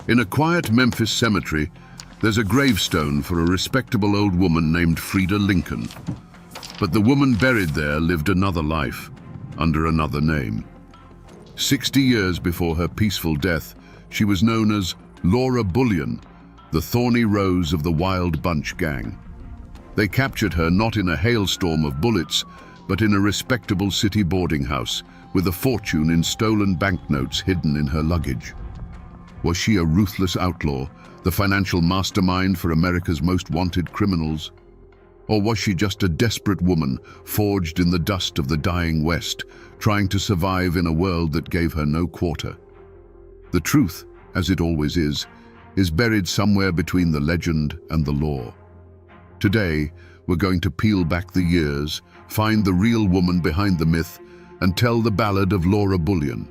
In a quiet Memphis cemetery, there's a gravestone for a respectable old woman named Frida Lincoln. But the woman buried there lived another life, under another name. 60 years before her peaceful death, she was known as Laura Bullion, the thorny rose of the Wild Bunch gang. They captured her not in a hailstorm of bullets, but in a respectable city boarding house, with a fortune in stolen banknotes hidden in her luggage. Was she a ruthless outlaw, the financial mastermind for America's most wanted criminals? Or was she just a desperate woman, forged in the dust of the dying West, trying to survive in a world that gave her no quarter? The truth, as it always is buried somewhere between the legend and the lore. Today, we're going to peel back the years, find the real woman behind the myth, and tell the ballad of Laura Bullion.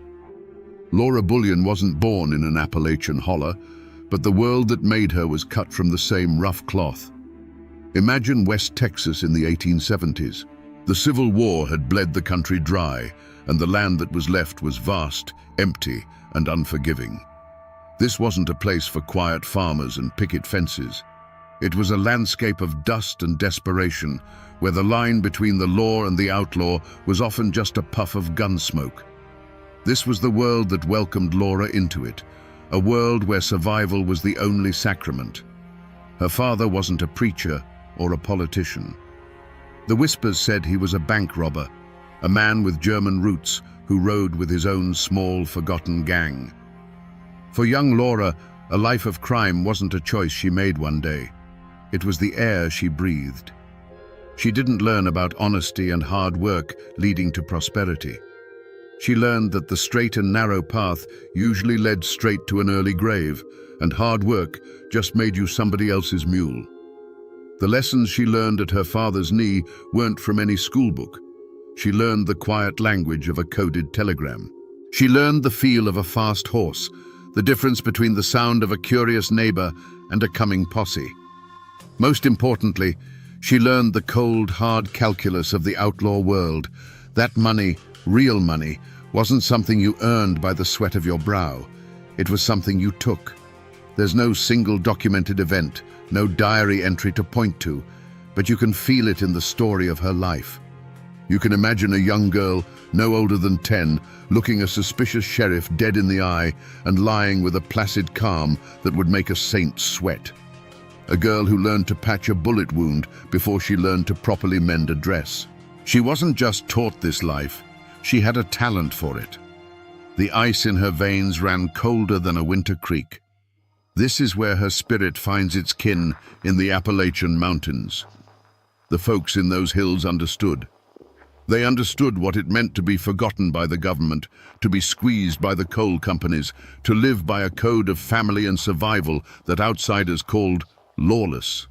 Laura Bullion wasn't born in an Appalachian holler, but the world that made her was cut from the same rough cloth. Imagine West Texas in the 1870s. The Civil War had bled the country dry, and the land that was left was vast, empty, and unforgiving. This wasn't a place for quiet farmers and picket fences. It was a landscape of dust and desperation, where the line between the law and the outlaw was often just a puff of gun smoke. This was the world that welcomed Laura into it, a world where survival was the only sacrament. Her father wasn't a preacher or a politician. The whispers said he was a bank robber, a man with German roots who rode with his own small, forgotten gang. For young Laura, a life of crime wasn't a choice she made one day. It was the air she breathed. She didn't learn about honesty and hard work leading to prosperity. She learned that the straight and narrow path usually led straight to an early grave, and hard work just made you somebody else's mule. The lessons she learned at her father's knee weren't from any schoolbook. She learned the quiet language of a coded telegram. She learned the feel of a fast horse, the difference between the sound of a curious neighbor and a coming posse. Most importantly, she learned the cold, hard calculus of the outlaw world. That money, real money, wasn't something you earned by the sweat of your brow. It was something you took. There's no single documented event, no diary entry to point to, but you can feel it in the story of her life. You can imagine a young girl, no older than 10, looking a suspicious sheriff dead in the eye and lying with a placid calm that would make a saint sweat. A girl who learned to patch a bullet wound before she learned to properly mend a dress. She wasn't just taught this life, she had a talent for it. The ice in her veins ran colder than a winter creek. This is where her spirit finds its kin, in the Appalachian Mountains. The folks in those hills understood. They understood what it meant to be forgotten by the government, to be squeezed by the coal companies, to live by a code of family and survival that outsiders called lawless.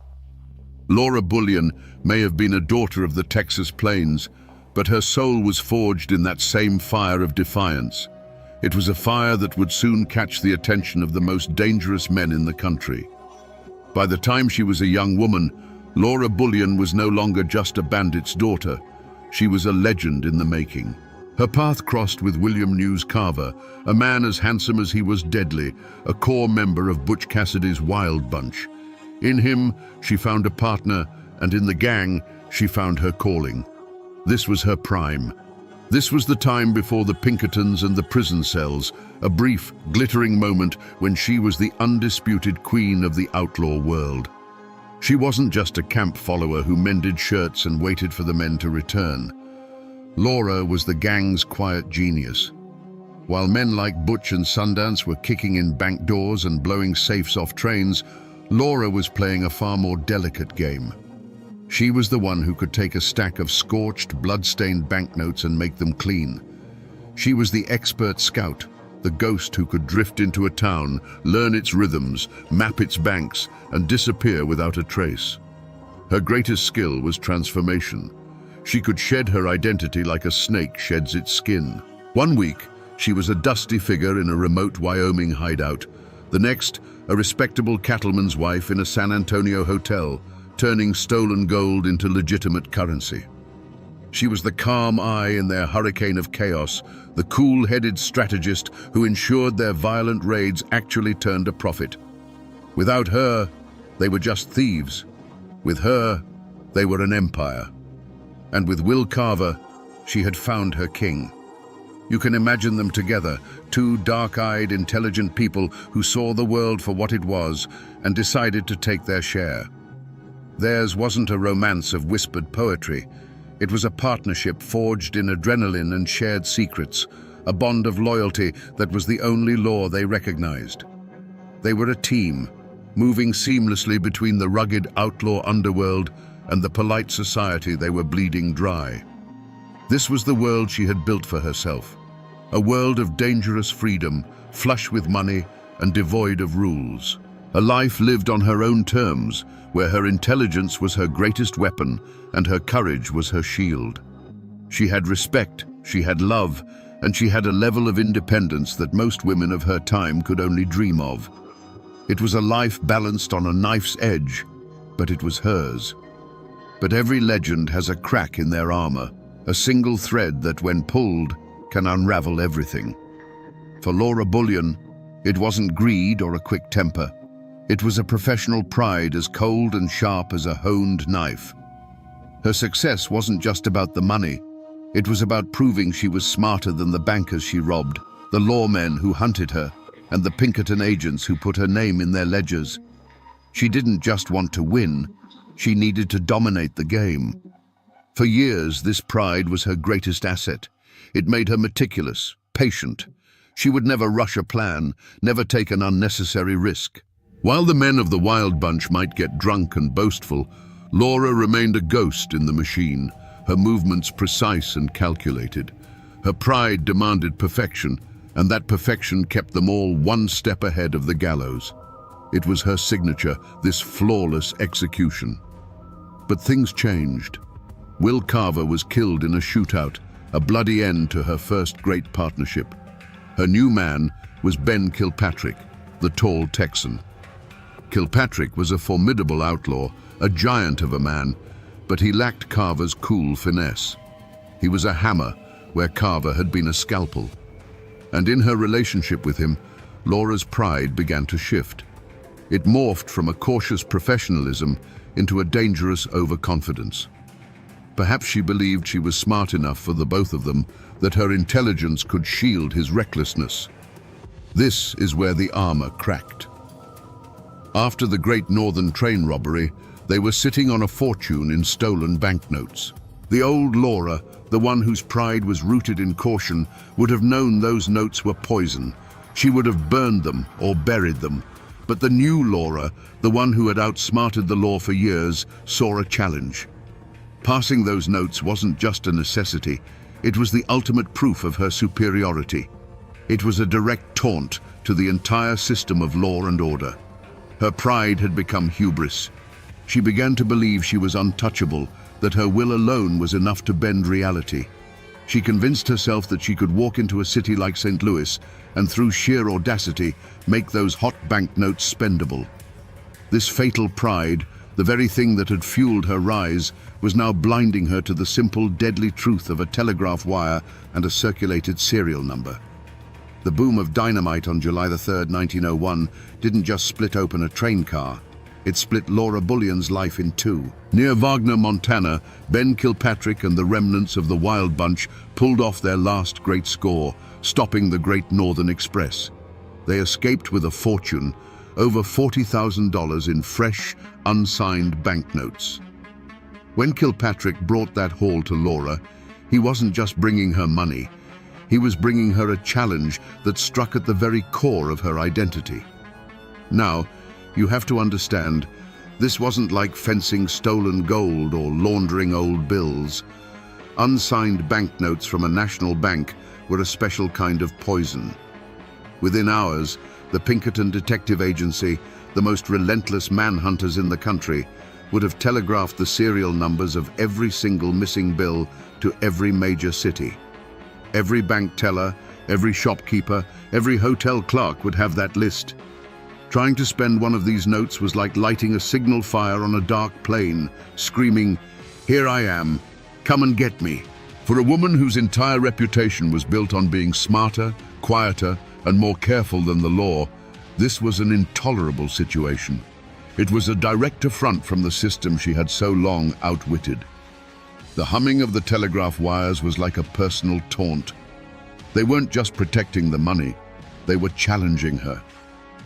Laura Bullion may have been a daughter of the Texas plains, but her soul was forged in that same fire of defiance. It was a fire that would soon catch the attention of the most dangerous men in the country. By the time she was a young woman, Laura Bullion was no longer just a bandit's daughter. She was a legend in the making. Her path crossed with William News Carver, a man as handsome as he was deadly, a core member of Butch Cassidy's Wild Bunch. In him, she found a partner, and in the gang, she found her calling. This was her prime. This was the time before the Pinkertons and the prison cells, a brief, glittering moment when she was the undisputed queen of the outlaw world. She wasn't just a camp follower who mended shirts and waited for the men to return. Laura was the gang's quiet genius. While men like Butch and Sundance were kicking in bank doors and blowing safes off trains, Laura was playing a far more delicate game. She was the one who could take a stack of scorched, blood-stained banknotes and make them clean. She was the expert scout, the ghost who could drift into a town, learn its rhythms, map its banks, and disappear without a trace. Her greatest skill was transformation. She could shed her identity like a snake sheds its skin. One week, she was a dusty figure in a remote Wyoming hideout. The next, a respectable cattleman's wife in a San Antonio hotel, turning stolen gold into legitimate currency. She was the calm eye in their hurricane of chaos, the cool-headed strategist who ensured their violent raids actually turned a profit. Without her, they were just thieves. With her, they were an empire. And with Will Carver, she had found her king. You can imagine them together, two dark-eyed, intelligent people who saw the world for what it was and decided to take their share. Theirs wasn't a romance of whispered poetry. It was a partnership forged in adrenaline and shared secrets, a bond of loyalty that was the only law they recognized. They were a team, moving seamlessly between the rugged outlaw underworld and the polite society they were bleeding dry. This was the world she had built for herself, a world of dangerous freedom, flush with money and devoid of rules. A life lived on her own terms, where her intelligence was her greatest weapon and her courage was her shield. She had respect, she had love, and she had a level of independence that most women of her time could only dream of. It was a life balanced on a knife's edge, but it was hers. But every legend has a crack in their armor, a single thread that, when pulled, can unravel everything. For Laura Bullion, it wasn't greed or a quick temper. It was a professional pride as cold and sharp as a honed knife. Her success wasn't just about the money. It was about proving she was smarter than the bankers she robbed, the lawmen who hunted her, and the Pinkerton agents who put her name in their ledgers. She didn't just want to win, she needed to dominate the game. For years, this pride was her greatest asset. It made her meticulous, patient. She would never rush a plan, never take an unnecessary risk. While the men of the Wild Bunch might get drunk and boastful, Laura remained a ghost in the machine, her movements precise and calculated. Her pride demanded perfection, and that perfection kept them all one step ahead of the gallows. It was her signature, this flawless execution. But things changed. Will Carver was killed in a shootout, a bloody end to her first great partnership. Her new man was Ben Kilpatrick, the tall Texan. Kilpatrick was a formidable outlaw, a giant of a man, but he lacked Carver's cool finesse. He was a hammer where Carver had been a scalpel. And in her relationship with him, Laura's pride began to shift. It morphed from a cautious professionalism into a dangerous overconfidence. Perhaps she believed she was smart enough for the both of them, that her intelligence could shield his recklessness. This is where the armor cracked. After the Great Northern train robbery, they were sitting on a fortune in stolen banknotes. The old Laura, the one whose pride was rooted in caution, would have known those notes were poison. She would have burned them or buried them. But the new Laura, the one who had outsmarted the law for years, saw a challenge. Passing those notes wasn't just a necessity, it was the ultimate proof of her superiority. It was a direct taunt to the entire system of law and order. Her pride had become hubris. She began to believe she was untouchable, that her will alone was enough to bend reality. She convinced herself that she could walk into a city like St. Louis and through sheer audacity make those hot banknotes spendable. This fatal pride, the very thing that had fueled her rise, was now blinding her to the simple, deadly truth of a telegraph wire and a circulated serial number. The boom of dynamite on July 3rd, 1901 didn't just split open a train car. It split Laura Bullion's life in two. Near Wagner, Montana, Ben Kilpatrick and the remnants of the Wild Bunch pulled off their last great score, stopping the Great Northern Express. They escaped with a fortune, over $40,000 in fresh, unsigned banknotes. When Kilpatrick brought that haul to Laura, he wasn't just bringing her money. He was bringing her a challenge that struck at the very core of her identity. Now, you have to understand, this wasn't like fencing stolen gold or laundering old bills. Unsigned banknotes from a national bank were a special kind of poison. Within hours, the Pinkerton Detective Agency, the most relentless manhunters in the country, would have telegraphed the serial numbers of every single missing bill to every major city. Every bank teller, every shopkeeper, every hotel clerk would have that list. Trying to spend one of these notes was like lighting a signal fire on a dark plain, screaming, "Here I am, Come and get me. For a woman whose entire reputation was built on being smarter, quieter, and more careful than the law, this was an intolerable situation. It was a direct affront from the system she had so long outwitted. The humming of the telegraph wires was like a personal taunt. They weren't just protecting the money, they were challenging her.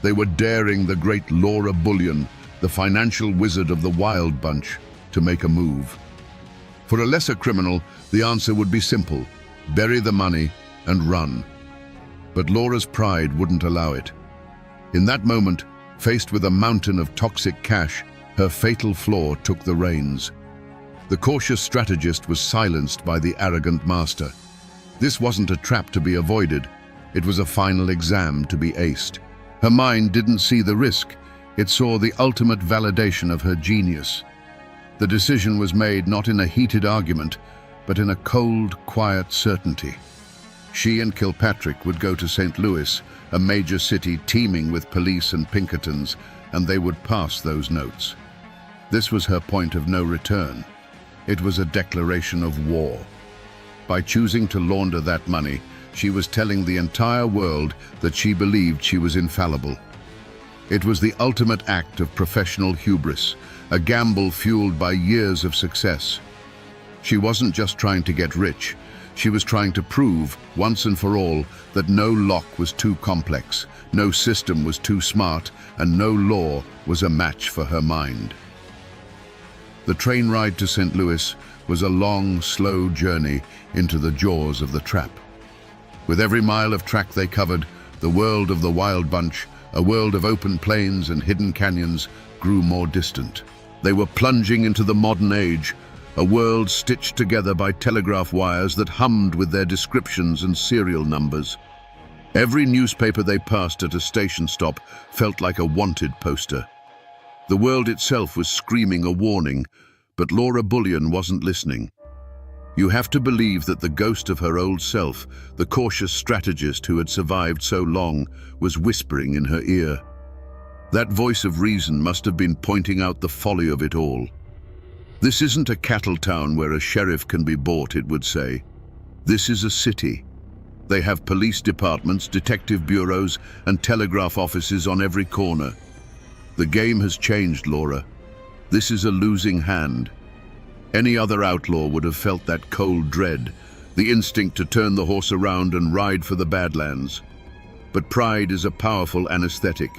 They were daring the great Laura Bullion, the financial wizard of the Wild Bunch, to make a move. For a lesser criminal, the answer would be simple: bury the money and run. But Laura's pride wouldn't allow it. In that moment, faced with a mountain of toxic cash, her fatal flaw took the reins. The cautious strategist was silenced by the arrogant master. This wasn't a trap to be avoided. It was a final exam to be aced. Her mind didn't see the risk. It saw the ultimate validation of her genius. The decision was made not in a heated argument, but in a cold, quiet certainty. She and Kilpatrick would go to St. Louis, a major city teeming with police and Pinkertons, and they would pass those notes. This was her point of no return. It was a declaration of war. By choosing to launder that money, she was telling the entire world that she believed she was infallible. It was the ultimate act of professional hubris, a gamble fueled by years of success. She wasn't just trying to get rich. She was trying to prove, once and for all, that no lock was too complex, no system was too smart, and no law was a match for her mind. The train ride to St. Louis was a long, slow journey into the jaws of the trap. With every mile of track they covered, the world of the Wild Bunch, a world of open plains and hidden canyons, grew more distant. They were plunging into the modern age, a world stitched together by telegraph wires that hummed with their descriptions and serial numbers. Every newspaper they passed at a station stop felt like a wanted poster. The world itself was screaming a warning, but Laura Bullion wasn't listening. You have to believe that the ghost of her old self, the cautious strategist who had survived so long, was whispering in her ear. That voice of reason must have been pointing out the folly of it all. This isn't a cattle town where a sheriff can be bought, it would say. This is a city. They have police departments, detective bureaus, and telegraph offices on every corner. The game has changed, Laura. This is a losing hand. Any other outlaw would have felt that cold dread, the instinct to turn the horse around and ride for the Badlands. But pride is a powerful anesthetic.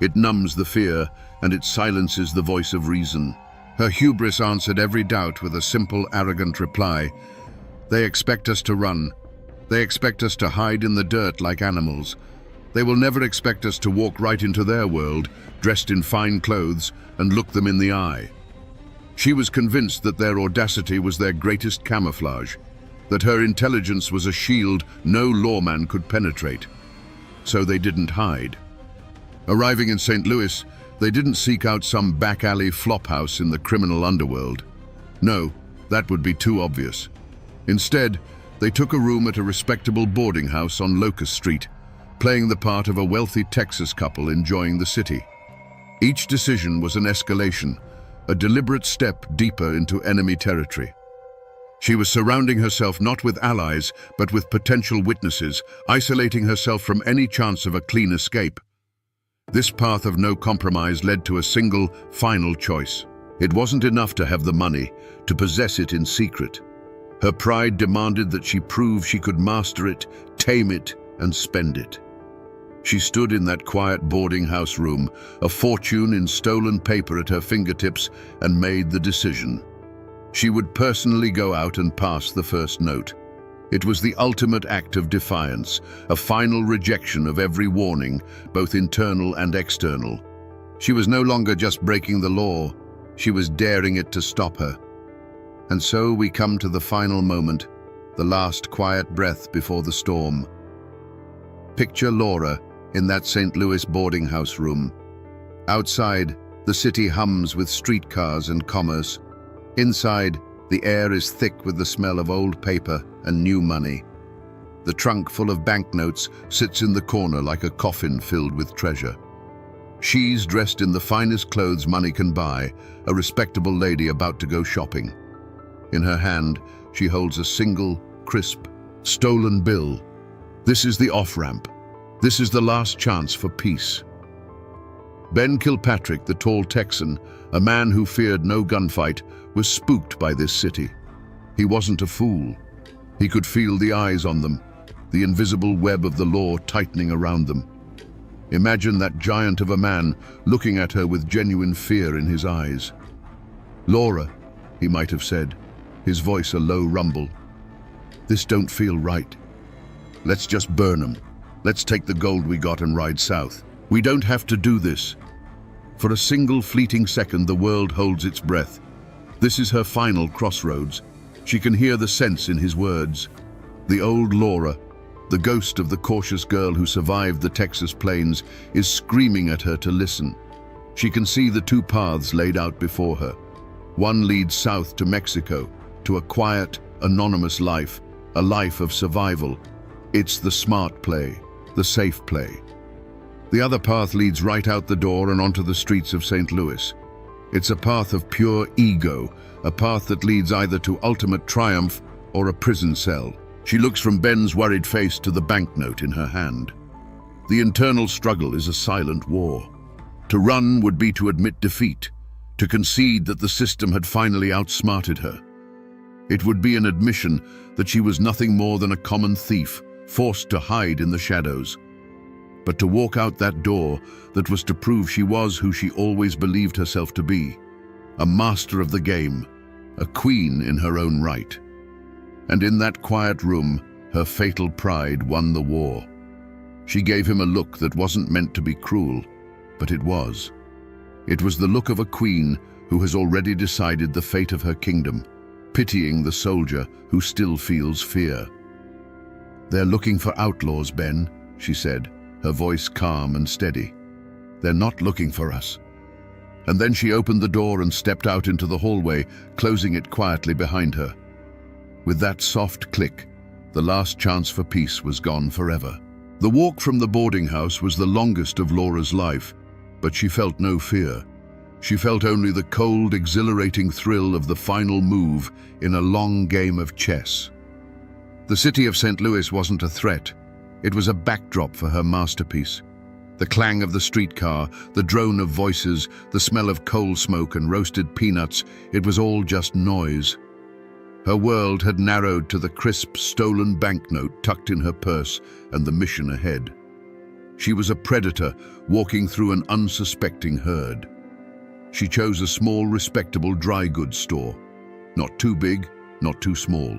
It numbs the fear, and it silences the voice of reason. Her hubris answered every doubt with a simple, arrogant reply. They expect us to run. They expect us to hide in the dirt like animals. They will never expect us to walk right into their world, dressed in fine clothes, and look them in the eye. She was convinced that their audacity was their greatest camouflage, that her intelligence was a shield no lawman could penetrate. So they didn't hide. Arriving in St. Louis, they didn't seek out some back-alley flophouse in the criminal underworld. No, that would be too obvious. Instead, they took a room at a respectable boarding house on Locust Street, playing the part of a wealthy Texas couple enjoying the city. Each decision was an escalation, a deliberate step deeper into enemy territory. She was surrounding herself not with allies, but with potential witnesses, isolating herself from any chance of a clean escape. This path of no compromise led to a single, final choice. It wasn't enough to have the money, to possess it in secret. Her pride demanded that she prove she could master it, tame it, and spend it. She stood in that quiet boarding house room, a fortune in stolen paper at her fingertips, and made the decision. She would personally go out and pass the first note. It was the ultimate act of defiance, a final rejection of every warning, both internal and external. She was no longer just breaking the law, she was daring it to stop her. And so we come to the final moment, the last quiet breath before the storm. Picture Laura in that St. Louis boarding house room. Outside, the city hums with streetcars and commerce. Inside, the air is thick with the smell of old paper and new money. The trunk full of banknotes sits in the corner like a coffin filled with treasure. She's dressed in the finest clothes money can buy, a respectable lady about to go shopping. In her hand, she holds a single, crisp, stolen bill. This is the off-ramp. This is the last chance for peace. Ben Kilpatrick, the tall Texan, a man who feared no gunfight, was spooked by this city. He wasn't a fool. He could feel the eyes on them, the invisible web of the law tightening around them. Imagine that giant of a man looking at her with genuine fear in his eyes. "Laura," he might have said, his voice a low rumble. "This don't feel right. Let's just burn 'em. Let's take the gold we got and ride south. We don't have to do this." For a single fleeting second, the world holds its breath. This is her final crossroads. She can hear the sense in his words. The old Laura, the ghost of the cautious girl who survived the Texas plains, is screaming at her to listen. She can see the two paths laid out before her. One leads south to Mexico, to a quiet, anonymous life, a life of survival. It's the smart play, the safe play. The other path leads right out the door and onto the streets of St. Louis. It's a path of pure ego, a path that leads either to ultimate triumph or a prison cell. She looks from Ben's worried face to the banknote in her hand. The internal struggle is a silent war. To run would be to admit defeat, to concede that the system had finally outsmarted her. It would be an admission that she was nothing more than a common thief, forced to hide in the shadows. But to walk out that door, that was to prove she was who she always believed herself to be, a master of the game, a queen in her own right. And in that quiet room, her fatal pride won the war. She gave him a look that wasn't meant to be cruel, but it was. It was the look of a queen who has already decided the fate of her kingdom, pitying the soldier who still feels fear. "They're looking for outlaws, Ben," she said, her voice calm and steady. "They're not looking for us." And then she opened the door and stepped out into the hallway, closing it quietly behind her. With that soft click, the last chance for peace was gone forever. The walk from the boarding house was the longest of Laura's life, but she felt no fear. She felt only the cold, exhilarating thrill of the final move in a long game of chess. The city of St. Louis wasn't a threat. It was a backdrop for her masterpiece. The clang of the streetcar, the drone of voices, the smell of coal smoke and roasted peanuts, it was all just noise. Her world had narrowed to the crisp, stolen banknote tucked in her purse and the mission ahead. She was a predator walking through an unsuspecting herd. She chose a small, respectable dry goods store. Not too big, not too small.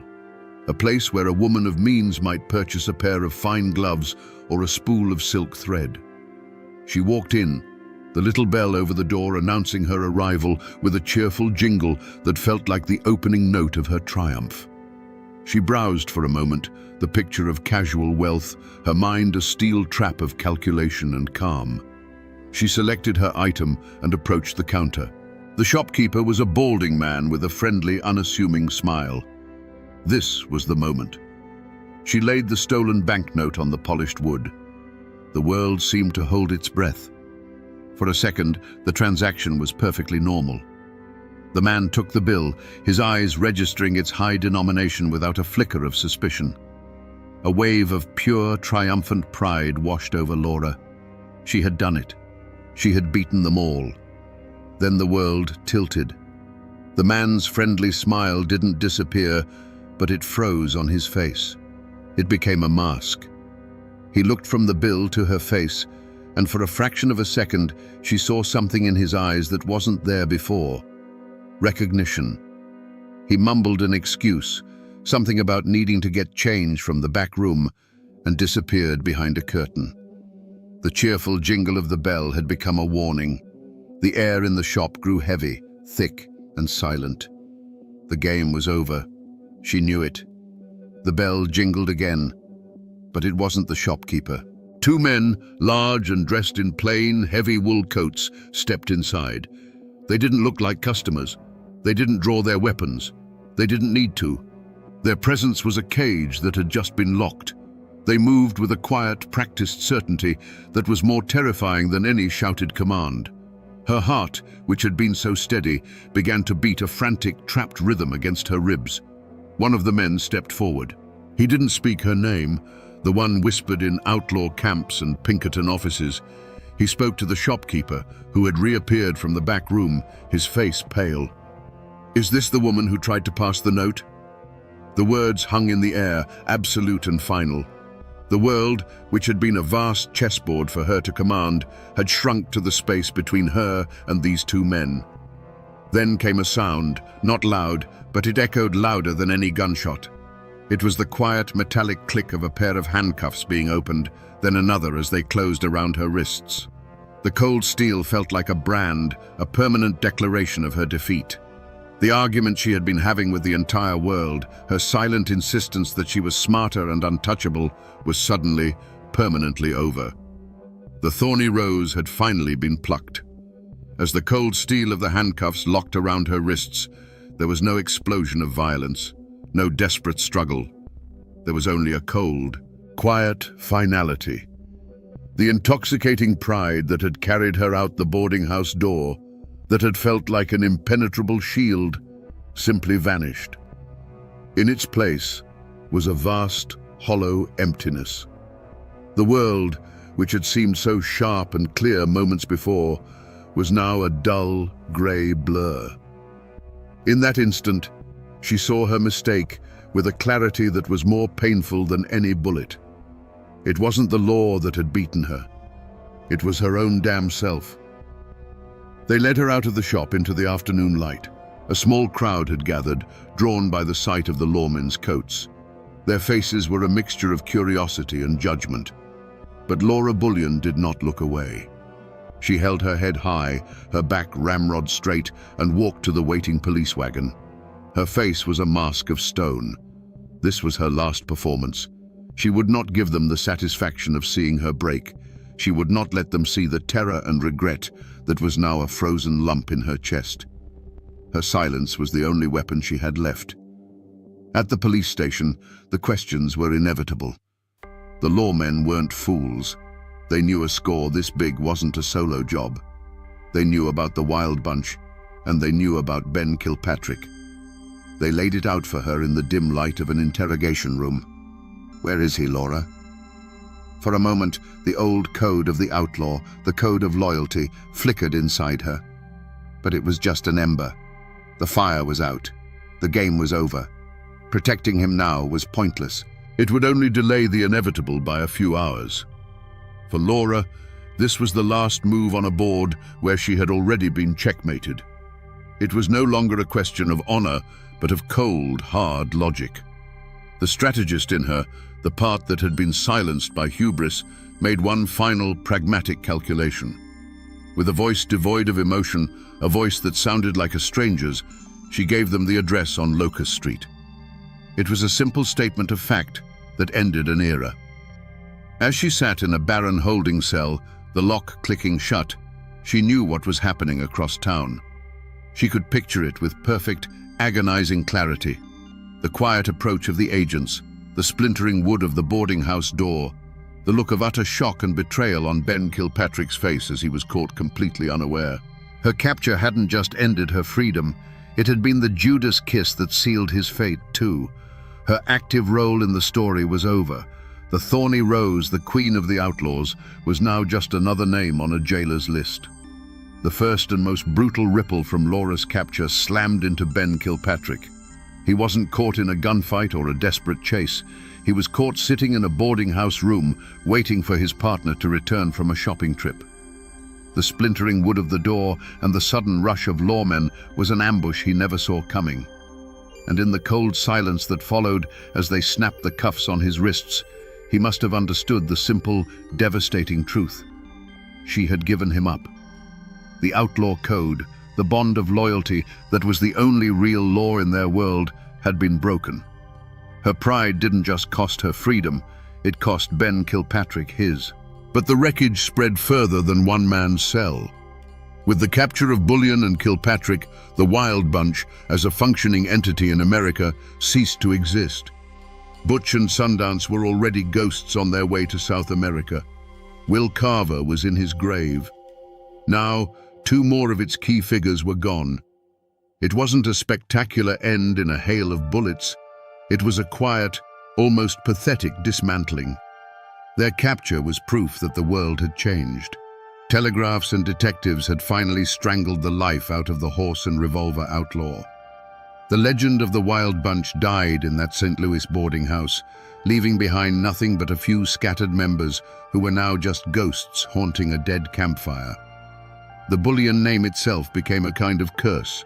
A place where a woman of means might purchase a pair of fine gloves or a spool of silk thread. She walked in, the little bell over the door announcing her arrival with a cheerful jingle that felt like the opening note of her triumph. She browsed for a moment, the picture of casual wealth, her mind a steel trap of calculation and calm. She selected her item and approached the counter. The shopkeeper was a balding man with a friendly, unassuming smile. This was the moment. She laid the stolen banknote on the polished wood. The world seemed to hold its breath. For a second, the transaction was perfectly normal. The man took the bill, his eyes registering its high denomination without a flicker of suspicion. A wave of pure, triumphant pride washed over Laura. She had done it. She had beaten them all. Then the world tilted. The man's friendly smile didn't disappear, but it froze on his face. It became a mask. He looked from the bill to her face, and for a fraction of a second, she saw something in his eyes that wasn't there before. Recognition. He mumbled an excuse, something about needing to get change from the back room, and disappeared behind a curtain. The cheerful jingle of the bell had become a warning. The air in the shop grew heavy, thick, and silent. The game was over. She knew it. The bell jingled again, but it wasn't the shopkeeper. Two men, large and dressed in plain, heavy wool coats, stepped inside. They didn't look like customers. They didn't draw their weapons. They didn't need to. Their presence was a cage that had just been locked. They moved with a quiet, practiced certainty that was more terrifying than any shouted command. Her heart, which had been so steady, began to beat a frantic, trapped rhythm against her ribs. One of the men stepped forward. He didn't speak her name, the one whispered in outlaw camps and Pinkerton offices. He spoke to the shopkeeper, who had reappeared from the back room, his face pale. "Is this the woman who tried to pass the note?" The words hung in the air, absolute and final. The world, which had been a vast chessboard for her to command, had shrunk to the space between her and these two men. Then came a sound, not loud, but it echoed louder than any gunshot. It was the quiet, metallic click of a pair of handcuffs being opened, then another as they closed around her wrists. The cold steel felt like a brand, a permanent declaration of her defeat. The argument she had been having with the entire world, her silent insistence that she was smarter and untouchable, was suddenly, permanently over. The thorny rose had finally been plucked. As the cold steel of the handcuffs locked around her wrists, there was no explosion of violence, no desperate struggle. There was only a cold, quiet finality. The intoxicating pride that had carried her out the boarding house door, that had felt like an impenetrable shield, simply vanished. In its place was a vast, hollow emptiness. The world, which had seemed so sharp and clear moments before, was now a dull, grey blur. In that instant, she saw her mistake with a clarity that was more painful than any bullet. It wasn't the law that had beaten her. It was her own damn self. They led her out of the shop into the afternoon light. A small crowd had gathered, drawn by the sight of the lawmen's coats. Their faces were a mixture of curiosity and judgment. But Laura Bullion did not look away. She held her head high, her back ramrod straight, and walked to the waiting police wagon. Her face was a mask of stone. This was her last performance. She would not give them the satisfaction of seeing her break. She would not let them see the terror and regret that was now a frozen lump in her chest. Her silence was the only weapon she had left. At the police station, the questions were inevitable. The lawmen weren't fools. They knew a score this big wasn't a solo job. They knew about the Wild Bunch, and they knew about Ben Kilpatrick. They laid it out for her in the dim light of an interrogation room. "Where is he, Laura?" For a moment, the old code of the outlaw, the code of loyalty, flickered inside her. But it was just an ember. The fire was out. The game was over. Protecting him now was pointless. It would only delay the inevitable by a few hours. For Laura, this was the last move on a board where she had already been checkmated. It was no longer a question of honor, but of cold, hard logic. The strategist in her, the part that had been silenced by hubris, made one final pragmatic calculation. With a voice devoid of emotion, a voice that sounded like a stranger's, she gave them the address on Locust Street. It was a simple statement of fact that ended an era. As she sat in a barren holding cell, the lock clicking shut, she knew what was happening across town. She could picture it with perfect, agonizing clarity. The quiet approach of the agents, the splintering wood of the boarding house door, the look of utter shock and betrayal on Ben Kilpatrick's face as he was caught completely unaware. Her capture hadn't just ended her freedom, it had been the Judas kiss that sealed his fate too. Her active role in the story was over. The thorny rose, the queen of the outlaws, was now just another name on a jailer's list. The first and most brutal ripple from Laura's capture slammed into Ben Kilpatrick. He wasn't caught in a gunfight or a desperate chase. He was caught sitting in a boarding house room, waiting for his partner to return from a shopping trip. The splintering wood of the door and the sudden rush of lawmen was an ambush he never saw coming. And in the cold silence that followed as they snapped the cuffs on his wrists, he must have understood the simple, devastating truth. She had given him up. The outlaw code, the bond of loyalty that was the only real law in their world, had been broken. Her pride didn't just cost her freedom, it cost Ben Kilpatrick his. But the wreckage spread further than one man's cell. With the capture of Bullion and Kilpatrick, the Wild Bunch, as a functioning entity in America, ceased to exist. Butch and Sundance were already ghosts on their way to South America. Will Carver was in his grave. Now, two more of its key figures were gone. It wasn't a spectacular end in a hail of bullets. It was a quiet, almost pathetic dismantling. Their capture was proof that the world had changed. Telegraphs and detectives had finally strangled the life out of the horse and revolver outlaw. The legend of the Wild Bunch died in that St. Louis boarding house, leaving behind nothing but a few scattered members who were now just ghosts haunting a dead campfire. The Bullion name itself became a kind of curse.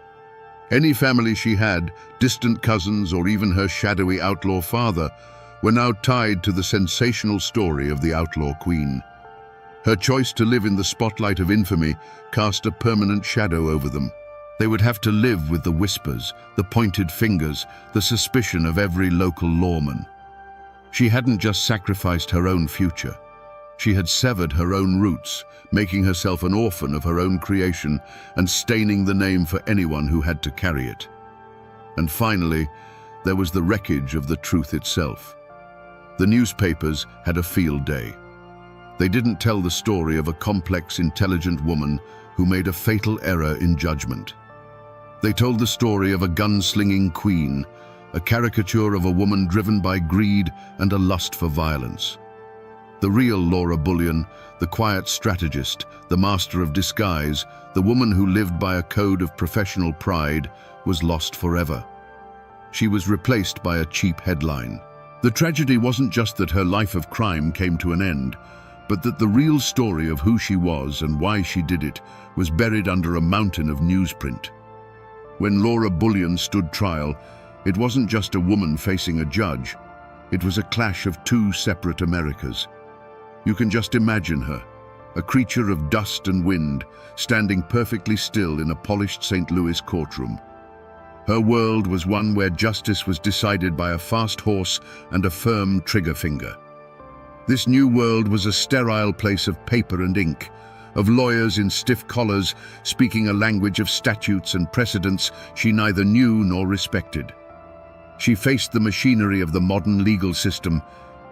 Any family she had, distant cousins or even her shadowy outlaw father, were now tied to the sensational story of the outlaw queen. Her choice to live in the spotlight of infamy cast a permanent shadow over them. They would have to live with the whispers, the pointed fingers, the suspicion of every local lawman. She hadn't just sacrificed her own future. She had severed her own roots, making herself an orphan of her own creation and staining the name for anyone who had to carry it. And finally, there was the wreckage of the truth itself. The newspapers had a field day. They didn't tell the story of a complex, intelligent woman who made a fatal error in judgment. They told the story of a gunslinging queen, a caricature of a woman driven by greed and a lust for violence. The real Laura Bullion, the quiet strategist, the master of disguise, the woman who lived by a code of professional pride, was lost forever. She was replaced by a cheap headline. The tragedy wasn't just that her life of crime came to an end, but that the real story of who she was and why she did it was buried under a mountain of newsprint. When Laura Bullion stood trial, it wasn't just a woman facing a judge. It was a clash of two separate Americas. You can just imagine her, a creature of dust and wind, standing perfectly still in a polished St. Louis courtroom. Her world was one where justice was decided by a fast horse and a firm trigger finger. This new world was a sterile place of paper and ink, of lawyers in stiff collars speaking a language of statutes and precedents she neither knew nor respected. She faced the machinery of the modern legal system,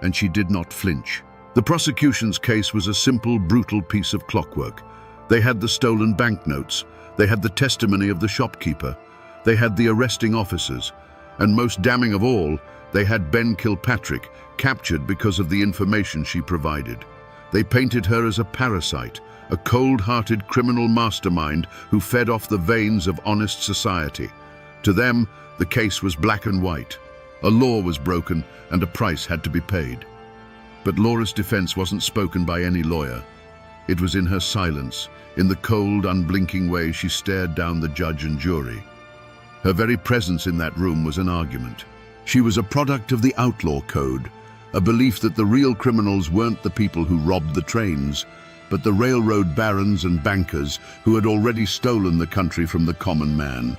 and she did not flinch. The prosecution's case was a simple, brutal piece of clockwork. They had the stolen banknotes, they had the testimony of the shopkeeper, they had the arresting officers, and most damning of all, they had Ben Kilpatrick, captured because of the information she provided. They painted her as a parasite, a cold-hearted criminal mastermind who fed off the veins of honest society. To them, the case was black and white. A law was broken and a price had to be paid. But Laura's defense wasn't spoken by any lawyer. It was in her silence, in the cold, unblinking way she stared down the judge and jury. Her very presence in that room was an argument. She was a product of the outlaw code, a belief that the real criminals weren't the people who robbed the trains, but the railroad barons and bankers who had already stolen the country from the common man.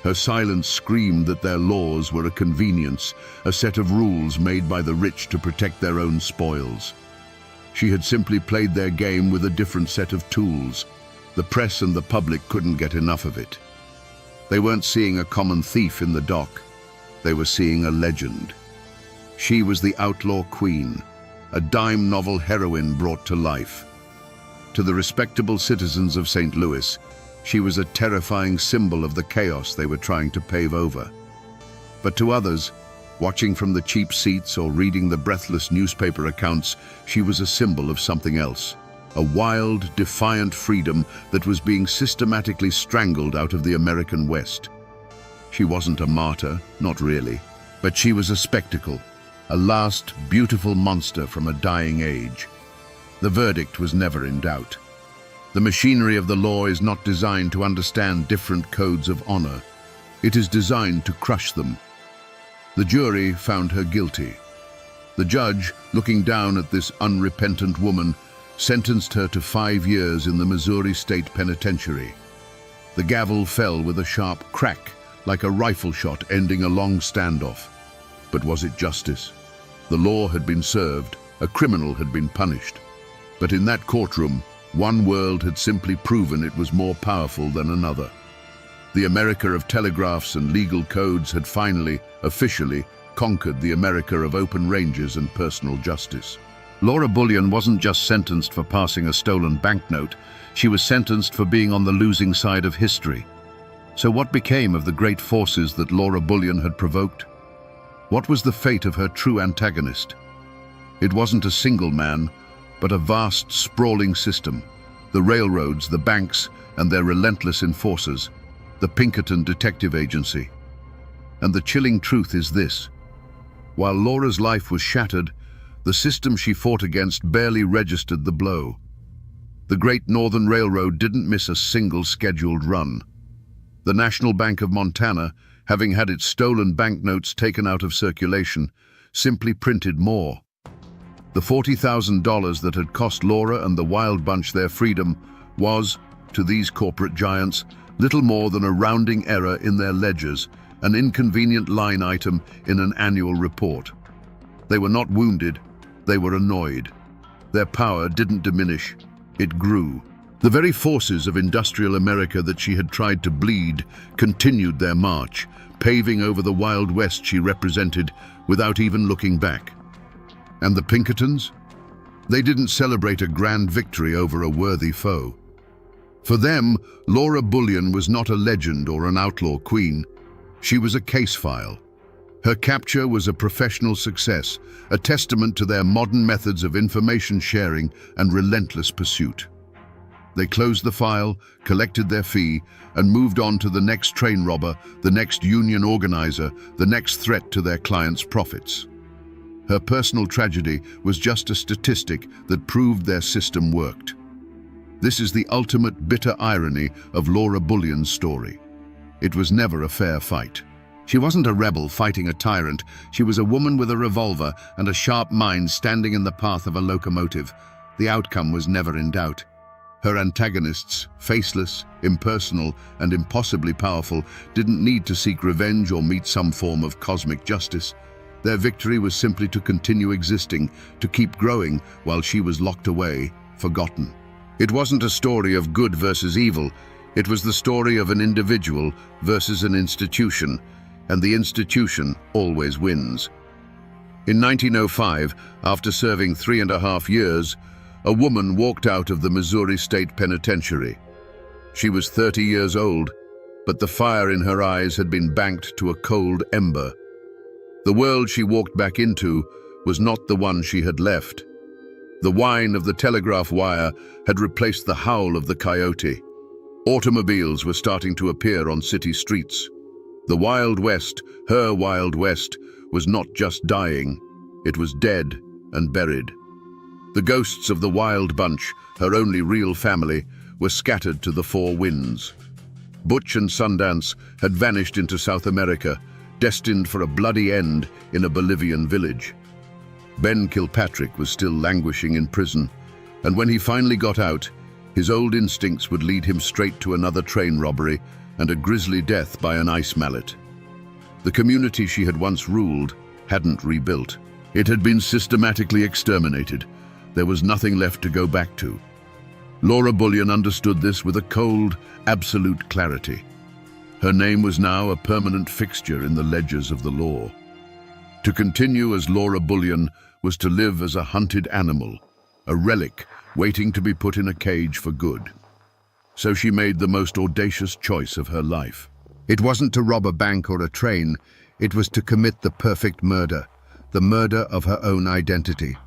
Her silence screamed that their laws were a convenience, a set of rules made by the rich to protect their own spoils. She had simply played their game with a different set of tools. The press and the public couldn't get enough of it. They weren't seeing a common thief in the dock. They were seeing a legend. She was the outlaw queen, a dime novel heroine brought to life. To the respectable citizens of St. Louis, she was a terrifying symbol of the chaos they were trying to pave over. But to others, watching from the cheap seats or reading the breathless newspaper accounts, she was a symbol of something else. A wild, defiant freedom that was being systematically strangled out of the American West. She wasn't a martyr, not really, but she was a spectacle, a last, beautiful monster from a dying age. The verdict was never in doubt. The machinery of the law is not designed to understand different codes of honor. It is designed to crush them. The jury found her guilty. The judge, looking down at this unrepentant woman, sentenced her to 5 years in the Missouri State Penitentiary. The gavel fell with a sharp crack, like a rifle shot ending a long standoff. But was it justice? The law had been served, a criminal had been punished. But in that courtroom, one world had simply proven it was more powerful than another. The America of telegraphs and legal codes had finally, officially, conquered the America of open ranges and personal justice. Laura Bullion wasn't just sentenced for passing a stolen banknote, she was sentenced for being on the losing side of history. So what became of the great forces that Laura Bullion had provoked? What was the fate of her true antagonist? It wasn't a single man, but a vast, sprawling system. The railroads, the banks, and their relentless enforcers, the Pinkerton Detective Agency. And the chilling truth is this: while Laura's life was shattered, the system she fought against barely registered the blow. The Great Northern Railroad didn't miss a single scheduled run. The National Bank of Montana, having had its stolen banknotes taken out of circulation, simply printed more. The $40,000 that had cost Laura and the Wild Bunch their freedom was, to these corporate giants, little more than a rounding error in their ledgers, an inconvenient line item in an annual report. They were not wounded, they were annoyed. Their power didn't diminish, it grew. The very forces of industrial America that she had tried to bleed continued their march, paving over the Wild West she represented without even looking back. And the Pinkertons? They didn't celebrate a grand victory over a worthy foe. For them, Laura Bullion was not a legend or an outlaw queen. She was a case file. Her capture was a professional success, a testament to their modern methods of information sharing and relentless pursuit. They closed the file, collected their fee, and moved on to the next train robber, the next union organizer, the next threat to their clients' profits. Her personal tragedy was just a statistic that proved their system worked. This is the ultimate bitter irony of Laura Bullion's story. It was never a fair fight. She wasn't a rebel fighting a tyrant. She was a woman with a revolver and a sharp mind standing in the path of a locomotive. The outcome was never in doubt. Her antagonists, faceless, impersonal, and impossibly powerful, didn't need to seek revenge or meet some form of cosmic justice. Their victory was simply to continue existing, to keep growing while she was locked away, forgotten. It wasn't a story of good versus evil. It was the story of an individual versus an institution, and the institution always wins. In 1905, after serving 3.5 years, a woman walked out of the Missouri State Penitentiary. She was 30 years old, but the fire in her eyes had been banked to a cold ember. The world she walked back into was not the one she had left. The whine of the telegraph wire had replaced the howl of the coyote. Automobiles were starting to appear on city streets. The Wild West, her Wild West, was not just dying, it was dead and buried. The ghosts of the Wild Bunch, her only real family, were scattered to the four winds. Butch and Sundance had vanished into South America, destined for a bloody end in a Bolivian village. Ben Kilpatrick was still languishing in prison, and when he finally got out, his old instincts would lead him straight to another train robbery and a grisly death by an ice mallet. The community she had once ruled hadn't rebuilt. It had been systematically exterminated. There was nothing left to go back to. Laura Bullion understood this with a cold, absolute clarity. Her name was now a permanent fixture in the ledgers of the law. To continue as Laura Bullion was to live as a hunted animal, a relic waiting to be put in a cage for good. So she made the most audacious choice of her life. It wasn't to rob a bank or a train, it was to commit the perfect murder, the murder of her own identity.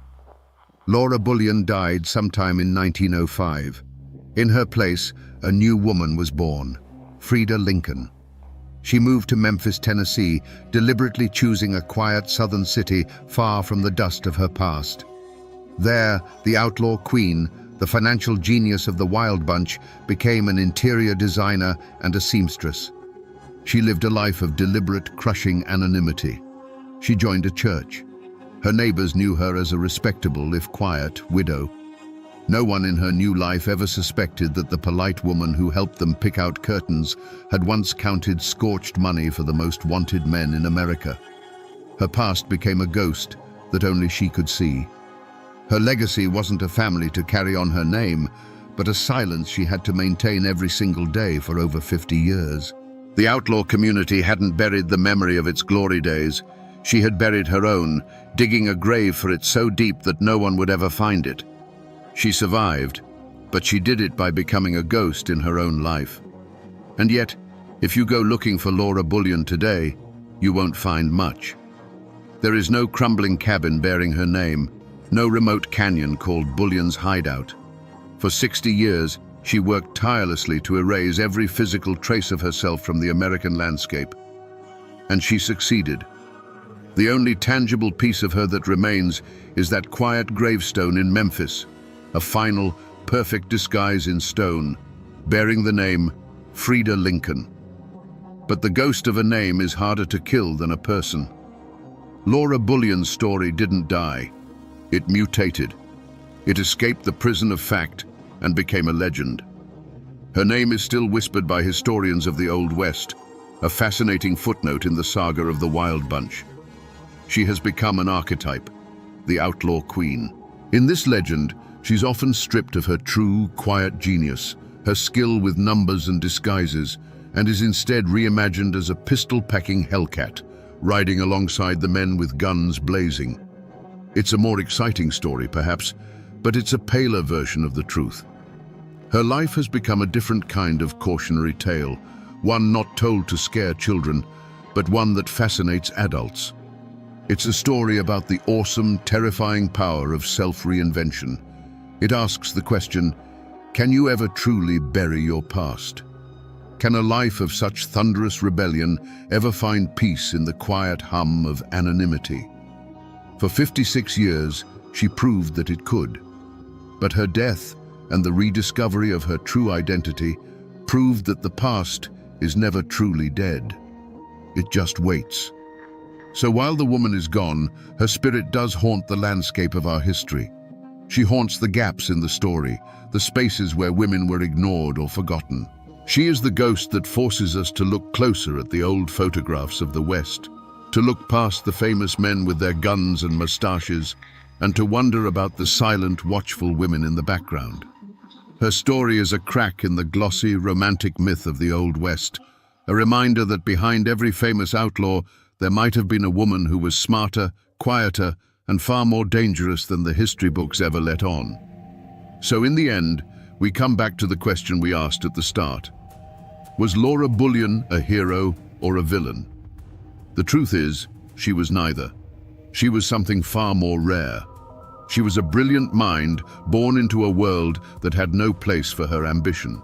Laura Bullion died sometime in 1905. In her place, a new woman was born, Frieda Lincoln. She moved to Memphis, Tennessee, deliberately choosing a quiet southern city far from the dust of her past. There, the outlaw queen, the financial genius of the Wild Bunch, became an interior designer and a seamstress. She lived a life of deliberate, crushing anonymity. She joined a church. Her neighbors knew her as a respectable, if quiet, widow. No one in her new life ever suspected that the polite woman who helped them pick out curtains had once counted scorched money for the most wanted men in America. Her past became a ghost that only she could see. Her legacy wasn't a family to carry on her name, but a silence she had to maintain every single day for over 50 years. The outlaw community hadn't buried the memory of its glory days. She had buried her own, digging a grave for it so deep that no one would ever find it. She survived, but she did it by becoming a ghost in her own life. And yet, if you go looking for Laura Bullion today, you won't find much. There is no crumbling cabin bearing her name, no remote canyon called Bullion's hideout. For 60 years, she worked tirelessly to erase every physical trace of herself from the American landscape. And she succeeded. The only tangible piece of her that remains is that quiet gravestone in Memphis, a final, perfect disguise in stone, bearing the name Frida Lincoln. But the ghost of a name is harder to kill than a person. Laura Bullion's story didn't die. It mutated. It escaped the prison of fact and became a legend. Her name is still whispered by historians of the Old West, a fascinating footnote in the saga of the Wild Bunch. She has become an archetype, the outlaw queen. In this legend, she's often stripped of her true, quiet genius, her skill with numbers and disguises, and is instead reimagined as a pistol-packing hellcat, riding alongside the men with guns blazing. It's a more exciting story, perhaps, but it's a paler version of the truth. Her life has become a different kind of cautionary tale, one not told to scare children, but one that fascinates adults. It's a story about the awesome, terrifying power of self-reinvention. It asks the question, can you ever truly bury your past? Can a life of such thunderous rebellion ever find peace in the quiet hum of anonymity? For 56 years, she proved that it could. But her death and the rediscovery of her true identity proved that the past is never truly dead. It just waits. So while the woman is gone, her spirit does haunt the landscape of our history. She haunts the gaps in the story, the spaces where women were ignored or forgotten. She is the ghost that forces us to look closer at the old photographs of the West, to look past the famous men with their guns and mustaches, and to wonder about the silent, watchful women in the background. Her story is a crack in the glossy, romantic myth of the Old West, a reminder that behind every famous outlaw, there might have been a woman who was smarter, quieter, and far more dangerous than the history books ever let on. So in the end, we come back to the question we asked at the start. Was Laura Bullion a hero or a villain? The truth is, she was neither. She was something far more rare. She was a brilliant mind born into a world that had no place for her ambition.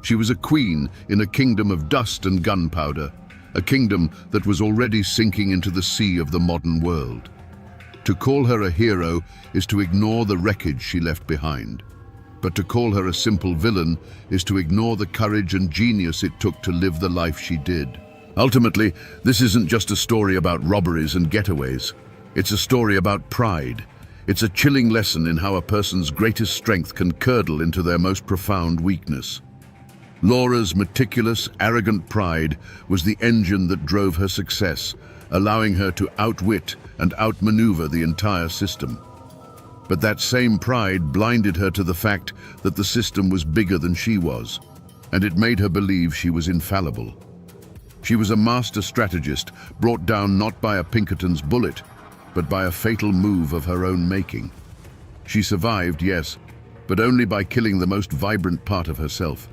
She was a queen in a kingdom of dust and gunpowder, a kingdom that was already sinking into the sea of the modern world. To call her a hero is to ignore the wreckage she left behind. But to call her a simple villain is to ignore the courage and genius it took to live the life she did. Ultimately, this isn't just a story about robberies and getaways. It's a story about pride. It's a chilling lesson in how a person's greatest strength can curdle into their most profound weakness. Laura's meticulous, arrogant pride was the engine that drove her success, allowing her to outwit and outmaneuver the entire system. But that same pride blinded her to the fact that the system was bigger than she was, and it made her believe she was infallible. She was a master strategist, brought down not by a Pinkerton's bullet, but by a fatal move of her own making. She survived, yes, but only by killing the most vibrant part of herself.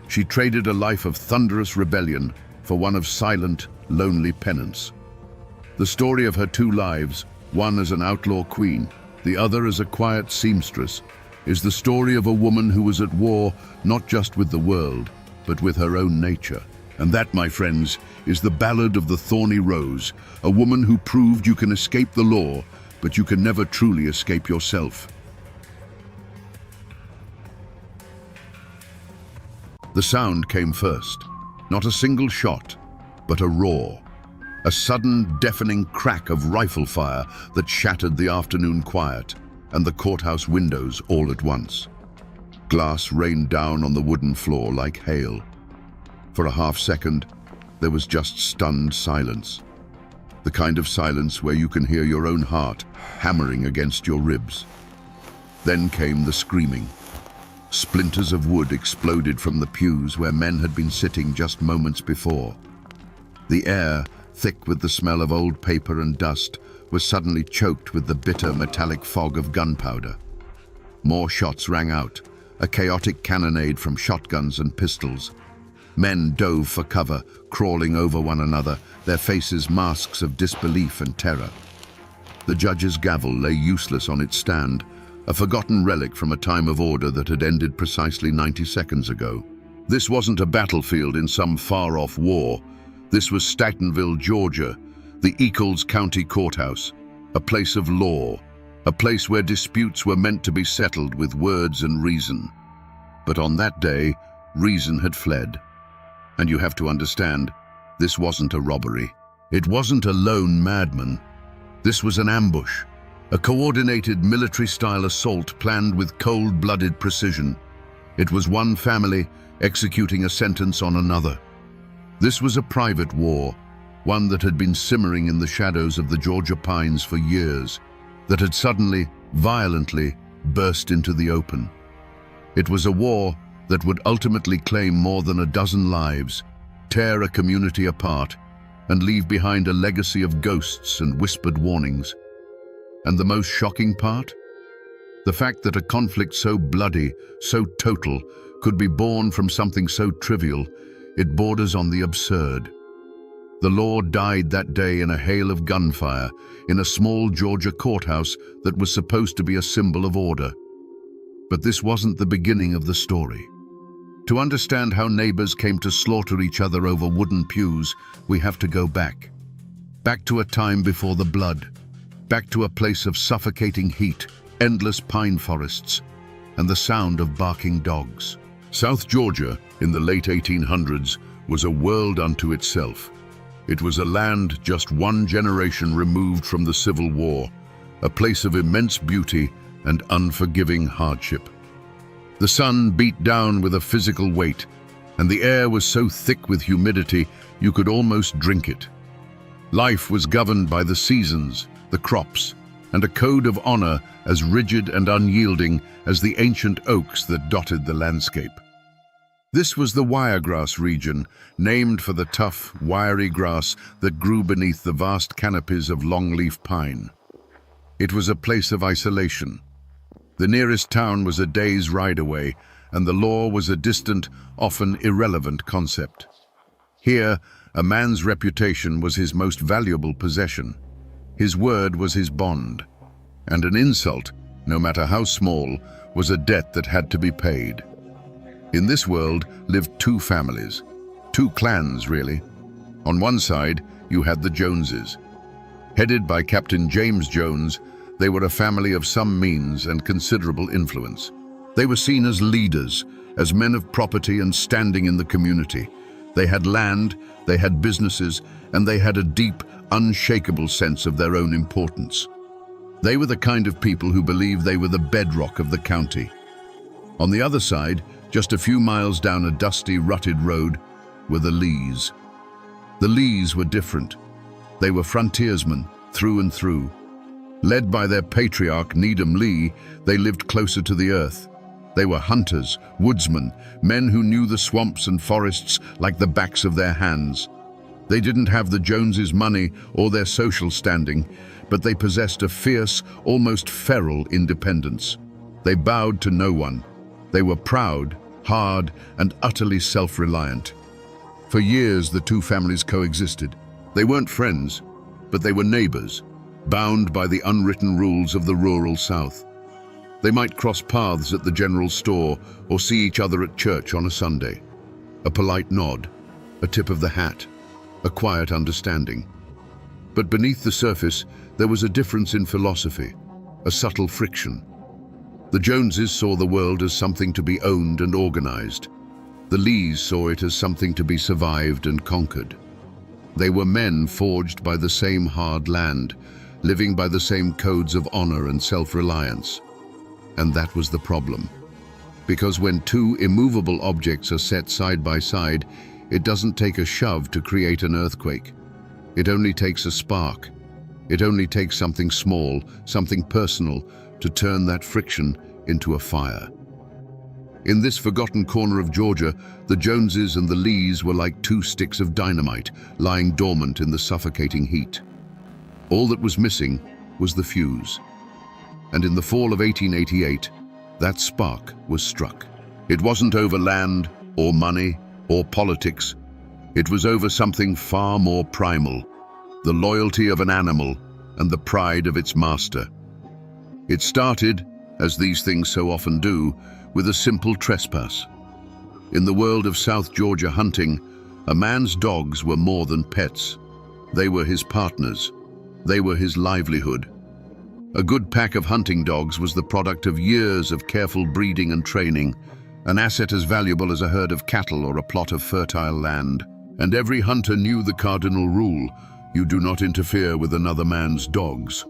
She traded a life of thunderous rebellion for one of silent, lonely penance. The story of her two lives, one as an outlaw queen, the other as a quiet seamstress, is the story of a woman who was at war not just with the world, but with her own nature. And that, my friends, is the Ballad of the Thorny Rose, a woman who proved you can escape the law, but you can never truly escape yourself. The sound came first, not a single shot, but a roar. A sudden, deafening crack of rifle fire that shattered the afternoon quiet and the courthouse windows all at once. Glass rained down on the wooden floor like hail. For a half second, there was just stunned silence. The kind of silence where you can hear your own heart hammering against your ribs. Then came the screaming. Splinters of wood exploded from the pews where men had been sitting just moments before. The air, thick with the smell of old paper and dust, was suddenly choked with the bitter metallic fog of gunpowder. More shots rang out, a chaotic cannonade from shotguns and pistols. Men dove for cover, crawling over one another, their faces masks of disbelief and terror. The judge's gavel lay useless on its stand, a forgotten relic from a time of order that had ended precisely 90 seconds ago. This wasn't a battlefield in some far-off war. This was Statenville, Georgia, the Eccles County Courthouse, a place of law, a place where disputes were meant to be settled with words and reason. But on that day, reason had fled. And you have to understand, this wasn't a robbery. It wasn't a lone madman. This was an ambush, a coordinated military-style assault planned with cold-blooded precision. It was one family executing a sentence on another. This was a private war, one that had been simmering in the shadows of the Georgia pines for years, that had suddenly, violently, burst into the open. It was a war that would ultimately claim more than a dozen lives, tear a community apart, and leave behind a legacy of ghosts and whispered warnings. And the most shocking part? The fact that a conflict so bloody, so total, could be born from something so trivial, it borders on the absurd. The law died that day in a hail of gunfire, in a small Georgia courthouse that was supposed to be a symbol of order. But this wasn't the beginning of the story. To understand how neighbors came to slaughter each other over wooden pews, we have to go back. Back to a time before the blood. Back to a place of suffocating heat, endless pine forests, and the sound of barking dogs. South Georgia, in the late 1800s, was a world unto itself. It was a land just one generation removed from the Civil War, a place of immense beauty and unforgiving hardship. The sun beat down with a physical weight, and the air was so thick with humidity you could almost drink it. Life was governed by the seasons, the crops, and a code of honor as rigid and unyielding as the ancient oaks that dotted the landscape. This was the wiregrass region, named for the tough, wiry grass that grew beneath the vast canopies of longleaf pine. It was a place of isolation. The nearest town was a day's ride away, and the law was a distant, often irrelevant concept. Here, a man's reputation was his most valuable possession. His word was his bond, and an insult, no matter how small, was a debt that had to be paid. In this world lived two families, two clans really. On one side, you had the Joneses. Headed by Captain James Jones, they were a family of some means and considerable influence. They were seen as leaders, as men of property and standing in the community. They had land, they had businesses, and they had a deep, unshakable sense of their own importance. They were the kind of people who believed they were the bedrock of the county. On the other side, just a few miles down a dusty, rutted road, were the Lees. The Lees were different. They were frontiersmen, through and through. Led by their patriarch, Needham Lee, they lived closer to the earth. They were hunters, woodsmen, men who knew the swamps and forests like the backs of their hands. They didn't have the Joneses' money or their social standing, but they possessed a fierce, almost feral independence. They bowed to no one. They were proud, hard, and utterly self-reliant. For years, the two families coexisted. They weren't friends, but they were neighbors, bound by the unwritten rules of the rural South. They might cross paths at the general store or see each other at church on a Sunday. A polite nod, a tip of the hat, a quiet understanding. But beneath the surface, there was a difference in philosophy, a subtle friction. The Joneses saw the world as something to be owned and organized. The Lees saw it as something to be survived and conquered. They were men forged by the same hard land, living by the same codes of honor and self-reliance. And that was the problem. Because when two immovable objects are set side by side, it doesn't take a shove to create an earthquake. It only takes a spark. It only takes something small, something personal, to turn that friction into a fire. In this forgotten corner of Georgia, the Joneses and the Lees were like two sticks of dynamite lying dormant in the suffocating heat. All that was missing was the fuse. And in the fall of 1888, that spark was struck. It wasn't over land or money or politics. It was over something far more primal, the loyalty of an animal and the pride of its master. It started, as these things so often do, with a simple trespass. In the world of South Georgia hunting, a man's dogs were more than pets. They were his partners. They were his livelihood. A good pack of hunting dogs was the product of years of careful breeding and training, an asset as valuable as a herd of cattle or a plot of fertile land. And every hunter knew the cardinal rule: you do not interfere with another man's dogs.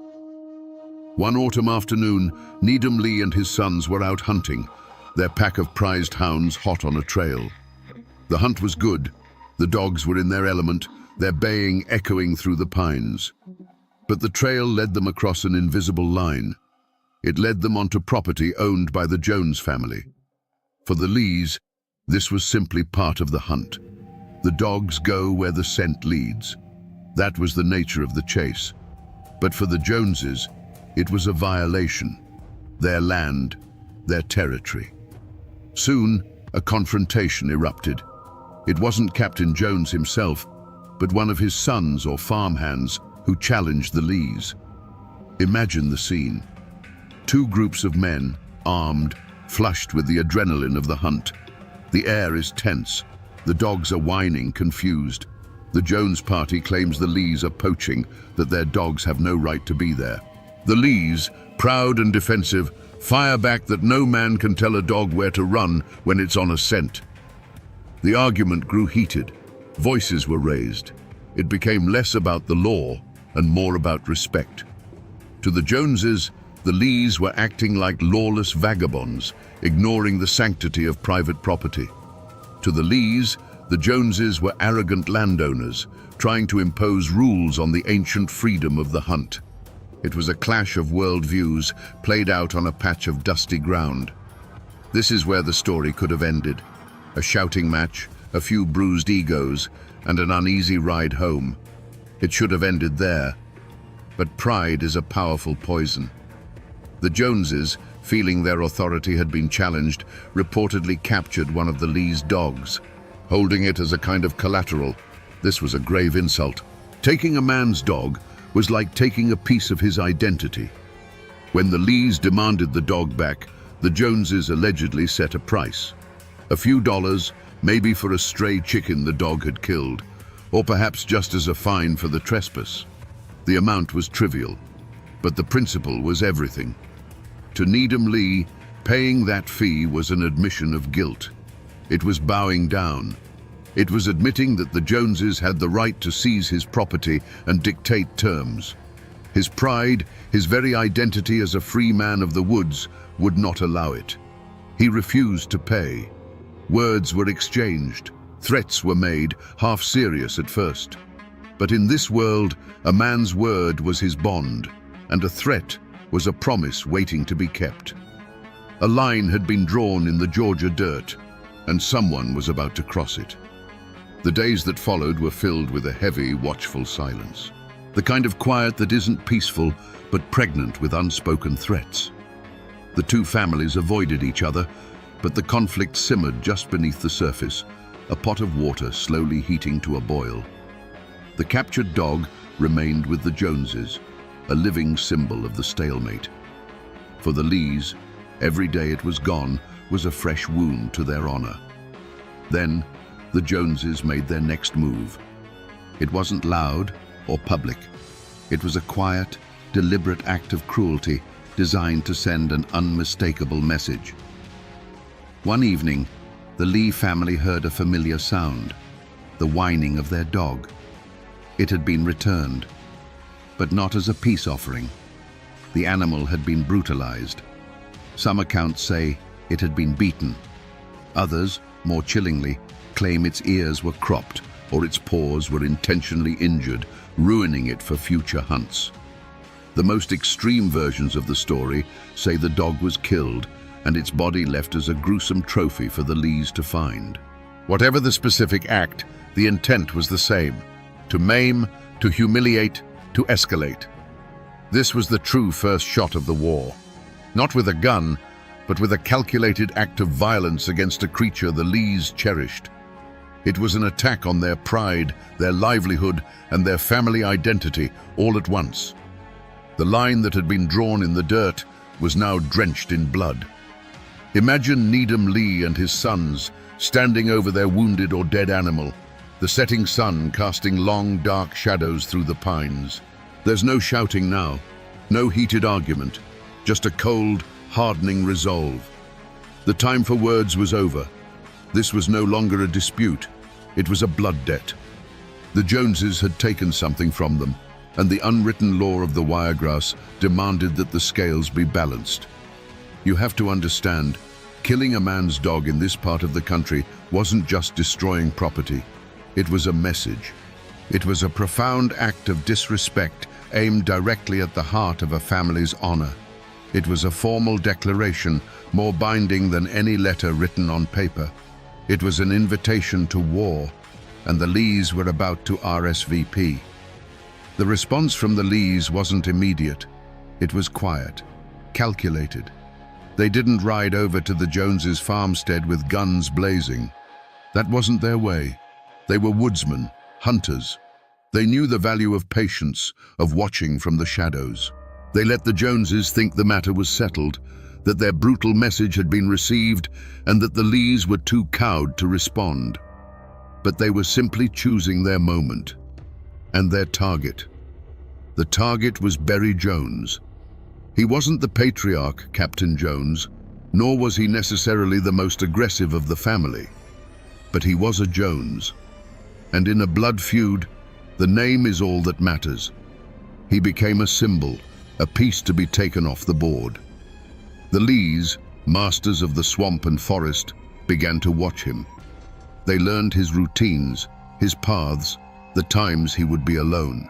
One autumn afternoon, Needham Lee and his sons were out hunting, their pack of prized hounds hot on a trail. The hunt was good. The dogs were in their element, their baying echoing through the pines. But the trail led them across an invisible line. It led them onto property owned by the Jones family. For the Lees, this was simply part of the hunt. The dogs go where the scent leads. That was the nature of the chase. But for the Joneses, it was a violation. Their land, their territory. Soon, a confrontation erupted. It wasn't Captain Jones himself, but one of his sons or farmhands who challenged the Lees. Imagine the scene. Two groups of men, armed, flushed with the adrenaline of the hunt. The air is tense. The dogs are whining, confused. The Jones party claims the Lees are poaching, that their dogs have no right to be there. The Lees, proud and defensive, fire back that no man can tell a dog where to run when it's on a scent. The argument grew heated. Voices were raised. It became less about the law and more about respect. To the Joneses, the Lees were acting like lawless vagabonds, ignoring the sanctity of private property. To the Lees, the Joneses were arrogant landowners, trying to impose rules on the ancient freedom of the hunt. It was a clash of worldviews played out on a patch of dusty ground. This is where the story could have ended. A shouting match, a few bruised egos, and an uneasy ride home. It should have ended there. But pride is a powerful poison. The Joneses, feeling their authority had been challenged, reportedly captured one of the Lees' dogs, holding it as a kind of collateral. This was a grave insult. Taking a man's dog was like taking a piece of his identity. When the Lees demanded the dog back, the Joneses allegedly set a price. A few dollars, maybe for a stray chicken the dog had killed, or perhaps just as a fine for the trespass. The amount was trivial, but the principle was everything. To Needham Lee, paying that fee was an admission of guilt. It was bowing down. It was admitting that the Joneses had the right to seize his property and dictate terms. His pride, his very identity as a free man of the woods, would not allow it. He refused to pay. Words were exchanged. Threats were made, half serious at first. But in this world, a man's word was his bond, and a threat was a promise waiting to be kept. A line had been drawn in the Georgia dirt, and someone was about to cross it. The days that followed were filled with a heavy, watchful silence. The kind of quiet that isn't peaceful, but pregnant with unspoken threats. The two families avoided each other, but the conflict simmered just beneath the surface, a pot of water slowly heating to a boil. The captured dog remained with the Joneses, a living symbol of the stalemate. For the Lees, every day it was gone was a fresh wound to their honor. Then, the Joneses made their next move. It wasn't loud or public. It was a quiet, deliberate act of cruelty designed to send an unmistakable message. One evening, the Lee family heard a familiar sound, the whining of their dog. It had been returned, but not as a peace offering. The animal had been brutalized. Some accounts say it had been beaten. Others, more chillingly, claim its ears were cropped or its paws were intentionally injured, ruining it for future hunts. The most extreme versions of the story say the dog was killed and its body left as a gruesome trophy for the Lees to find. Whatever the specific act, the intent was the same: to maim, to humiliate, to escalate. This was the true first shot of the war. Not with a gun, but with a calculated act of violence against a creature the Lees cherished. It was an attack on their pride, their livelihood, and their family identity all at once. The line that had been drawn in the dirt was now drenched in blood. Imagine Needham Lee and his sons standing over their wounded or dead animal, the setting sun casting long, dark shadows through the pines. There's no shouting now, no heated argument, just a cold, hardening resolve. The time for words was over. This was no longer a dispute. It was a blood debt. The Joneses had taken something from them, and the unwritten law of the Wiregrass demanded that the scales be balanced. You have to understand, killing a man's dog in this part of the country wasn't just destroying property. It was a message. It was a profound act of disrespect aimed directly at the heart of a family's honor. It was a formal declaration, more binding than any letter written on paper. It was an invitation to war, and the Lees were about to RSVP. The response from the Lees wasn't immediate. It was quiet, calculated. They didn't ride over to the Joneses' farmstead with guns blazing. That wasn't their way. They were woodsmen, hunters. They knew the value of patience, of watching from the shadows. They let the Joneses think the matter was settled, that their brutal message had been received, and that the Lees were too cowed to respond. But they were simply choosing their moment and their target. The target was Berry Jones. He wasn't the patriarch, Captain Jones, nor was he necessarily the most aggressive of the family. But he was a Jones. And in a blood feud, the name is all that matters. He became a symbol, a piece to be taken off the board. The Lees, masters of the swamp and forest, began to watch him. They learned his routines, his paths, the times he would be alone.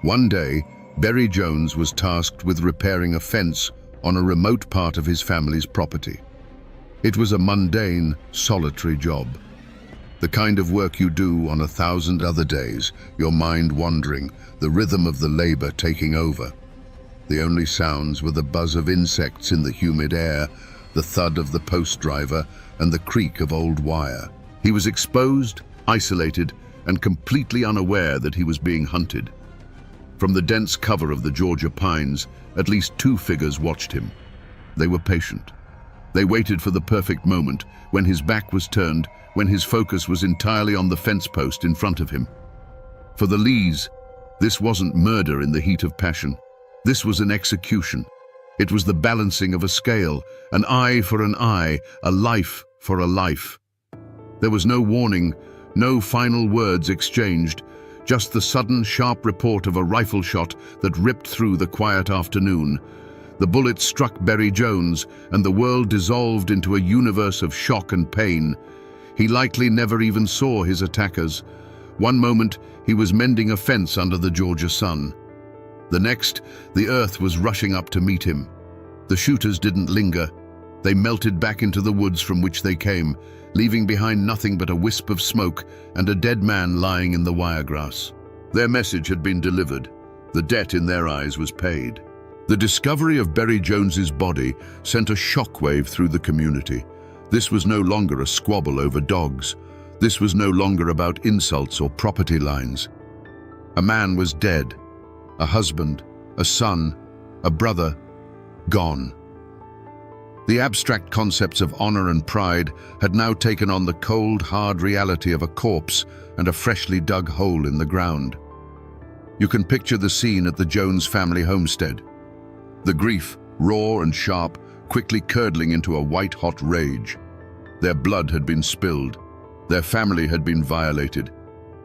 One day, Berry Jones was tasked with repairing a fence on a remote part of his family's property. It was a mundane, solitary job. The kind of work you do on 1,000 other days, your mind wandering, the rhythm of the labor taking over. The only sounds were the buzz of insects in the humid air, the thud of the post driver, and the creak of old wire. He was exposed, isolated, and completely unaware that he was being hunted. From the dense cover of the Georgia pines, at least 2 figures watched him. They were patient. They waited for the perfect moment, when his back was turned, when his focus was entirely on the fence post in front of him. For the Lees, this wasn't murder in the heat of passion. This was an execution. It was the balancing of a scale, an eye for an eye, a life for a life. There was no warning, no final words exchanged, just the sudden, sharp report of a rifle shot that ripped through the quiet afternoon. The bullet struck Berry Jones, and the world dissolved into a universe of shock and pain. He likely never even saw his attackers. One moment, he was mending a fence under the Georgia sun. The next, the earth was rushing up to meet him. The shooters didn't linger. They melted back into the woods from which they came, leaving behind nothing but a wisp of smoke and a dead man lying in the wiregrass. Their message had been delivered. The debt in their eyes was paid. The discovery of Berry Jones's body sent a shockwave through the community. This was no longer a squabble over dogs. This was no longer about insults or property lines. A man was dead. A husband, a son, a brother, gone. The abstract concepts of honor and pride had now taken on the cold, hard reality of a corpse and a freshly dug hole in the ground. You can picture the scene at the Jones family homestead. The grief, raw and sharp, quickly curdling into a white-hot rage. Their blood had been spilled. Their family had been violated.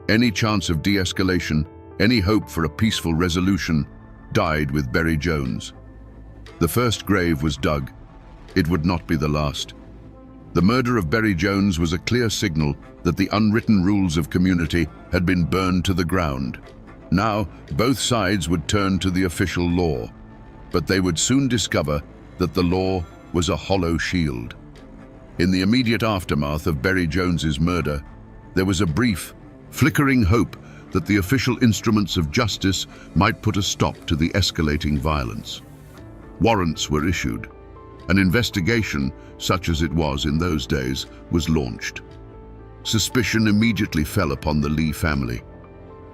Any chance of de-escalation, any hope for a peaceful resolution, died with Berry Jones. The first grave was dug. It would not be the last. The murder of Berry Jones was a clear signal that the unwritten rules of community had been burned to the ground. Now, both sides would turn to the official law, but they would soon discover that the law was a hollow shield. In the immediate aftermath of Berry Jones's murder, there was a brief, flickering hope that the official instruments of justice might put a stop to the escalating violence. Warrants were issued. An investigation, such as it was in those days, was launched. Suspicion immediately fell upon the Lee family.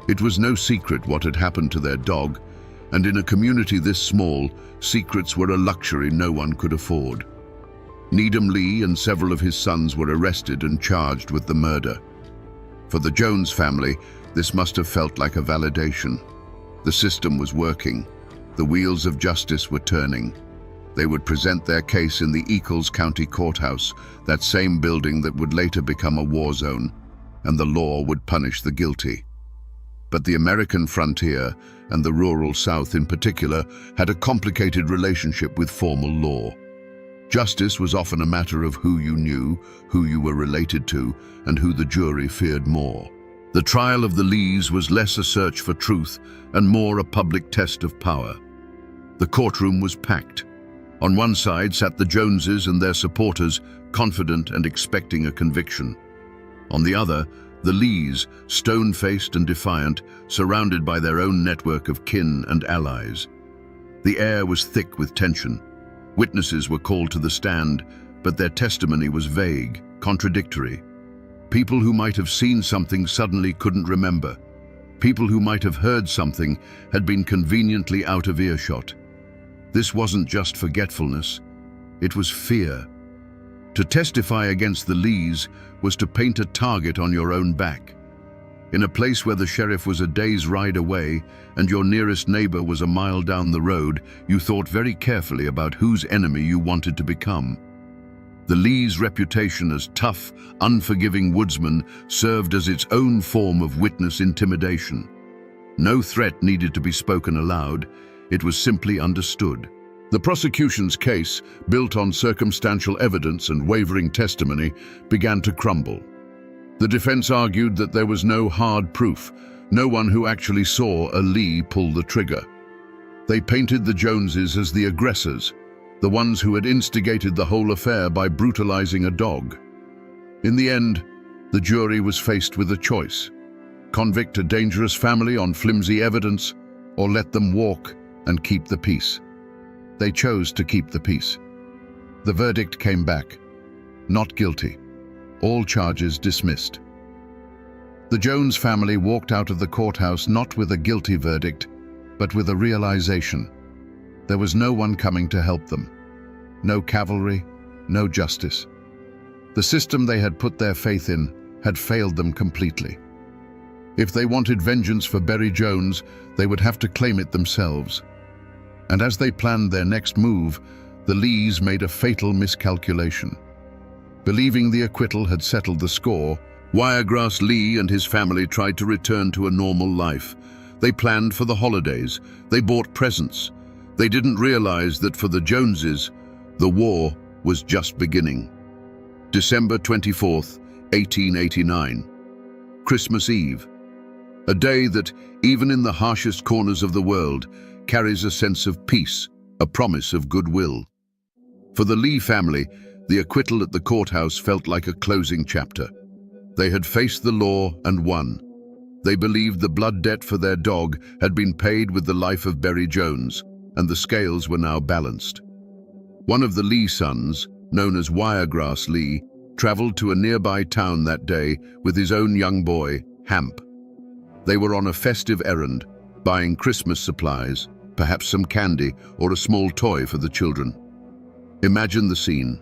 It was no secret what had happened to their dog, And in a community this small, secrets were a luxury no one could afford. Needham Lee and several of his sons were arrested and charged with the murder. For the Jones family, this must have felt like a validation. The system was working. The wheels of justice were turning. They would present their case in the Eccles County Courthouse, that same building that would later become a war zone, and the law would punish the guilty. But the American frontier, and the rural South in particular, had a complicated relationship with formal law. Justice was often a matter of who you knew, who you were related to, and who the jury feared more. The trial of the Lees was less a search for truth and more a public test of power. The courtroom was packed. On one side sat the Joneses and their supporters, confident and expecting a conviction. On the other, the Lees, stone-faced and defiant, surrounded by their own network of kin and allies. The air was thick with tension. Witnesses were called to the stand, but their testimony was vague, contradictory. People who might have seen something suddenly couldn't remember. People who might have heard something had been conveniently out of earshot. This wasn't just forgetfulness, it was fear. To testify against the Lees was to paint a target on your own back. In a place where the sheriff was a day's ride away and your nearest neighbor was a mile down the road, you thought very carefully about whose enemy you wanted to become. The Lees' reputation as tough, unforgiving woodsmen served as its own form of witness intimidation. No threat needed to be spoken aloud, it was simply understood. The prosecution's case, built on circumstantial evidence and wavering testimony, began to crumble. The defense argued that there was no hard proof, no one who actually saw a Lee pull the trigger. They painted the Joneses as the aggressors, the ones who had instigated the whole affair by brutalizing a dog. In the end, the jury was faced with a choice: convict a dangerous family on flimsy evidence, or let them walk and keep the peace. They chose to keep the peace. The verdict came back: not guilty. All charges dismissed. The Jones family walked out of the courthouse not with a guilty verdict, but with a realization. There was no one coming to help them. No cavalry, no justice. The system they had put their faith in had failed them completely. If they wanted vengeance for Berry Jones, they would have to claim it themselves. And as they planned their next move, the Lees made a fatal miscalculation. Believing the acquittal had settled the score, Wiregrass Lee and his family tried to return to a normal life. They planned for the holidays. They bought presents. They didn't realize that for the Joneses, the war was just beginning. December 24th, 1889. Christmas Eve. A day that, even in the harshest corners of the world, carries a sense of peace, a promise of goodwill. For the Lee family, the acquittal at the courthouse felt like a closing chapter. They had faced the law and won. They believed the blood debt for their dog had been paid with the life of Berry Jones, and the scales were now balanced. One of the Lee sons, known as Wiregrass Lee, traveled to a nearby town that day with his own young boy, Hamp. They were on a festive errand, buying Christmas supplies, perhaps some candy or a small toy for the children. Imagine the scene.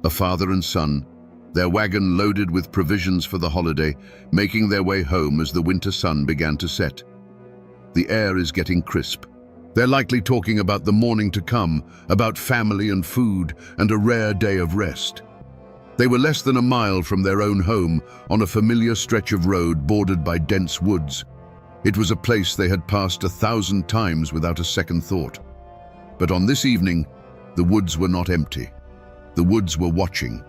A father and son, their wagon loaded with provisions for the holiday, making their way home as the winter sun began to set. The air is getting crisp. They're likely talking about the morning to come, about family and food, and a rare day of rest. They were less than a mile from their own home, on a familiar stretch of road bordered by dense woods. It was a place they had passed 1,000 times without a second thought. But on this evening, the woods were not empty. The woods were watching.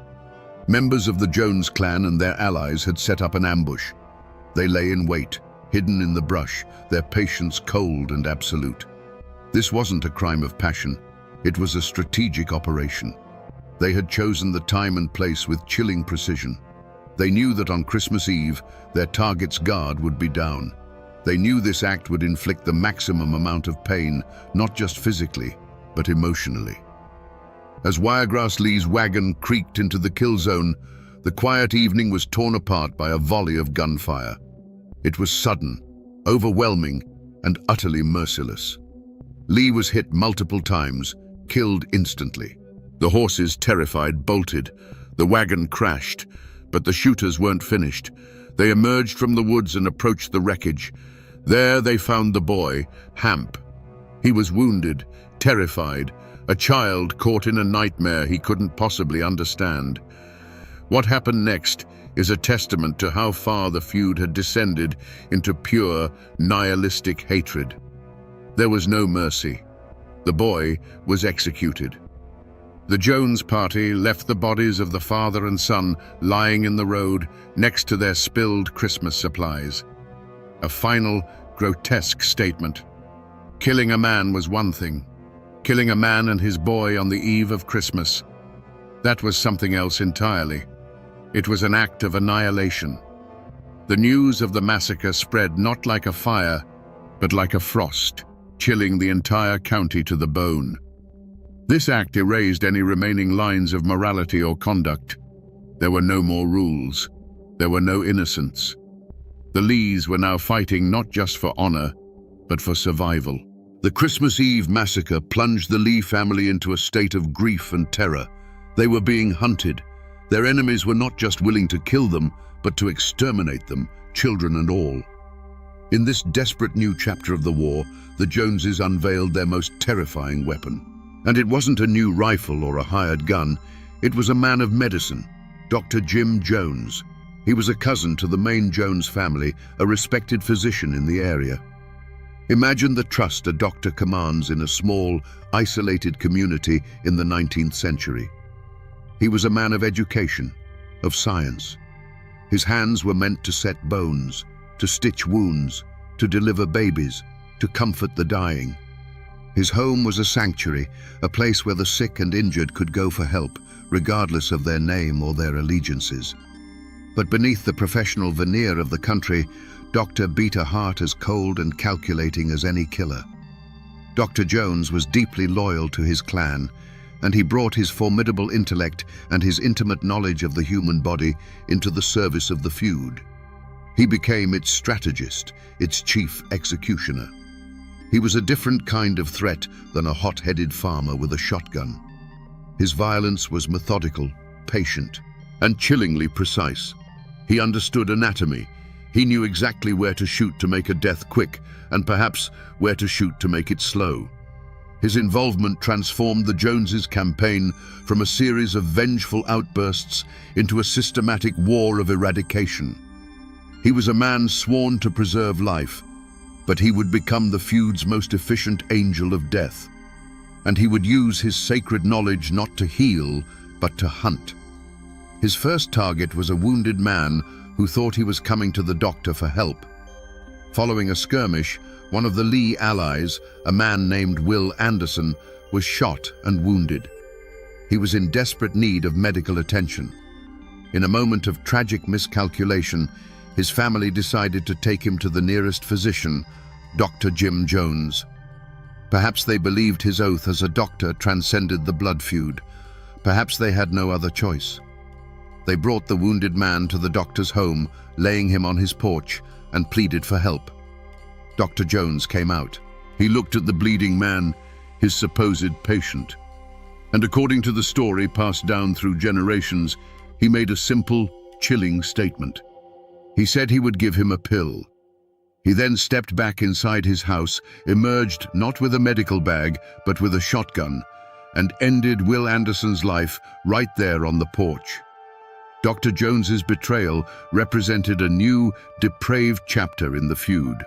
Members of the Jones clan and their allies had set up an ambush. They lay in wait, hidden in the brush, their patience cold and absolute. This wasn't a crime of passion. It was a strategic operation. They had chosen the time and place with chilling precision. They knew that on Christmas Eve, their target's guard would be down. They knew this act would inflict the maximum amount of pain, not just physically, but emotionally. As Wiregrass Lee's wagon creaked into the kill zone, the quiet evening was torn apart by a volley of gunfire. It was sudden, overwhelming, and utterly merciless. Lee was hit multiple times, killed instantly. The horses, terrified, bolted. The wagon crashed, but the shooters weren't finished. They emerged from the woods and approached the wreckage. There they found the boy, Hamp. He was wounded, terrified, a child caught in a nightmare he couldn't possibly understand. What happened next is a testament to how far the feud had descended into pure, nihilistic hatred. There was no mercy. The boy was executed. The Jones party left the bodies of the father and son lying in the road next to their spilled Christmas supplies. A final, grotesque statement. Killing a man was one thing. Killing a man and his boy on the eve of Christmas, that was something else entirely. It was an act of annihilation. The news of the massacre spread not like a fire, but like a frost, chilling the entire county to the bone. This act erased any remaining lines of morality or conduct. There were no more rules. There were no innocents. The Lees were now fighting not just for honor, but for survival. The Christmas Eve massacre plunged the Lee family into a state of grief and terror. They were being hunted. Their enemies were not just willing to kill them, but to exterminate them, children and all. In this desperate new chapter of the war, the Joneses unveiled their most terrifying weapon. And it wasn't a new rifle or a hired gun. It was a man of medicine, Dr. Jim Jones. He was a cousin to the main Jones family, a respected physician in the area. Imagine the trust a doctor commands in a small, isolated community in the 19th century. He was a man of education, of science. His hands were meant to set bones, to stitch wounds, to deliver babies, to comfort the dying. His home was a sanctuary, a place where the sick and injured could go for help, regardless of their name or their allegiances. But beneath the professional veneer of the country, Doctor beat a heart as cold and calculating as any killer. Dr. Jones was deeply loyal to his clan, and he brought his formidable intellect and his intimate knowledge of the human body into the service of the feud. He became its strategist, its chief executioner. He was a different kind of threat than a hot-headed farmer with a shotgun. His violence was methodical, patient, and chillingly precise. He understood anatomy. He knew exactly where to shoot to make a death quick, and perhaps where to shoot to make it slow. His involvement transformed the Joneses' campaign from a series of vengeful outbursts into a systematic war of eradication. He was a man sworn to preserve life, but he would become the feud's most efficient angel of death. And he would use his sacred knowledge not to heal, but to hunt. His first target was a wounded man who thought he was coming to the doctor for help. Following a skirmish, one of the Lee allies, a man named Will Anderson, was shot and wounded. He was in desperate need of medical attention. In a moment of tragic miscalculation, his family decided to take him to the nearest physician, Dr. Jim Jones. Perhaps they believed his oath as a doctor transcended the blood feud. Perhaps they had no other choice. They brought the wounded man to the doctor's home, laying him on his porch, and pleaded for help. Dr. Jones came out. He looked at the bleeding man, his supposed patient. And according to the story passed down through generations, he made a simple, chilling statement. He said he would give him a pill. He then stepped back inside his house, emerged not with a medical bag, but with a shotgun, and ended Will Anderson's life right there on the porch. Dr. Jones's betrayal represented a new, depraved chapter in the feud.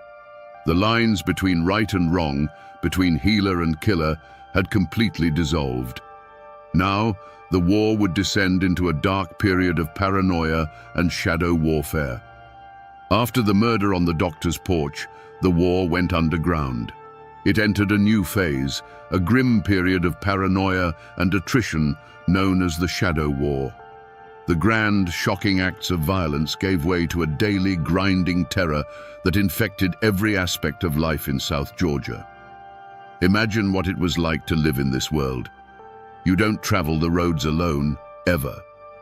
The lines between right and wrong, between healer and killer, had completely dissolved. Now, the war would descend into a dark period of paranoia and shadow warfare. After the murder on the doctor's porch, the war went underground. It entered a new phase, a grim period of paranoia and attrition known as the Shadow War. The grand, shocking acts of violence gave way to a daily, grinding terror that infected every aspect of life in South Georgia. Imagine what it was like to live in this world. You don't travel the roads alone, ever.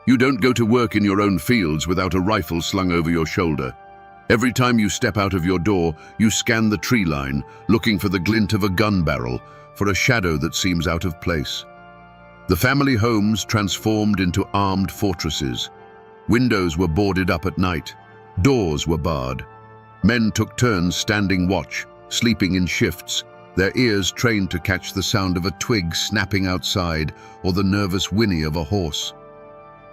You don't go to work in your own fields without a rifle slung over your shoulder. Every time you step out of your door, you scan the tree line, looking for the glint of a gun barrel, for a shadow that seems out of place. The family homes transformed into armed fortresses. Windows were boarded up at night. Doors were barred. Men took turns standing watch, sleeping in shifts, their ears trained to catch the sound of a twig snapping outside or the nervous whinny of a horse.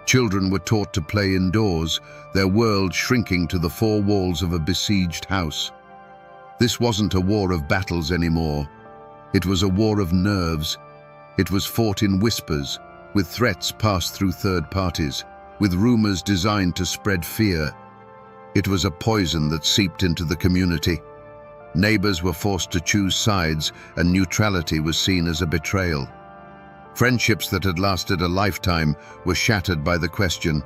Children were taught to play indoors, their world shrinking to the four walls of a besieged house. This wasn't a war of battles anymore. It was a war of nerves. It was fought in whispers, with threats passed through third parties, with rumors designed to spread fear. It was a poison that seeped into the community. Neighbors were forced to choose sides, and neutrality was seen as a betrayal. Friendships that had lasted a lifetime were shattered by the question,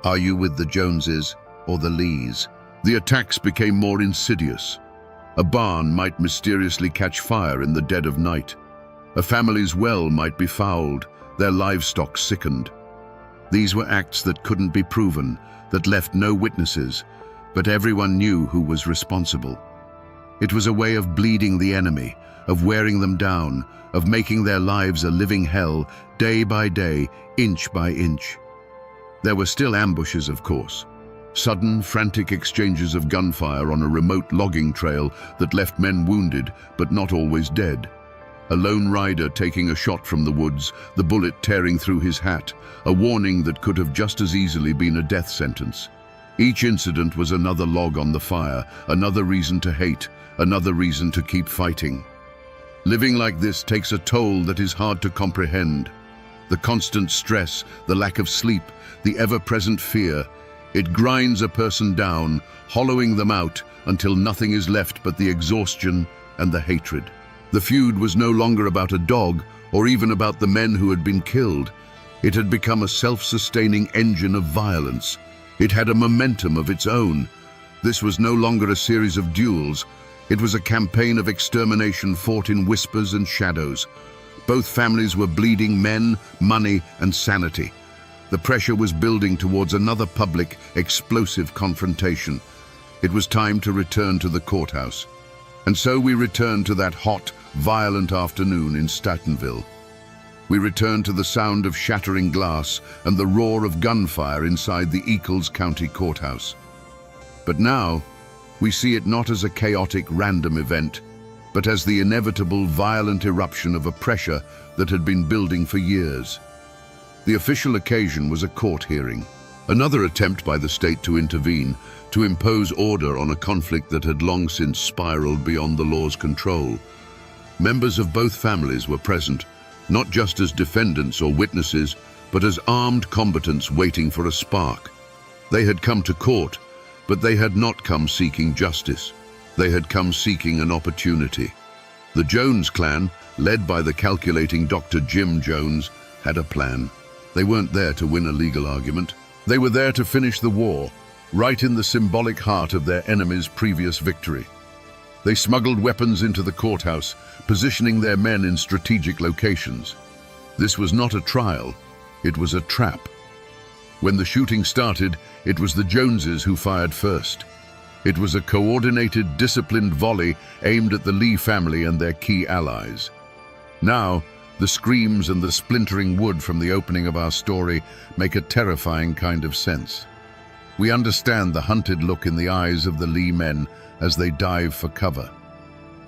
are you with the Joneses or the Lees? The attacks became more insidious. A barn might mysteriously catch fire in the dead of night. A family's well might be fouled, their livestock sickened. These were acts that couldn't be proven, that left no witnesses, but everyone knew who was responsible. It was a way of bleeding the enemy, of wearing them down, of making their lives a living hell, day by day, inch by inch. There were still ambushes, of course. Sudden, frantic exchanges of gunfire on a remote logging trail that left men wounded, but not always dead. A lone rider taking a shot from the woods, the bullet tearing through his hat, a warning that could have just as easily been a death sentence. Each incident was another log on the fire, another reason to hate, another reason to keep fighting. Living like this takes a toll that is hard to comprehend. The constant stress, the lack of sleep, the ever-present fear, it grinds a person down, hollowing them out until nothing is left but the exhaustion and the hatred. The feud was no longer about a dog or even about the men who had been killed. It had become a self-sustaining engine of violence. It had a momentum of its own. This was no longer a series of duels. It was a campaign of extermination fought in whispers and shadows. Both families were bleeding men, money, and sanity. The pressure was building towards another public, explosive confrontation. It was time to return to the courthouse. And so we returned to that hot, violent afternoon in Statenville. We returned to the sound of shattering glass and the roar of gunfire inside the Eccles County Courthouse. But now, we see it not as a chaotic, random event, but as the inevitable, violent eruption of a pressure that had been building for years. The official occasion was a court hearing, another attempt by the state to intervene, to impose order on a conflict that had long since spiraled beyond the law's control. Members of both families were present, not just as defendants or witnesses, but as armed combatants waiting for a spark. They had come to court, but they had not come seeking justice. They had come seeking an opportunity. The Jones clan, led by the calculating Dr. Jim Jones, had a plan. They weren't there to win a legal argument. They were there to finish the war, right in the symbolic heart of their enemy's previous victory. They smuggled weapons into the courthouse, positioning their men in strategic locations. This was not a trial, it was a trap. When the shooting started, it was the Joneses who fired first. It was a coordinated, disciplined volley aimed at the Lee family and their key allies. Now, the screams and the splintering wood from the opening of our story make a terrifying kind of sense. We understand the hunted look in the eyes of the Lee men as they dive for cover.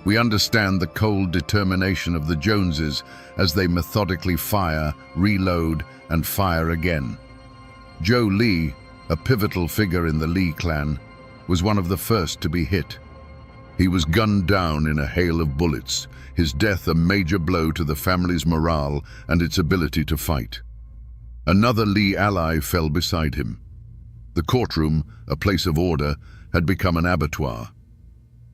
We understand the cold determination of the Joneses as they methodically fire, reload, and fire again. Joe Lee, a pivotal figure in the Lee clan, was one of the first to be hit. He was gunned down in a hail of bullets, his death a major blow to the family's morale and its ability to fight. Another Lee ally fell beside him. The courtroom, a place of order, had become an abattoir.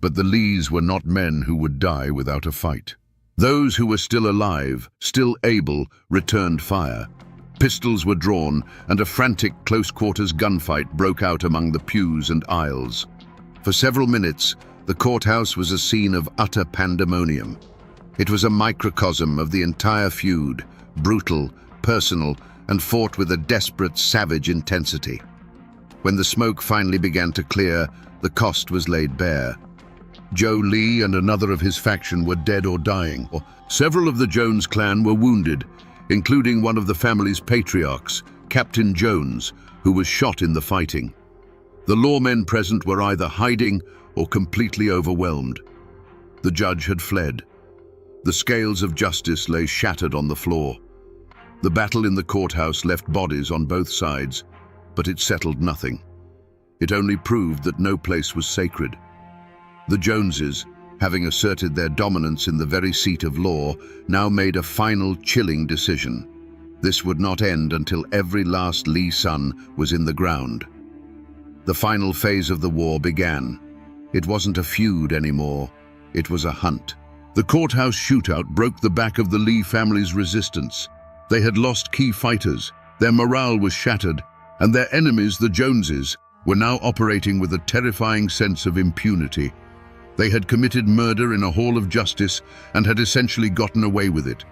But the Lees were not men who would die without a fight. Those who were still alive, still able, returned fire. Pistols were drawn, and a frantic close-quarters gunfight broke out among the pews and aisles. For several minutes, the courthouse was a scene of utter pandemonium. It was a microcosm of the entire feud, brutal, personal, and fought with a desperate, savage intensity. When the smoke finally began to clear, the cost was laid bare. Joe Lee and another of his faction were dead or dying. Several of the Jones clan were wounded, including one of the family's patriarchs, Captain Jones, who was shot in the fighting. The lawmen present were either hiding or completely overwhelmed. The judge had fled. The scales of justice lay shattered on the floor. The battle in the courthouse left bodies on both sides, but it settled nothing. It only proved that no place was sacred. The Joneses, having asserted their dominance in the very seat of law, now made a final chilling decision. This would not end until every last Lee son was in the ground. The final phase of the war began. It wasn't a feud anymore, it was a hunt. The courthouse shootout broke the back of the Lee family's resistance. They had lost key fighters, their morale was shattered, and their enemies, the Joneses, were now operating with a terrifying sense of impunity. They had committed murder in a hall of justice and had essentially gotten away with it.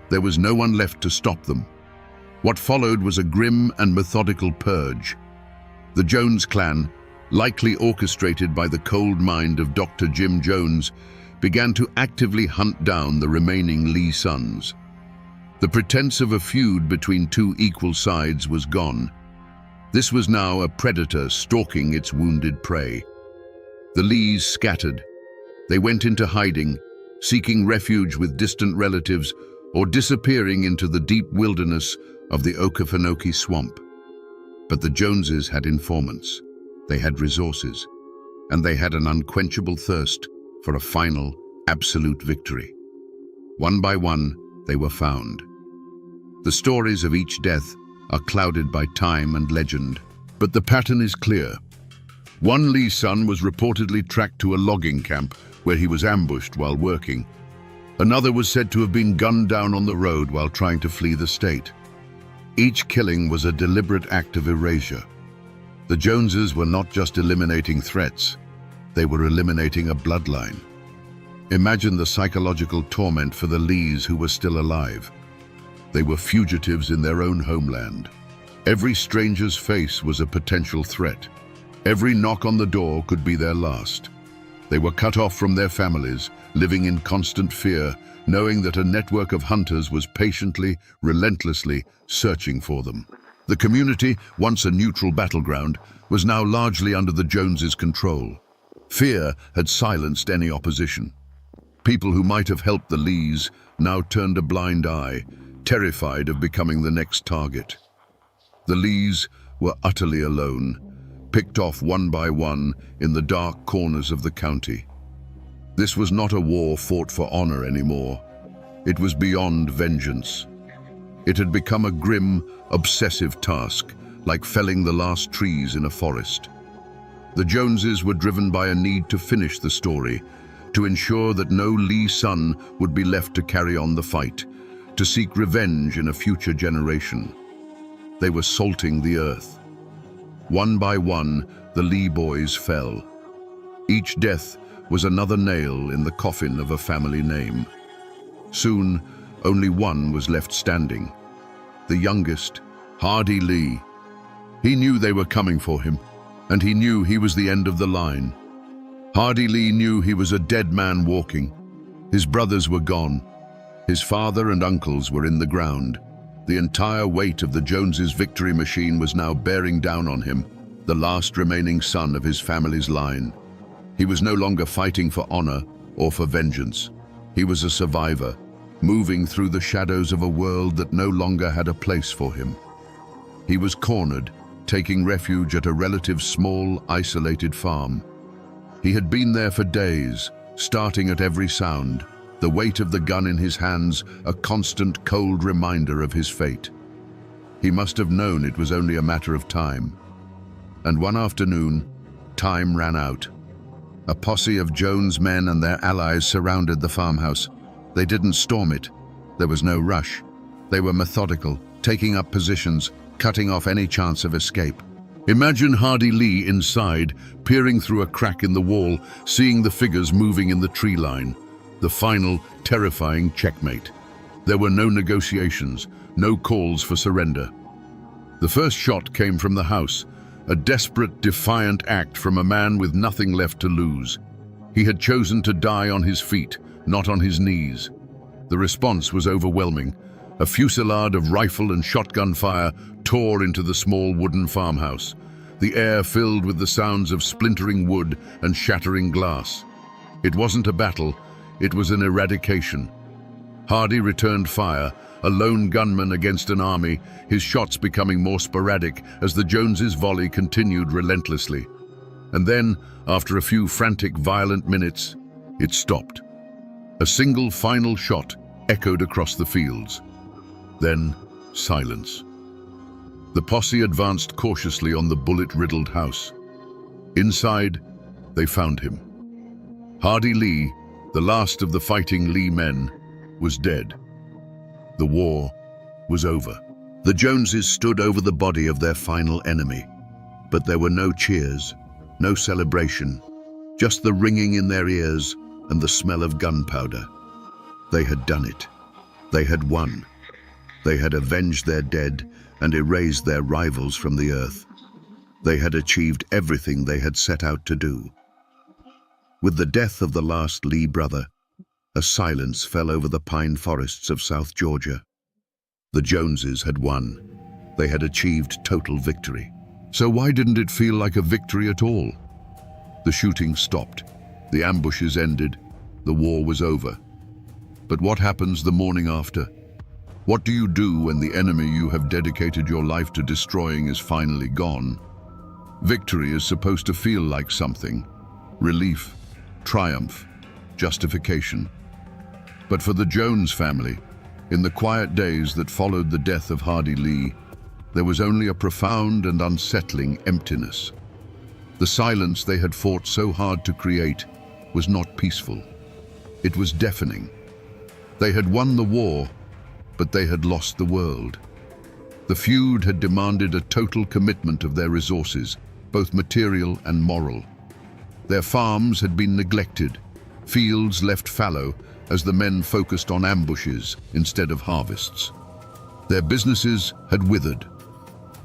There was no one left to stop them. What followed was a grim and methodical purge. The Jones clan, likely orchestrated by the cold mind of Dr. Jim Jones, began to actively hunt down the remaining Lee sons. The pretense of a feud between two equal sides was gone. This was now a predator stalking its wounded prey. The Lees scattered. They went into hiding, seeking refuge with distant relatives or disappearing into the deep wilderness of the Okefenokee swamp. But the Joneses had informants, they had resources, and they had an unquenchable thirst for a final, absolute victory. One by one, they were found. The stories of each death are clouded by time and legend, but the pattern is clear. One Lee son was reportedly tracked to a logging camp where he was ambushed while working. Another was said to have been gunned down on the road while trying to flee the state. Each killing was a deliberate act of erasure. The Joneses were not just eliminating threats, they were eliminating a bloodline. Imagine the psychological torment for the Lees who were still alive. They were fugitives in their own homeland. Every stranger's face was a potential threat. Every knock on the door could be their last. They were cut off from their families, living in constant fear, knowing that a network of hunters was patiently, relentlessly searching for them. The community, once a neutral battleground, was now largely under the Joneses' control. Fear had silenced any opposition. People who might have helped the Lees now turned a blind eye, terrified of becoming the next target. The Lees were utterly alone, picked off one by one in the dark corners of the county. This was not a war fought for honor anymore. It was beyond vengeance. It had become a grim, obsessive task, like felling the last trees in a forest. The Joneses were driven by a need to finish the story, to ensure that no Lee son would be left to carry on the fight, to seek revenge in a future generation. They were salting the earth. One by one, the Lee boys fell. Each death was another nail in the coffin of a family name. Soon, only one was left standing. The youngest, Hardy Lee. He knew they were coming for him, and he knew he was the end of the line. Hardy Lee knew he was a dead man walking. His brothers were gone. His father and uncles were in the ground. The entire weight of the Joneses' victory machine was now bearing down on him, the last remaining son of his family's line. He was no longer fighting for honor or for vengeance. He was a survivor, moving through the shadows of a world that no longer had a place for him. He was cornered, taking refuge at a relative small, isolated farm. He had been there for days, starting at every sound, the weight of the gun in his hands a constant cold reminder of his fate. He must have known it was only a matter of time. And one afternoon, time ran out. A posse of Jones men and their allies surrounded the farmhouse. They didn't storm it. There was no rush. They were methodical, taking up positions, cutting off any chance of escape. Imagine Hardy Lee inside, peering through a crack in the wall, seeing the figures moving in the tree line. The final, terrifying checkmate. There were no negotiations, no calls for surrender. The first shot came from the house, a desperate, defiant act from a man with nothing left to lose. He had chosen to die on his feet, not on his knees. The response was overwhelming. A fusillade of rifle and shotgun fire tore into the small wooden farmhouse, the air filled with the sounds of splintering wood and shattering glass. It wasn't a battle, it was an eradication. Hardy returned fire, a lone gunman against an army, his shots becoming more sporadic as the Joneses' volley continued relentlessly. And then, after a few frantic, violent minutes, it stopped. A single final shot echoed across the fields. Then, silence. The posse advanced cautiously on the bullet-riddled house. Inside, they found him. Hardy Lee, the last of the fighting Lee men, was dead. The war was over. The Joneses stood over the body of their final enemy, but there were no cheers, no celebration, just the ringing in their ears and the smell of gunpowder. They had done it. They had won. They had avenged their dead and erased their rivals from the earth. They had achieved everything they had set out to do. With the death of the last Lee brother, a silence fell over the pine forests of South Georgia. The Joneses had won. They had achieved total victory. So why didn't it feel like a victory at all? The shooting stopped. The ambushes ended. The war was over. But what happens the morning after? What do you do when the enemy you have dedicated your life to destroying is finally gone? Victory is supposed to feel like something. Relief, triumph, justification. But for the Jones family, in the quiet days that followed the death of Hardy Lee, there was only a profound and unsettling emptiness. The silence they had fought so hard to create was not peaceful. It was deafening. They had won the war, but they had lost the world. The feud had demanded a total commitment of their resources, both material and moral. Their farms had been neglected, fields left fallow as the men focused on ambushes instead of harvests. Their businesses had withered.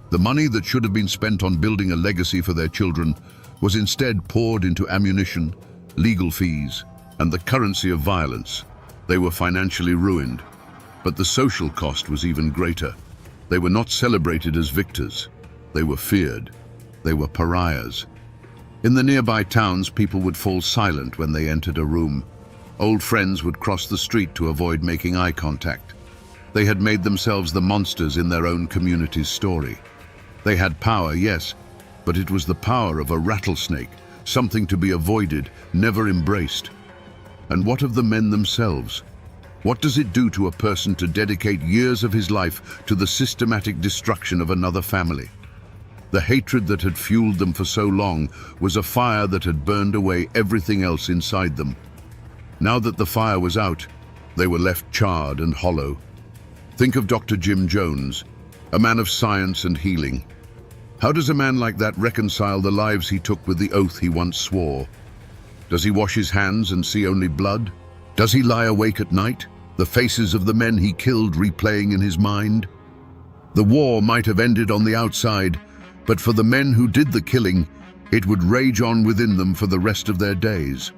The money that should have been spent on building a legacy for their children was instead poured into ammunition, legal fees, and the currency of violence. They were financially ruined, but the social cost was even greater. They were not celebrated as victors. They were feared. They were pariahs. In the nearby towns, people would fall silent when they entered a room. Old friends would cross the street to avoid making eye contact. They had made themselves the monsters in their own community's story. They had power, yes, but it was the power of a rattlesnake, something to be avoided, never embraced. And what of the men themselves? What does it do to a person to dedicate years of his life to the systematic destruction of another family? The hatred that had fueled them for so long was a fire that had burned away everything else inside them. Now that the fire was out, they were left charred and hollow. Think of Dr. Jim Jones, a man of science and healing. How does a man like that reconcile the lives he took with the oath he once swore? Does he wash his hands and see only blood? Does he lie awake at night, the faces of the men he killed replaying in his mind? The war might have ended on the outside, but for the men who did the killing, it would rage on within them for the rest of their days.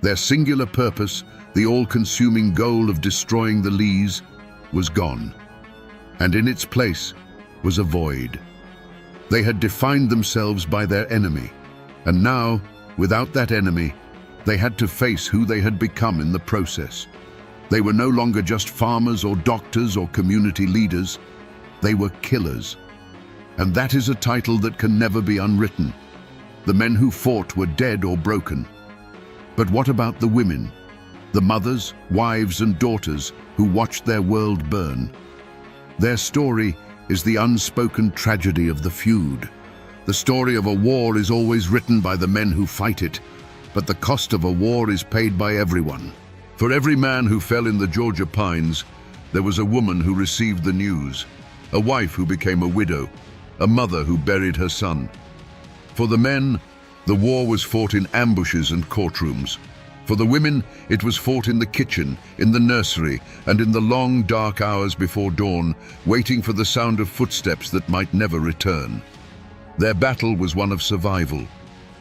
Their singular purpose, the all-consuming goal of destroying the Lees, was gone. And in its place was a void. They had defined themselves by their enemy, and now, without that enemy, they had to face who they had become in the process. They were no longer just farmers or doctors or community leaders. They were killers. And that is a title that can never be unwritten. The men who fought were dead or broken. But what about the women? The mothers, wives, and daughters who watched their world burn? Their story is the unspoken tragedy of the feud. The story of a war is always written by the men who fight it, but the cost of a war is paid by everyone. For every man who fell in the Georgia pines, there was a woman who received the news, a wife who became a widow, a mother who buried her son. For the men, the war was fought in ambushes and courtrooms. For the women, it was fought in the kitchen, in the nursery, and in the long, dark hours before dawn, waiting for the sound of footsteps that might never return. Their battle was one of survival.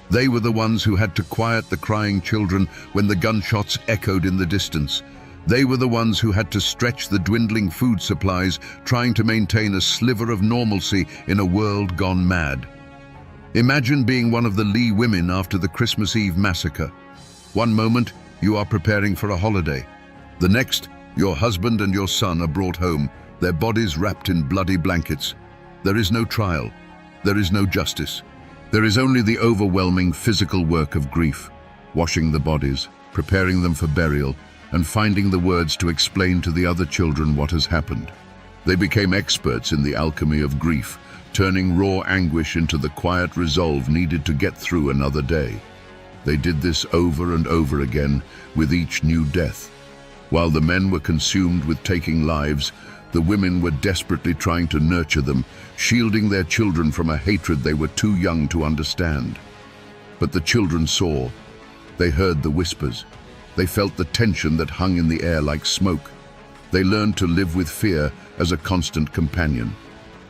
They were the ones who had to quiet the crying children when the gunshots echoed in the distance. They were the ones who had to stretch the dwindling food supplies, trying to maintain a sliver of normalcy in a world gone mad. Imagine being one of the Lee women after the Christmas Eve massacre. One moment, you are preparing for a holiday. The next, your husband and your son are brought home, their bodies wrapped in bloody blankets. There is no trial. There is no justice. There is only the overwhelming physical work of grief, washing the bodies, preparing them for burial, and finding the words to explain to the other children what has happened. They became experts in the alchemy of grief, turning raw anguish into the quiet resolve needed to get through another day. They did this over and over again with each new death. While the men were consumed with taking lives, the women were desperately trying to nurture them, shielding their children from a hatred they were too young to understand. But the children saw. They heard the whispers. They felt the tension that hung in the air like smoke. They learned to live with fear as a constant companion.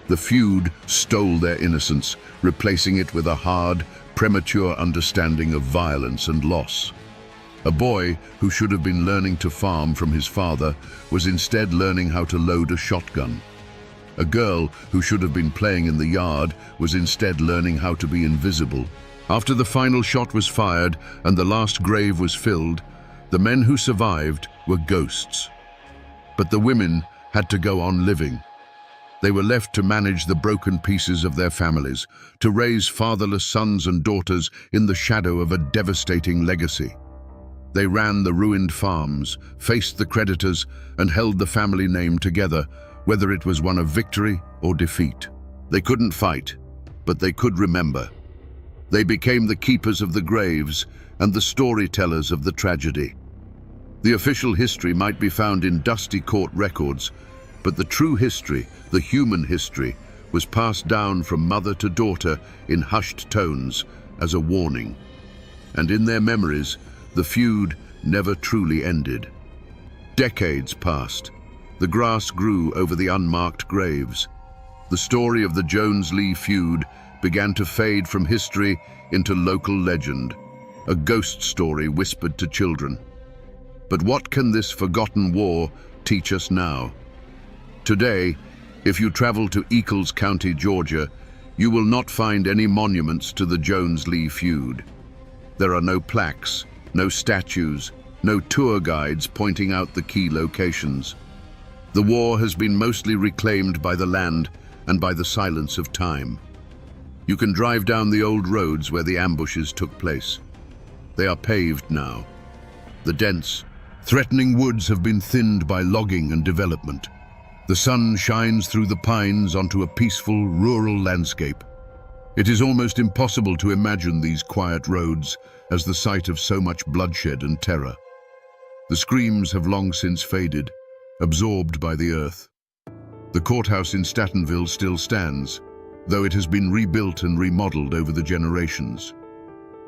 The feud stole their innocence, replacing it with a hard, premature understanding of violence and loss. A boy who should have been learning to farm from his father was instead learning how to load a shotgun. A girl who should have been playing in the yard was instead learning how to be invisible. After the final shot was fired and the last grave was filled, the men who survived were ghosts. But the women had to go on living. They were left to manage the broken pieces of their families, to raise fatherless sons and daughters in the shadow of a devastating legacy. They ran the ruined farms, faced the creditors, and held the family name together, whether it was one of victory or defeat. They couldn't fight, but they could remember. They became the keepers of the graves and the storytellers of the tragedy. The official history might be found in dusty court records, but the true history, the human history, was passed down from mother to daughter in hushed tones as a warning. And in their memories, the feud never truly ended. Decades passed. The grass grew over the unmarked graves. The story of the Jones-Lee feud began to fade from history into local legend, a ghost story whispered to children. But what can this forgotten war teach us now? Today, if you travel to Eccles County, Georgia, you will not find any monuments to the Jones-Lee feud. There are no plaques, no statues, no tour guides pointing out the key locations. The war has been mostly reclaimed by the land and by the silence of time. You can drive down the old roads where the ambushes took place. They are paved now. The dense, threatening woods have been thinned by logging and development. The sun shines through the pines onto a peaceful, rural landscape. It is almost impossible to imagine these quiet roads as the site of so much bloodshed and terror. The screams have long since faded, absorbed by the earth. The courthouse in Statenville still stands, though it has been rebuilt and remodeled over the generations.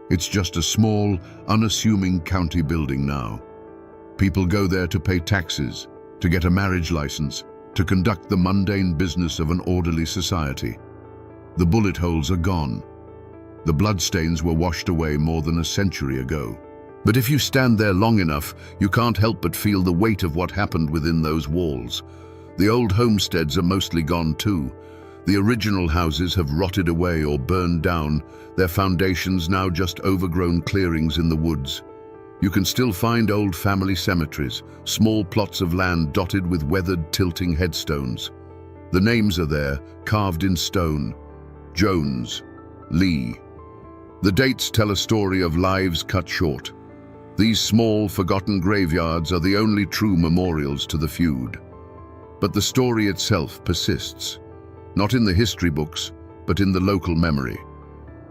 It's just a small, unassuming county building now. People go there to pay taxes, to get a marriage license, to conduct the mundane business of an orderly society. The bullet holes are gone. The bloodstains were washed away more than a century ago. But if you stand there long enough, you can't help but feel the weight of what happened within those walls. The old homesteads are mostly gone too. The original houses have rotted away or burned down, their foundations now just overgrown clearings in the woods. You can still find old family cemeteries, small plots of land dotted with weathered, tilting headstones. The names are there, carved in stone: Jones, Lee. The dates tell a story of lives cut short. These small, forgotten graveyards are the only true memorials to the feud. But the story itself persists, not in the history books, but in the local memory.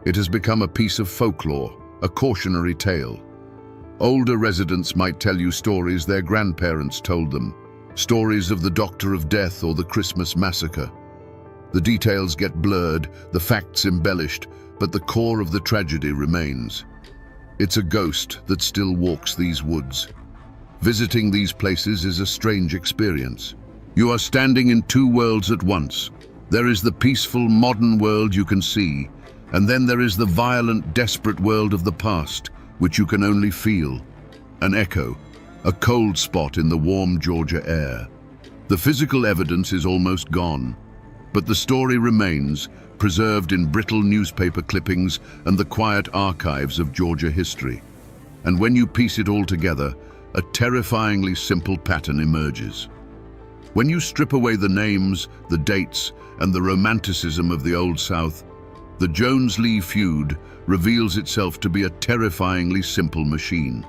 It has become a piece of folklore, a cautionary tale. Older residents might tell you stories their grandparents told them, stories of the Doctor of Death or the Christmas Massacre. The details get blurred, the facts embellished, but the core of the tragedy remains. It's a ghost that still walks these woods. Visiting these places is a strange experience. You are standing in two worlds at once, There is the peaceful, modern world you can see, and then there is the violent, desperate world of the past, which you can only feel. An echo, a cold spot in the warm Georgia air. The physical evidence is almost gone, but the story remains, preserved in brittle newspaper clippings and the quiet archives of Georgia history. And when you piece it all together, a terrifyingly simple pattern emerges. When you strip away the names, the dates, and the romanticism of the Old South, the Jones-Lee feud reveals itself to be a terrifyingly simple machine.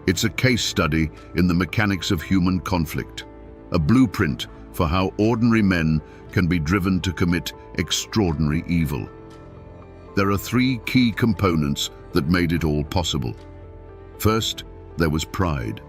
It's a case study in the mechanics of human conflict, a blueprint for how ordinary men can be driven to commit extraordinary evil. There are three key components that made it all possible. First, there was pride.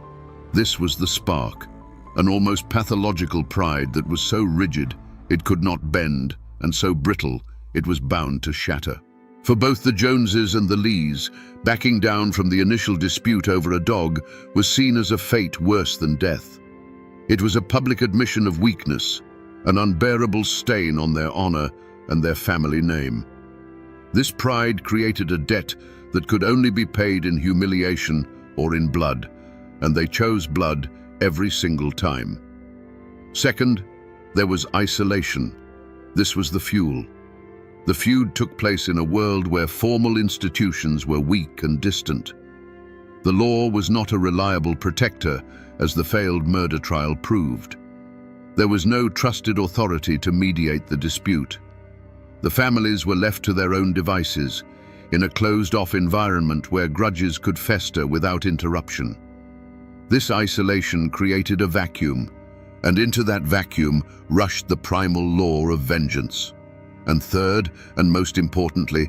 This was the spark, an almost pathological pride that was so rigid it could not bend, and so brittle it was bound to shatter. For both the Joneses and the Lees, backing down from the initial dispute over a dog was seen as a fate worse than death. It was a public admission of weakness, an unbearable stain on their honor and their family name. This pride created a debt that could only be paid in humiliation or in blood, and they chose blood every single time. Second, there was isolation. This was the fuel. The feud took place in a world where formal institutions were weak and distant. The law was not a reliable protector, as the failed murder trial proved. There was no trusted authority to mediate the dispute. The families were left to their own devices, in a closed-off environment where grudges could fester without interruption. This isolation created a vacuum, and into that vacuum rushed the primal law of vengeance. And third, and most importantly,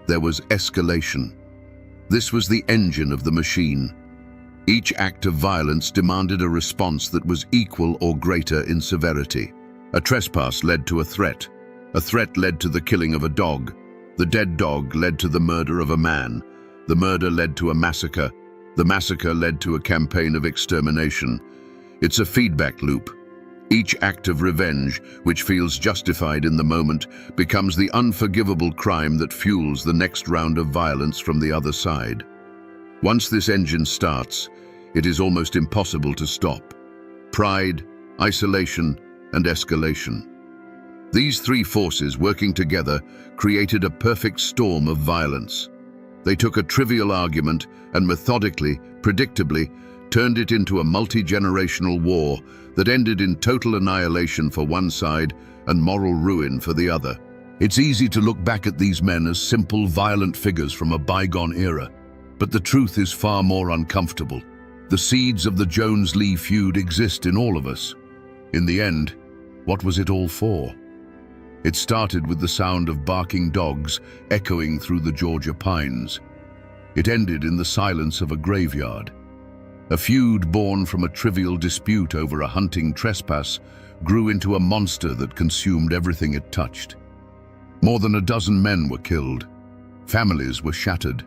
there was escalation. This was the engine of the machine. Each act of violence demanded a response that was equal or greater in severity. A trespass led to a threat led to the killing of a dog, the dead dog led to the murder of a man, the murder led to a massacre, the massacre led to a campaign of extermination. It's a feedback loop. Each act of revenge, which feels justified in the moment, becomes the unforgivable crime that fuels the next round of violence from the other side. Once this engine starts, it is almost impossible to stop. Pride, isolation, and escalation. These three forces working together created a perfect storm of violence. They took a trivial argument and methodically, predictably, turned it into a multi-generational war that ended in total annihilation for one side and moral ruin for the other. It's easy to look back at these men as simple, violent figures from a bygone era, but the truth is far more uncomfortable. The seeds of the Jones-Lee feud exist in all of us. In the end, what was it all for? It started with the sound of barking dogs echoing through the Georgia pines. It ended in the silence of a graveyard. A feud born from a trivial dispute over a hunting trespass grew into a monster that consumed everything it touched. More than a dozen men were killed. Families were shattered.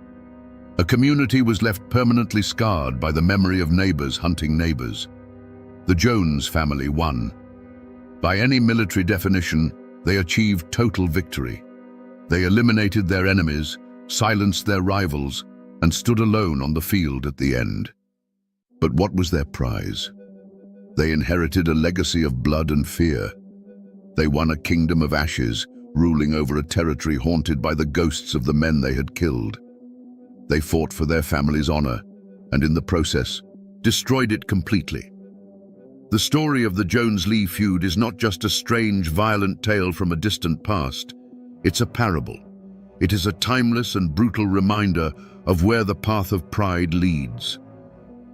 A community was left permanently scarred by the memory of neighbors hunting neighbors. The Jones family won. By any military definition, they achieved total victory. They eliminated their enemies, silenced their rivals, and stood alone on the field at the end. But what was their prize? They inherited a legacy of blood and fear. They won a kingdom of ashes, ruling over a territory haunted by the ghosts of the men they had killed. They fought for their family's honor, and in the process, destroyed it completely. The story of the Jones-Lee feud is not just a strange, violent tale from a distant past. It's a parable. It is a timeless and brutal reminder of where the path of pride leads.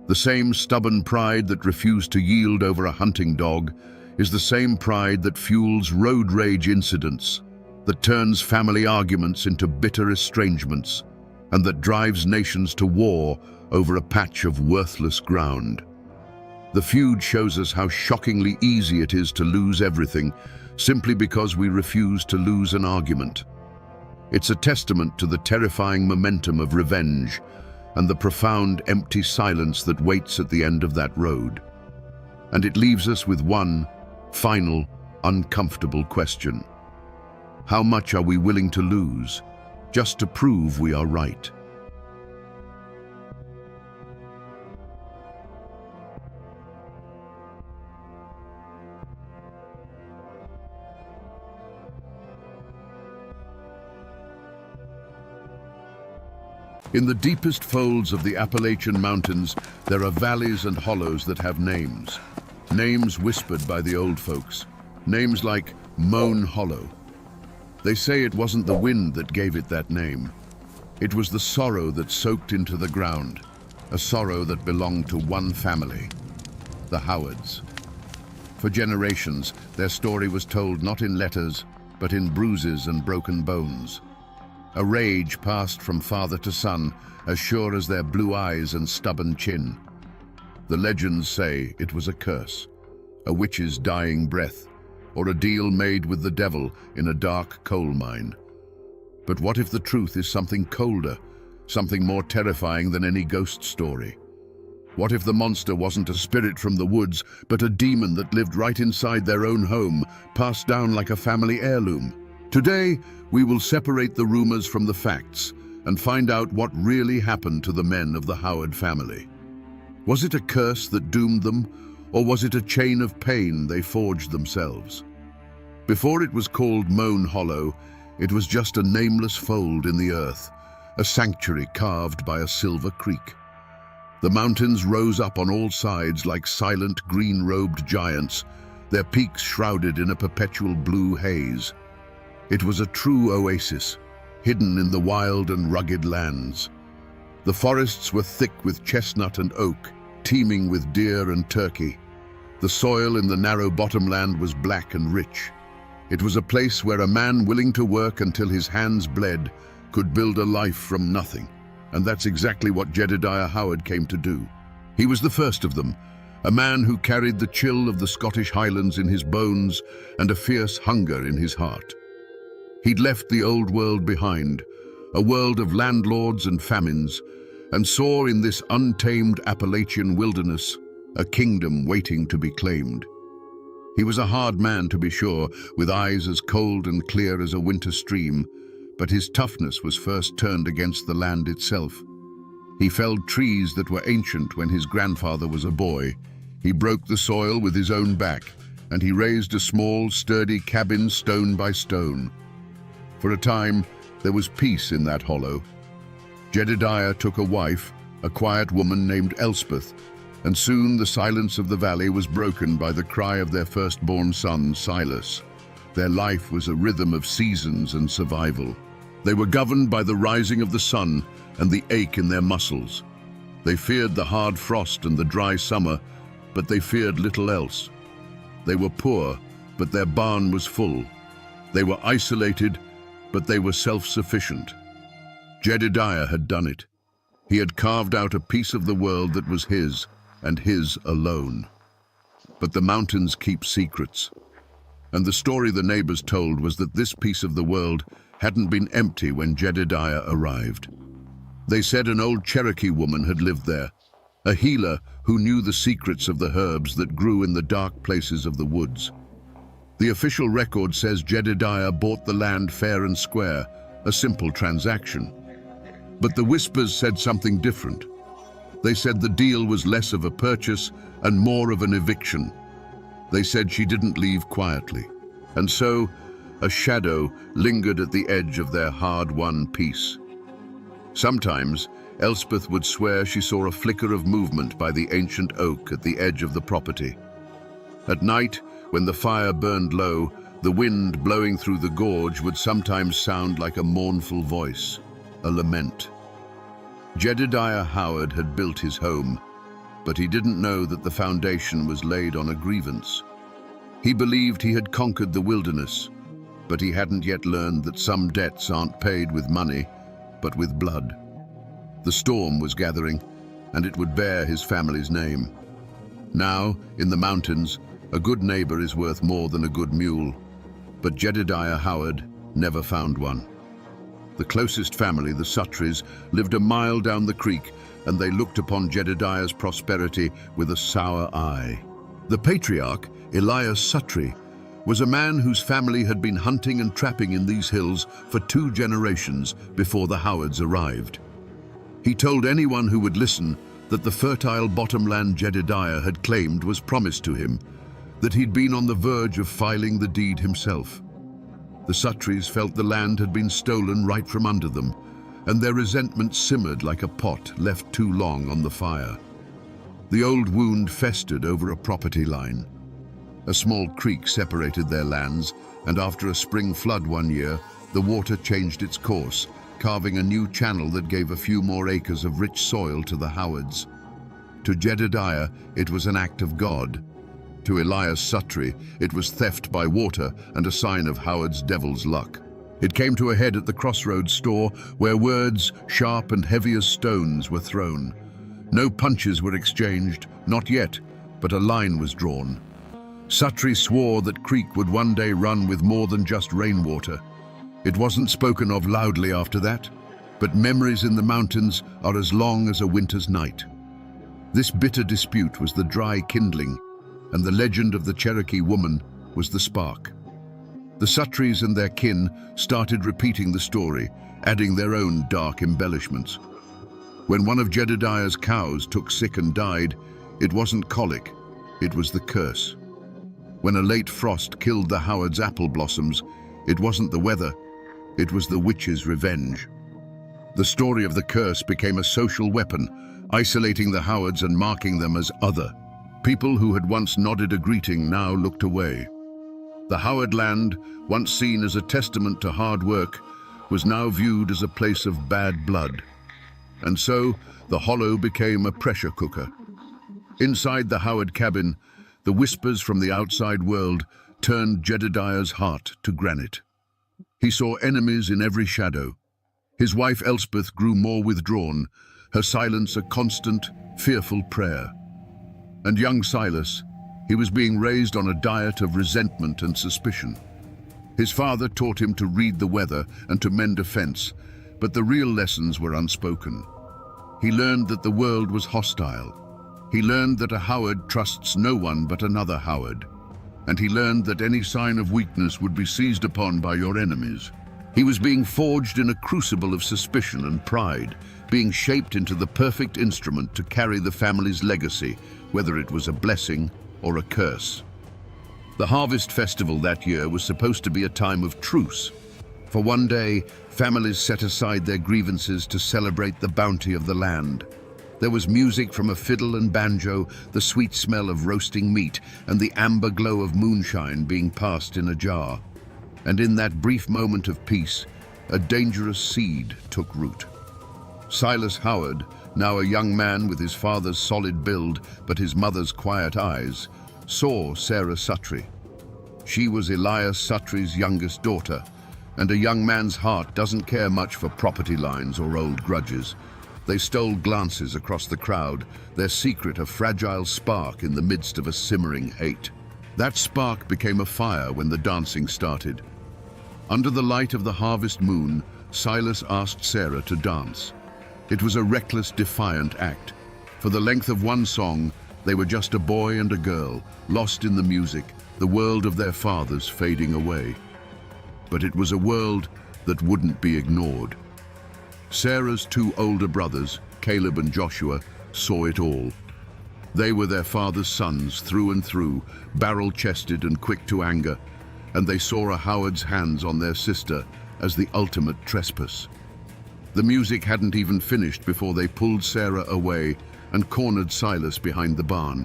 The same stubborn pride that refused to yield over a hunting dog is the same pride that fuels road rage incidents, that turns family arguments into bitter estrangements, and that drives nations to war over a patch of worthless ground. The feud shows us how shockingly easy it is to lose everything simply because we refuse to lose an argument. It's a testament to the terrifying momentum of revenge and the profound empty silence that waits at the end of that road. And it leaves us with one final, uncomfortable question. How much are we willing to lose just to prove we are right? In the deepest folds of the Appalachian Mountains, there are valleys and hollows that have names. Names whispered by the old folks. Names like Moan Hollow. They say it wasn't the wind that gave it that name. It was the sorrow that soaked into the ground, a sorrow that belonged to one family, the Howards. For generations, their story was told not in letters, but in bruises and broken bones. A rage passed from father to son, as sure as their blue eyes and stubborn chin. The legends say it was a curse, a witch's dying breath, or a deal made with the devil in a dark coal mine. But what if the truth is something colder, something more terrifying than any ghost story? What if the monster wasn't a spirit from the woods, but a demon that lived right inside their own home, passed down like a family heirloom? Today, we will separate the rumors from the facts and find out what really happened to the men of the Howard family. Was it a curse that doomed them, or was it a chain of pain they forged themselves? Before it was called Moan Hollow, it was just a nameless fold in the earth, a sanctuary carved by a silver creek. The mountains rose up on all sides like silent green-robed giants, their peaks shrouded in a perpetual blue haze. It was a true oasis, hidden in the wild and rugged lands. The forests were thick with chestnut and oak, teeming with deer and turkey. The soil in the narrow bottomland was black and rich. It was a place where a man willing to work until his hands bled could build a life from nothing. And that's exactly what Jedediah Howard came to do. He was the first of them, a man who carried the chill of the Scottish Highlands in his bones and a fierce hunger in his heart. He'd left the old world behind, a world of landlords and famines, and saw in this untamed Appalachian wilderness a kingdom waiting to be claimed. He was a hard man, to be sure, with eyes as cold and clear as a winter stream, but his toughness was first turned against the land itself. He felled trees that were ancient when his grandfather was a boy. He broke the soil with his own back, and he raised a small, sturdy cabin stone by stone. For a time, there was peace in that hollow. Jedediah took a wife, a quiet woman named Elspeth, and soon the silence of the valley was broken by the cry of their firstborn son, Silas. Their life was a rhythm of seasons and survival. They were governed by the rising of the sun and the ache in their muscles. They feared the hard frost and the dry summer, but they feared little else. They were poor, but their barn was full. They were isolated, but they were self-sufficient. Jedediah had done it. He had carved out a piece of the world that was his, and his alone. But the mountains keep secrets. And the story the neighbors told was that this piece of the world hadn't been empty when Jedediah arrived. They said an old Cherokee woman had lived there, a healer who knew the secrets of the herbs that grew in the dark places of the woods. The official record says Jedediah bought the land fair and square, a simple transaction. But the whispers said something different. They said the deal was less of a purchase and more of an eviction. They said she didn't leave quietly, and so a shadow lingered at the edge of their hard-won peace. Sometimes, Elspeth would swear she saw a flicker of movement by the ancient oak at the edge of the property. At night, when the fire burned low, the wind blowing through the gorge would sometimes sound like a mournful voice, a lament. Jedediah Howard had built his home, but he didn't know that the foundation was laid on a grievance. He believed he had conquered the wilderness, but he hadn't yet learned that some debts aren't paid with money, but with blood. The storm was gathering, and it would bear his family's name. Now, in the mountains, a good neighbor is worth more than a good mule, but Jedediah Howard never found one. The closest family, the Suttrys, lived a mile down the creek, and they looked upon Jedediah's prosperity with a sour eye. The patriarch, Elias Suttry, was a man whose family had been hunting and trapping in these hills for 2 generations before the Howards arrived. He told anyone who would listen that the fertile bottomland Jedediah had claimed was promised to him, that he'd been on the verge of filing the deed himself. The Sutries felt the land had been stolen right from under them, and their resentment simmered like a pot left too long on the fire. The old wound festered over a property line. A small creek separated their lands, and after a spring flood one year, the water changed its course, carving a new channel that gave a few more acres of rich soil to the Howards. To Jedediah, it was an act of God. To Elias Sutry, it was theft by water and a sign of Howard's devil's luck. It came to a head at the crossroads store, where words, sharp and heavy as stones, were thrown. No punches were exchanged, not yet, but a line was drawn. Sutry swore that creek would one day run with more than just rainwater. It wasn't spoken of loudly after that, but memories in the mountains are as long as a winter's night. This bitter dispute was the dry kindling, and the legend of the Cherokee woman was the spark. The Sutries and their kin started repeating the story, adding their own dark embellishments. When one of Jedediah's cows took sick and died, it wasn't colic, it was the curse. When a late frost killed the Howards' apple blossoms, it wasn't the weather, it was the witch's revenge. The story of the curse became a social weapon, isolating the Howards and marking them as other. People who had once nodded a greeting now looked away. The Howard land, once seen as a testament to hard work, was now viewed as a place of bad blood. And so, the hollow became a pressure cooker. Inside the Howard cabin, the whispers from the outside world turned Jedediah's heart to granite. He saw enemies in every shadow. His wife Elspeth grew more withdrawn, her silence a constant, fearful prayer. And young Silas, he was being raised on a diet of resentment and suspicion. His father taught him to read the weather and to mend a fence, but the real lessons were unspoken. He learned that the world was hostile. He learned that a Howard trusts no one but another Howard. And he learned that any sign of weakness would be seized upon by your enemies. He was being forged in a crucible of suspicion and pride, being shaped into the perfect instrument to carry the family's legacy, whether it was a blessing or a curse. The harvest festival that year was supposed to be a time of truce. For one day, families set aside their grievances to celebrate the bounty of the land. There was music from a fiddle and banjo, the sweet smell of roasting meat, and the amber glow of moonshine being passed in a jar. And in that brief moment of peace, a dangerous seed took root. Silas Howard, now a young man with his father's solid build but his mother's quiet eyes, saw Sarah Sutry. She was Elias Sutry's youngest daughter, and a young man's heart doesn't care much for property lines or old grudges. They stole glances across the crowd, their secret a fragile spark in the midst of a simmering hate. That spark became a fire when the dancing started. Under the light of the harvest moon, Silas asked Sarah to dance. It was a reckless, defiant act. For the length of one song, they were just a boy and a girl, lost in the music, the world of their fathers fading away. But it was a world that wouldn't be ignored. Sarah's 2 older brothers, Caleb and Joshua, saw it all. They were their father's sons through and through, barrel-chested and quick to anger, and they saw a Howard's hands on their sister as the ultimate trespass. The music hadn't even finished before they pulled Sarah away and cornered Silas behind the barn.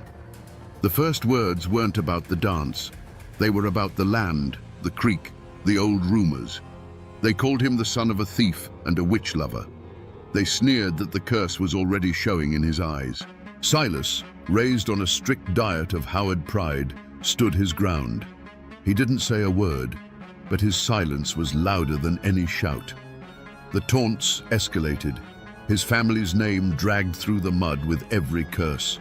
The first words weren't about the dance. They were about the land, the creek, the old rumors. They called him the son of a thief and a witch lover. They sneered that the curse was already showing in his eyes. Silas, raised on a strict diet of Howard pride, stood his ground. He didn't say a word, but his silence was louder than any shout. The taunts escalated, his family's name dragged through the mud with every curse.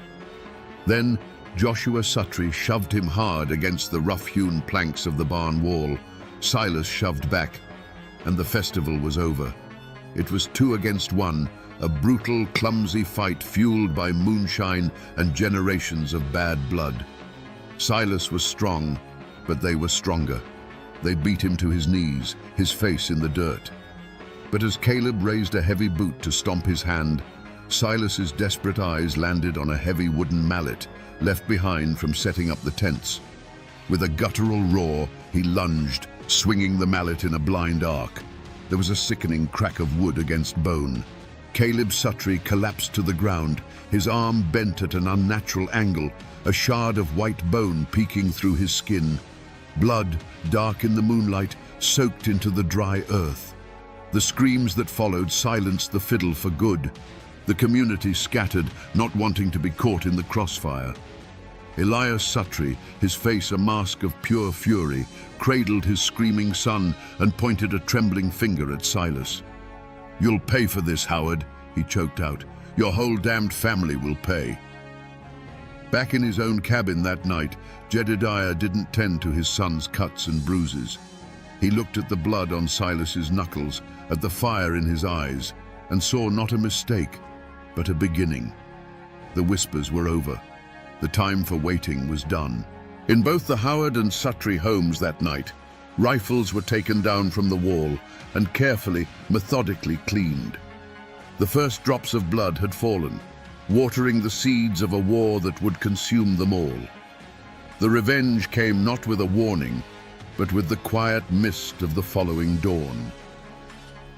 Then Joshua Sutry shoved him hard against the rough-hewn planks of the barn wall. Silas shoved back, and the festival was over. It was 2 against 1, a brutal, clumsy fight fueled by moonshine and generations of bad blood. Silas was strong, but they were stronger. They beat him to his knees, his face in the dirt. But as Caleb raised a heavy boot to stomp his hand, Silas's desperate eyes landed on a heavy wooden mallet left behind from setting up the tents. With a guttural roar, he lunged, swinging the mallet in a blind arc. There was a sickening crack of wood against bone. Caleb Suttree collapsed to the ground, his arm bent at an unnatural angle, a shard of white bone peeking through his skin. Blood, dark in the moonlight, soaked into the dry earth. The screams that followed silenced the fiddle for good. The community scattered, not wanting to be caught in the crossfire. Elias Suttree, his face a mask of pure fury, cradled his screaming son and pointed a trembling finger at Silas. "You'll pay for this, Howard," he choked out. "Your whole damned family will pay." Back in his own cabin that night, Jedediah didn't tend to his son's cuts and bruises. He looked at the blood on Silas's knuckles, at the fire in his eyes, and saw not a mistake, but a beginning. The whispers were over. The time for waiting was done. In both the Howard and Suttree homes that night, rifles were taken down from the wall and carefully, methodically cleaned. The first drops of blood had fallen, watering the seeds of a war that would consume them all. The revenge came not with a warning, but with the quiet mist of the following dawn.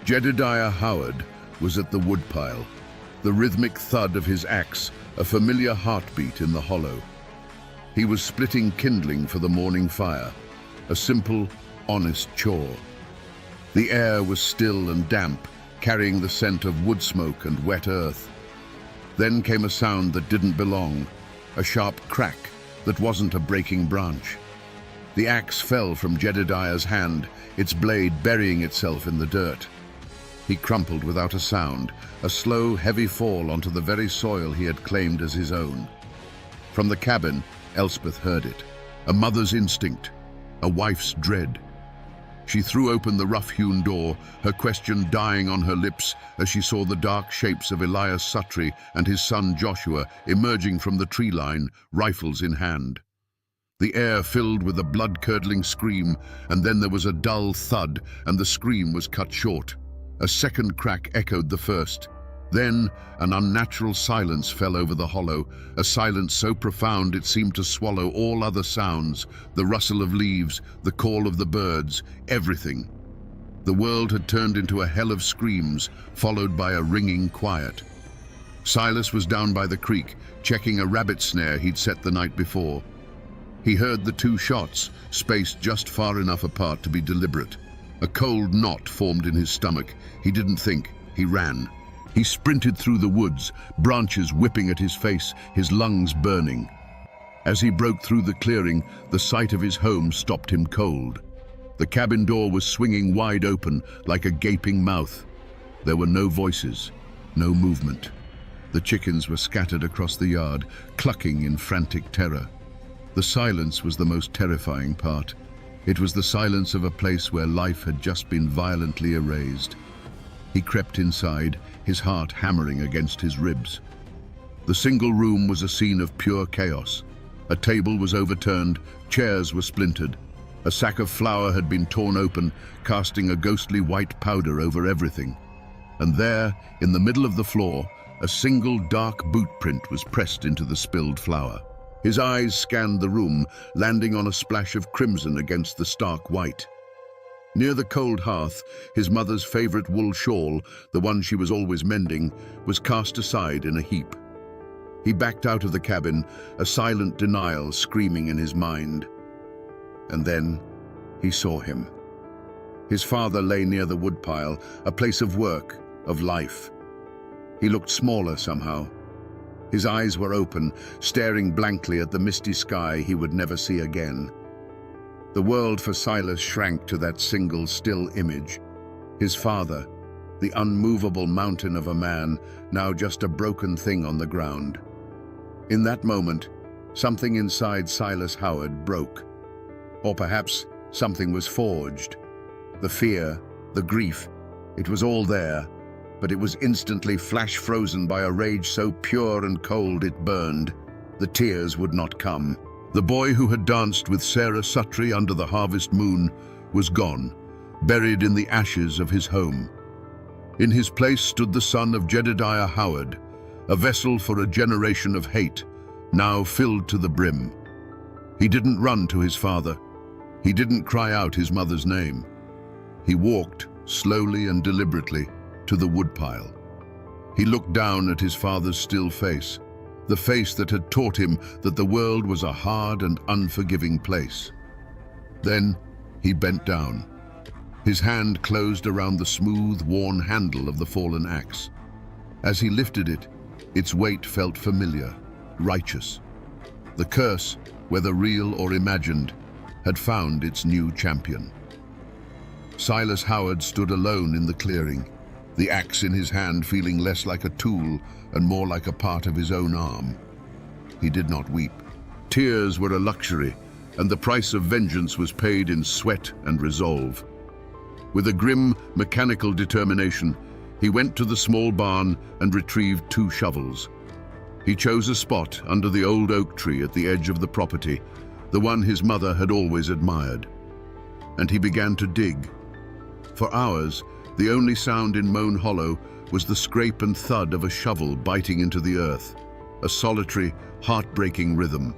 Jedediah Howard was at the woodpile, the rhythmic thud of his axe, a familiar heartbeat in the hollow. He was splitting kindling for the morning fire, a simple, honest chore. The air was still and damp, carrying the scent of wood smoke and wet earth. Then came a sound that didn't belong, a sharp crack that wasn't a breaking branch. The axe fell from Jedediah's hand, its blade burying itself in the dirt. He crumpled without a sound, a slow, heavy fall onto the very soil he had claimed as his own. From the cabin, Elspeth heard it, a mother's instinct, a wife's dread. She threw open the rough-hewn door, her question dying on her lips as she saw the dark shapes of Elias Suttree and his son Joshua emerging from the tree line, rifles in hand. The air filled with a blood-curdling scream, and then there was a dull thud, and the scream was cut short. A second crack echoed the first. Then an unnatural silence fell over the hollow, a silence so profound it seemed to swallow all other sounds, the rustle of leaves, the call of the birds, everything. The world had turned into a hell of screams, followed by a ringing quiet. Silas was down by the creek, checking a rabbit snare he'd set the night before. He heard the two shots, spaced just far enough apart to be deliberate. A cold knot formed in his stomach. He didn't think, he ran. He sprinted through the woods, branches whipping at his face, his lungs burning. As he broke through the clearing, the sight of his home stopped him cold. The cabin door was swinging wide open, like a gaping mouth. There were no voices, no movement. The chickens were scattered across the yard, clucking in frantic terror. The silence was the most terrifying part. It was the silence of a place where life had just been violently erased. He crept inside, his heart hammering against his ribs. The single room was a scene of pure chaos. A table was overturned, chairs were splintered. A sack of flour had been torn open, casting a ghostly white powder over everything. And there, in the middle of the floor, a single dark boot print was pressed into the spilled flour. His eyes scanned the room, landing on a splash of crimson against the stark white. Near the cold hearth, his mother's favorite wool shawl, the one she was always mending, was cast aside in a heap. He backed out of the cabin, a silent denial screaming in his mind. And then he saw him. His father lay near the woodpile, a place of work, of life. He looked smaller somehow. His eyes were open, staring blankly at the misty sky he would never see again. The world for Silas shrank to that single still image. His father, the unmovable mountain of a man, now just a broken thing on the ground. In that moment, something inside Silas Howard broke. Or perhaps something was forged. The fear, the grief, it was all there. But it was instantly flash-frozen by a rage so pure and cold it burned. The tears would not come. The boy who had danced with Sarah Suttree under the harvest moon was gone, buried in the ashes of his home. In his place stood the son of Jedediah Howard, a vessel for a generation of hate, now filled to the brim. He didn't run to his father. He didn't cry out his mother's name. He walked, slowly and deliberately, to the woodpile. He looked down at his father's still face, the face that had taught him that the world was a hard and unforgiving place. Then he bent down. His hand closed around the smooth, worn handle of the fallen axe. As he lifted it, its weight felt familiar, righteous. The curse, whether real or imagined, had found its new champion. Silas Howard stood alone in the clearing, the axe in his hand feeling less like a tool and more like a part of his own arm. He did not weep. Tears were a luxury, and the price of vengeance was paid in sweat and resolve. With a grim, mechanical determination, he went to the small barn and retrieved 2 shovels. He chose a spot under the old oak tree at the edge of the property, the one his mother had always admired. And he began to dig. For hours, the only sound in Moan Hollow was the scrape and thud of a shovel biting into the earth, a solitary, heartbreaking rhythm.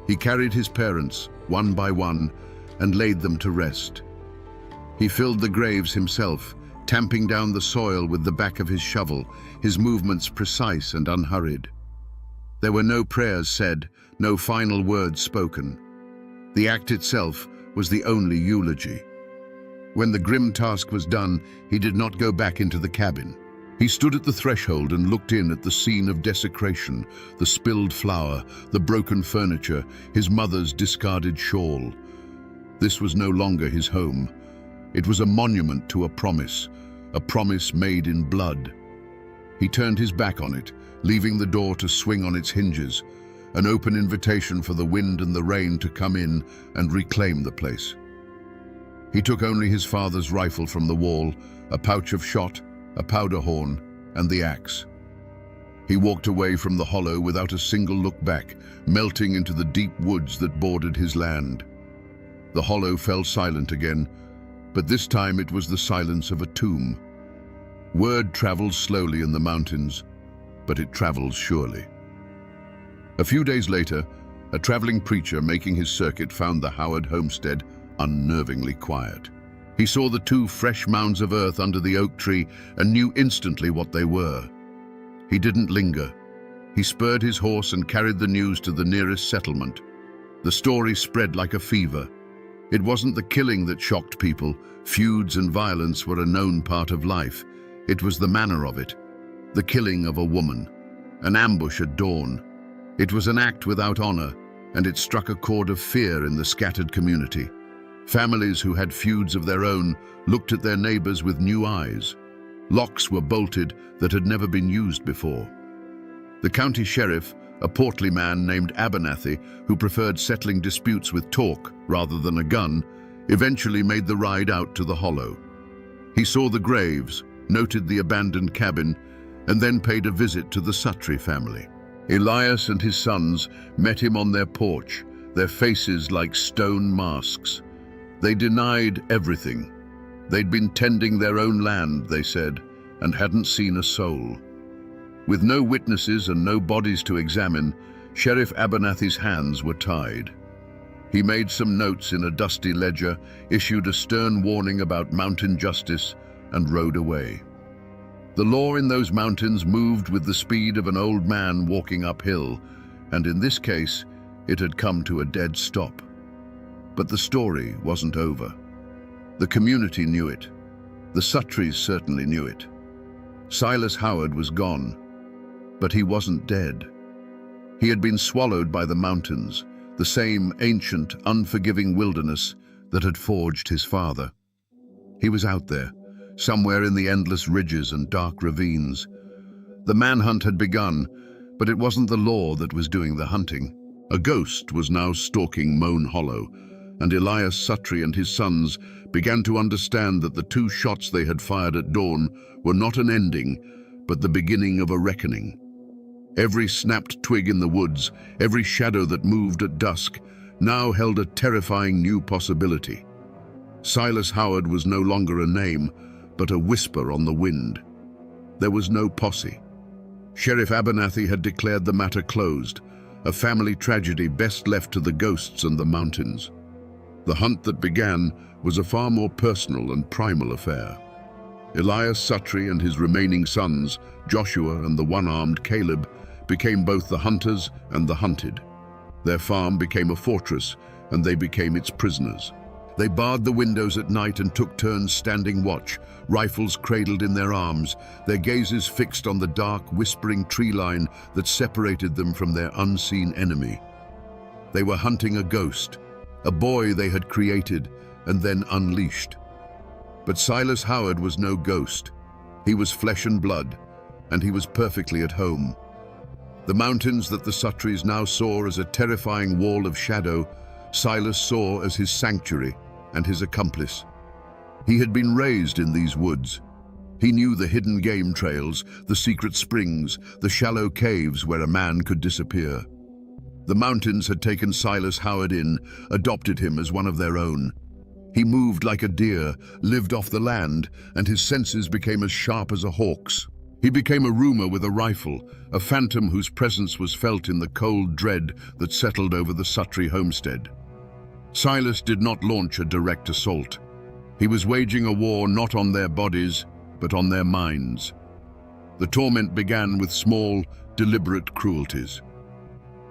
He carried his parents, one by one, and laid them to rest. He filled the graves himself, tamping down the soil with the back of his shovel, his movements precise and unhurried. There were no prayers said, no final words spoken. The act itself was the only eulogy. When the grim task was done, he did not go back into the cabin. He stood at the threshold and looked in at the scene of desecration, the spilled flour, the broken furniture, his mother's discarded shawl. This was no longer his home. It was a monument to a promise made in blood. He turned his back on it, leaving the door to swing on its hinges, an open invitation for the wind and the rain to come in and reclaim the place. He took only his father's rifle from the wall, a pouch of shot, a powder horn, and the axe. He walked away from the hollow without a single look back, melting into the deep woods that bordered his land. The hollow fell silent again, but this time it was the silence of a tomb. Word travels slowly in the mountains, but it travels surely. A few days later, a traveling preacher making his circuit found the Howard homestead unnervingly quiet. He saw the 2 fresh mounds of earth under the oak tree and knew instantly what they were. He didn't linger. He spurred his horse and carried the news to the nearest settlement. The story spread like a fever. It wasn't the killing that shocked people. Feuds and violence were a known part of life. It was the manner of it. The killing of a woman. An ambush at dawn. It was an act without honor, and it struck a chord of fear in the scattered community. Families who had feuds of their own looked at their neighbors with new eyes. Locks were bolted that had never been used before. The county sheriff, a portly man named Abernathy, who preferred settling disputes with talk rather than a gun, eventually made the ride out to the hollow. He saw the graves, noted the abandoned cabin, and then paid a visit to the Suttree family. Elias and his sons met him on their porch, their faces like stone masks. They denied everything. They'd been tending their own land, they said, and hadn't seen a soul. With no witnesses and no bodies to examine, Sheriff Abernathy's hands were tied. He made some notes in a dusty ledger, issued a stern warning about mountain justice, and rode away. The law in those mountains moved with the speed of an old man walking uphill, and in this case, it had come to a dead stop. But the story wasn't over. The community knew it. The Suttrees certainly knew it. Silas Howard was gone, but he wasn't dead. He had been swallowed by the mountains, the same ancient, unforgiving wilderness that had forged his father. He was out there, somewhere in the endless ridges and dark ravines. The manhunt had begun, but it wasn't the law that was doing the hunting. A ghost was now stalking Moan Hollow, and Elias Suttree and his sons began to understand that the 2 shots they had fired at dawn were not an ending, but the beginning of a reckoning. Every snapped twig in the woods, every shadow that moved at dusk, now held a terrifying new possibility. Silas Howard was no longer a name, but a whisper on the wind. There was no posse. Sheriff Abernathy had declared the matter closed, a family tragedy best left to the ghosts and the mountains. The hunt that began was a far more personal and primal affair. Elias Suttree and his remaining sons, Joshua and the one-armed Caleb, became both the hunters and the hunted. Their farm became a fortress, and they became its prisoners. They barred the windows at night and took turns standing watch, rifles cradled in their arms, their gazes fixed on the dark, whispering tree line that separated them from their unseen enemy. They were hunting a ghost, a boy they had created and then unleashed. But Silas Howard was no ghost. He was flesh and blood, and he was perfectly at home. The mountains that the Suttrees now saw as a terrifying wall of shadow, Silas saw as his sanctuary and his accomplice. He had been raised in these woods. He knew the hidden game trails, the secret springs, the shallow caves where a man could disappear. The mountains had taken Silas Howard in, adopted him as one of their own. He moved like a deer, lived off the land, and his senses became as sharp as a hawk's. He became a roomer with a rifle, a phantom whose presence was felt in the cold dread that settled over the Suttree homestead. Silas did not launch a direct assault. He was waging a war not on their bodies, but on their minds. The torment began with small, deliberate cruelties.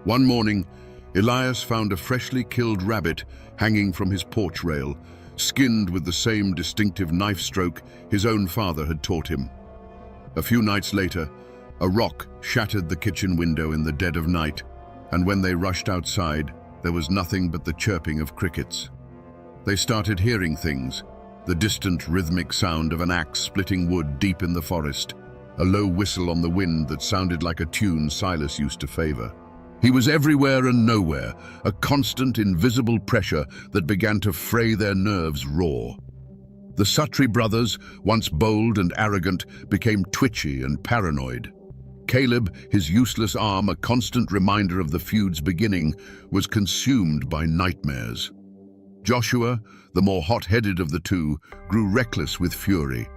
One morning, Elias found a freshly killed rabbit hanging from his porch rail, skinned with the same distinctive knife stroke his own father had taught him. A few nights later, a rock shattered the kitchen window in the dead of night, and when they rushed outside, there was nothing but the chirping of crickets. They started hearing things, the distant rhythmic sound of an axe splitting wood deep in the forest, a low whistle on the wind that sounded like a tune Silas used to favor. He was everywhere and nowhere, a constant, invisible pressure that began to fray their nerves raw. The Suttree brothers, once bold and arrogant, became twitchy and paranoid. Caleb, his useless arm a constant reminder of the feud's beginning, was consumed by nightmares. Joshua, the more hot-headed of the two, grew reckless with fury.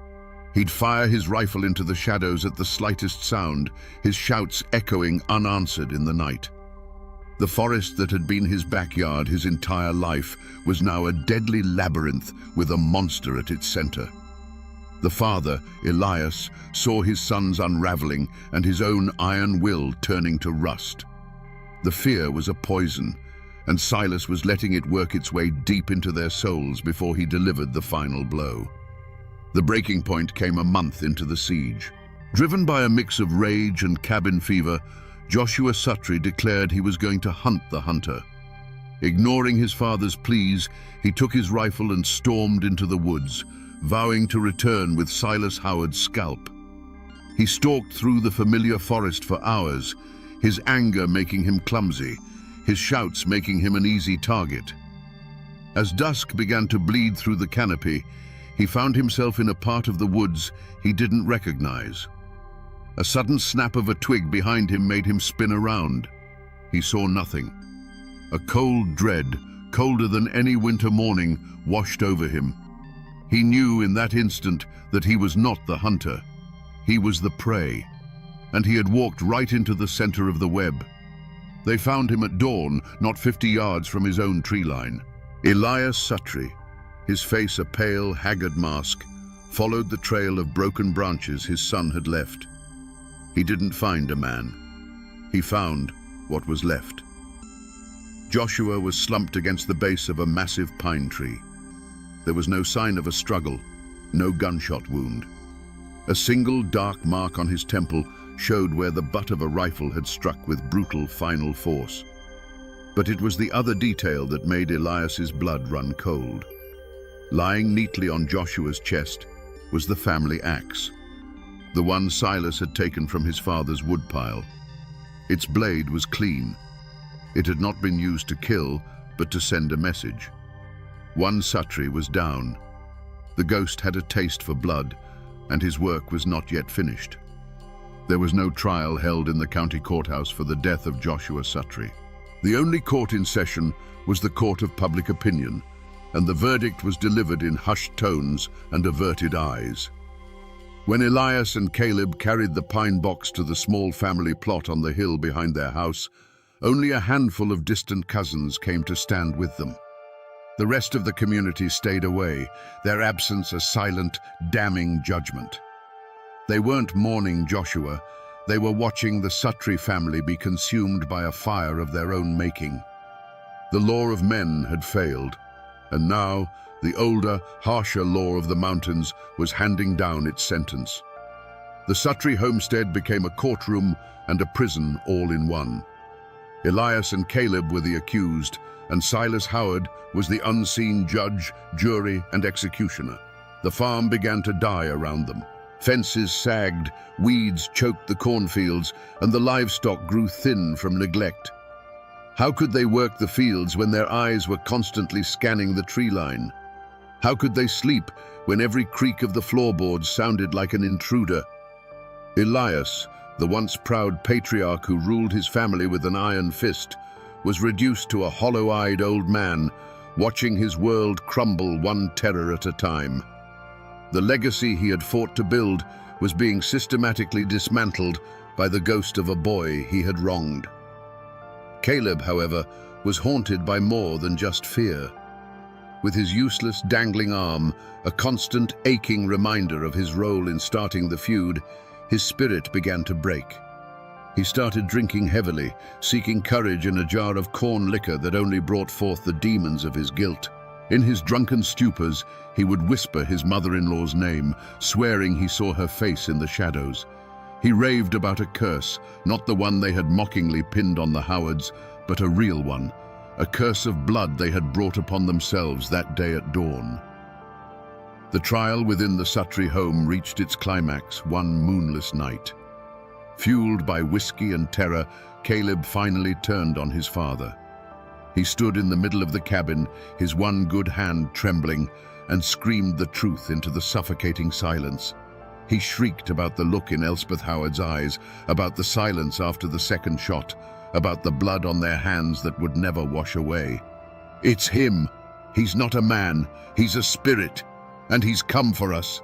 He'd fire his rifle into the shadows at the slightest sound, his shouts echoing unanswered in the night. The forest that had been his backyard his entire life was now a deadly labyrinth with a monster at its center. The father, Elias, saw his sons unraveling and his own iron will turning to rust. The fear was a poison, and Silas was letting it work its way deep into their souls before he delivered the final blow. The breaking point came a month into the siege. Driven by a mix of rage and cabin fever, Joshua Suttree declared he was going to hunt the hunter. Ignoring his father's pleas, he took his rifle and stormed into the woods, vowing to return with Silas Howard's scalp. He stalked through the familiar forest for hours, his anger making him clumsy, his shouts making him an easy target. As dusk began to bleed through the canopy, he found himself in a part of the woods he didn't recognize. A sudden snap of a twig behind him made him spin around. He saw nothing. A cold dread, colder than any winter morning, washed over him. He knew in that instant that he was not the hunter. He was the prey, and he had walked right into the center of the web. They found him at dawn, not 50 yards from his own tree line. Elias Suttree, his face a pale, haggard mask, followed the trail of broken branches his son had left. He didn't find a man. He found what was left. Joshua was slumped against the base of a massive pine tree. There was no sign of a struggle, no gunshot wound. A single dark mark on his temple showed where the butt of a rifle had struck with brutal final force. But it was the other detail that made Elias's blood run cold. Lying neatly on Joshua's chest was the family axe, the one Silas had taken from his father's woodpile. Its blade was clean. It had not been used to kill, but to send a message. One Suttree was down. The ghost had a taste for blood, and his work was not yet finished. There was no trial held in the county courthouse for the death of Joshua Suttree. The only court in session was the court of public opinion, and the verdict was delivered in hushed tones and averted eyes. When Elias and Caleb carried the pine box to the small family plot on the hill behind their house, only a handful of distant cousins came to stand with them. The rest of the community stayed away, their absence a silent, damning judgment. They weren't mourning Joshua, they were watching the Suttree family be consumed by a fire of their own making. The law of men had failed, and now the older, harsher law of the mountains was handing down its sentence. The Suttree homestead became a courtroom and a prison all in one. Elias and Caleb were the accused, and Silas Howard was the unseen judge, jury, and executioner. The farm began to die around them. Fences sagged, weeds choked the cornfields, and the livestock grew thin from neglect. How could they work the fields when their eyes were constantly scanning the tree line? How could they sleep when every creak of the floorboards sounded like an intruder? Elias, the once proud patriarch who ruled his family with an iron fist, was reduced to a hollow-eyed old man, watching his world crumble one terror at a time. The legacy he had fought to build was being systematically dismantled by the ghost of a boy he had wronged. Caleb, however, was haunted by more than just fear. With his useless dangling arm, a constant aching reminder of his role in starting the feud, his spirit began to break. He started drinking heavily, seeking courage in a jar of corn liquor that only brought forth the demons of his guilt. In his drunken stupors, he would whisper his mother-in-law's name, swearing he saw her face in the shadows. He raved about a curse, not the one they had mockingly pinned on the Howards, but a real one, a curse of blood they had brought upon themselves that day at dawn. The trial within the Suttree home reached its climax one moonless night. Fueled by whiskey and terror, Caleb finally turned on his father. He stood in the middle of the cabin, his one good hand trembling, and screamed the truth into the suffocating silence. He shrieked about the look in Elspeth Howard's eyes, about the silence after the second shot, about the blood on their hands that would never wash away. "It's him. He's not a man. He's a spirit. And he's come for us."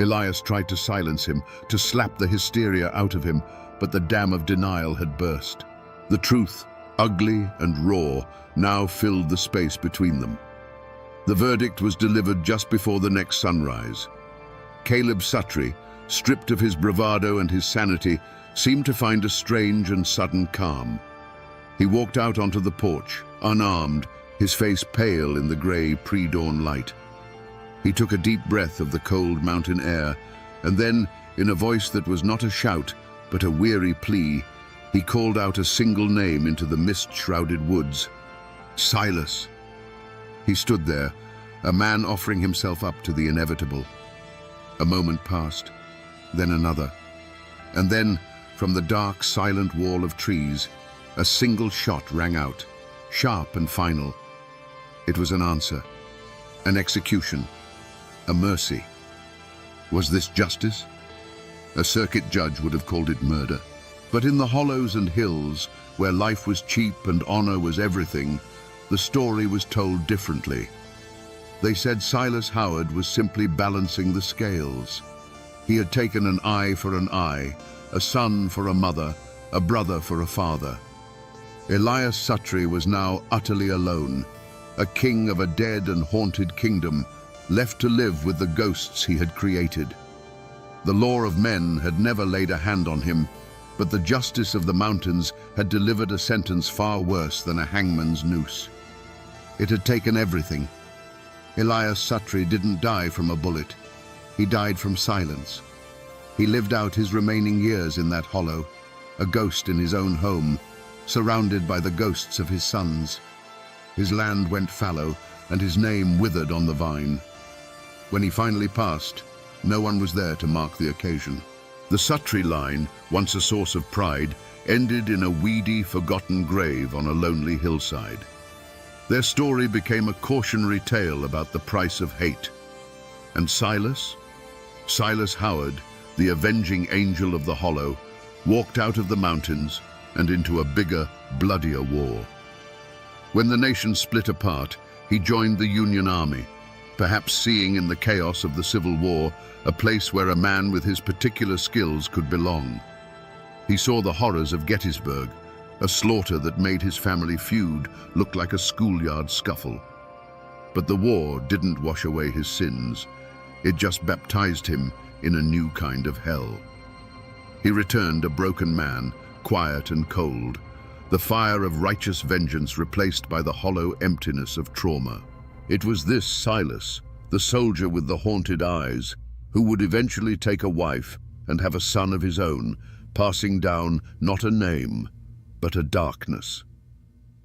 Elias tried to silence him, to slap the hysteria out of him, but the dam of denial had burst. The truth, ugly and raw, now filled the space between them. The verdict was delivered just before the next sunrise. Caleb Suttree, stripped of his bravado and his sanity, seemed to find a strange and sudden calm. He walked out onto the porch, unarmed, his face pale in the grey pre-dawn light. He took a deep breath of the cold mountain air, and then, in a voice that was not a shout, but a weary plea, he called out a single name into the mist-shrouded woods. Silas. He stood there, a man offering himself up to the inevitable. A moment passed, then another. And then, from the dark, silent wall of trees, a single shot rang out, sharp and final. It was an answer, an execution, a mercy. Was this justice? A circuit judge would have called it murder. But in the hollows and hills, where life was cheap and honor was everything, the story was told differently. They said Silas Howard was simply balancing the scales. He had taken an eye for an eye, a son for a mother, a brother for a father. Elias Suttree was now utterly alone, a king of a dead and haunted kingdom, left to live with the ghosts he had created. The law of men had never laid a hand on him, but the justice of the mountains had delivered a sentence far worse than a hangman's noose. It had taken everything. Elias Suttree didn't die from a bullet. He died from silence. He lived out his remaining years in that hollow, a ghost in his own home, surrounded by the ghosts of his sons. His land went fallow, and his name withered on the vine. When he finally passed, no one was there to mark the occasion. The Suttree line, once a source of pride, ended in a weedy, forgotten grave on a lonely hillside. Their story became a cautionary tale about the price of hate. And Silas Howard, the avenging angel of the Hollow, walked out of the mountains and into a bigger, bloodier war. When the nation split apart, he joined the Union Army, perhaps seeing in the chaos of the Civil War a place where a man with his particular skills could belong. He saw the horrors of Gettysburg, a slaughter that made his family feud look like a schoolyard scuffle. But the war didn't wash away his sins. It just baptized him in a new kind of hell. He returned a broken man, quiet and cold, the fire of righteous vengeance replaced by the hollow emptiness of trauma. It was this Silas, the soldier with the haunted eyes, who would eventually take a wife and have a son of his own, passing down not a name, but a darkness.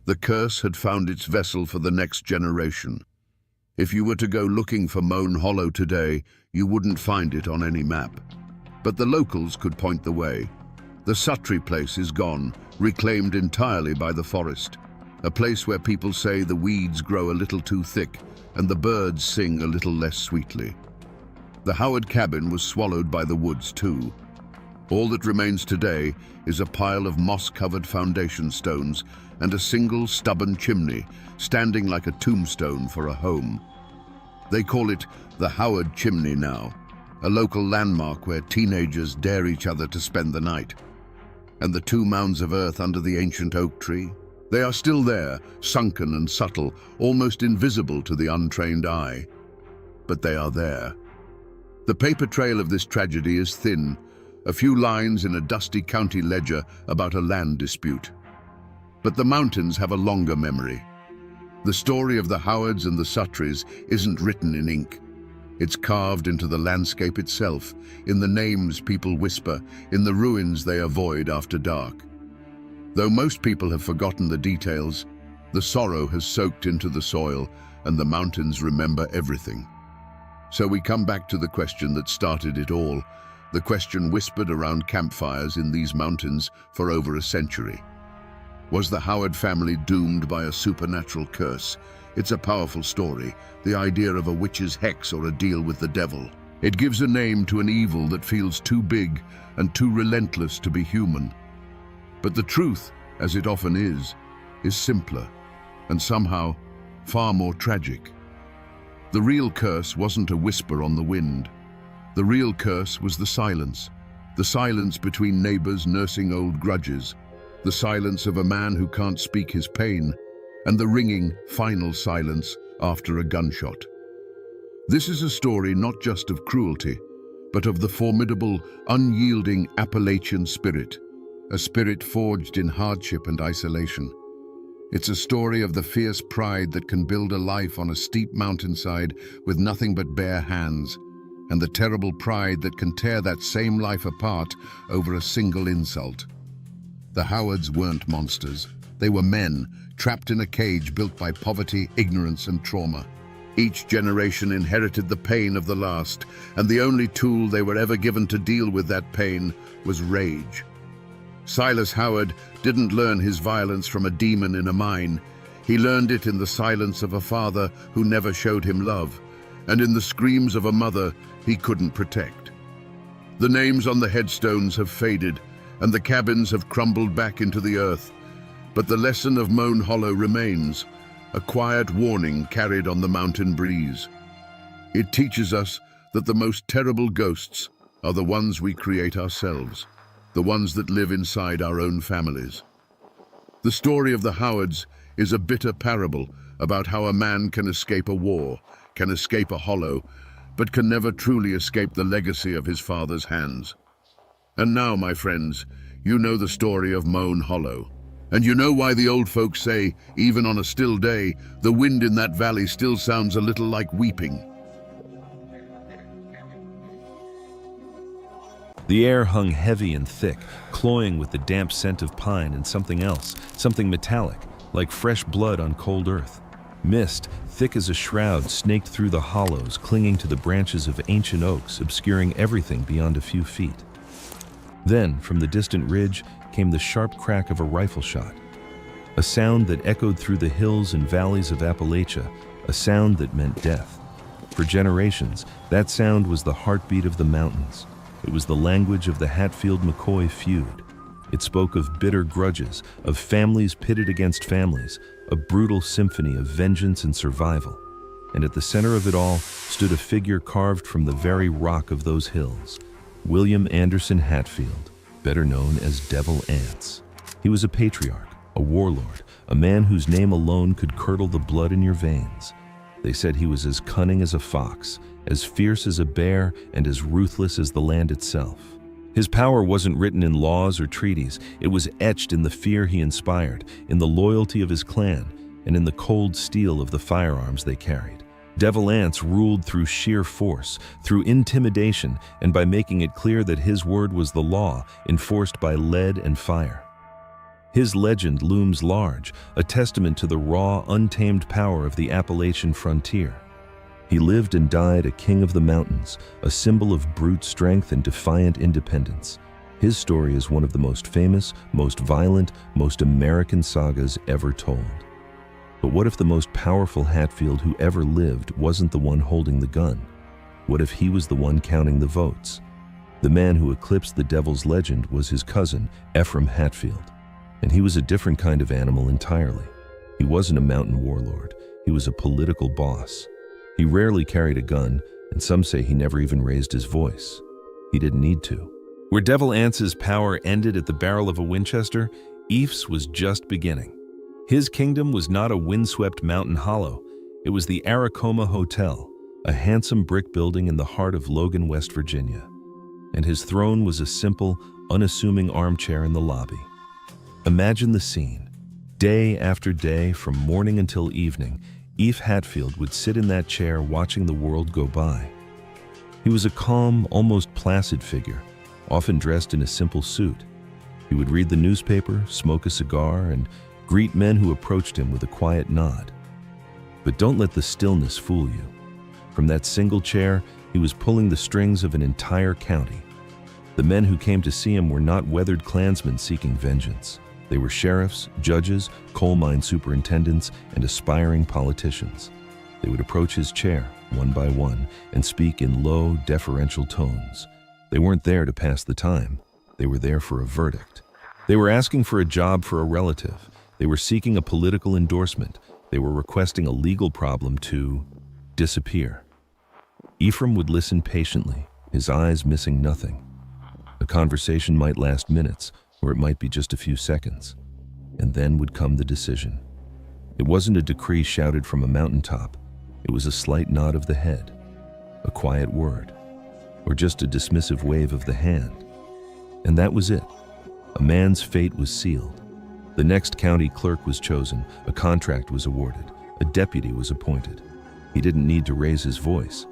The curse had found its vessel for the next generation. If you were to go looking for Moan Hollow today, you wouldn't find it on any map. But the locals could point the way. The Suttree place is gone, reclaimed entirely by the forest, a place where people say the weeds grow a little too thick and the birds sing a little less sweetly. The Howard cabin was swallowed by the woods too. All that remains today is a pile of moss-covered foundation stones and a single stubborn chimney standing like a tombstone for a home. They call it the Howard Chimney now, a local landmark where teenagers dare each other to spend the night. And the 2 mounds of earth under the ancient oak tree? They are still there, sunken and subtle, almost invisible to the untrained eye. But they are there. The paper trail of this tragedy is thin, a few lines in a dusty county ledger about a land dispute. But the mountains have a longer memory. The story of the Howards and the Suttrees isn't written in ink. It's carved into the landscape itself, in the names people whisper, in the ruins they avoid after dark. Though most people have forgotten the details, the sorrow has soaked into the soil and the mountains remember everything. So we come back to the question that started it all, the question whispered around campfires in these mountains for over a century. Was the Howard family doomed by a supernatural curse? It's a powerful story, the idea of a witch's hex or a deal with the devil. It gives a name to an evil that feels too big and too relentless to be human. But the truth, as it often is simpler and somehow far more tragic. The real curse wasn't a whisper on the wind. The real curse was the silence between neighbors nursing old grudges, the silence of a man who can't speak his pain, and the ringing, final silence after a gunshot. This is a story not just of cruelty, but of the formidable, unyielding Appalachian spirit, a spirit forged in hardship and isolation. It's a story of the fierce pride that can build a life on a steep mountainside with nothing but bare hands, and the terrible pride that can tear that same life apart over a single insult. The Howards weren't monsters. They were men, trapped in a cage built by poverty, ignorance, and trauma. Each generation inherited the pain of the last, and the only tool they were ever given to deal with that pain was rage. Silas Howard didn't learn his violence from a demon in a mine. He learned it in the silence of a father who never showed him love, and in the screams of a mother he couldn't protect. The names on the headstones have faded, and the cabins have crumbled back into the earth, but the lesson of Moan Hollow remains, a quiet warning carried on the mountain breeze. It teaches us that the most terrible ghosts are the ones we create ourselves, the ones that live inside our own families. The story of the Howards is a bitter parable about how a man can escape a war, can escape a hollow, but can never truly escape the legacy of his father's hands. And now, my friends, you know the story of Moan Hollow. And you know why the old folks say, even on a still day, the wind in that valley still sounds a little like weeping. The air hung heavy and thick, cloying with the damp scent of pine and something else, something metallic, like fresh blood on cold earth. Mist, thick as a shroud, snaked through the hollows, clinging to the branches of ancient oaks, obscuring everything beyond a few feet. Then, from the distant ridge, came the sharp crack of a rifle shot, a sound that echoed through the hills and valleys of Appalachia, a sound that meant death. For generations, that sound was the heartbeat of the mountains. It was the language of the Hatfield-McCoy feud. It spoke of bitter grudges, of families pitted against families, a brutal symphony of vengeance and survival. And at the center of it all stood a figure carved from the very rock of those hills, William Anderson Hatfield, better known as Devil Anse. He was a patriarch, a warlord, a man whose name alone could curdle the blood in your veins. They said he was as cunning as a fox, as fierce as a bear, and as ruthless as the land itself. His power wasn't written in laws or treaties. It was etched in the fear he inspired, in the loyalty of his clan, and in the cold steel of the firearms they carried. Devil Anse ruled through sheer force, through intimidation, and by making it clear that his word was the law, enforced by lead and fire. His legend looms large, a testament to the raw, untamed power of the Appalachian frontier. He lived and died a king of the mountains, a symbol of brute strength and defiant independence. His story is one of the most famous, most violent, most American sagas ever told. But what if the most powerful Hatfield who ever lived wasn't the one holding the gun? What if he was the one counting the votes? The man who eclipsed the Devil's legend was his cousin, Ephraim Hatfield. And he was a different kind of animal entirely. He wasn't a mountain warlord. He was a political boss. He rarely carried a gun, and some say he never even raised his voice. He didn't need to. Where Devil Anse's power ended at the barrel of a Winchester, Eph's was just beginning. His kingdom was not a windswept mountain hollow. It was the Aracoma Hotel, a handsome brick building in the heart of Logan, West Virginia. And his throne was a simple, unassuming armchair in the lobby. Imagine the scene. Day after day, from morning until evening, Eph Hatfield would sit in that chair watching the world go by. He was a calm, almost placid figure, often dressed in a simple suit. He would read the newspaper, smoke a cigar, and greet men who approached him with a quiet nod. But don't let the stillness fool you. From that single chair, he was pulling the strings of an entire county. The men who came to see him were not weathered Klansmen seeking vengeance. They were sheriffs, judges, coal mine superintendents, and aspiring politicians. They would approach his chair, one by one, and speak in low, deferential tones. They weren't there to pass the time. They were there for a verdict. They were asking for a job for a relative. They were seeking a political endorsement. They were requesting a legal problem to disappear. Ephraim would listen patiently, his eyes missing nothing. A conversation might last minutes, or it might be just a few seconds. And then would come the decision. It wasn't a decree shouted from a mountaintop. It was a slight nod of the head, a quiet word, or just a dismissive wave of the hand. And that was it. A man's fate was sealed. The next county clerk was chosen, a contract was awarded, a deputy was appointed. He didn't need to raise his voice.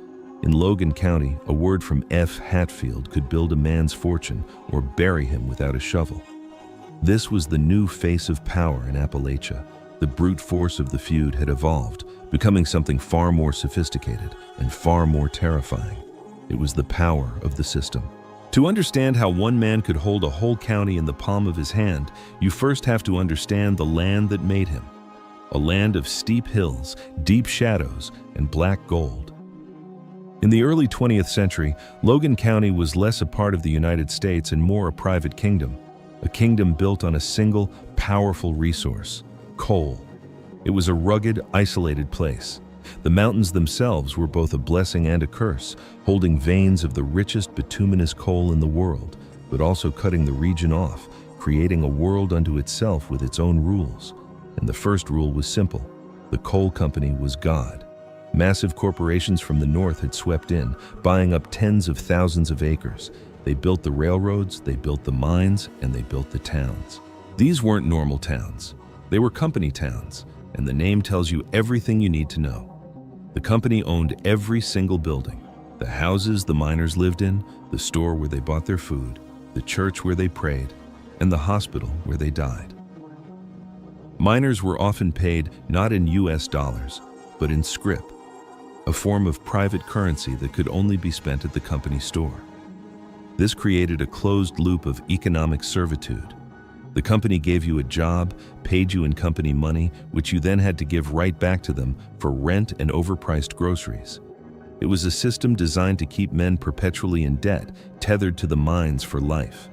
In Logan County, a word from F. Hatfield could build a man's fortune or bury him without a shovel. This was the new face of power in Appalachia. The brute force of the feud had evolved, becoming something far more sophisticated and far more terrifying. It was the power of the system. To understand how one man could hold a whole county in the palm of his hand, you first have to understand the land that made him. A land of steep hills, deep shadows, and black gold. In the early 20th century, Logan County was less a part of the United States and more a private kingdom, a kingdom built on a single, powerful resource, coal. It was a rugged, isolated place. The mountains themselves were both a blessing and a curse, holding veins of the richest bituminous coal in the world, but also cutting the region off, creating a world unto itself with its own rules. And the first rule was simple. The coal company was God. Massive corporations from the north had swept in, buying up tens of thousands of acres. They built the railroads, they built the mines, and they built the towns. These weren't normal towns. They were company towns, and the name tells you everything you need to know. The company owned every single building, the houses the miners lived in, the store where they bought their food, the church where they prayed, and the hospital where they died. Miners were often paid not in US dollars, but in scrip, a form of private currency that could only be spent at the company store. This created a closed loop of economic servitude. The company gave you a job, paid you in company money, which you then had to give right back to them for rent and overpriced groceries. It was a system designed to keep men perpetually in debt, tethered to the mines for life.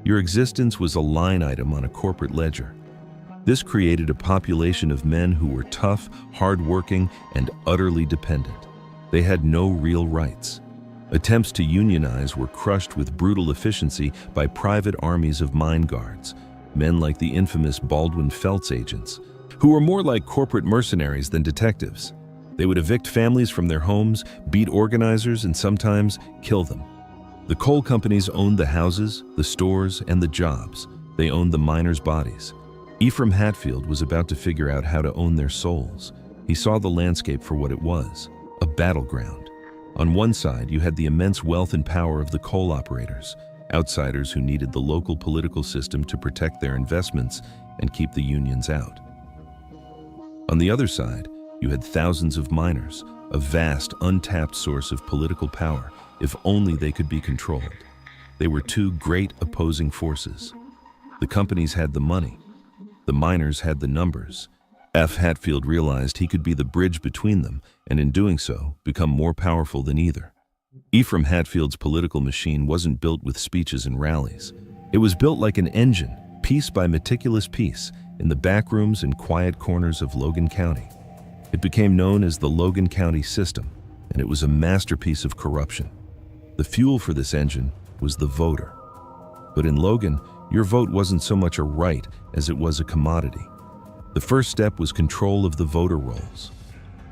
Your existence was a line item on a corporate ledger. This created a population of men who were tough, hard-working, and utterly dependent. They had no real rights. Attempts to unionize were crushed with brutal efficiency by private armies of mine guards, men like the infamous Baldwin Felts agents, who were more like corporate mercenaries than detectives. They would evict families from their homes, beat organizers, and sometimes kill them. The coal companies owned the houses, the stores, and the jobs. They owned the miners' bodies. Ephraim Hatfield was about to figure out how to own their souls. He saw the landscape for what it was, a battleground. On one side, you had the immense wealth and power of the coal operators, outsiders who needed the local political system to protect their investments and keep the unions out. On the other side, you had thousands of miners, a vast, untapped source of political power, if only they could be controlled. They were two great opposing forces. The companies had the money. The miners had the numbers. F. Hatfield realized he could be the bridge between them, and in doing so, become more powerful than either. Ephraim Hatfield's political machine wasn't built with speeches and rallies. It was built like an engine, piece by meticulous piece, in the back rooms and quiet corners of Logan County. It became known as the Logan County System, and it was a masterpiece of corruption. The fuel for this engine was the voter. But in Logan, your vote wasn't so much a right as it was a commodity. The first step was control of the voter rolls.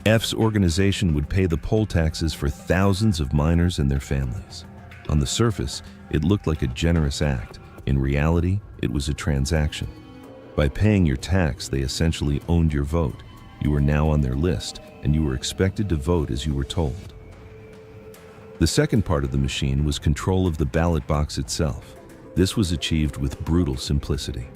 F's organization would pay the poll taxes for thousands of miners and their families. On the surface, it looked like a generous act. In reality, it was a transaction. By paying your tax, they essentially owned your vote. You were now on their list, and you were expected to vote as you were told. The second part of the machine was control of the ballot box itself. This was achieved with brutal simplicity.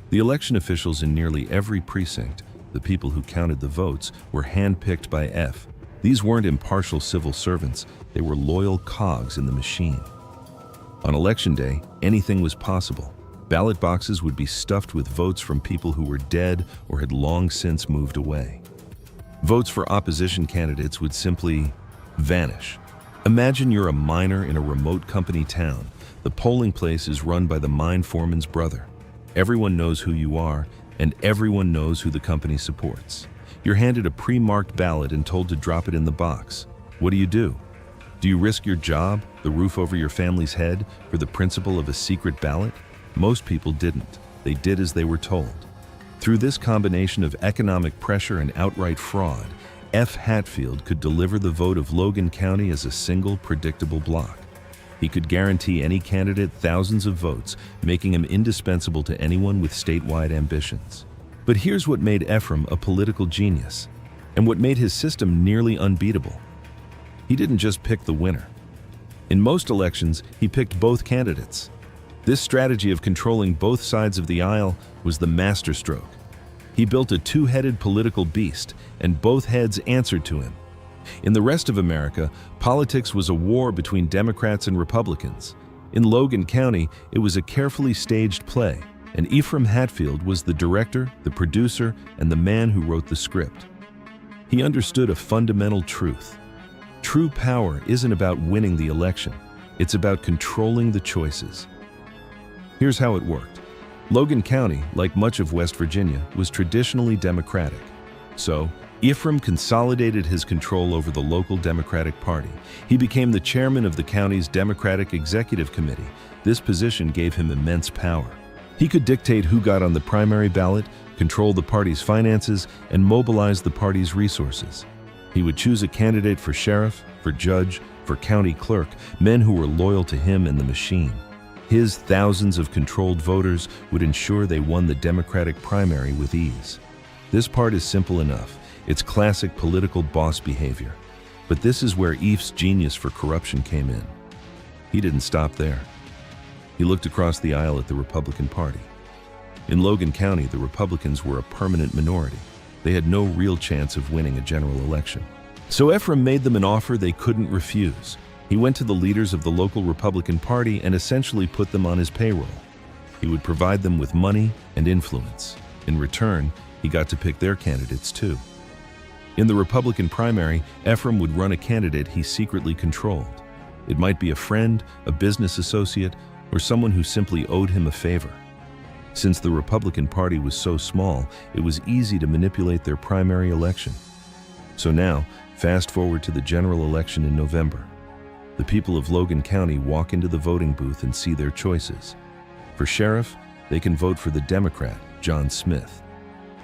The election officials in nearly every precinct, the people who counted the votes, were handpicked by F. These weren't impartial civil servants, they were loyal cogs in the machine. On election day, anything was possible. Ballot boxes would be stuffed with votes from people who were dead or had long since moved away. Votes for opposition candidates would simply vanish. Imagine you're a miner in a remote company town. The polling place is run by the mine foreman's brother. Everyone knows who you are, and everyone knows who the company supports. You're handed a pre-marked ballot and told to drop it in the box. What do? Do you risk your job, the roof over your family's head, for the principle of a secret ballot? Most people didn't. They did as they were told. Through this combination of economic pressure and outright fraud, F. Hatfield could deliver the vote of Logan County as a single, predictable block. He could guarantee any candidate thousands of votes, making him indispensable to anyone with statewide ambitions. But here's what made Ephraim a political genius, and what made his system nearly unbeatable. He didn't just pick the winner. In most elections, he picked both candidates. This strategy of controlling both sides of the aisle was the masterstroke. He built a two-headed political beast, and both heads answered to him. In the rest of America, politics was a war between Democrats and Republicans. In Logan County, it was a carefully staged play, and Ephraim Hatfield was the director, the producer, and the man who wrote the script. He understood a fundamental truth. True power isn't about winning the election. It's about controlling the choices. Here's how it worked. Logan County, like much of West Virginia, was traditionally Democratic. So, Ephraim consolidated his control over the local Democratic Party. He became the chairman of the county's Democratic Executive Committee. This position gave him immense power. He could dictate who got on the primary ballot, control the party's finances, and mobilize the party's resources. He would choose a candidate for sheriff, for judge, for county clerk, men who were loyal to him and the machine. His thousands of controlled voters would ensure they won the Democratic primary with ease. This part is simple enough. It's classic political boss behavior. But this is where Eph's genius for corruption came in. He didn't stop there. He looked across the aisle at the Republican Party. In Logan County, the Republicans were a permanent minority. They had no real chance of winning a general election. So Ephraim made them an offer they couldn't refuse. He went to the leaders of the local Republican Party and essentially put them on his payroll. He would provide them with money and influence. In return, he got to pick their candidates too. In the Republican primary, Ephraim would run a candidate he secretly controlled. It might be a friend, a business associate, or someone who simply owed him a favor. Since the Republican Party was so small, it was easy to manipulate their primary election. So now, fast forward to the general election in November. The people of Logan County walk into the voting booth and see their choices. For sheriff, they can vote for the Democrat, John Smith.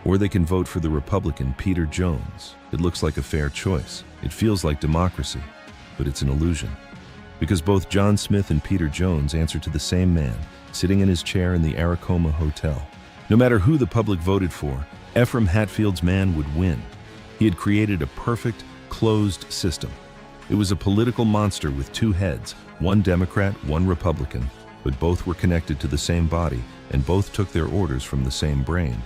Or they can vote for the Republican, Peter Jones. It looks like a fair choice. It feels like democracy, but it's an illusion. Because both John Smith and Peter Jones answer to the same man, sitting in his chair in the Aracoma Hotel. No matter who the public voted for, Ephraim Hatfield's man would win. He had created a perfect, closed system. It was a political monster with two heads, one Democrat, one Republican, but both were connected to the same body, and both took their orders from the same brain.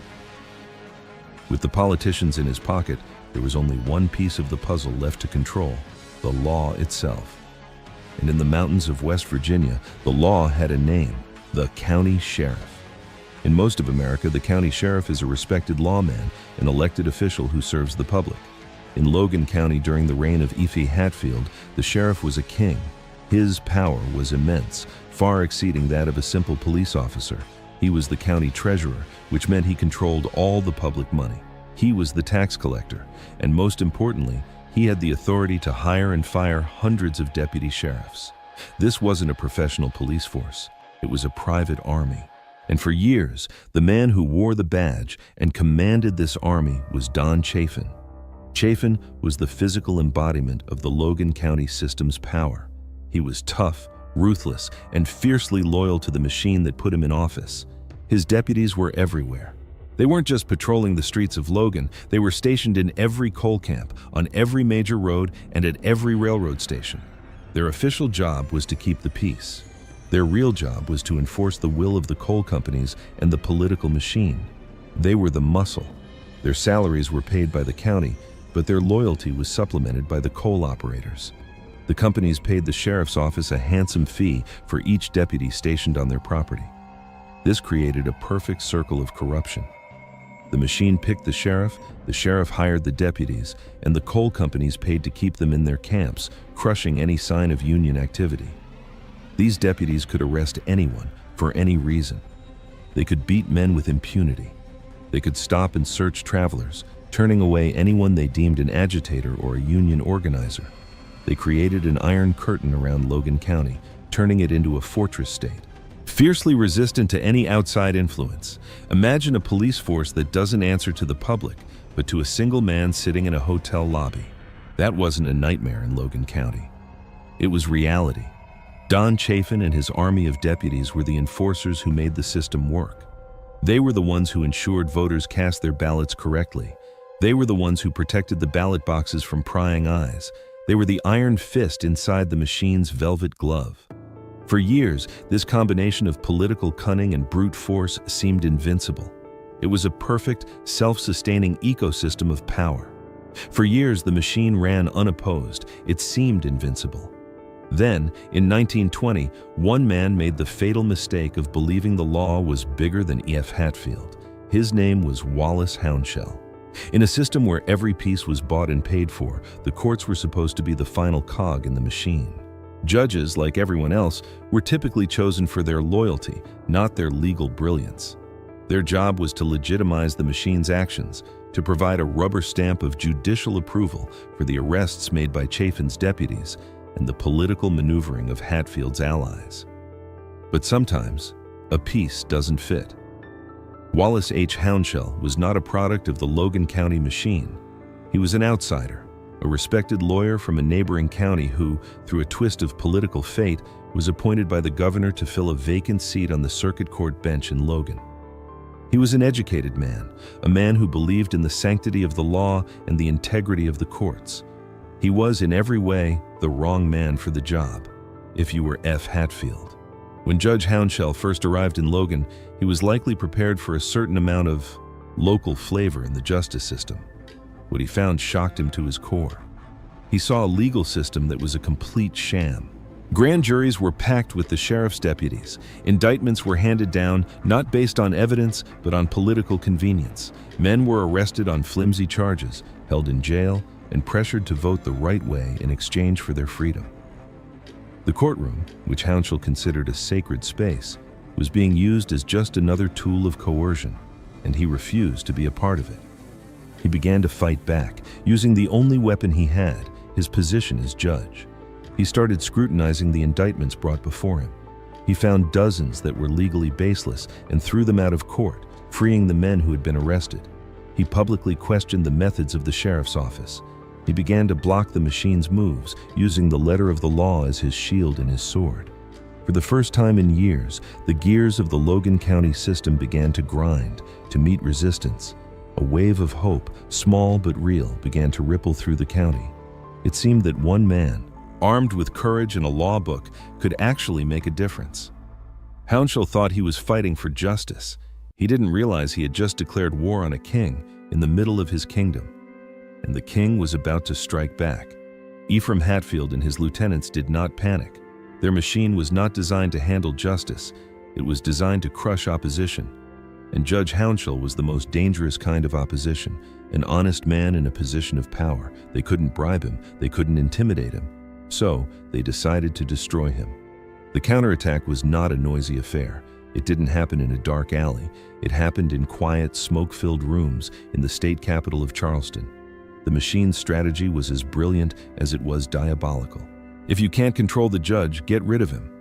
With the politicians in his pocket, there was only one piece of the puzzle left to control: the law itself. And in the mountains of West Virginia, the law had a name: the county sheriff. In most of America, the county sheriff is a respected lawman, an elected official who serves the public. In Logan County during the reign of Ephraim Hatfield, the sheriff was a king. His power was immense, far exceeding that of a simple police officer. He was the county treasurer, which meant he controlled all the public money. He was the tax collector, and most importantly, he had the authority to hire and fire hundreds of deputy sheriffs. This wasn't a professional police force. It was a private army. And for years, the man who wore the badge and commanded this army was Don Chafin. Chafin was the physical embodiment of the Logan County system's power. He was tough, ruthless, and fiercely loyal to the machine that put him in office. His deputies were everywhere. They weren't just patrolling the streets of Logan, they were stationed in every coal camp, on every major road, and at every railroad station. Their official job was to keep the peace. Their real job was to enforce the will of the coal companies and the political machine. They were the muscle. Their salaries were paid by the county, but their loyalty was supplemented by the coal operators. The companies paid the sheriff's office a handsome fee for each deputy stationed on their property. This created a perfect circle of corruption. The machine picked the sheriff hired the deputies, and the coal companies paid to keep them in their camps, crushing any sign of union activity. These deputies could arrest anyone, for any reason. They could beat men with impunity. They could stop and search travelers, turning away anyone they deemed an agitator or a union organizer. They created an iron curtain around Logan County, turning it into a fortress state. Fiercely resistant to any outside influence. Imagine a police force that doesn't answer to the public, but to a single man sitting in a hotel lobby. That wasn't a nightmare in Logan County. It was reality. Don Chafin and his army of deputies were the enforcers who made the system work. They were the ones who ensured voters cast their ballots correctly. They were the ones who protected the ballot boxes from prying eyes. They were the iron fist inside the machine's velvet glove. For years, this combination of political cunning and brute force seemed invincible. It was a perfect, self-sustaining ecosystem of power. For years, the machine ran unopposed. It seemed invincible. Then, in 1920, one man made the fatal mistake of believing the law was bigger than E.F. Hatfield. His name was Wallace Hounshell. In a system where every piece was bought and paid for, the courts were supposed to be the final cog in the machine. Judges, like everyone else, were typically chosen for their loyalty, not their legal brilliance. Their job was to legitimize the machine's actions, to provide a rubber stamp of judicial approval for the arrests made by Chafin's deputies and the political maneuvering of Hatfield's allies. But sometimes, a piece doesn't fit. Wallace H. Hounshell was not a product of the Logan County machine. He was an outsider, a respected lawyer from a neighboring county who, through a twist of political fate, was appointed by the governor to fill a vacant seat on the circuit court bench in Logan. He was an educated man, a man who believed in the sanctity of the law and the integrity of the courts. He was, in every way, the wrong man for the job, if you were F. Hatfield. When Judge Hounshell first arrived in Logan, he was likely prepared for a certain amount of local flavor in the justice system. What he found shocked him to his core. He saw a legal system that was a complete sham. Grand juries were packed with the sheriff's deputies. Indictments were handed down not based on evidence, but on political convenience. Men were arrested on flimsy charges, held in jail, and pressured to vote the right way in exchange for their freedom. The courtroom, which Hounshell considered a sacred space, was being used as just another tool of coercion, and he refused to be a part of it. He began to fight back, using the only weapon he had, his position as judge. He started scrutinizing the indictments brought before him. He found dozens that were legally baseless and threw them out of court, freeing the men who had been arrested. He publicly questioned the methods of the sheriff's office. He began to block the machine's moves, using the letter of the law as his shield and his sword. For the first time in years, the gears of the Logan County system began to grind, to meet resistance. A wave of hope, small but real, began to ripple through the county. It seemed that one man, armed with courage and a law book, could actually make a difference. Hounshell thought he was fighting for justice. He didn't realize he had just declared war on a king in the middle of his kingdom. And the king was about to strike back. Ephraim Hatfield and his lieutenants did not panic. Their machine was not designed to handle justice. It was designed to crush opposition. And Judge Hounshell was the most dangerous kind of opposition, an honest man in a position of power. They couldn't bribe him. They couldn't intimidate him. So, they decided to destroy him. The counterattack was not a noisy affair. It didn't happen in a dark alley. It happened in quiet, smoke-filled rooms in the state capital of Charleston. The machine's strategy was as brilliant as it was diabolical. If you can't control the judge, get rid of him.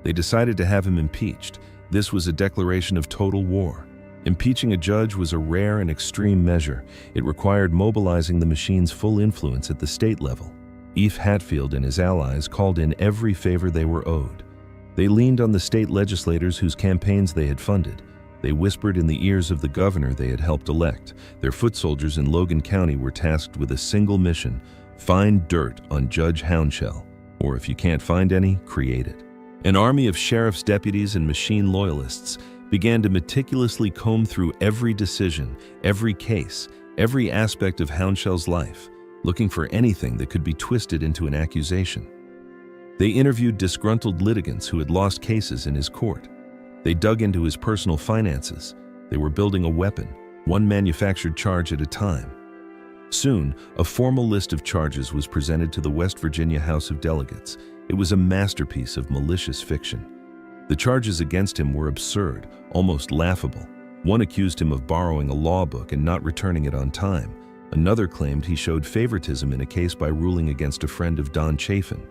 They decided to have him impeached. This was a declaration of total war. Impeaching a judge was a rare and extreme measure. It required mobilizing the machine's full influence at the state level. Ephraim Hatfield and his allies called in every favor they were owed. They leaned on the state legislators whose campaigns they had funded. They whispered in the ears of the governor they had helped elect. Their foot soldiers in Logan County were tasked with a single mission: find dirt on Judge Hounshell, or if you can't find any, create it. An army of sheriff's deputies and machine loyalists began to meticulously comb through every decision, every case, every aspect of Hounshell's life, looking for anything that could be twisted into an accusation. They interviewed disgruntled litigants who had lost cases in his court. They dug into his personal finances. They were building a weapon, one manufactured charge at a time. Soon, a formal list of charges was presented to the West Virginia House of Delegates. It was a masterpiece of malicious fiction. The charges against him were absurd, almost laughable. One accused him of borrowing a law book and not returning it on time. Another claimed he showed favoritism in a case by ruling against a friend of Don Chafin.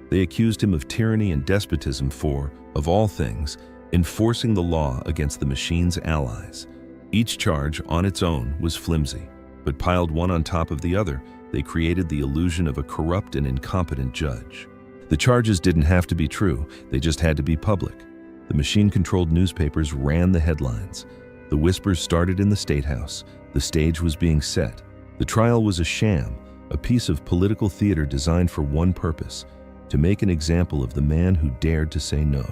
They accused him of tyranny and despotism for, of all things, enforcing the law against the machine's allies. Each charge, on its own, was flimsy, but piled one on top of the other, they created the illusion of a corrupt and incompetent judge. The charges didn't have to be true, they just had to be public. The machine-controlled newspapers ran the headlines. The whispers started in the State House. The stage was being set. The trial was a sham, a piece of political theater designed for one purpose: to make an example of the man who dared to say no.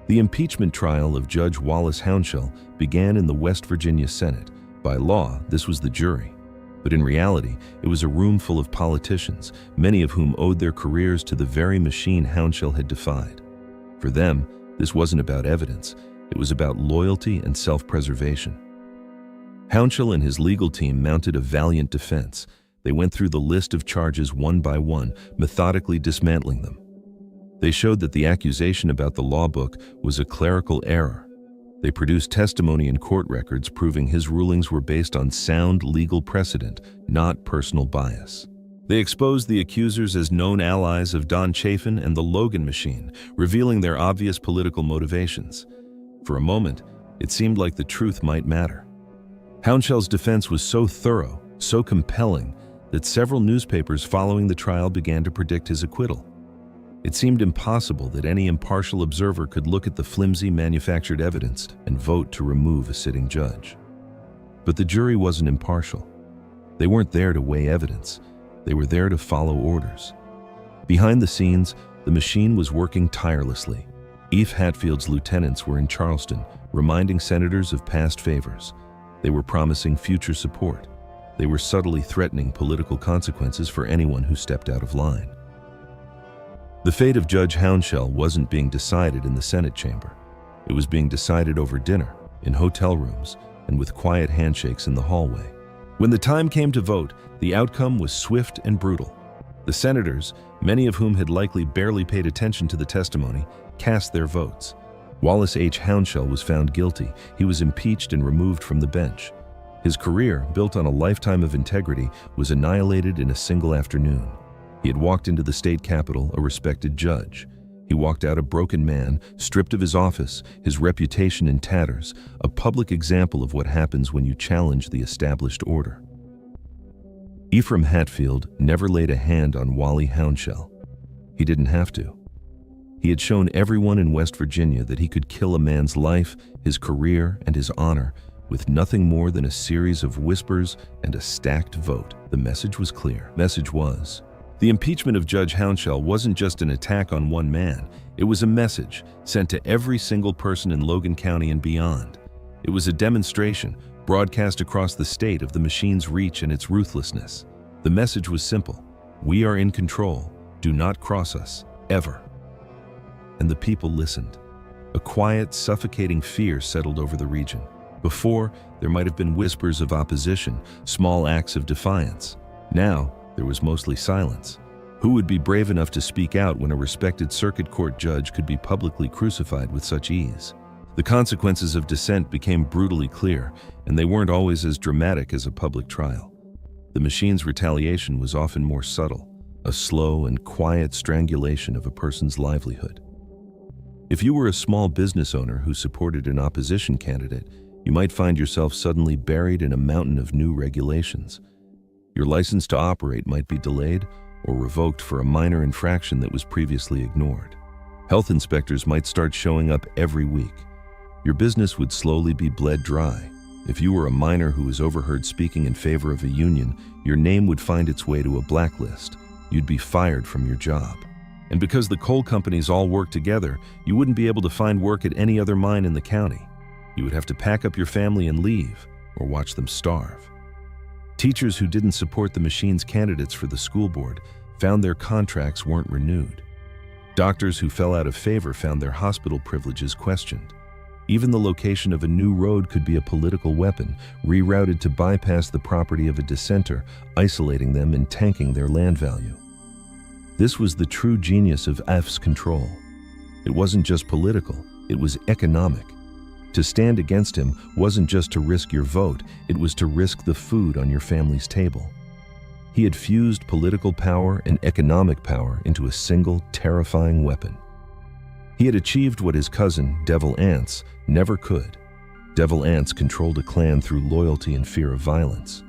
The impeachment trial of Judge Wallace Hounshell began in the West Virginia Senate. By law, this was the jury. But in reality, it was a room full of politicians, many of whom owed their careers to the very machine Hounshell had defied. For them, this wasn't about evidence. It was about loyalty and self-preservation. Hounshell and his legal team mounted a valiant defense. They went through the list of charges one by one, methodically dismantling them. They showed that the accusation about the law book was a clerical error. They produced testimony in court records proving his rulings were based on sound legal precedent, not personal bias. They exposed the accusers as known allies of Don Chafin and the Logan machine, revealing their obvious political motivations. For a moment, it seemed like the truth might matter. Hounshell's defense was so thorough, so compelling, that several newspapers following the trial began to predict his acquittal. It seemed impossible that any impartial observer could look at the flimsy manufactured evidence and vote to remove a sitting judge. But the jury wasn't impartial. They weren't there to weigh evidence. They were there to follow orders. Behind the scenes, the machine was working tirelessly. Ephraim Hatfield's lieutenants were in Charleston, reminding senators of past favors. They were promising future support. They were subtly threatening political consequences for anyone who stepped out of line. The fate of Judge Hounshell wasn't being decided in the Senate chamber. It was being decided over dinner, in hotel rooms, and with quiet handshakes in the hallway. When the time came to vote, the outcome was swift and brutal. The senators, many of whom had likely barely paid attention to the testimony, cast their votes. Wallace H. Hounshell was found guilty. He was impeached and removed from the bench. His career, built on a lifetime of integrity, was annihilated in a single afternoon. He had walked into the state capitol a respected judge. He walked out a broken man, stripped of his office, his reputation in tatters, a public example of what happens when you challenge the established order. Ephraim Hatfield never laid a hand on Wally Hounshell. He didn't have to. He had shown everyone in West Virginia that he could kill a man's life, his career, and his honor with nothing more than a series of whispers and a stacked vote. The message was clear. Message was, the impeachment of Judge Hounshell wasn't just an attack on one man. It was a message sent to every single person in Logan County and beyond. It was a demonstration broadcast across the state of the machine's reach and its ruthlessness. The message was simple. We are in control. Do not cross us, ever. And the people listened. A quiet, suffocating fear settled over the region. Before, there might have been whispers of opposition, small acts of defiance. Now, there was mostly silence. Who would be brave enough to speak out when a respected circuit court judge could be publicly crucified with such ease? The consequences of dissent became brutally clear, and they weren't always as dramatic as a public trial. The machine's retaliation was often more subtle, a slow and quiet strangulation of a person's livelihood. If you were a small business owner who supported an opposition candidate, you might find yourself suddenly buried in a mountain of new regulations. Your license to operate might be delayed or revoked for a minor infraction that was previously ignored. Health inspectors might start showing up every week. Your business would slowly be bled dry. If you were a miner who was overheard speaking in favor of a union, your name would find its way to a blacklist. You'd be fired from your job. And because the coal companies all work together, you wouldn't be able to find work at any other mine in the county. You would have to pack up your family and leave, or watch them starve. Teachers who didn't support the machine's candidates for the school board found their contracts weren't renewed. Doctors who fell out of favor found their hospital privileges questioned. Even the location of a new road could be a political weapon, rerouted to bypass the property of a dissenter, isolating them and tanking their land value. This was the true genius of F's control. It wasn't just political, it was economic. To stand against him wasn't just to risk your vote, it was to risk the food on your family's table. He had fused political power and economic power into a single, terrifying weapon. He had achieved what his cousin, Devil Anse, never could. Devil Anse controlled a clan through loyalty and fear of violence.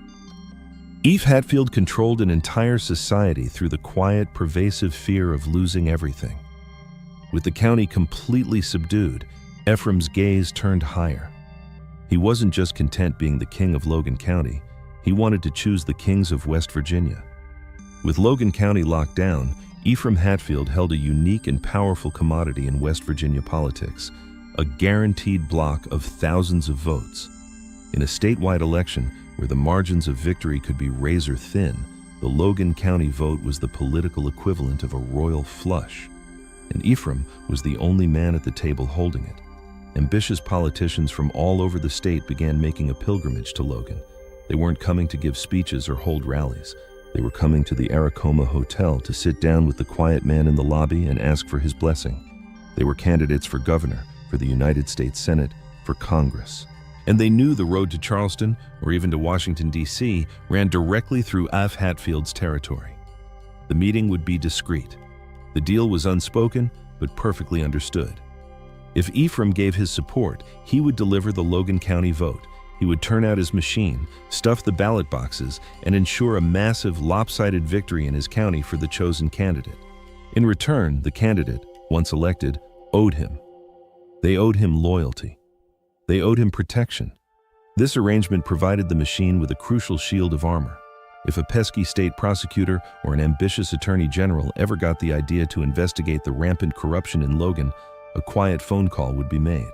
Eve Hatfield controlled an entire society through the quiet, pervasive fear of losing everything. With the county completely subdued, Ephraim's gaze turned higher. He wasn't just content being the king of Logan County, he wanted to choose the kings of West Virginia. With Logan County locked down, Ephraim Hatfield held a unique and powerful commodity in West Virginia politics, a guaranteed block of thousands of votes. In a statewide election where the margins of victory could be razor thin, the Logan County vote was the political equivalent of a royal flush. And Ephraim was the only man at the table holding it. Ambitious politicians from all over the state began making a pilgrimage to Logan. They weren't coming to give speeches or hold rallies. They were coming to the Aracoma Hotel to sit down with the quiet man in the lobby and ask for his blessing. They were candidates for governor, for the United States Senate, for Congress. And they knew the road to Charleston, or even to Washington, D.C., ran directly through F. Hatfield's territory. The meeting would be discreet. The deal was unspoken, but perfectly understood. If Ephraim gave his support, he would deliver the Logan County vote. He would turn out his machine, stuff the ballot boxes, and ensure a massive, lopsided victory in his county for the chosen candidate. In return, the candidate, once elected, owed him. They owed him loyalty. They owed him protection. This arrangement provided the machine with a crucial shield of armor. If a pesky state prosecutor or an ambitious attorney general ever got the idea to investigate the rampant corruption in Logan, a quiet phone call would be made.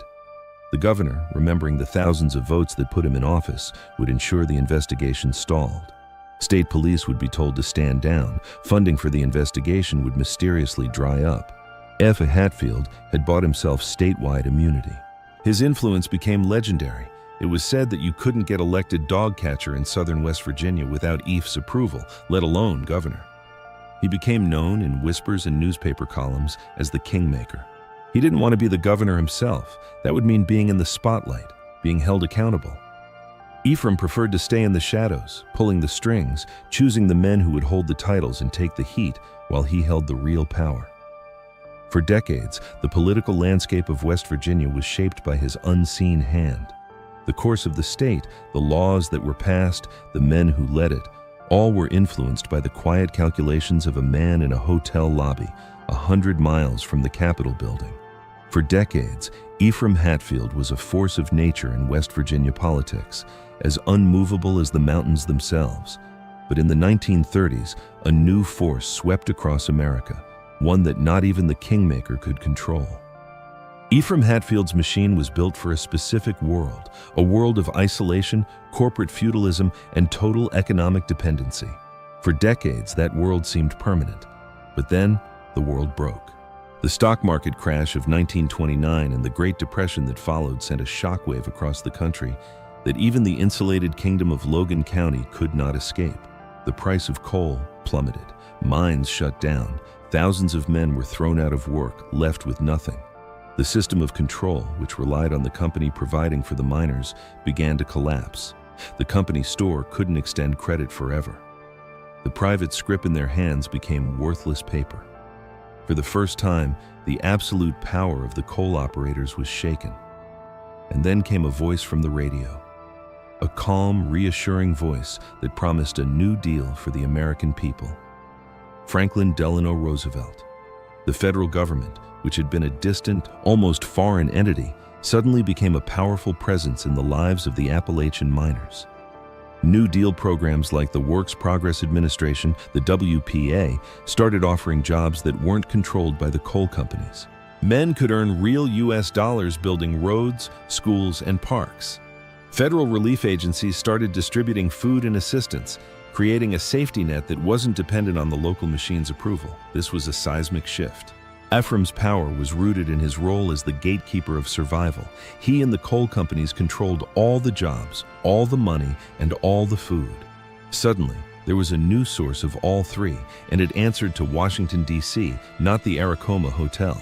The governor, remembering the thousands of votes that put him in office, would ensure the investigation stalled. State police would be told to stand down. Funding for the investigation would mysteriously dry up. Hatfield had bought himself statewide immunity. His influence became legendary. It was said that you couldn't get elected dog catcher in southern West Virginia without Eph's approval, let alone governor. He became known in whispers and newspaper columns as the Kingmaker. He didn't want to be the governor himself. That would mean being in the spotlight, being held accountable. Ephraim preferred to stay in the shadows, pulling the strings, choosing the men who would hold the titles and take the heat while he held the real power. For decades, the political landscape of West Virginia was shaped by his unseen hand. The course of the state, the laws that were passed, the men who led it, all were influenced by the quiet calculations of a man in a hotel lobby, 100 miles from the Capitol building. For decades, Ephraim Hatfield was a force of nature in West Virginia politics, as unmovable as the mountains themselves. But in the 1930s, a new force swept across America, one that not even the Kingmaker could control. Ephraim Hatfield's machine was built for a specific world, a world of isolation, corporate feudalism, and total economic dependency. For decades, that world seemed permanent. But then, the world broke. The stock market crash of 1929 and the Great Depression that followed sent a shockwave across the country that even the insulated kingdom of Logan County could not escape. The price of coal plummeted, mines shut down, thousands of men were thrown out of work, left with nothing. The system of control, which relied on the company providing for the miners, began to collapse. The company store couldn't extend credit forever. The private scrip in their hands became worthless paper. For the first time, the absolute power of the coal operators was shaken. And then came a voice from the radio. A calm, reassuring voice that promised a new deal for the American people. Franklin Delano Roosevelt. The federal government, which had been a distant, almost foreign entity, suddenly became a powerful presence in the lives of the Appalachian miners. New Deal programs like the Works Progress Administration, the WPA, started offering jobs that weren't controlled by the coal companies. Men could earn real U.S. dollars building roads, schools, and parks. Federal relief agencies started distributing food and assistance, creating a safety net that wasn't dependent on the local machine's approval. This was a seismic shift. Ephraim's power was rooted in his role as the gatekeeper of survival. He and the coal companies controlled all the jobs, all the money, and all the food. Suddenly, there was a new source of all three, and it answered to Washington, D.C., not the Aracoma Hotel.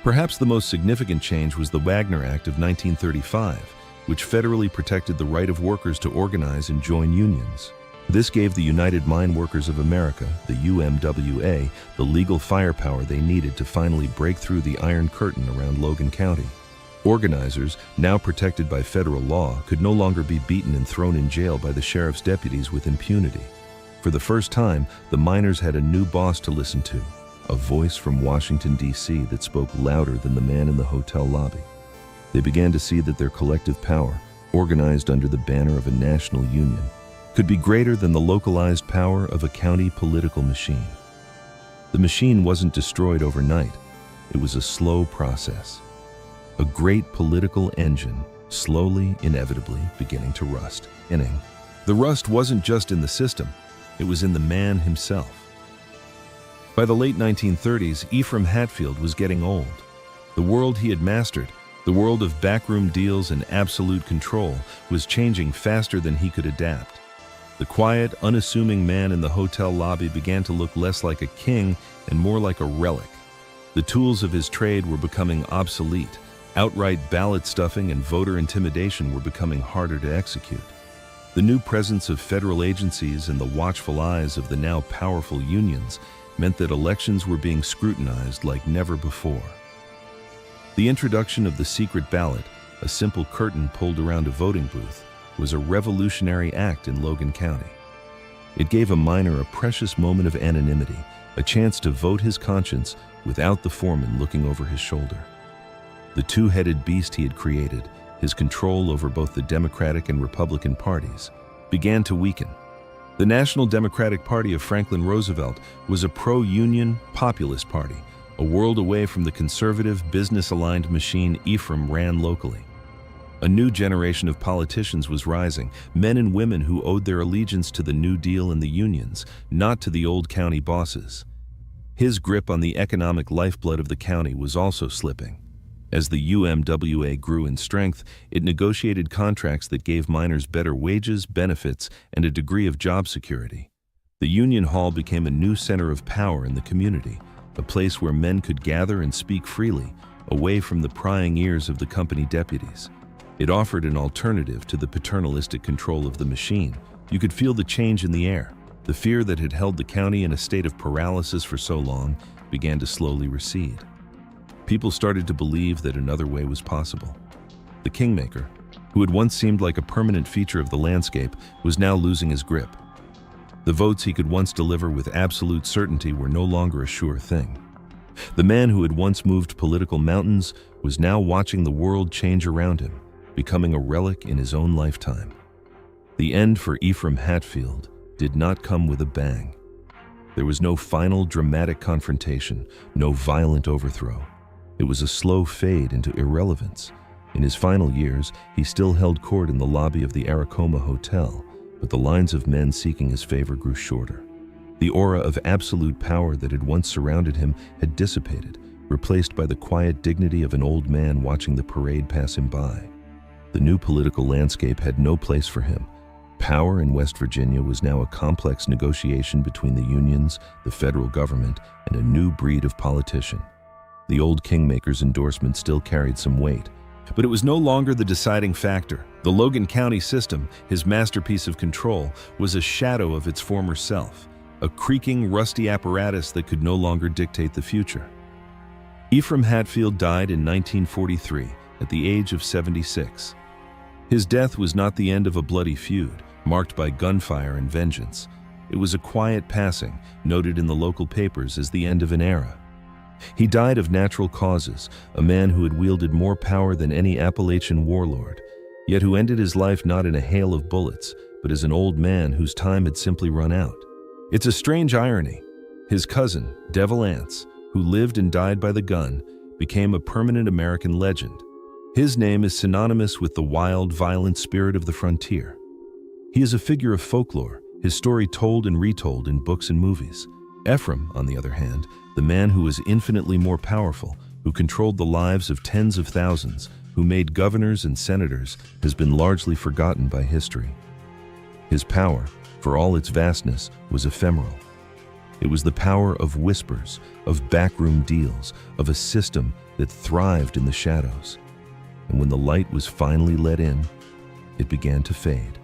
Perhaps the most significant change was the Wagner Act of 1935, which federally protected the right of workers to organize and join unions. This gave the United Mine Workers of America, the UMWA, the legal firepower they needed to finally break through the Iron Curtain around Logan County. Organizers, now protected by federal law, could no longer be beaten and thrown in jail by the sheriff's deputies with impunity. For the first time, the miners had a new boss to listen to, a voice from Washington, D.C. that spoke louder than the man in the hotel lobby. They began to see that their collective power, organized under the banner of a national union, could be greater than the localized power of a county political machine. The machine wasn't destroyed overnight. It was a slow process. A great political engine, slowly, inevitably, beginning to rust. The rust wasn't just in the system, it was in the man himself. By the late 1930s, Ephraim Hatfield was getting old. The world he had mastered, the world of backroom deals and absolute control, was changing faster than he could adapt. The quiet, unassuming man in the hotel lobby began to look less like a king and more like a relic. The tools of his trade were becoming obsolete. Outright ballot stuffing and voter intimidation were becoming harder to execute. The new presence of federal agencies and the watchful eyes of the now powerful unions meant that elections were being scrutinized like never before. The introduction of the secret ballot, a simple curtain pulled around a voting booth, was a revolutionary act in Logan County. It gave a miner a precious moment of anonymity, a chance to vote his conscience without the foreman looking over his shoulder. The two-headed beast he had created, his control over both the Democratic and Republican parties, began to weaken. The National Democratic Party of Franklin Roosevelt was a pro-union, populist party, a world away from the conservative, business-aligned machine Ephraim ran locally. A new generation of politicians was rising, men and women who owed their allegiance to the New Deal and the unions, not to the old county bosses. His grip on the economic lifeblood of the county was also slipping. As the UMWA grew in strength, it negotiated contracts that gave miners better wages, benefits, and a degree of job security. The Union Hall became a new center of power in the community, a place where men could gather and speak freely, away from the prying ears of the company deputies. It offered an alternative to the paternalistic control of the machine. You could feel the change in the air. The fear that had held the county in a state of paralysis for so long began to slowly recede. People started to believe that another way was possible. The Kingmaker, who had once seemed like a permanent feature of the landscape, was now losing his grip. The votes he could once deliver with absolute certainty were no longer a sure thing. The man who had once moved political mountains was now watching the world change around him, becoming a relic in his own lifetime. The end for Ephraim Hatfield did not come with a bang. There was no final dramatic confrontation, no violent overthrow. It was a slow fade into irrelevance. In his final years, he still held court in the lobby of the Aracoma Hotel, but the lines of men seeking his favor grew shorter. The aura of absolute power that had once surrounded him had dissipated, replaced by the quiet dignity of an old man watching the parade pass him by. The new political landscape had no place for him. Power in West Virginia was now a complex negotiation between the unions, the federal government, and a new breed of politician. The old Kingmaker's endorsement still carried some weight, but it was no longer the deciding factor. The Logan County system, his masterpiece of control, was a shadow of its former self, a creaking, rusty apparatus that could no longer dictate the future. Ephraim Hatfield died in 1943 at the age of 76. His death was not the end of a bloody feud, marked by gunfire and vengeance. It was a quiet passing, noted in the local papers as the end of an era. He died of natural causes, a man who had wielded more power than any Appalachian warlord, yet who ended his life not in a hail of bullets, but as an old man whose time had simply run out. It's a strange irony. His cousin, Devil Anse, who lived and died by the gun, became a permanent American legend. His name is synonymous with the wild, violent spirit of the frontier. He is a figure of folklore, his story told and retold in books and movies. Ephraim, on the other hand, the man who was infinitely more powerful, who controlled the lives of tens of thousands, who made governors and senators, has been largely forgotten by history. His power, for all its vastness, was ephemeral. It was the power of whispers, of backroom deals, of a system that thrived in the shadows. And when the light was finally let in, it began to fade.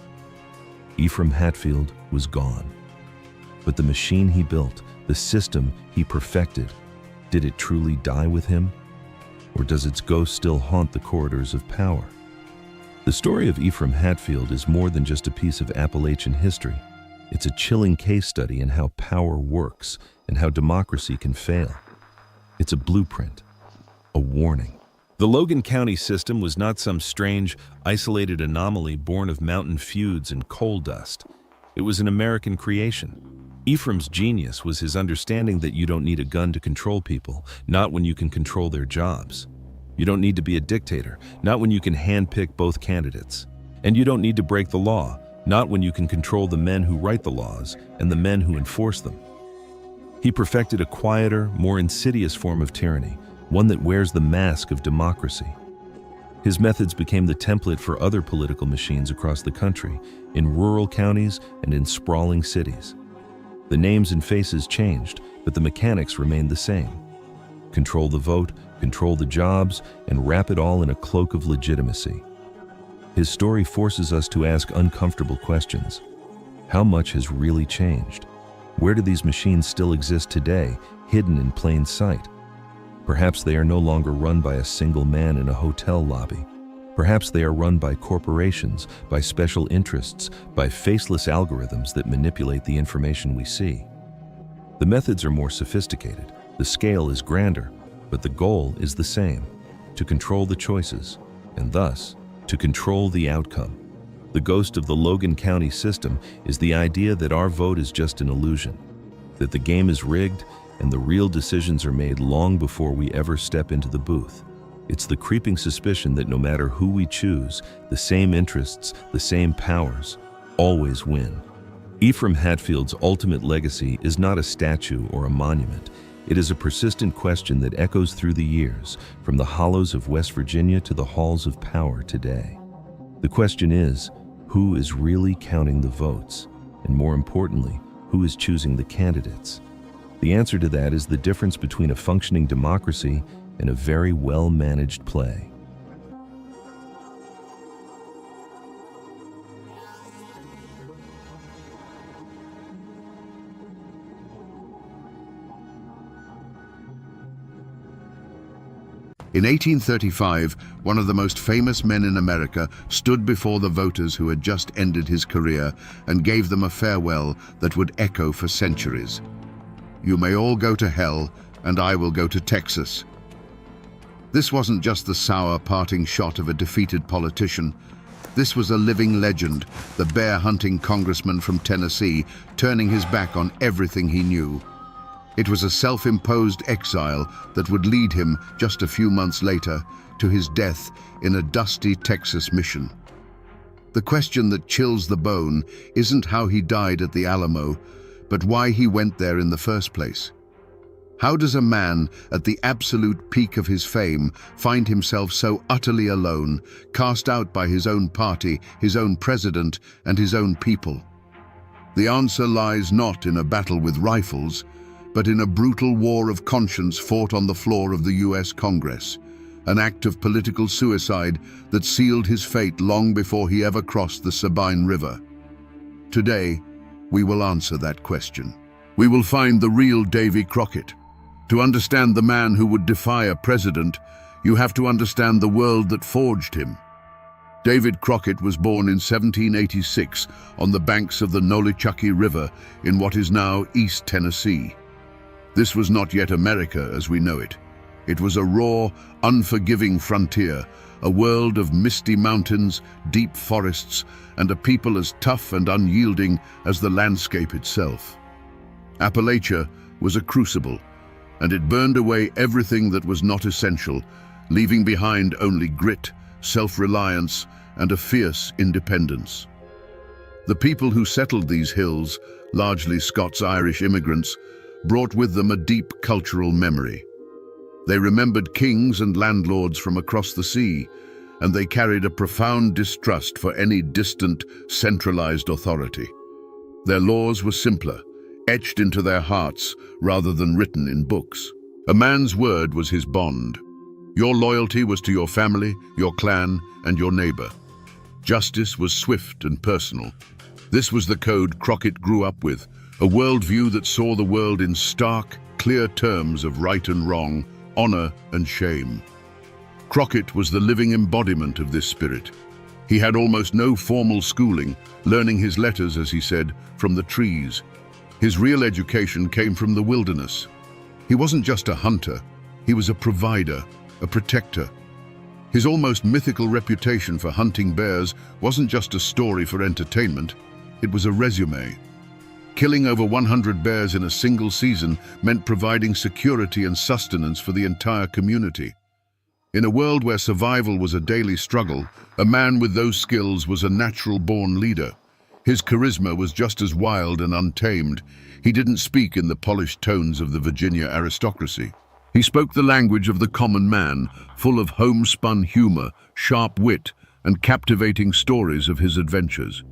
Ephraim Hatfield was gone. But the machine he built, the system he perfected, did it truly die with him? Or does its ghost still haunt the corridors of power? The story of Ephraim Hatfield is more than just a piece of Appalachian history. It's a chilling case study in how power works and how democracy can fail. It's a blueprint, a warning. The Logan County system was not some strange, isolated anomaly born of mountain feuds and coal dust. It was an American creation. Ephraim's genius was his understanding that you don't need a gun to control people, not when you can control their jobs. You don't need to be a dictator, not when you can handpick both candidates. And you don't need to break the law, not when you can control the men who write the laws and the men who enforce them. He perfected a quieter, more insidious form of tyranny, one that wears the mask of democracy. His methods became the template for other political machines across the country, in rural counties and in sprawling cities. The names and faces changed, but the mechanics remained the same. Control the vote, control the jobs, and wrap it all in a cloak of legitimacy. His story forces us to ask uncomfortable questions. How much has really changed? Where do these machines still exist today, hidden in plain sight? Perhaps they are no longer run by a single man in a hotel lobby. Perhaps they are run by corporations, by special interests, by faceless algorithms that manipulate the information we see. The methods are more sophisticated, the scale is grander, but the goal is the same: to control the choices, and thus, to control the outcome. The ghost of the Logan County system is the idea that our vote is just an illusion, that the game is rigged and the real decisions are made long before we ever step into the booth. It's the creeping suspicion that no matter who we choose, the same interests, the same powers, always win. Ephraim Hatfield's ultimate legacy is not a statue or a monument. It is a persistent question that echoes through the years, from the hollows of West Virginia to the halls of power today. The question is, who is really counting the votes? And more importantly, who is choosing the candidates? The answer to that is the difference between a functioning democracy and a very well-managed play. In 1835, one of the most famous men in America stood before the voters who had just ended his career and gave them a farewell that would echo for centuries. "You may all go to hell, and I will go to Texas." This wasn't just the sour parting shot of a defeated politician. This was a living legend, the bear-hunting congressman from Tennessee, turning his back on everything he knew. It was a self-imposed exile that would lead him, just a few months later, to his death in a dusty Texas mission. The question that chills the bone isn't how he died at the Alamo, but why he went there in the first place. How does a man at the absolute peak of his fame find himself so utterly alone, cast out by his own party, his own president, and his own people? The answer lies not in a battle with rifles, but in a brutal war of conscience fought on the floor of the US Congress, an act of political suicide that sealed his fate long before he ever crossed the Sabine River. Today, we will answer that question. We will find the real Davy Crockett. To understand the man who would defy a president, you have to understand the world that forged him. David Crockett was born in 1786 on the banks of the Nolichucky River in what is now East Tennessee. This was not yet America as we know it. It was a raw, unforgiving frontier, a world of misty mountains, deep forests, and a people as tough and unyielding as the landscape itself. Appalachia was a crucible, and it burned away everything that was not essential, leaving behind only grit, self-reliance, and a fierce independence. The people who settled these hills, largely Scots-Irish immigrants, brought with them a deep cultural memory. They remembered kings and landlords from across the sea, and they carried a profound distrust for any distant, centralized authority. Their laws were simpler, etched into their hearts rather than written in books. A man's word was his bond. Your loyalty was to your family, your clan, and your neighbor. Justice was swift and personal. This was the code Crockett grew up with, a worldview that saw the world in stark, clear terms of right and wrong, honor and shame. Crockett was the living embodiment of this spirit. He had almost no formal schooling, learning his letters, as he said, from the trees. His real education came from the wilderness. He wasn't just a hunter, he was a provider, a protector. His almost mythical reputation for hunting bears wasn't just a story for entertainment, it was a resume. Killing over 100 bears in a single season meant providing security and sustenance for the entire community. In a world where survival was a daily struggle, a man with those skills was a natural-born leader. His charisma was just as wild and untamed. He didn't speak in the polished tones of the Virginia aristocracy. He spoke the language of the common man, full of homespun humor, sharp wit, and captivating stories of his adventures.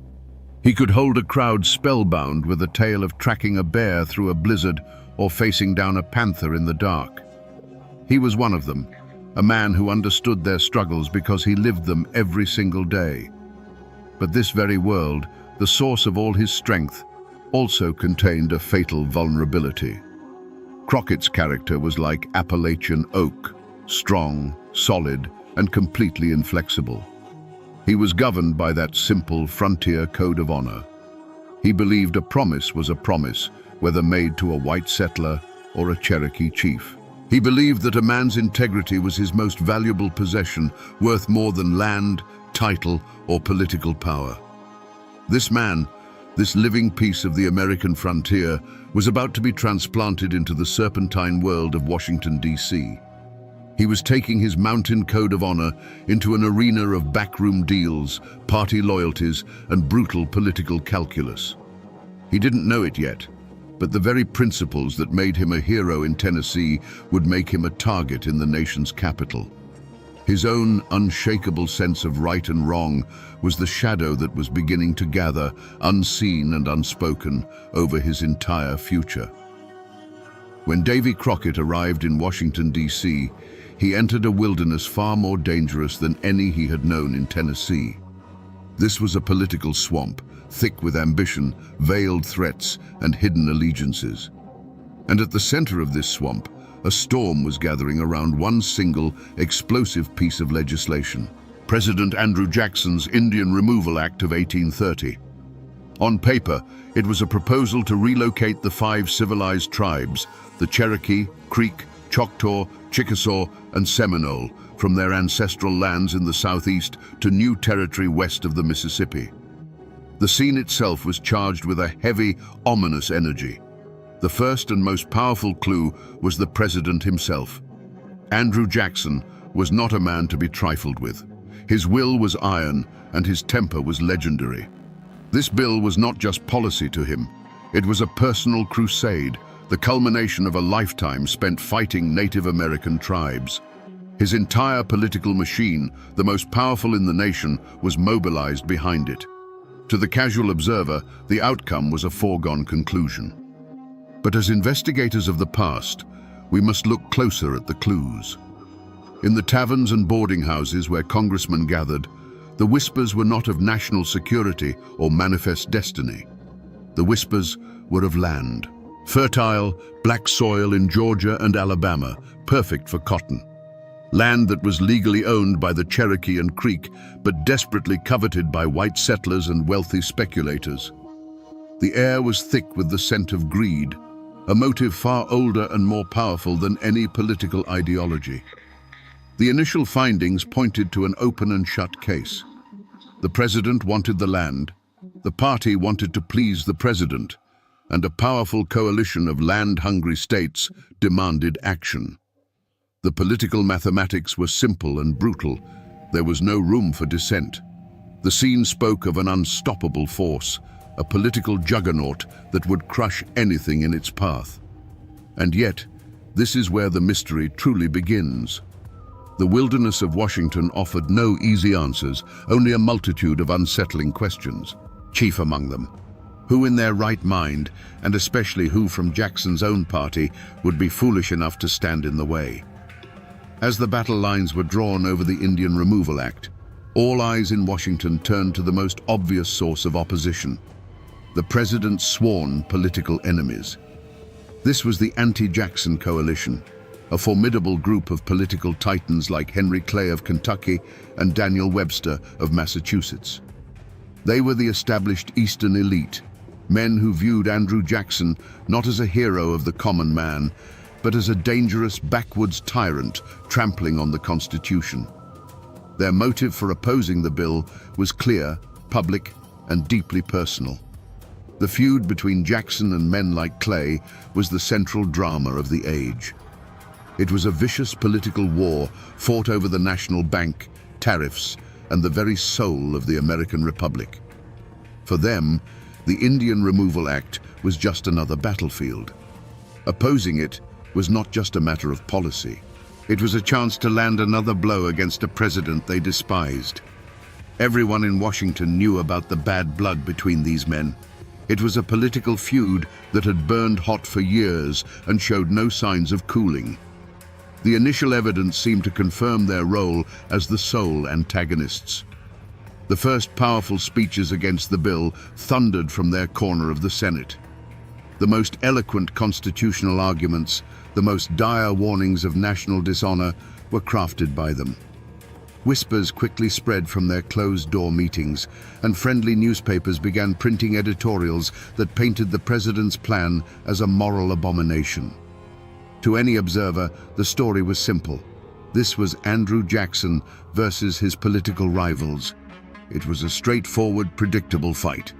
He could hold a crowd spellbound with a tale of tracking a bear through a blizzard or facing down a panther in the dark. He was one of them, a man who understood their struggles because he lived them every single day. But this very world, the source of all his strength, also contained a fatal vulnerability. Crockett's character was like Appalachian oak, strong, solid, and completely inflexible. He was governed by that simple frontier code of honor. He believed a promise was a promise, whether made to a white settler or a Cherokee chief. He believed that a man's integrity was his most valuable possession, worth more than land, title, or political power. This man, this living piece of the American frontier, was about to be transplanted into the serpentine world of Washington, D.C. He was taking his mountain code of honor into an arena of backroom deals, party loyalties, and brutal political calculus. He didn't know it yet, but the very principles that made him a hero in Tennessee would make him a target in the nation's capital. His own unshakable sense of right and wrong was the shadow that was beginning to gather, unseen and unspoken, over his entire future. When Davy Crockett arrived in Washington, D.C., he entered a wilderness far more dangerous than any he had known in Tennessee. This was a political swamp, thick with ambition, veiled threats, and hidden allegiances. And at the center of this swamp, a storm was gathering around one single, explosive piece of legislation: President Andrew Jackson's Indian Removal Act of 1830. On paper, it was a proposal to relocate the 5 civilized tribes, the Cherokee, Creek, Choctaw, Chickasaw, and Seminole, from their ancestral lands in the southeast to new territory west of the Mississippi. The scene itself was charged with a heavy, ominous energy. The first and most powerful clue was the president himself. Andrew Jackson was not a man to be trifled with. His will was iron, and his temper was legendary. This bill was not just policy to him. It was a personal crusade, the culmination of a lifetime spent fighting Native American tribes. His entire political machine, the most powerful in the nation, was mobilized behind it. To the casual observer, the outcome was a foregone conclusion. But as investigators of the past, we must look closer at the clues. In the taverns and boarding houses where congressmen gathered, the whispers were not of national security or manifest destiny. The whispers were of land. Fertile, black soil in Georgia and Alabama, perfect for cotton. Land that was legally owned by the Cherokee and Creek, but desperately coveted by white settlers and wealthy speculators. The air was thick with the scent of greed, a motive far older and more powerful than any political ideology. The initial findings pointed to an open and shut case. The president wanted the land, the party wanted to please the president, and a powerful coalition of land-hungry states demanded action. The political mathematics were simple and brutal. There was no room for dissent. The scene spoke of an unstoppable force, a political juggernaut that would crush anything in its path. And yet, this is where the mystery truly begins. The wilderness of Washington offered no easy answers, only a multitude of unsettling questions. Chief among them, who in their right mind, and especially who from Jackson's own party, would be foolish enough to stand in the way? As the battle lines were drawn over the Indian Removal Act, all eyes in Washington turned to the most obvious source of opposition: the president's sworn political enemies. This was the anti-Jackson coalition, a formidable group of political titans like Henry Clay of Kentucky and Daniel Webster of Massachusetts. They were the established Eastern elite, men who viewed Andrew Jackson not as a hero of the common man, but as a dangerous backwoods tyrant trampling on the Constitution. Their motive for opposing the bill was clear, public, and deeply personal. The feud between Jackson and men like Clay was the central drama of the age. It was a vicious political war fought over the national bank, tariffs, and the very soul of the American Republic. For them, the Indian Removal Act was just another battlefield. Opposing it was not just a matter of policy. It was a chance to land another blow against a president they despised. Everyone in Washington knew about the bad blood between these men. It was a political feud that had burned hot for years and showed no signs of cooling. The initial evidence seemed to confirm their role as the sole antagonists. The first powerful speeches against the bill thundered from their corner of the Senate. The most eloquent constitutional arguments, the most dire warnings of national dishonor, were crafted by them. Whispers quickly spread from their closed-door meetings, and friendly newspapers began printing editorials that painted the president's plan as a moral abomination. To any observer, the story was simple. This was Andrew Jackson versus his political rivals. It was a straightforward, predictable fight.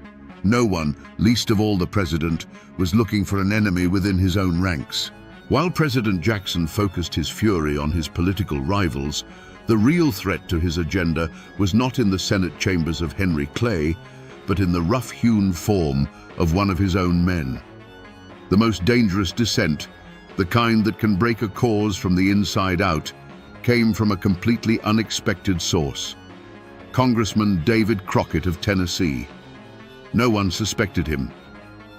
No one, least of all the president, was looking for an enemy within his own ranks. While President Jackson focused his fury on his political rivals, the real threat to his agenda was not in the Senate chambers of Henry Clay, but in the rough-hewn form of one of his own men. The most dangerous dissent, the kind that can break a cause from the inside out, came from a completely unexpected source. Congressman David Crockett of Tennessee. No one suspected him.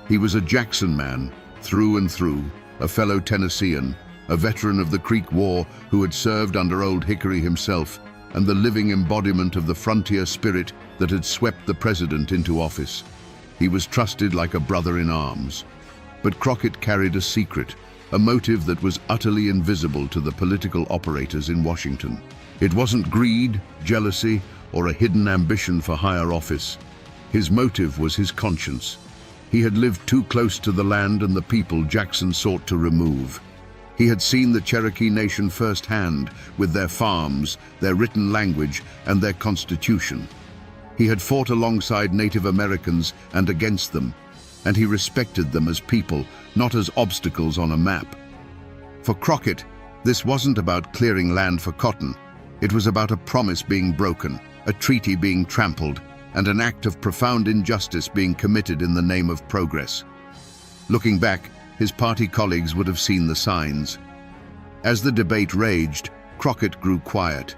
He was a Jackson man, through and through, a fellow Tennessean, a veteran of the Creek War who had served under Old Hickory himself, and the living embodiment of the frontier spirit that had swept the president into office. He was trusted like a brother in arms. But Crockett carried a secret, a motive that was utterly invisible to the political operators in Washington. It wasn't greed, jealousy, or a hidden ambition for higher office. His motive was his conscience. He had lived too close to the land and the people Jackson sought to remove. He had seen the Cherokee Nation firsthand, with their farms, their written language, and their constitution. He had fought alongside Native Americans and against them, and he respected them as people, not as obstacles on a map. For Crockett, this wasn't about clearing land for cotton. It was about a promise being broken, a treaty being trampled, and an act of profound injustice being committed in the name of progress. Looking back, his party colleagues would have seen the signs. As the debate raged, Crockett grew quiet.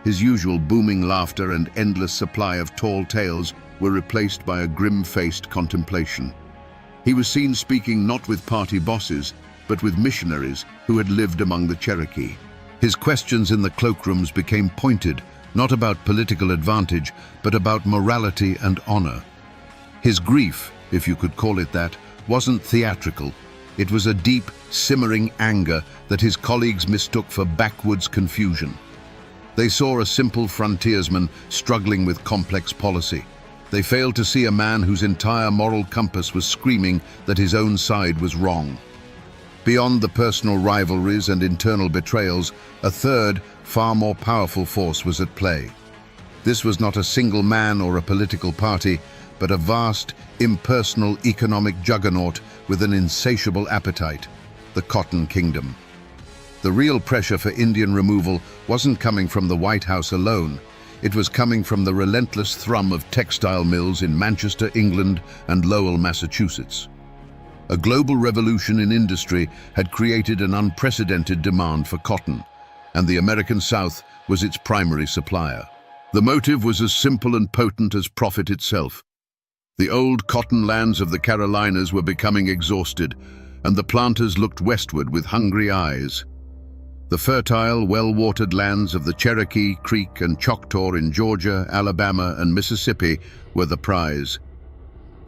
His usual booming laughter and endless supply of tall tales were replaced by a grim-faced contemplation. He was seen speaking not with party bosses, but with missionaries who had lived among the Cherokee. His questions in the cloakrooms became pointed, not about political advantage, but about morality and honor. His grief, if you could call it that, wasn't theatrical. It was a deep, simmering anger that his colleagues mistook for backwoods confusion. They saw a simple frontiersman struggling with complex policy. They failed to see a man whose entire moral compass was screaming that his own side was wrong. Beyond the personal rivalries and internal betrayals, a third, far more powerful force was at play. This was not a single man or a political party, but a vast, impersonal economic juggernaut with an insatiable appetite, the Cotton Kingdom. The real pressure for Indian removal wasn't coming from the White House alone. It was coming from the relentless thrum of textile mills in Manchester, England, and Lowell, Massachusetts. A global revolution in industry had created an unprecedented demand for cotton, and the American South was its primary supplier. The motive was as simple and potent as profit itself. The old cotton lands of the Carolinas were becoming exhausted, and the planters looked westward with hungry eyes. The fertile, well-watered lands of the Cherokee, Creek, and Choctaw in Georgia, Alabama, and Mississippi were the prize.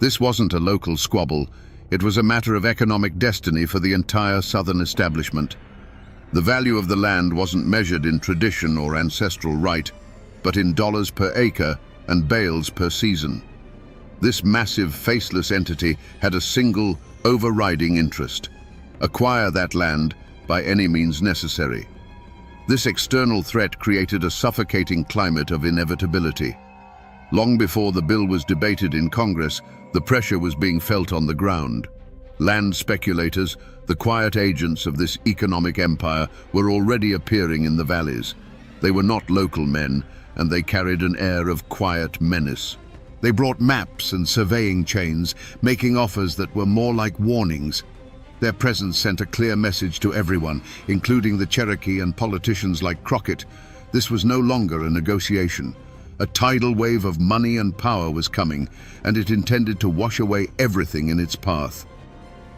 This wasn't a local squabble. It was a matter of economic destiny for the entire Southern establishment. The value of the land wasn't measured in tradition or ancestral right, but in dollars per acre and bales per season. This massive, faceless entity had a single, overriding interest: acquire that land by any means necessary. This external threat created a suffocating climate of inevitability. Long before the bill was debated in Congress, the pressure was being felt on the ground. Land speculators, the quiet agents of this economic empire, were already appearing in the valleys. They were not local men, and they carried an air of quiet menace. They brought maps and surveying chains, making offers that were more like warnings. Their presence sent a clear message to everyone, including the Cherokee and politicians like Crockett. This was no longer a negotiation. A tidal wave of money and power was coming, and it intended to wash away everything in its path.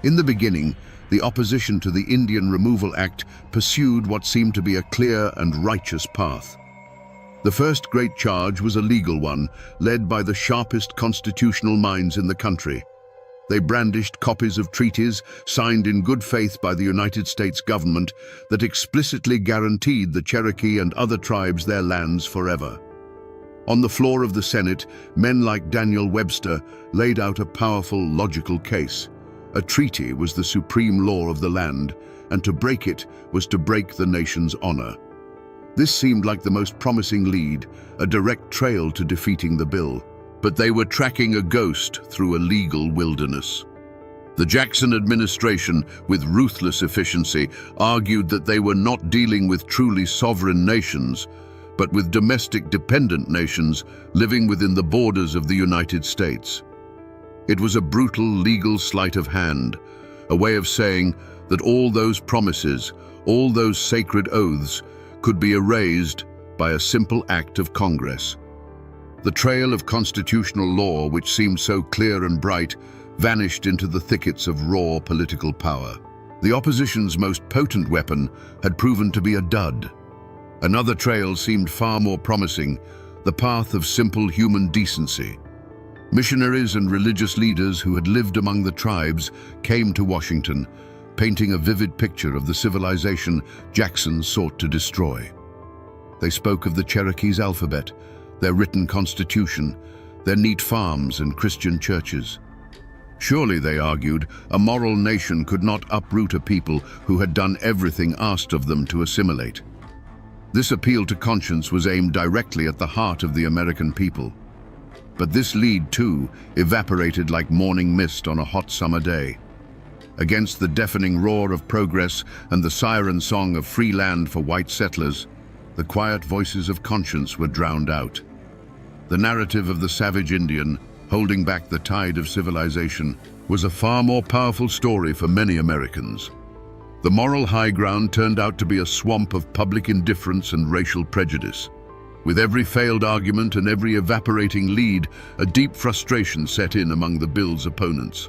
In the beginning, the opposition to the Indian Removal Act pursued what seemed to be a clear and righteous path. The first great charge was a legal one, led by the sharpest constitutional minds in the country. They brandished copies of treaties signed in good faith by the United States government that explicitly guaranteed the Cherokee and other tribes their lands forever. On the floor of the Senate, men like Daniel Webster laid out a powerful, logical case. A treaty was the supreme law of the land, and to break it was to break the nation's honor. This seemed like the most promising lead, a direct trail to defeating the bill. But they were tracking a ghost through a legal wilderness. The Jackson administration, with ruthless efficiency, argued that they were not dealing with truly sovereign nations, but with domestic dependent nations living within the borders of the United States. It was a brutal legal sleight of hand, a way of saying that all those promises, all those sacred oaths, could be erased by a simple act of Congress. The trail of constitutional law, which seemed so clear and bright, vanished into the thickets of raw political power. The opposition's most potent weapon had proven to be a dud. Another trail seemed far more promising, the path of simple human decency. Missionaries and religious leaders who had lived among the tribes came to Washington, painting a vivid picture of the civilization Jackson sought to destroy. They spoke of the Cherokees' alphabet, their written constitution, their neat farms and Christian churches. Surely, they argued, a moral nation could not uproot a people who had done everything asked of them to assimilate. This appeal to conscience was aimed directly at the heart of the American people. But this lead, too, evaporated like morning mist on a hot summer day. Against the deafening roar of progress and the siren song of free land for white settlers, the quiet voices of conscience were drowned out. The narrative of the savage Indian, holding back the tide of civilization, was a far more powerful story for many Americans. The moral high ground turned out to be a swamp of public indifference and racial prejudice. With every failed argument and every evaporating lead, a deep frustration set in among the bill's opponents.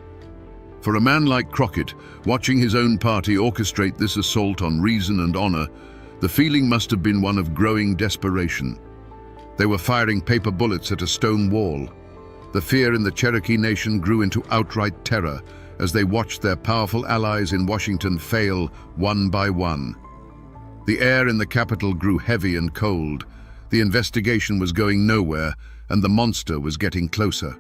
For a man like Crockett, watching his own party orchestrate this assault on reason and honor, the feeling must have been one of growing desperation. They were firing paper bullets at a stone wall. The fear in the Cherokee Nation grew into outright terror as they watched their powerful allies in Washington fail one by one. The air in the capital grew heavy and cold. The investigation was going nowhere, and the monster was getting closer.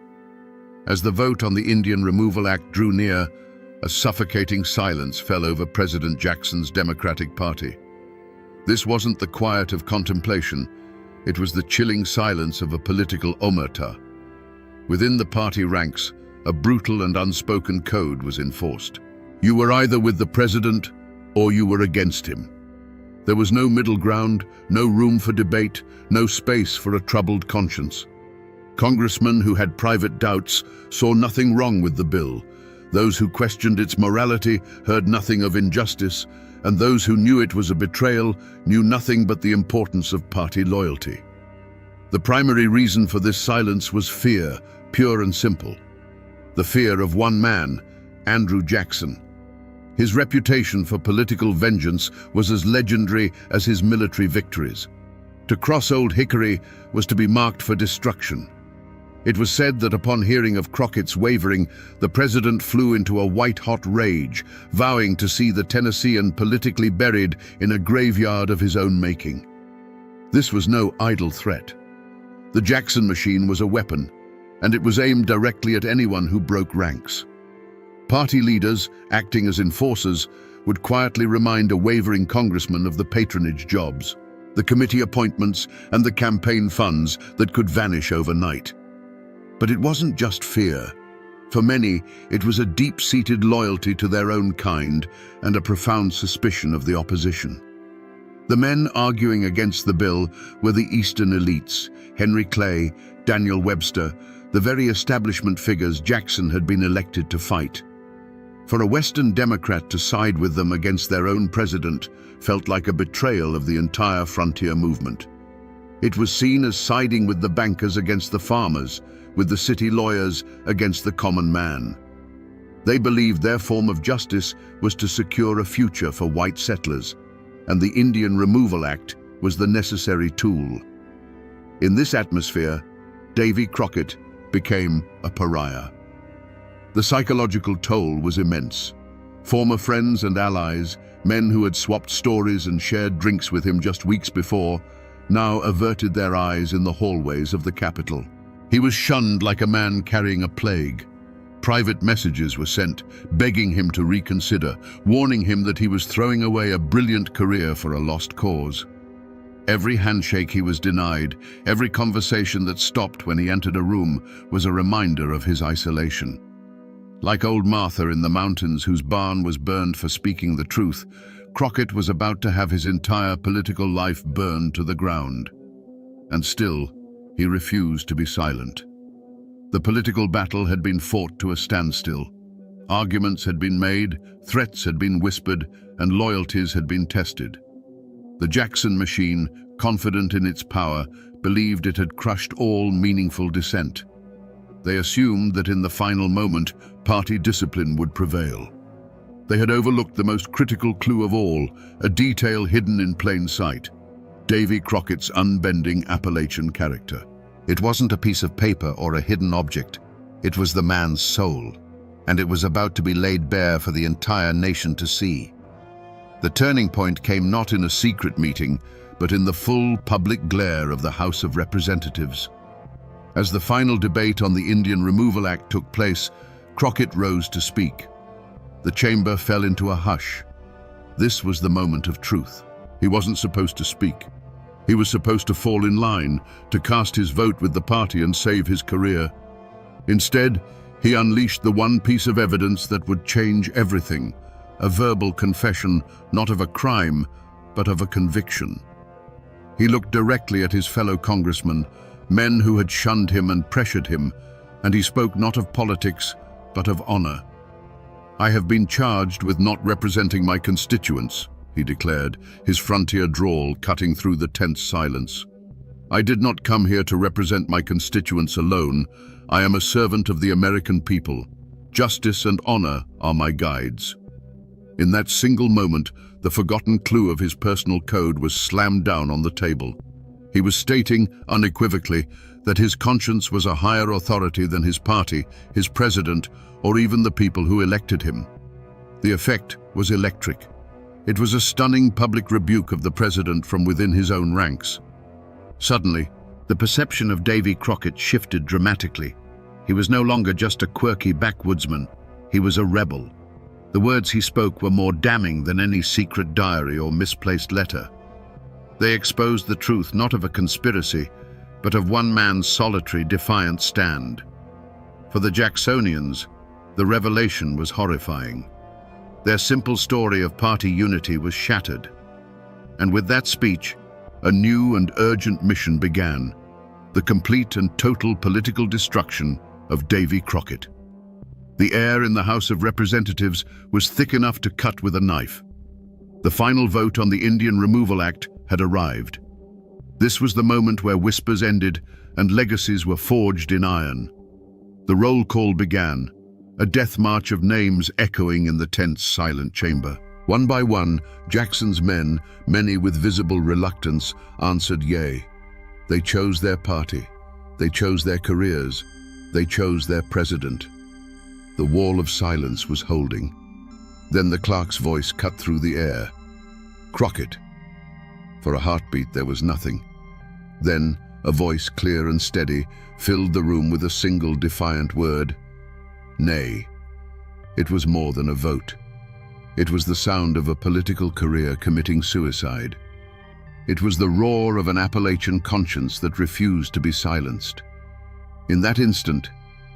As the vote on the Indian Removal Act drew near, a suffocating silence fell over President Jackson's Democratic Party. This wasn't the quiet of contemplation, it was the chilling silence of a political omerta. Within the party ranks, a brutal and unspoken code was enforced. You were either with the president or you were against him. There was no middle ground, no room for debate, no space for a troubled conscience. Congressmen who had private doubts saw nothing wrong with the bill. Those who questioned its morality heard nothing of injustice, and those who knew it was a betrayal knew nothing but the importance of party loyalty. The primary reason for this silence was fear, pure and simple. The fear of one man, Andrew Jackson. His reputation for political vengeance was as legendary as his military victories. To cross Old Hickory was to be marked for destruction. It was said that upon hearing of Crockett's wavering, the president flew into a white-hot rage, vowing to see the Tennessean politically buried in a graveyard of his own making. This was no idle threat. The Jackson machine was a weapon, and it was aimed directly at anyone who broke ranks. Party leaders, acting as enforcers, would quietly remind a wavering congressman of the patronage jobs, the committee appointments, and the campaign funds that could vanish overnight. But it wasn't just fear. For many, it was a deep-seated loyalty to their own kind and a profound suspicion of the opposition. The men arguing against the bill were the Eastern elites, Henry Clay, Daniel Webster, the very establishment figures Jackson had been elected to fight. For a Western Democrat to side with them against their own president felt like a betrayal of the entire frontier movement. It was seen as siding with the bankers against the farmers, with the city lawyers against the common man. They believed their form of justice was to secure a future for white settlers, and the Indian Removal Act was the necessary tool. In this atmosphere, Davy Crockett became a pariah. The psychological toll was immense. Former friends and allies, men who had swapped stories and shared drinks with him just weeks before, now averted their eyes in the hallways of the capital. He was shunned like a man carrying a plague. Private messages were sent, begging him to reconsider, warning him that he was throwing away a brilliant career for a lost cause. Every handshake he was denied, every conversation that stopped when he entered a room was a reminder of his isolation. Like old Martha in the mountains whose barn was burned for speaking the truth, Crockett was about to have his entire political life burned to the ground. And still, he refused to be silent. The political battle had been fought to a standstill. Arguments had been made, threats had been whispered, and loyalties had been tested. The Jackson machine, confident in its power, believed it had crushed all meaningful dissent. They assumed that in the final moment, party discipline would prevail. They had overlooked the most critical clue of all, a detail hidden in plain sight: Davy Crockett's unbending Appalachian character. It wasn't a piece of paper or a hidden object. It was the man's soul, and it was about to be laid bare for the entire nation to see. The turning point came not in a secret meeting, but in the full public glare of the House of Representatives. As the final debate on the Indian Removal Act took place, Crockett rose to speak. The chamber fell into a hush. This was the moment of truth. He wasn't supposed to speak. He was supposed to fall in line, to cast his vote with the party and save his career. Instead, he unleashed the one piece of evidence that would change everything, a verbal confession, not of a crime, but of a conviction. He looked directly at his fellow congressmen, men who had shunned him and pressured him, and he spoke not of politics, but of honor. "I have been charged with not representing my constituents," he declared, his frontier drawl cutting through the tense silence. "I did not come here to represent my constituents alone. I am a servant of the American people. Justice and honor are my guides." In that single moment, the forgotten clue of his personal code was slammed down on the table. He was stating, unequivocally, that his conscience was a higher authority than his party, his president, or even the people who elected him. The effect was electric. It was a stunning public rebuke of the president from within his own ranks. Suddenly, the perception of Davy Crockett shifted dramatically. He was no longer just a quirky backwoodsman. He was a rebel. The words he spoke were more damning than any secret diary or misplaced letter. They exposed the truth not of a conspiracy, but of one man's solitary, defiant stand. For the Jacksonians, the revelation was horrifying. Their simple story of party unity was shattered. And with that speech, a new and urgent mission began: the complete and total political destruction of Davy Crockett. The air in the House of Representatives was thick enough to cut with a knife. The final vote on the Indian Removal Act had arrived. This was the moment where whispers ended and legacies were forged in iron. The roll call began, a death march of names echoing in the tense, silent chamber. One by one, Jackson's men, many with visible reluctance, answered yea. They chose their party. They chose their careers. They chose their president. The wall of silence was holding. Then the clerk's voice cut through the air. "Crockett." For a heartbeat there was nothing. Then a voice, clear and steady, filled the room with a single defiant word: nay. It was more than a vote. It was the sound of a political career committing suicide. It was the roar of an Appalachian conscience that refused to be silenced. In that instant,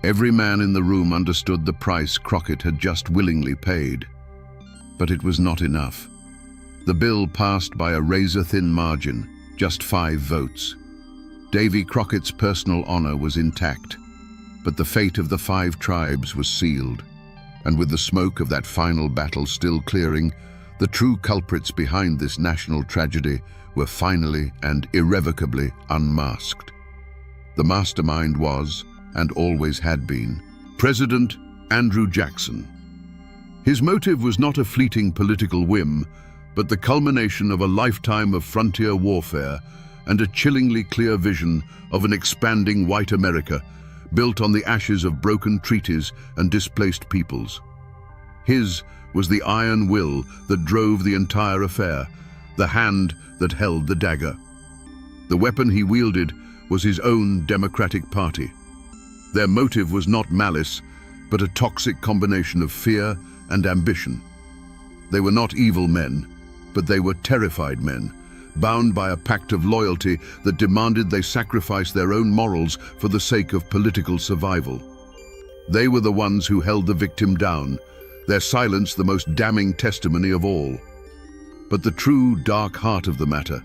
every man in the room understood the price Crockett had just willingly paid. But it was not enough. The bill passed by a razor-thin margin, just 5 votes. Davy Crockett's personal honor was intact, but the fate of the 5 tribes was sealed. And with the smoke of that final battle still clearing, the true culprits behind this national tragedy were finally and irrevocably unmasked. The mastermind was, and always had been, President Andrew Jackson. His motive was not a fleeting political whim, but the culmination of a lifetime of frontier warfare and a chillingly clear vision of an expanding white America built on the ashes of broken treaties and displaced peoples. His was the iron will that drove the entire affair, the hand that held the dagger. The weapon he wielded was his own Democratic Party. Their motive was not malice, but a toxic combination of fear and ambition. They were not evil men, but they were terrified men, bound by a pact of loyalty that demanded they sacrifice their own morals for the sake of political survival. They were the ones who held the victim down, their silence the most damning testimony of all. But the true dark heart of the matter,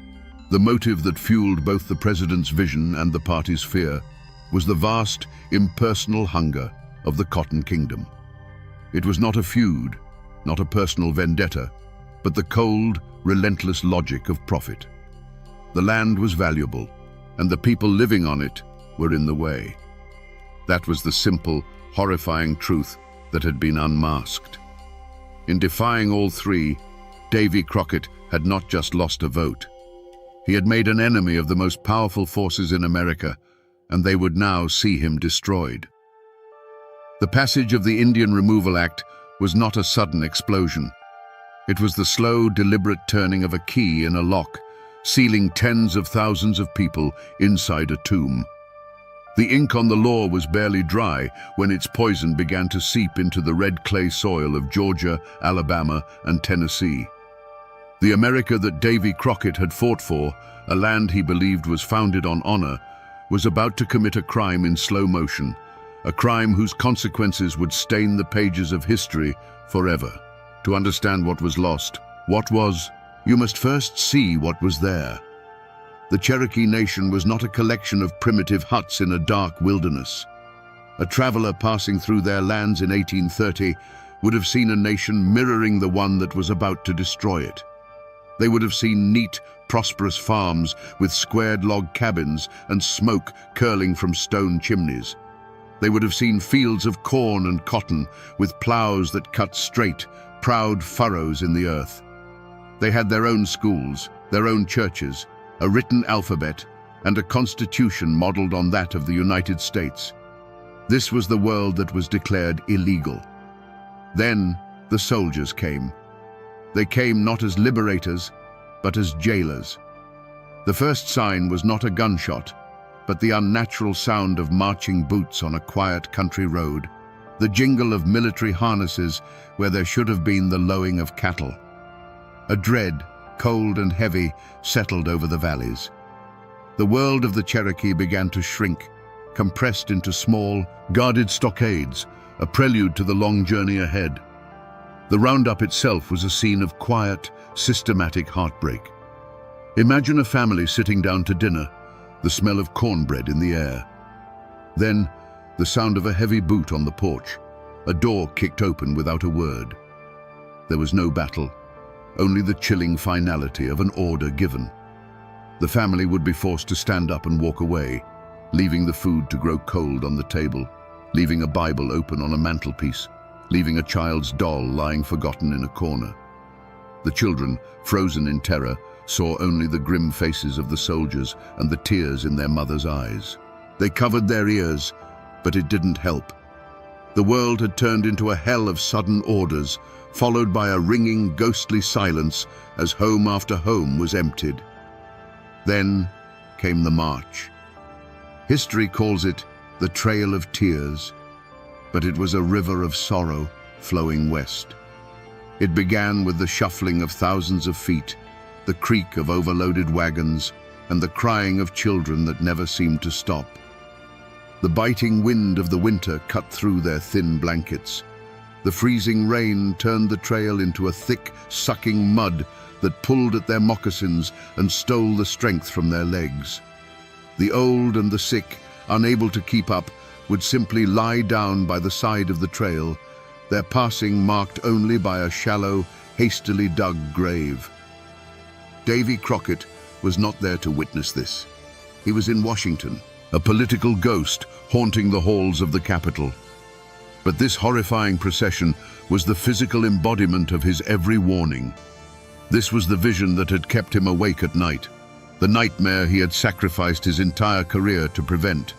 the motive that fueled both the president's vision and the party's fear, was the vast, impersonal hunger of the Cotton Kingdom. It was not a feud, not a personal vendetta, but the cold, relentless logic of profit. The land was valuable, and the people living on it were in the way. That was the simple, horrifying truth that had been unmasked. In defying all three, Davy Crockett had not just lost a vote. He had made an enemy of the most powerful forces in America, and they would now see him destroyed. The passage of the Indian Removal Act was not a sudden explosion. It was the slow, deliberate turning of a key in a lock, sealing tens of thousands of people inside a tomb. The ink on the law was barely dry when its poison began to seep into the red clay soil of Georgia, Alabama, and Tennessee. The America that Davy Crockett had fought for, a land he believed was founded on honor, was about to commit a crime in slow motion, a crime whose consequences would stain the pages of history forever. To understand what was lost, you must first see what was there. The Cherokee Nation was not a collection of primitive huts in a dark wilderness. A traveler passing through their lands in 1830 would have seen a nation mirroring the one that was about to destroy it. They would have seen neat, prosperous farms with squared log cabins and smoke curling from stone chimneys. They would have seen fields of corn and cotton with plows that cut straight, proud furrows in the earth. They had their own schools, their own churches, a written alphabet, and a constitution modeled on that of the United States. This was the world that was declared illegal. Then the soldiers came. They came not as liberators, but as jailers. The first sign was not a gunshot, but the unnatural sound of marching boots on a quiet country road, the jingle of military harnesses where there should have been the lowing of cattle. A dread, cold and heavy, settled over the valleys. The world of the Cherokee began to shrink, compressed into small, guarded stockades, a prelude to the long journey ahead. The roundup itself was a scene of quiet, systematic heartbreak. Imagine a family sitting down to dinner, the smell of cornbread in the air. Then, the sound of a heavy boot on the porch, a door kicked open without a word. There was no battle, only the chilling finality of an order given. The family would be forced to stand up and walk away, leaving the food to grow cold on the table, leaving a Bible open on a mantelpiece, leaving a child's doll lying forgotten in a corner. The children, frozen in terror, saw only the grim faces of the soldiers and the tears in their mothers' eyes. They covered their ears, but it didn't help. The world had turned into a hell of sudden orders, followed by a ringing, ghostly silence as home after home was emptied. Then came the march. History calls it the Trail of Tears, but it was a river of sorrow flowing west. It began with the shuffling of thousands of feet, the creak of overloaded wagons, and the crying of children that never seemed to stop. The biting wind of the winter cut through their thin blankets. The freezing rain turned the trail into a thick, sucking mud that pulled at their moccasins and stole the strength from their legs. The old and the sick, unable to keep up, would simply lie down by the side of the trail, their passing marked only by a shallow, hastily dug grave. Davy Crockett was not there to witness this. He was in Washington, a political ghost haunting the halls of the Capitol. But this horrifying procession was the physical embodiment of his every warning. This was the vision that had kept him awake at night, the nightmare he had sacrificed his entire career to prevent.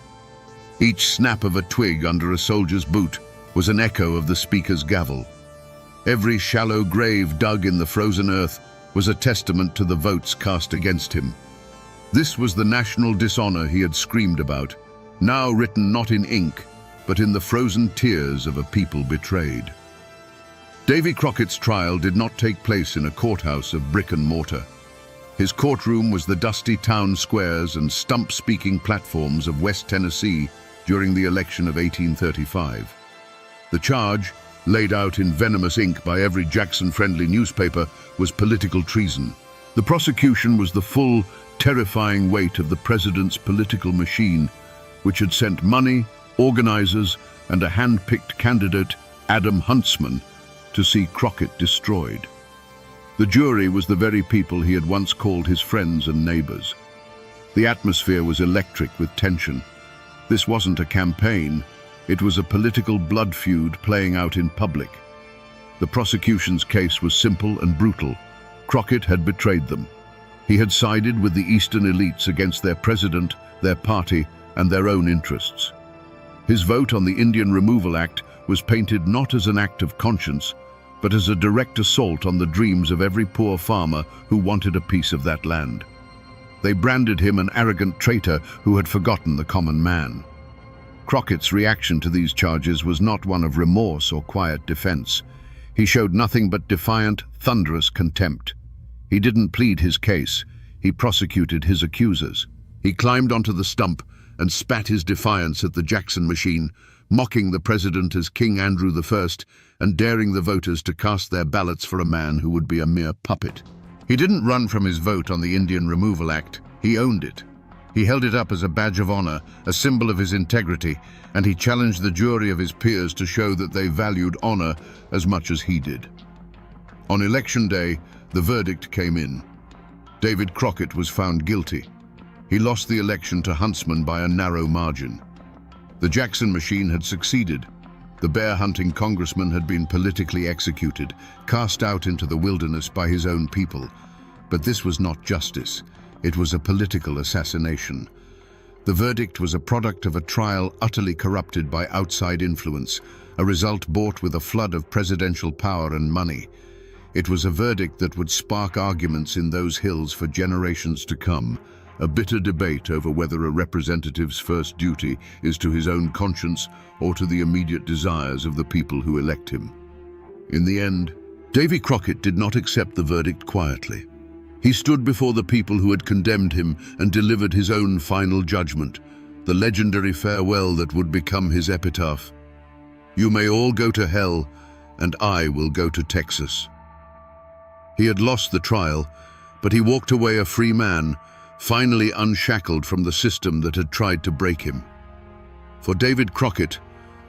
Each snap of a twig under a soldier's boot was an echo of the speaker's gavel. Every shallow grave dug in the frozen earth was a testament to the votes cast against him. This was the national dishonor he had screamed about, now written not in ink, but in the frozen tears of a people betrayed. Davy Crockett's trial did not take place in a courthouse of brick and mortar. His courtroom was the dusty town squares and stump-speaking platforms of West Tennessee during the election of 1835. The charge, laid out in venomous ink by every Jackson-friendly newspaper, was political treason. The prosecution was the full, terrifying weight of the president's political machine, which had sent money, organizers, and a hand-picked candidate, Adam Huntsman, to see Crockett destroyed. The jury was the very people he had once called his friends and neighbors. The atmosphere was electric with tension. This wasn't a campaign, it was a political blood feud playing out in public. The prosecution's case was simple and brutal. Crockett had betrayed them. He had sided with the Eastern elites against their president, their party, and their own interests. His vote on the Indian Removal Act was painted not as an act of conscience, but as a direct assault on the dreams of every poor farmer who wanted a piece of that land. They branded him an arrogant traitor who had forgotten the common man. Crockett's reaction to these charges was not one of remorse or quiet defense. He showed nothing but defiant, thunderous contempt. He didn't plead his case, he prosecuted his accusers. He climbed onto the stump and spat his defiance at the Jackson machine, mocking the president as King Andrew I and daring the voters to cast their ballots for a man who would be a mere puppet. He didn't run from his vote on the Indian Removal Act, he owned it. He held it up as a badge of honor, a symbol of his integrity, and he challenged the jury of his peers to show that they valued honor as much as he did. On election day, the verdict came in. David Crockett was found guilty. He lost the election to Huntsman by a narrow margin. The Jackson machine had succeeded. The bear-hunting congressman had been politically executed, cast out into the wilderness by his own people. But this was not justice. It was a political assassination. The verdict was a product of a trial utterly corrupted by outside influence, a result bought with a flood of presidential power and money. It was a verdict that would spark arguments in those hills for generations to come, a bitter debate over whether a representative's first duty is to his own conscience or to the immediate desires of the people who elect him. In the end, Davy Crockett did not accept the verdict quietly. He stood before the people who had condemned him and delivered his own final judgment, the legendary farewell that would become his epitaph. "You may all go to hell, and I will go to Texas." He had lost the trial, but he walked away a free man, finally unshackled from the system that had tried to break him. For David Crockett,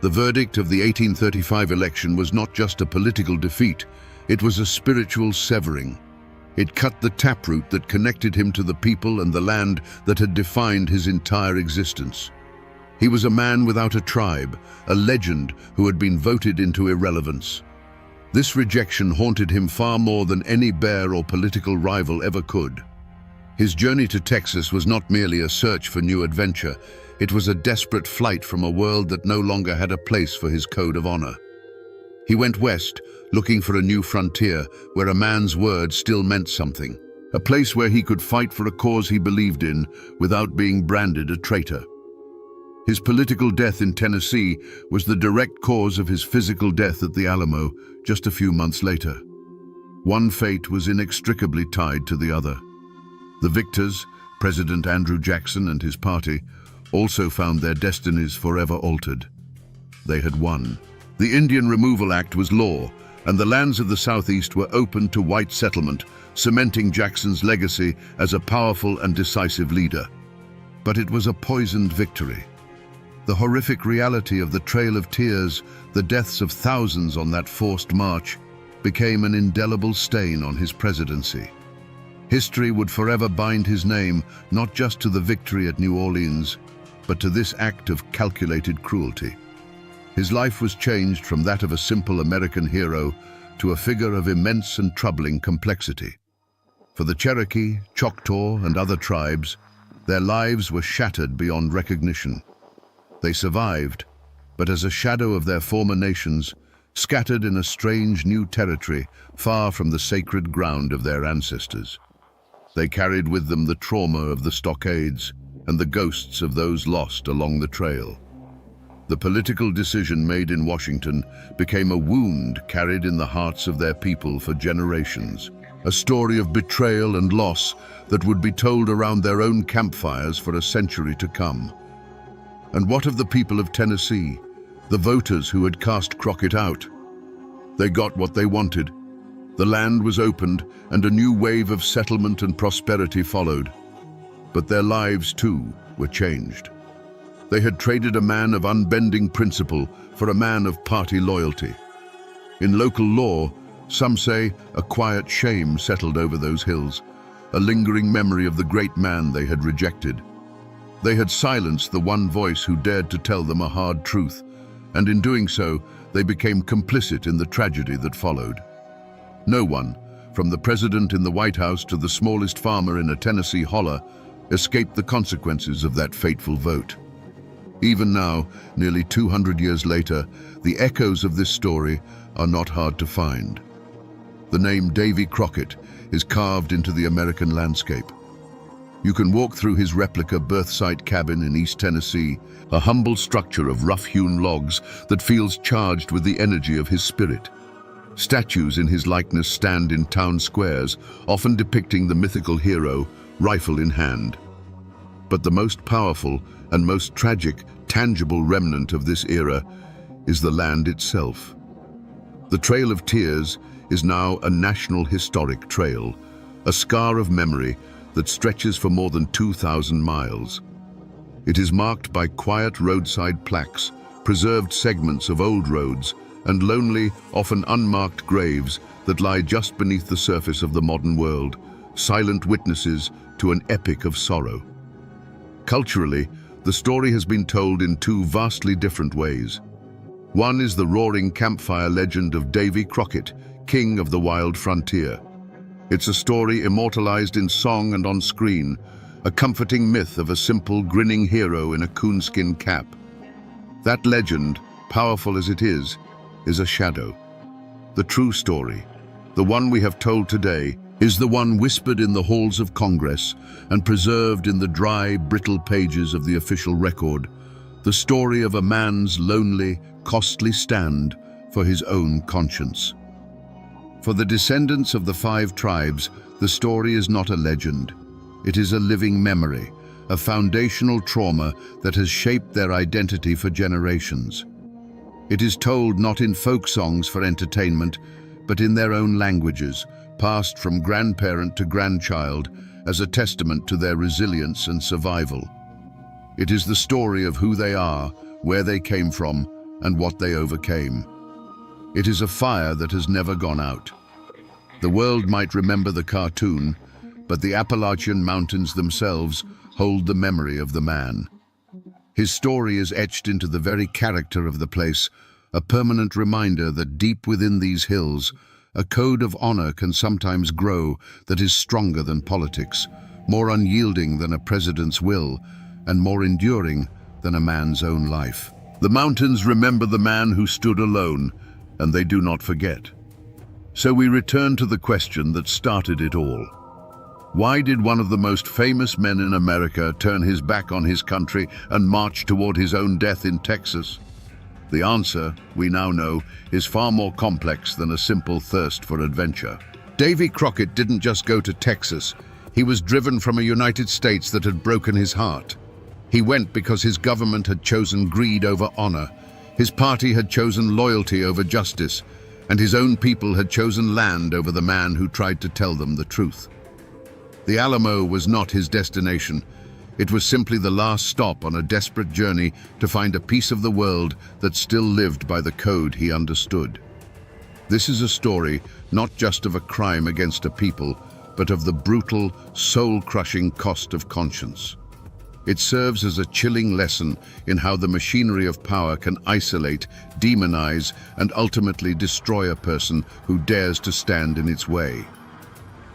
the verdict of the 1835 election was not just a political defeat, it was a spiritual severing. It cut the taproot that connected him to the people and the land that had defined his entire existence. He was a man without a tribe, a legend who had been voted into irrelevance. This rejection haunted him far more than any bear or political rival ever could. His journey to Texas was not merely a search for new adventure, it was a desperate flight from a world that no longer had a place for his code of honor. He went west, looking for a new frontier where a man's word still meant something, a place where he could fight for a cause he believed in without being branded a traitor. His political death in Tennessee was the direct cause of his physical death at the Alamo just a few months later. One fate was inextricably tied to the other. The victors, President Andrew Jackson and his party, also found their destinies forever altered. They had won. The Indian Removal Act was law, and the lands of the Southeast were open to white settlement, cementing Jackson's legacy as a powerful and decisive leader. But it was a poisoned victory. The horrific reality of the Trail of Tears, the deaths of thousands on that forced march, became an indelible stain on his presidency. History would forever bind his name not just to the victory at New Orleans, but to this act of calculated cruelty. His life was changed from that of a simple American hero to a figure of immense and troubling complexity. For the Cherokee, Choctaw, and other tribes, their lives were shattered beyond recognition. They survived, but as a shadow of their former nations, scattered in a strange new territory far from the sacred ground of their ancestors. They carried with them the trauma of the stockades and the ghosts of those lost along the trail. The political decision made in Washington became a wound carried in the hearts of their people for generations, a story of betrayal and loss that would be told around their own campfires for a century to come. And what of the people of Tennessee? the voters who had cast Crockett out. They got what they wanted. The land was opened and a new wave of settlement and prosperity followed. But their lives, too, were changed. They had traded a man of unbending principle for a man of party loyalty. In local law, some say a quiet shame settled over those hills, a lingering memory of the great man they had rejected. They had silenced the one voice who dared to tell them a hard truth, and in doing so, they became complicit in the tragedy that followed. No one, from the president in the White House to the smallest farmer in a Tennessee holler, escaped the consequences of that fateful vote. Even now, nearly 200 years later, the echoes of this story are not hard to find. The name Davy Crockett is carved into the American landscape. You can walk through his replica birth site cabin in East Tennessee, a humble structure of rough-hewn logs that feels charged with the energy of his spirit. Statues in his likeness stand in town squares, often depicting the mythical hero, rifle in hand. But the most powerful and most tragic, tangible remnant of this era is the land itself. The Trail of Tears is now a national historic trail, a scar of memory that stretches for more than 2,000 miles. It is marked by quiet roadside plaques, preserved segments of old roads, and lonely, often unmarked graves that lie just beneath the surface of the modern world, silent witnesses to an epic of sorrow. Culturally, the story has been told in two vastly different ways. One is the roaring campfire legend of Davy Crockett, king of the wild frontier. It's a story immortalized in song and on screen, a comforting myth of a simple, grinning hero in a coonskin cap. That legend, powerful as it is a shadow. The true story, the one we have told today, is the one whispered in the halls of Congress and preserved in the dry, brittle pages of the official record, the story of a man's lonely, costly stand for his own conscience. For the descendants of the 5 tribes, the story is not a legend. It is a living memory, a foundational trauma that has shaped their identity for generations. It is told not in folk songs for entertainment, but in their own languages, passed from grandparent to grandchild as a testament to their resilience and survival. It is the story of who they are, where they came from, and what they overcame. It is a fire that has never gone out. The world might remember the cartoon, but the Appalachian mountains themselves hold the memory of the man. His story is etched into the very character of the place, a permanent reminder that deep within these hills, a code of honor can sometimes grow that is stronger than politics, more unyielding than a president's will, and more enduring than a man's own life. The mountains remember the man who stood alone, and they do not forget. So we return to the question that started it all. Why did one of the most famous men in America turn his back on his country and march toward his own death in Texas? The answer, we now know, is far more complex than a simple thirst for adventure. Davy Crockett didn't just go to Texas. He was driven from a United States that had broken his heart. He went because his government had chosen greed over honor, his party had chosen loyalty over justice, and his own people had chosen land over the man who tried to tell them the truth. The Alamo was not his destination. It was simply the last stop on a desperate journey to find a piece of the world that still lived by the code he understood. This is a story not just of a crime against a people, but of the brutal, soul-crushing cost of conscience. It serves as a chilling lesson in how the machinery of power can isolate, demonize, and ultimately destroy a person who dares to stand in its way.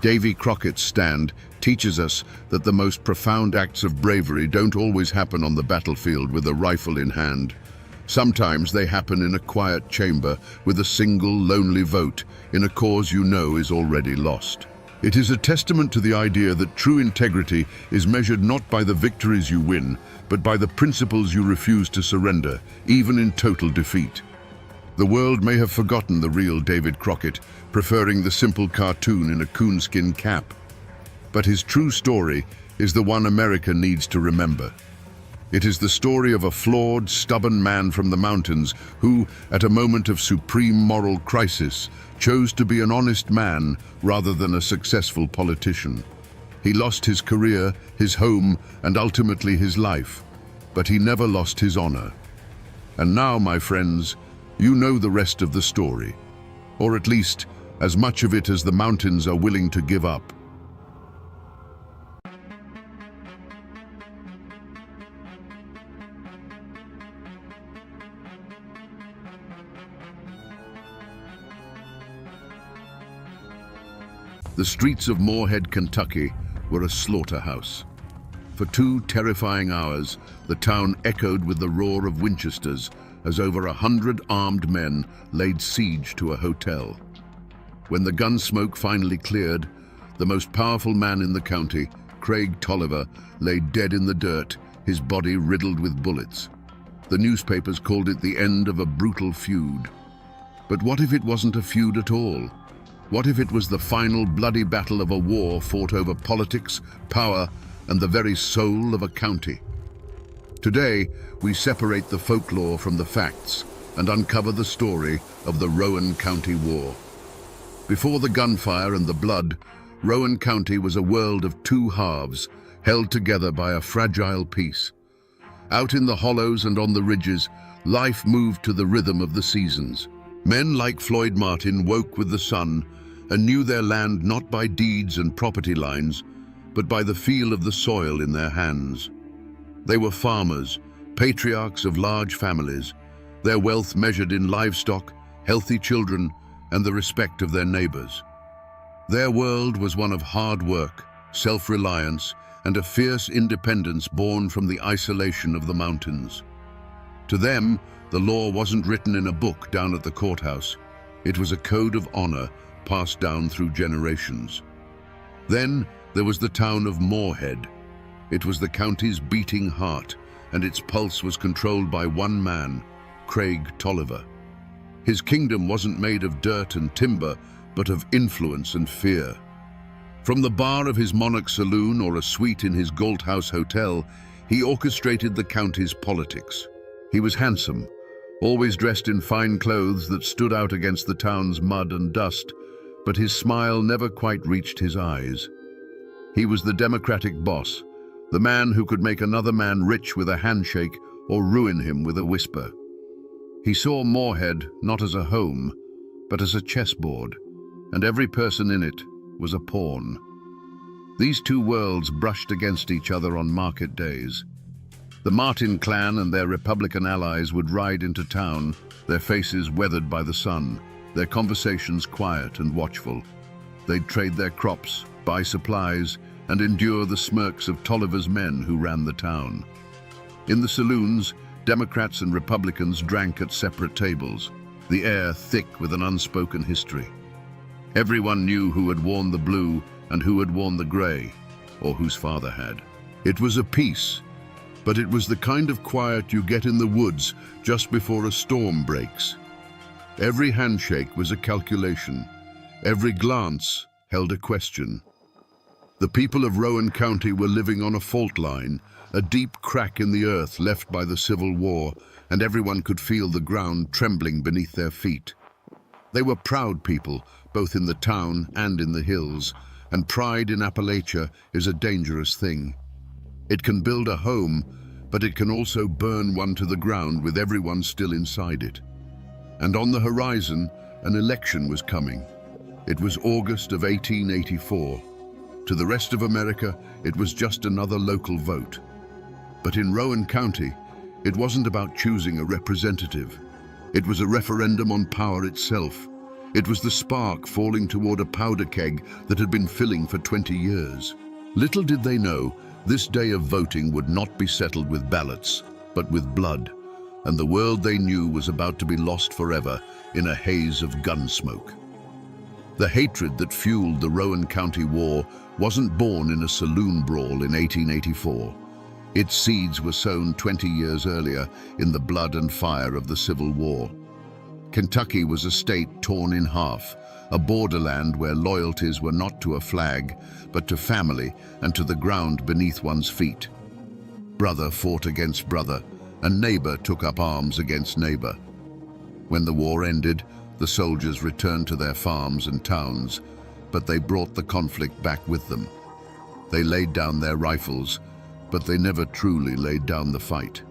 Davy Crockett's stand teaches us that the most profound acts of bravery don't always happen on the battlefield with a rifle in hand. Sometimes they happen in a quiet chamber with a single lonely vote in a cause you know is already lost. It is a testament to the idea that true integrity is measured not by the victories you win, but by the principles you refuse to surrender, even in total defeat. The world may have forgotten the real David Crockett, preferring the simple cartoon in a coonskin cap. But his true story is the one America needs to remember. It is the story of a flawed, stubborn man from the mountains who, at a moment of supreme moral crisis, chose to be an honest man rather than a successful politician. He lost his career, his home, and ultimately his life, but he never lost his honor. And now, my friends, you know the rest of the story, or at least as much of it as the mountains are willing to give up. The streets of Morehead, Kentucky, were a slaughterhouse. For 2 terrifying hours, the town echoed with the roar of Winchesters as over 100 armed men laid siege to a hotel. When the gun smoke finally cleared, the most powerful man in the county, Craig Tolliver, lay dead in the dirt, his body riddled with bullets. The newspapers called it the end of a brutal feud. But what if it wasn't a feud at all? What if it was the final bloody battle of a war fought over politics, power, and the very soul of a county? Today, we separate the folklore from the facts and uncover the story of the Rowan County War. Before the gunfire and the blood, Rowan County was a world of 2 halves, held together by a fragile peace. Out in the hollows and on the ridges, life moved to the rhythm of the seasons. Men like Floyd Martin woke with the sun and knew their land not by deeds and property lines, but by the feel of the soil in their hands. They were farmers, patriarchs of large families, their wealth measured in livestock, healthy children, and the respect of their neighbors. Their world was one of hard work, self-reliance, and a fierce independence born from the isolation of the mountains. To them, the law wasn't written in a book down at the courthouse. It was a code of honor passed down through generations. Then there was the town of Morehead. It was the county's beating heart, and its pulse was controlled by one man, Craig Tolliver. His kingdom wasn't made of dirt and timber, but of influence and fear. From the bar of his Monarch saloon or a suite in his Galt House hotel, he orchestrated the county's politics. He was handsome, always dressed in fine clothes that stood out against the town's mud and dust, but his smile never quite reached his eyes. He was the democratic boss, the man who could make another man rich with a handshake or ruin him with a whisper. He saw Morehead not as a home, but as a chessboard, and every person in it was a pawn. These 2 worlds brushed against each other on market days. The Martin clan and their Republican allies would ride into town, their faces weathered by the sun, their conversations quiet and watchful. They'd trade their crops, buy supplies, and endure the smirks of Tolliver's men who ran the town. In the saloons, Democrats and Republicans drank at separate tables, the air thick with an unspoken history. Everyone knew who had worn the blue and who had worn the gray, or whose father had. It was a peace, but it was the kind of quiet you get in the woods just before a storm breaks. Every handshake was a calculation. Every glance held a question. The people of Rowan County were living on a fault line, a deep crack in the earth left by the Civil War, and everyone could feel the ground trembling beneath their feet. They were proud people, both in the town and in the hills, and pride in Appalachia is a dangerous thing. It can build a home, but it can also burn one to the ground with everyone still inside it. And on the horizon, an election was coming. It was August of 1884. To the rest of America, it was just another local vote. But in Rowan County, it wasn't about choosing a representative. It was a referendum on power itself. It was the spark falling toward a powder keg that had been filling for 20 years. Little did they know, this day of voting would not be settled with ballots, but with blood, and the world they knew was about to be lost forever in a haze of gun smoke. The hatred that fueled the Rowan County War wasn't born in a saloon brawl in 1884. Its seeds were sown 20 years earlier in the blood and fire of the Civil War. Kentucky was a state torn in half, a borderland where loyalties were not to a flag, but to family and to the ground beneath one's feet. Brother fought against brother, and neighbor took up arms against neighbor. When the war ended, the soldiers returned to their farms and towns, but they brought the conflict back with them. They laid down their rifles, but they never truly laid down the fight.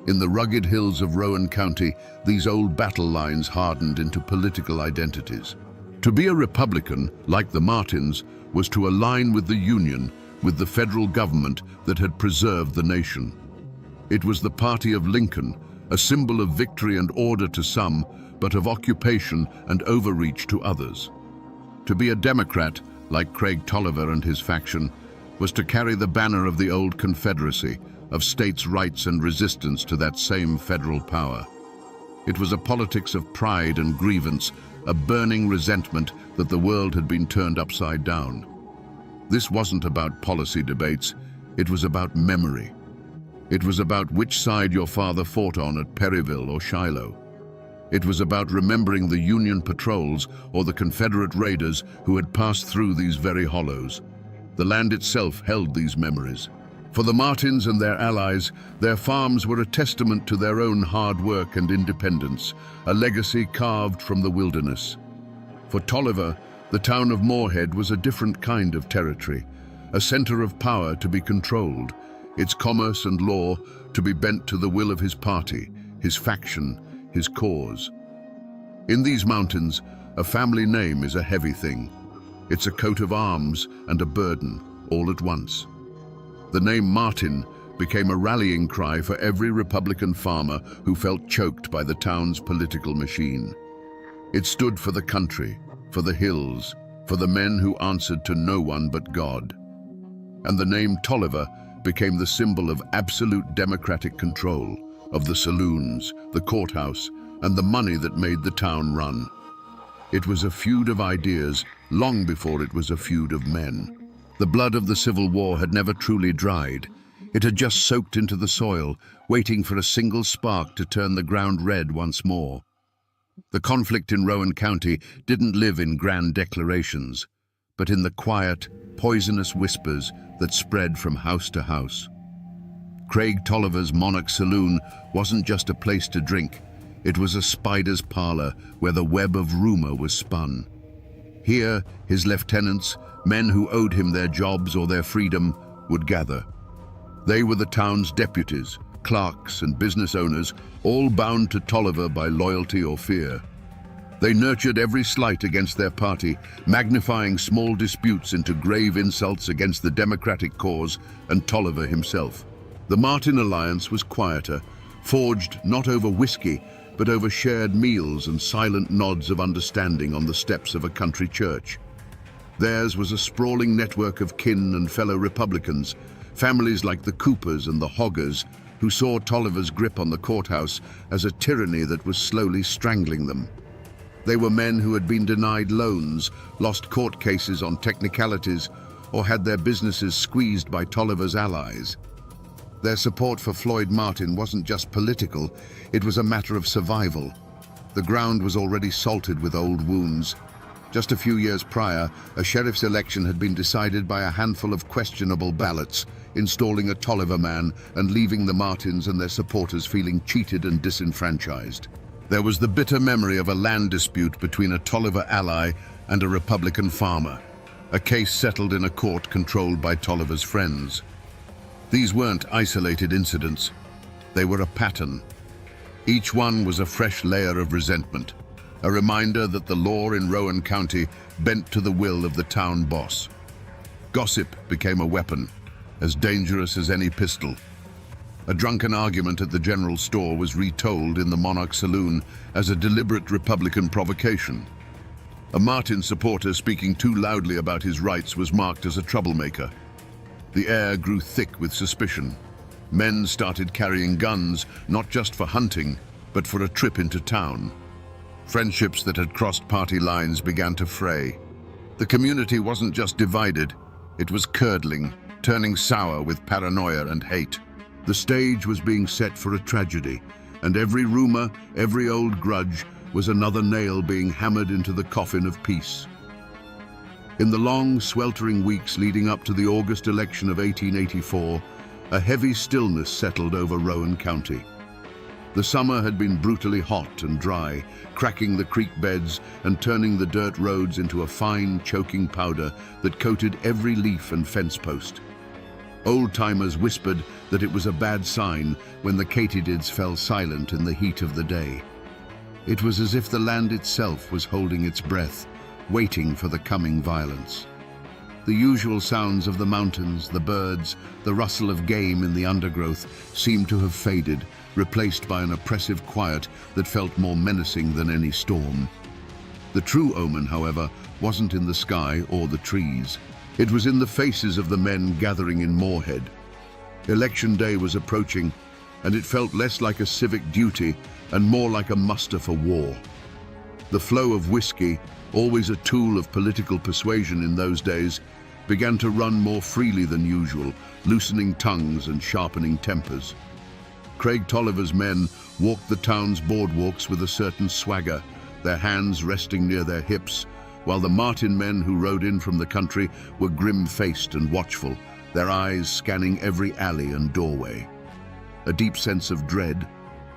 In the rugged hills of Rowan County, these old battle lines hardened into political identities. To be a Republican, like the Martins, was to align with the Union, with the federal government that had preserved the nation. It was the party of Lincoln, a symbol of victory and order to some, but of occupation and overreach to others. To be a Democrat, like Craig Tolliver and his faction, was to carry the banner of the old Confederacy, of states' rights and resistance to that same federal power. It was a politics of pride and grievance, a burning resentment that the world had been turned upside down. This wasn't about policy debates, it was about memory. It was about which side your father fought on at Perryville or Shiloh. It was about remembering the Union patrols or the Confederate raiders who had passed through these very hollows. The land itself held these memories. For the Martins and their allies, their farms were a testament to their own hard work and independence, a legacy carved from the wilderness. For Tolliver, the town of Moorhead was a different kind of territory, a center of power to be controlled, its commerce and law to be bent to the will of his party, his faction, his cause. In these mountains, a family name is a heavy thing. It's a coat of arms and a burden, all at once. The name Martin became a rallying cry for every Republican farmer who felt choked by the town's political machine. It stood for the country, for the hills, for the men who answered to no one but God. And the name Tolliver became the symbol of absolute democratic control, of the saloons, the courthouse, and the money that made the town run. It was a feud of ideas long before it was a feud of men. The blood of the Civil War had never truly dried. It had just soaked into the soil, waiting for a single spark to turn the ground red once more. The conflict in Rowan County didn't live in grand declarations, but in the quiet, poisonous whispers that spread from house to house. Craig Tolliver's Monarch Saloon wasn't just a place to drink. It was a spider's parlor where the web of rumor was spun. Here, his lieutenants, men who owed him their jobs or their freedom, would gather. They were the town's deputies, clerks, and business owners, all bound to Tolliver by loyalty or fear. They nurtured every slight against their party, magnifying small disputes into grave insults against the Democratic cause and Tolliver himself. The Martin alliance was quieter, forged not over whiskey, but over shared meals and silent nods of understanding on the steps of a country church. Theirs was a sprawling network of kin and fellow Republicans, families like the Coopers and the Hoggers, who saw Tolliver's grip on the courthouse as a tyranny that was slowly strangling them. They were men who had been denied loans, lost court cases on technicalities, or had their businesses squeezed by Tolliver's allies. Their support for Floyd Martin wasn't just political, it was a matter of survival. The ground was already salted with old wounds. Just a few years prior, a sheriff's election had been decided by a handful of questionable ballots, installing a Tolliver man and leaving the Martins and their supporters feeling cheated and disenfranchised. There was the bitter memory of a land dispute between a Tolliver ally and a Republican farmer, a case settled in a court controlled by Tolliver's friends. These weren't isolated incidents, they were a pattern. Each one was a fresh layer of resentment, a reminder that the law in Rowan County bent to the will of the town boss. Gossip became a weapon, as dangerous as any pistol. A drunken argument at the general store was retold in the Monarch Saloon as a deliberate Republican provocation. A Martin supporter speaking too loudly about his rights was marked as a troublemaker. The air grew thick with suspicion. Men started carrying guns, not just for hunting, but for a trip into town. Friendships that had crossed party lines began to fray. The community wasn't just divided, it was curdling, turning sour with paranoia and hate. The stage was being set for a tragedy, and every rumor, every old grudge, was another nail being hammered into the coffin of peace. In the long, sweltering weeks leading up to the August election of 1884, a heavy stillness settled over Rowan County. The summer had been brutally hot and dry, cracking the creek beds and turning the dirt roads into a fine, choking powder that coated every leaf and fence post. Old-timers whispered that it was a bad sign when the katydids fell silent in the heat of the day. It was as if the land itself was holding its breath, waiting for the coming violence. The usual sounds of the mountains, the birds, the rustle of game in the undergrowth seemed to have faded, replaced by an oppressive quiet that felt more menacing than any storm. The true omen, however, wasn't in the sky or the trees. It was in the faces of the men gathering in Moorhead. Election day was approaching, and it felt less like a civic duty and more like a muster for war. The flow of whiskey, always a tool of political persuasion in those days, began to run more freely than usual, loosening tongues and sharpening tempers. Craig Tolliver's men walked the town's boardwalks with a certain swagger, their hands resting near their hips, while the Martin men who rode in from the country were grim-faced and watchful, their eyes scanning every alley and doorway. A deep sense of dread,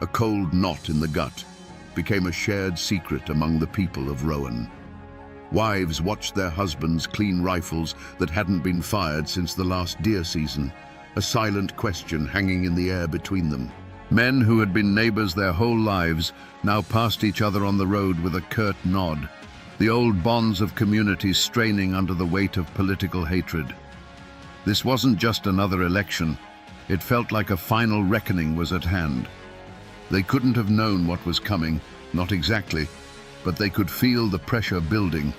a cold knot in the gut, became a shared secret among the people of Rowan. Wives watched their husbands clean rifles that hadn't been fired since the last deer season, a silent question hanging in the air between them. Men who had been neighbors their whole lives now passed each other on the road with a curt nod, the old bonds of communities straining under the weight of political hatred. This wasn't just another election. It felt like a final reckoning was at hand. They couldn't have known what was coming, not exactly, but they could feel the pressure building,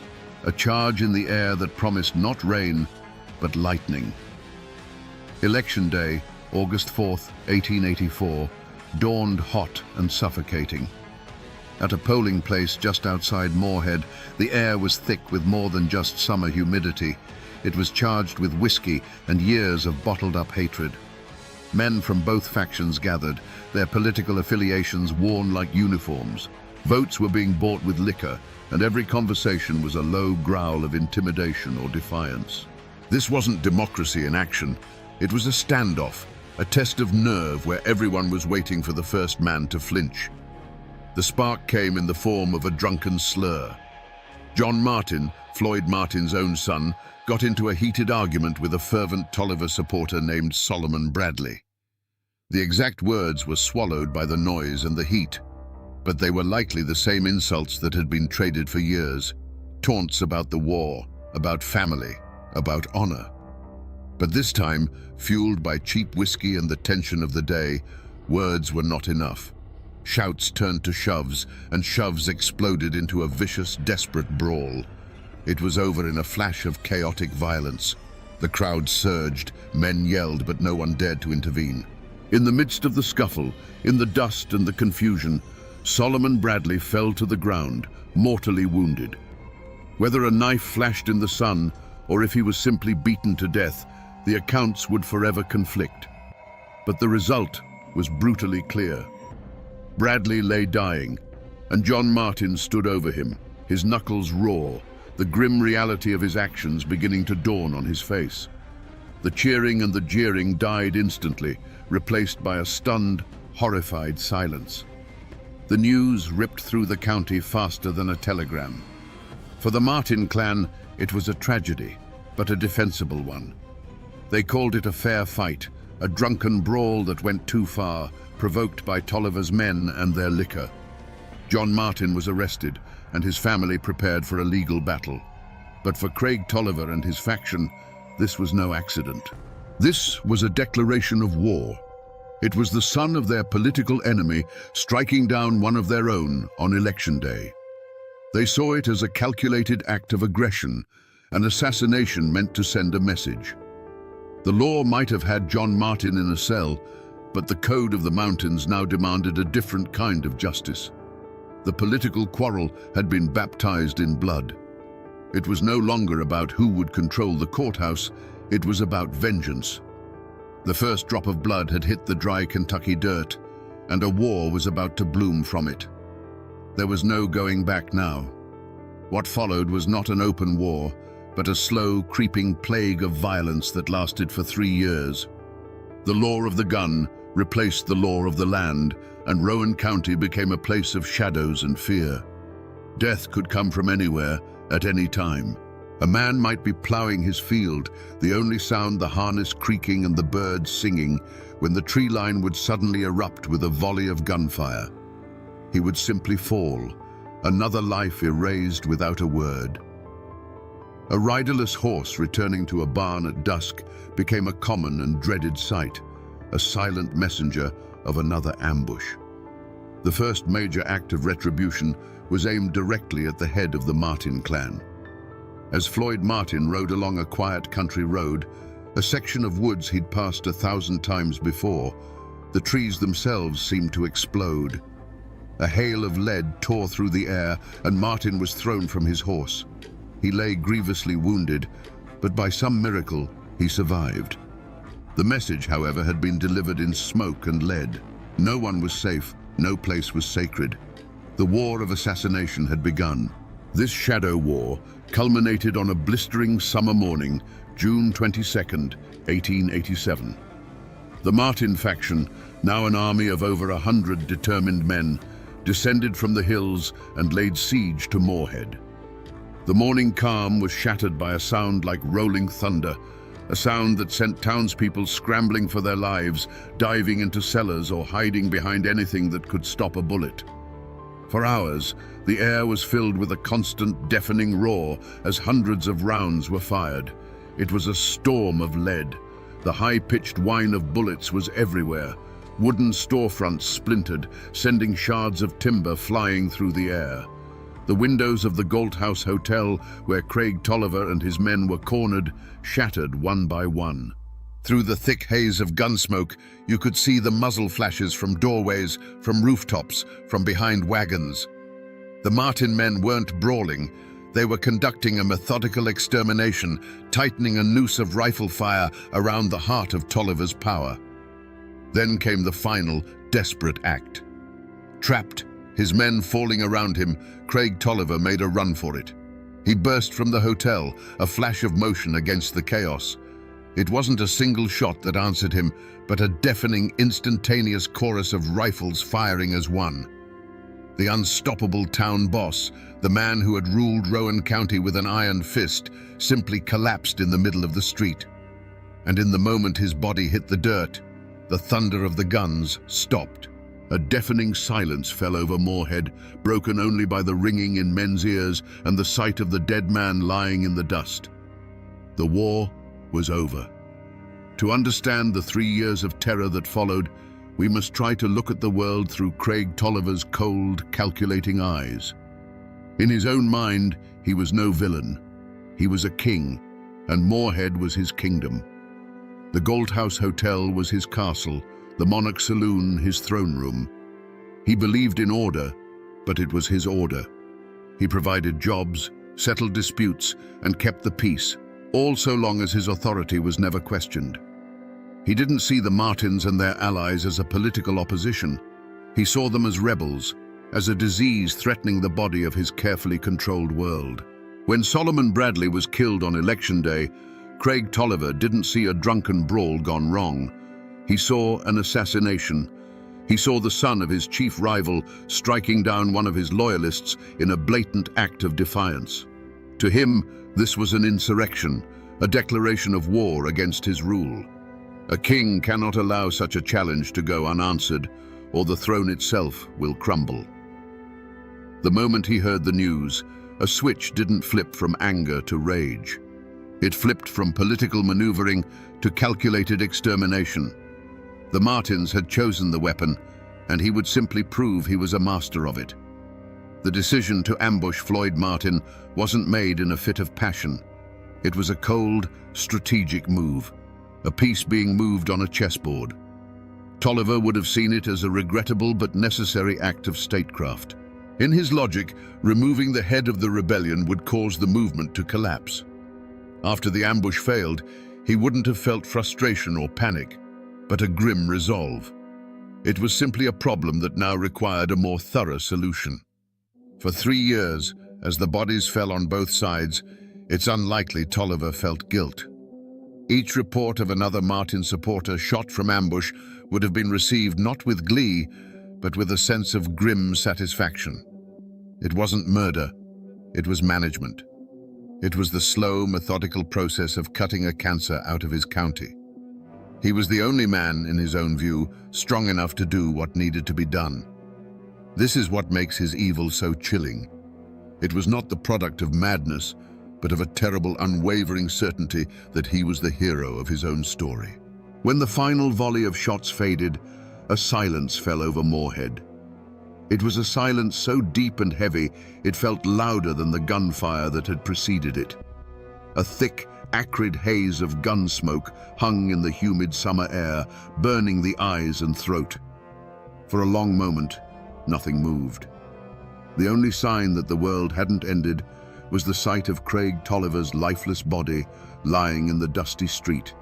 a charge in the air that promised not rain, but lightning. Election day, August 4th, 1884, dawned hot and suffocating. At a polling place just outside Moorhead, the air was thick with more than just summer humidity. It was charged with whiskey and years of bottled-up hatred. Men from both factions gathered, their political affiliations worn like uniforms. Votes were being bought with liquor, and every conversation was a low growl of intimidation or defiance. This wasn't democracy in action. It was a standoff, a test of nerve where everyone was waiting for the first man to flinch. The spark came in the form of a drunken slur. John Martin, Floyd Martin's own son, got into a heated argument with a fervent Tolliver supporter named Solomon Bradley. The exact words were swallowed by the noise and the heat, but they were likely the same insults that had been traded for years. Taunts about the war, about family, about honor. But this time, fueled by cheap whiskey and the tension of the day, words were not enough. Shouts turned to shoves, and shoves exploded into a vicious, desperate brawl. It was over in a flash of chaotic violence. The crowd surged, men yelled, but no one dared to intervene. In the midst of the scuffle, in the dust and the confusion, Solomon Bradley fell to the ground, mortally wounded. Whether a knife flashed in the sun, or if he was simply beaten to death, the accounts would forever conflict. But the result was brutally clear. Bradley lay dying, and John Martin stood over him, his knuckles raw, the grim reality of his actions beginning to dawn on his face. The cheering and the jeering died instantly, replaced by a stunned, horrified silence. The news ripped through the county faster than a telegram. For the Martin clan, it was a tragedy, but a defensible one. They called it a fair fight, a drunken brawl that went too far, provoked by Tolliver's men and their liquor. John Martin was arrested, and his family prepared for a legal battle. But for Craig Tolliver and his faction, this was no accident. This was a declaration of war. It was the son of their political enemy striking down one of their own on election day. They saw it as a calculated act of aggression, an assassination meant to send a message. The law might have had John Martin in a cell, but the code of the mountains now demanded a different kind of justice. The political quarrel had been baptized in blood. It was no longer about who would control the courthouse, it was about vengeance. The first drop of blood had hit the dry Kentucky dirt, and a war was about to bloom from it. There was no going back now. What followed was not an open war, but a slow, creeping plague of violence that lasted for 3 years. The law of the gun replaced the law of the land, and Rowan County became a place of shadows and fear. Death could come from anywhere, at any time. A man might be ploughing his field, the only sound the harness creaking and the birds singing, when the tree line would suddenly erupt with a volley of gunfire. He would simply fall, another life erased without a word. A riderless horse returning to a barn at dusk became a common and dreaded sight, a silent messenger of another ambush. The first major act of retribution was aimed directly at the head of the Martin clan. As Floyd Martin rode along a quiet country road, a section of woods he'd passed 1,000 times before, the trees themselves seemed to explode. A hail of lead tore through the air, and Martin was thrown from his horse. He lay grievously wounded, but by some miracle, he survived. The message, however, had been delivered in smoke and lead. No one was safe, no place was sacred. The war of assassination had begun. This shadow war culminated on a blistering summer morning, June 22nd, 1887. The Martin faction, now an army of over 100 determined men, descended from the hills and laid siege to Moorhead. The morning calm was shattered by a sound like rolling thunder, a sound that sent townspeople scrambling for their lives, diving into cellars or hiding behind anything that could stop a bullet. For hours, the air was filled with a constant, deafening roar as hundreds of rounds were fired. It was a storm of lead. The high-pitched whine of bullets was everywhere. Wooden storefronts splintered, sending shards of timber flying through the air. The windows of the Galt House Hotel, where Craig Tolliver and his men were cornered, shattered one by one. Through the thick haze of gunsmoke, you could see the muzzle flashes from doorways, from rooftops, from behind wagons. The Martin men weren't brawling. They were conducting a methodical extermination, tightening a noose of rifle fire around the heart of Tolliver's power. Then came the final, desperate act. Trapped, his men falling around him, Craig Tolliver made a run for it. He burst from the hotel, a flash of motion against the chaos. It wasn't a single shot that answered him, but a deafening, instantaneous chorus of rifles firing as one. The unstoppable town boss, the man who had ruled Rowan County with an iron fist, simply collapsed in the middle of the street. And in the moment his body hit the dirt, the thunder of the guns stopped. A deafening silence fell over Moorhead, broken only by the ringing in men's ears and the sight of the dead man lying in the dust. The war was over. To understand the 3 years of terror that followed, we must try to look at the world through Craig Tolliver's cold, calculating eyes. In his own mind, he was no villain. He was a king, and Moorhead was his kingdom. The Galt House Hotel was his castle, the Monarch Saloon his throne room. He believed in order, but it was his order. He provided jobs, settled disputes, and kept the peace, all so long as his authority was never questioned. He didn't see the Martins and their allies as a political opposition. He saw them as rebels, as a disease threatening the body of his carefully controlled world. When Solomon Bradley was killed on election day, Craig Tolliver didn't see a drunken brawl gone wrong. He saw an assassination. He saw the son of his chief rival striking down one of his loyalists in a blatant act of defiance. To him, this was an insurrection, a declaration of war against his rule. A king cannot allow such a challenge to go unanswered, or the throne itself will crumble. The moment he heard the news, a switch didn't flip from anger to rage. It flipped from political maneuvering to calculated extermination. The Martins had chosen the weapon, and he would simply prove he was a master of it. The decision to ambush Floyd Martin wasn't made in a fit of passion. It was a cold, strategic move, a piece being moved on a chessboard. Tolliver would have seen it as a regrettable but necessary act of statecraft. In his logic, removing the head of the rebellion would cause the movement to collapse. After the ambush failed, he wouldn't have felt frustration or panic, but a grim resolve. It was simply a problem that now required a more thorough solution. For 3 years, as the bodies fell on both sides, it's unlikely Tolliver felt guilt. Each report of another Martin supporter shot from ambush would have been received not with glee, but with a sense of grim satisfaction. It wasn't murder, it was management. It was the slow, methodical process of cutting a cancer out of his county. He was the only man, in his own view, strong enough to do what needed to be done. This is what makes his evil so chilling. It was not the product of madness, but of a terrible, unwavering certainty that he was the hero of his own story. When the final volley of shots faded, a silence fell over Moorhead. It was a silence so deep and heavy, it felt louder than the gunfire that had preceded it. A thick, acrid haze of gun smoke hung in the humid summer air, burning the eyes and throat. For a long moment, nothing moved. The only sign that the world hadn't ended was the sight of Craig Tolliver's lifeless body lying in the dusty street,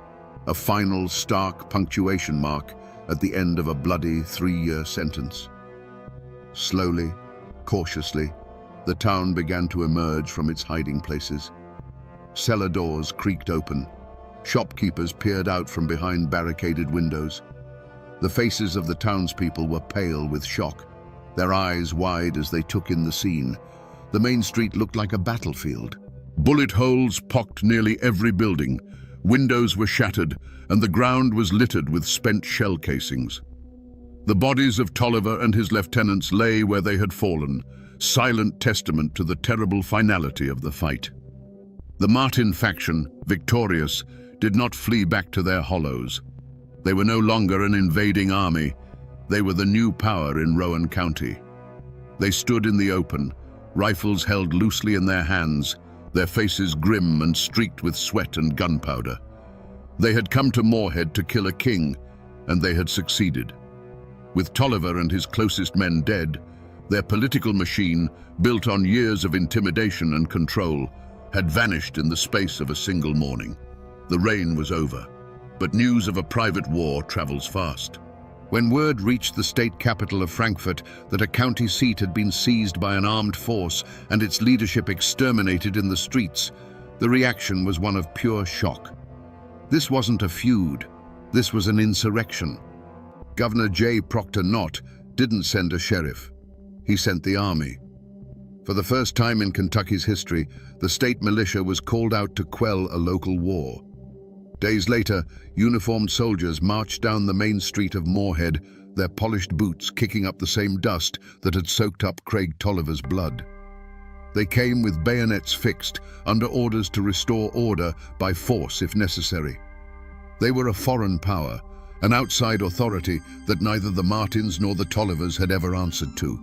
a final stark punctuation mark at the end of a bloody 3-year sentence. Slowly, cautiously, the town began to emerge from its hiding places. Cellar doors creaked open. Shopkeepers peered out from behind barricaded windows. The faces of the townspeople were pale with shock, their eyes wide as they took in the scene. The main street looked like a battlefield. Bullet holes pocked nearly every building. Windows were shattered, and the ground was littered with spent shell casings. The bodies of Tolliver and his lieutenants lay where they had fallen, silent testament to the terrible finality of the fight. The Martin faction, victorious, did not flee back to their hollows. They were no longer an invading army. They were the new power in Rowan County. They stood in the open, rifles held loosely in their hands, their faces grim and streaked with sweat and gunpowder. They had come to Moorhead to kill a king, and they had succeeded. With Tolliver and his closest men dead, their political machine, built on years of intimidation and control, had vanished in the space of a single morning. The reign was over, but news of a private war travels fast. When word reached the state capital of Frankfurt that a county seat had been seized by an armed force and its leadership exterminated in the streets, the reaction was one of pure shock. This wasn't a feud, this was an insurrection. Governor J. Proctor Knott didn't send a sheriff. He sent the army. For the first time in Kentucky's history, the state militia was called out to quell a local war. Days later, uniformed soldiers marched down the main street of Moorhead, their polished boots kicking up the same dust that had soaked up Craig Tolliver's blood. They came with bayonets fixed, under orders to restore order by force if necessary. They were a foreign power, an outside authority that neither the Martins nor the Tollivers had ever answered to.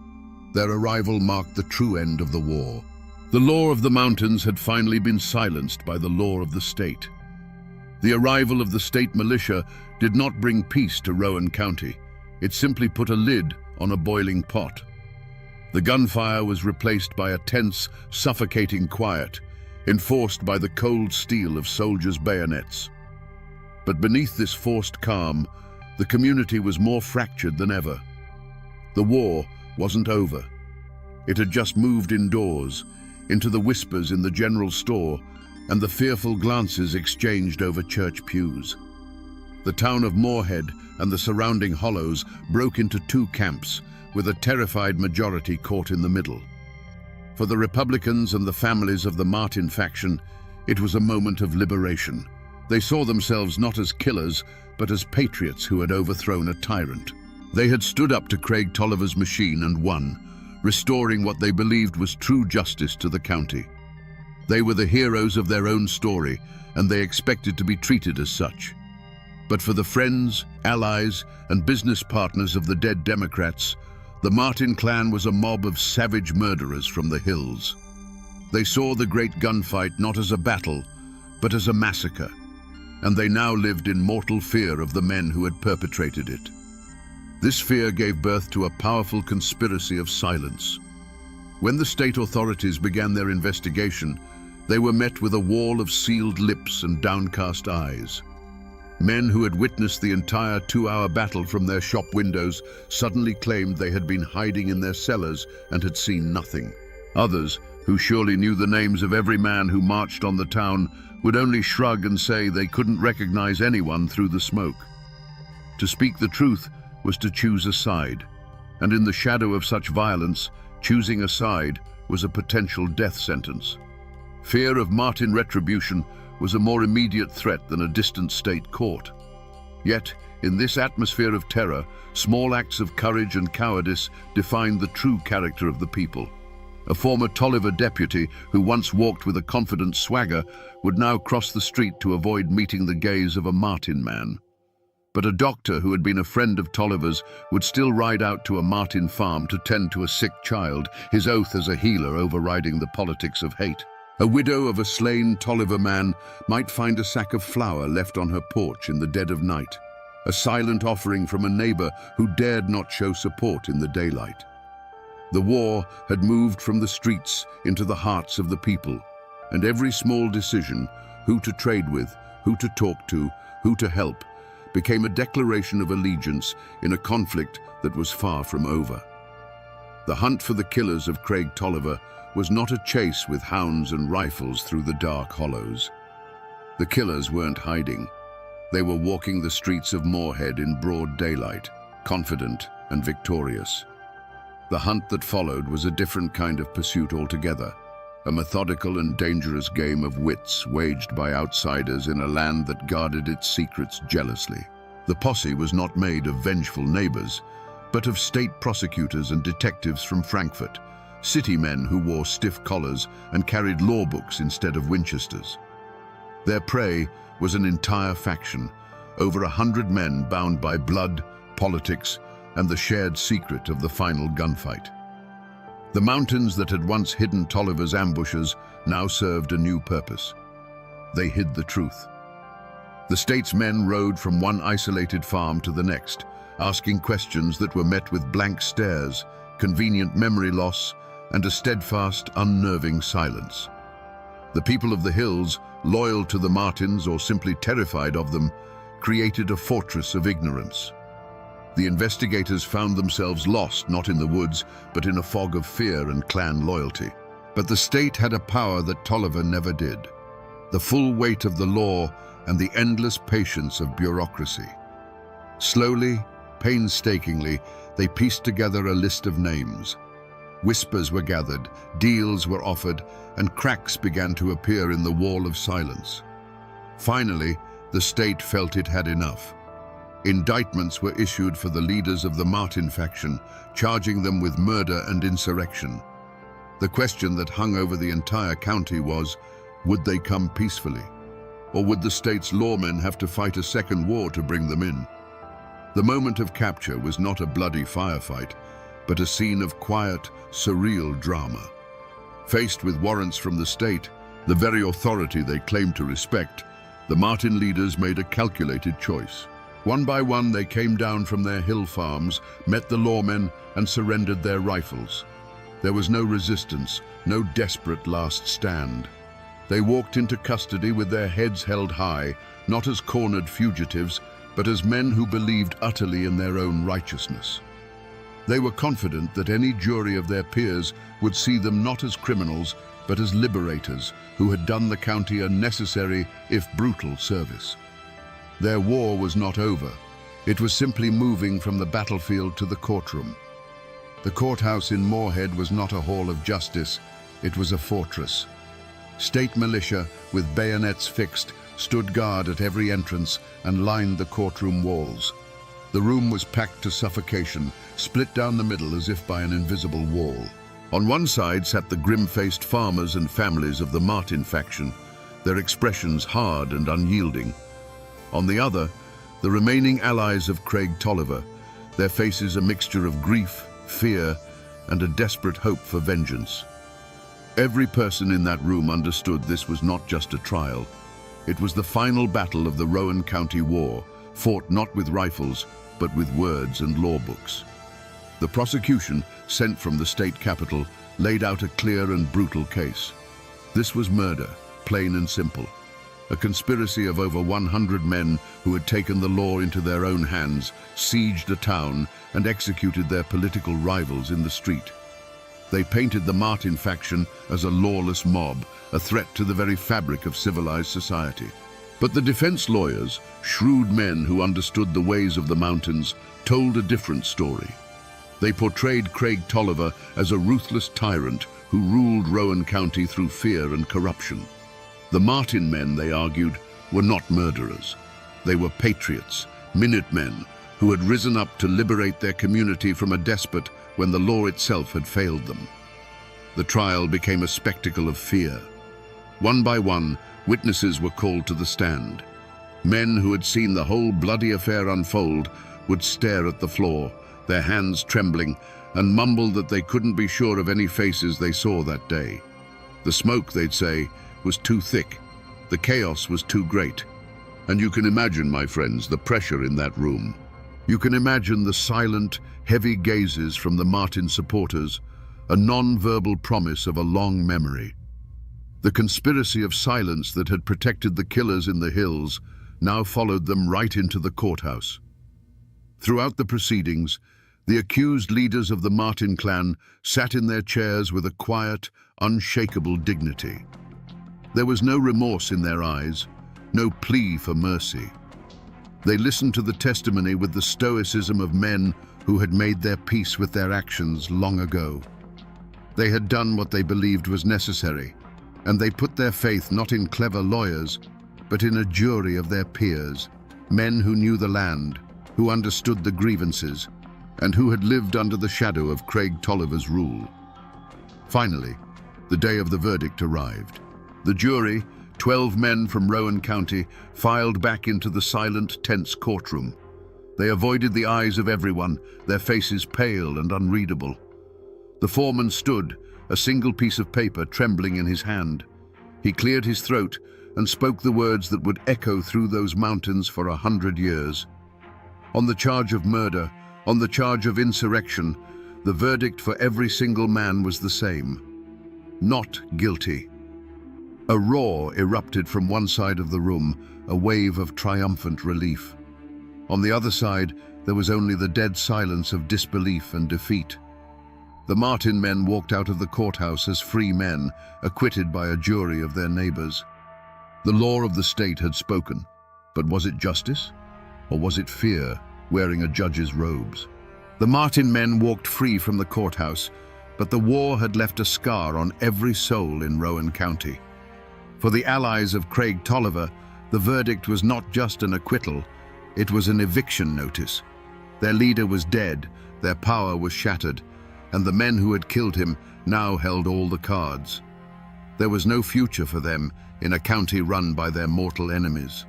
Their arrival marked the true end of the war. The law of the mountains had finally been silenced by the law of the state. The arrival of the state militia did not bring peace to Rowan County. It simply put a lid on a boiling pot. The gunfire was replaced by a tense, suffocating quiet, enforced by the cold steel of soldiers' bayonets. But beneath this forced calm, the community was more fractured than ever. The war wasn't over. It had just moved indoors, into the whispers in the general store and the fearful glances exchanged over church pews. The town of Moorhead and the surrounding hollows broke into two camps, with a terrified majority caught in the middle. For the Republicans and the families of the Martin faction, it was a moment of liberation. They saw themselves not as killers, but as patriots who had overthrown a tyrant. They had stood up to Craig Tolliver's machine and won, restoring what they believed was true justice to the county. They were the heroes of their own story, and they expected to be treated as such. But for the friends, allies, and business partners of the dead Democrats, the Martin clan was a mob of savage murderers from the hills. They saw the great gunfight not as a battle, but as a massacre, and they now lived in mortal fear of the men who had perpetrated it. This fear gave birth to a powerful conspiracy of silence. When the state authorities began their investigation, they were met with a wall of sealed lips and downcast eyes. Men who had witnessed the entire 2-hour battle from their shop windows suddenly claimed they had been hiding in their cellars and had seen nothing. Others, who surely knew the names of every man who marched on the town, would only shrug and say they couldn't recognize anyone through the smoke. To speak the truth was to choose a side, and in the shadow of such violence, choosing a side was a potential death sentence. Fear of Martin retribution was a more immediate threat than a distant state court. Yet, in this atmosphere of terror, small acts of courage and cowardice defined the true character of the people. A former Tolliver deputy who once walked with a confident swagger would now cross the street to avoid meeting the gaze of a Martin man. But a doctor who had been a friend of Tolliver's would still ride out to a Martin farm to tend to a sick child, his oath as a healer overriding the politics of hate. A widow of a slain Tolliver man might find a sack of flour left on her porch in the dead of night, a silent offering from a neighbor who dared not show support in the daylight. The war had moved from the streets into the hearts of the people, and every small decision, who to trade with, who to talk to, who to help, became a declaration of allegiance in a conflict that was far from over. The hunt for the killers of Craig Tolliver was not a chase with hounds and rifles through the dark hollows. The killers weren't hiding. They were walking the streets of Moorhead in broad daylight, confident and victorious. The hunt that followed was a different kind of pursuit altogether, a methodical and dangerous game of wits waged by outsiders in a land that guarded its secrets jealously. The posse was not made of vengeful neighbors, but of state prosecutors and detectives from Frankfurt, city men who wore stiff collars and carried law books instead of Winchesters. Their prey was an entire faction, over 100 men bound by blood, politics, and the shared secret of the final gunfight. The mountains that had once hidden Tolliver's ambushes now served a new purpose. They hid the truth. The state's men rode from one isolated farm to the next, asking questions that were met with blank stares, convenient memory loss, and a steadfast, unnerving silence. The people of the hills, loyal to the Martins or simply terrified of them, created a fortress of ignorance. The investigators found themselves lost not in the woods, but in a fog of fear and clan loyalty. But the state had a power that Tolliver never did: the full weight of the law and the endless patience of bureaucracy. Slowly, painstakingly, they pieced together a list of names. Whispers were gathered, deals were offered, and cracks began to appear in the wall of silence. Finally, the state felt it had enough. Indictments were issued for the leaders of the Martin faction, charging them with murder and insurrection. The question that hung over the entire county was, would they come peacefully? Or would the state's lawmen have to fight a second war to bring them in? The moment of capture was not a bloody firefight, but a scene of quiet, surreal drama. Faced with warrants from the state, the very authority they claimed to respect, the Martin leaders made a calculated choice. One by one, they came down from their hill farms, met the lawmen, and surrendered their rifles. There was no resistance, no desperate last stand. They walked into custody with their heads held high, not as cornered fugitives, but as men who believed utterly in their own righteousness. They were confident that any jury of their peers would see them not as criminals, but as liberators who had done the county a necessary, if brutal, service. Their war was not over. It was simply moving from the battlefield to the courtroom. The courthouse in Moorhead was not a hall of justice, it was a fortress. State militia, with bayonets fixed, stood guard at every entrance and lined the courtroom walls. The room was packed to suffocation, split down the middle as if by an invisible wall. On one side sat the grim-faced farmers and families of the Martin faction, their expressions hard and unyielding. On the other, the remaining allies of Craig Tolliver, their faces a mixture of grief, fear, and a desperate hope for vengeance. Every person in that room understood this was not just a trial. It was the final battle of the Rowan County War, fought not with rifles, but with words and law books. The prosecution, sent from the state capital, laid out a clear and brutal case. This was murder, plain and simple. A conspiracy of over 100 men who had taken the law into their own hands, sieged a town, and executed their political rivals in the street. They painted the Martin faction as a lawless mob, a threat to the very fabric of civilized society. But the defense lawyers, shrewd men who understood the ways of the mountains, told a different story. They portrayed Craig Tolliver as a ruthless tyrant who ruled Rowan County through fear and corruption. The Martin men, they argued, were not murderers. They were patriots, Minutemen, who had risen up to liberate their community from a despot when the law itself had failed them. The trial became a spectacle of fear. One by one, witnesses were called to the stand. Men who had seen the whole bloody affair unfold would stare at the floor, their hands trembling, and mumble that they couldn't be sure of any faces they saw that day. The smoke, they'd say, was too thick. The chaos was too great. And you can imagine, my friends, the pressure in that room. You can imagine the silent, heavy gazes from the Martin supporters, a non-verbal promise of a long memory. The conspiracy of silence that had protected the killers in the hills now followed them right into the courthouse. Throughout the proceedings, the accused leaders of the Martin clan sat in their chairs with a quiet, unshakable dignity. There was no remorse in their eyes, no plea for mercy. They listened to the testimony with the stoicism of men who had made their peace with their actions long ago. They had done what they believed was necessary, and they put their faith not in clever lawyers, but in a jury of their peers, men who knew the land, who understood the grievances, and who had lived under the shadow of Craig Tolliver's rule. Finally, the day of the verdict arrived. The jury, 12 men from Rowan County, filed back into the silent, tense courtroom. They avoided the eyes of everyone, their faces pale and unreadable. The foreman stood, a single piece of paper trembling in his hand. He cleared his throat and spoke the words that would echo through those mountains for 100 years. On the charge of murder, on the charge of insurrection, the verdict for every single man was the same: not guilty. A roar erupted from one side of the room, a wave of triumphant relief. On the other side, there was only the dead silence of disbelief and defeat. The Martin men walked out of the courthouse as free men, acquitted by a jury of their neighbors. The law of the state had spoken, but was it justice? Or was it fear, wearing a judge's robes? The Martin men walked free from the courthouse, but the war had left a scar on every soul in Rowan County. For the allies of Craig Tolliver, the verdict was not just an acquittal, it was an eviction notice. Their leader was dead, their power was shattered, and the men who had killed him now held all the cards. There was no future for them in a county run by their mortal enemies.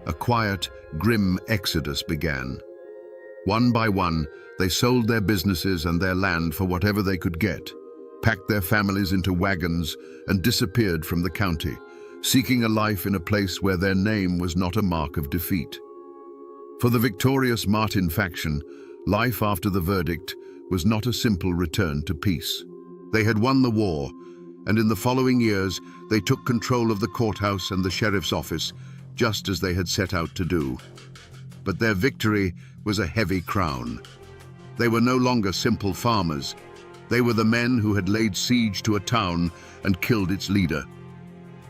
A quiet, grim exodus began. One by one, they sold their businesses and their land for whatever they could get, packed their families into wagons, and disappeared from the county, seeking a life in a place where their name was not a mark of defeat. For the victorious Martin faction, life after the verdict was not a simple return to peace. They had won the war, and in the following years, they took control of the courthouse and the sheriff's office, just as they had set out to do. But their victory was a heavy crown. They were no longer simple farmers. They were the men who had laid siege to a town and killed its leader.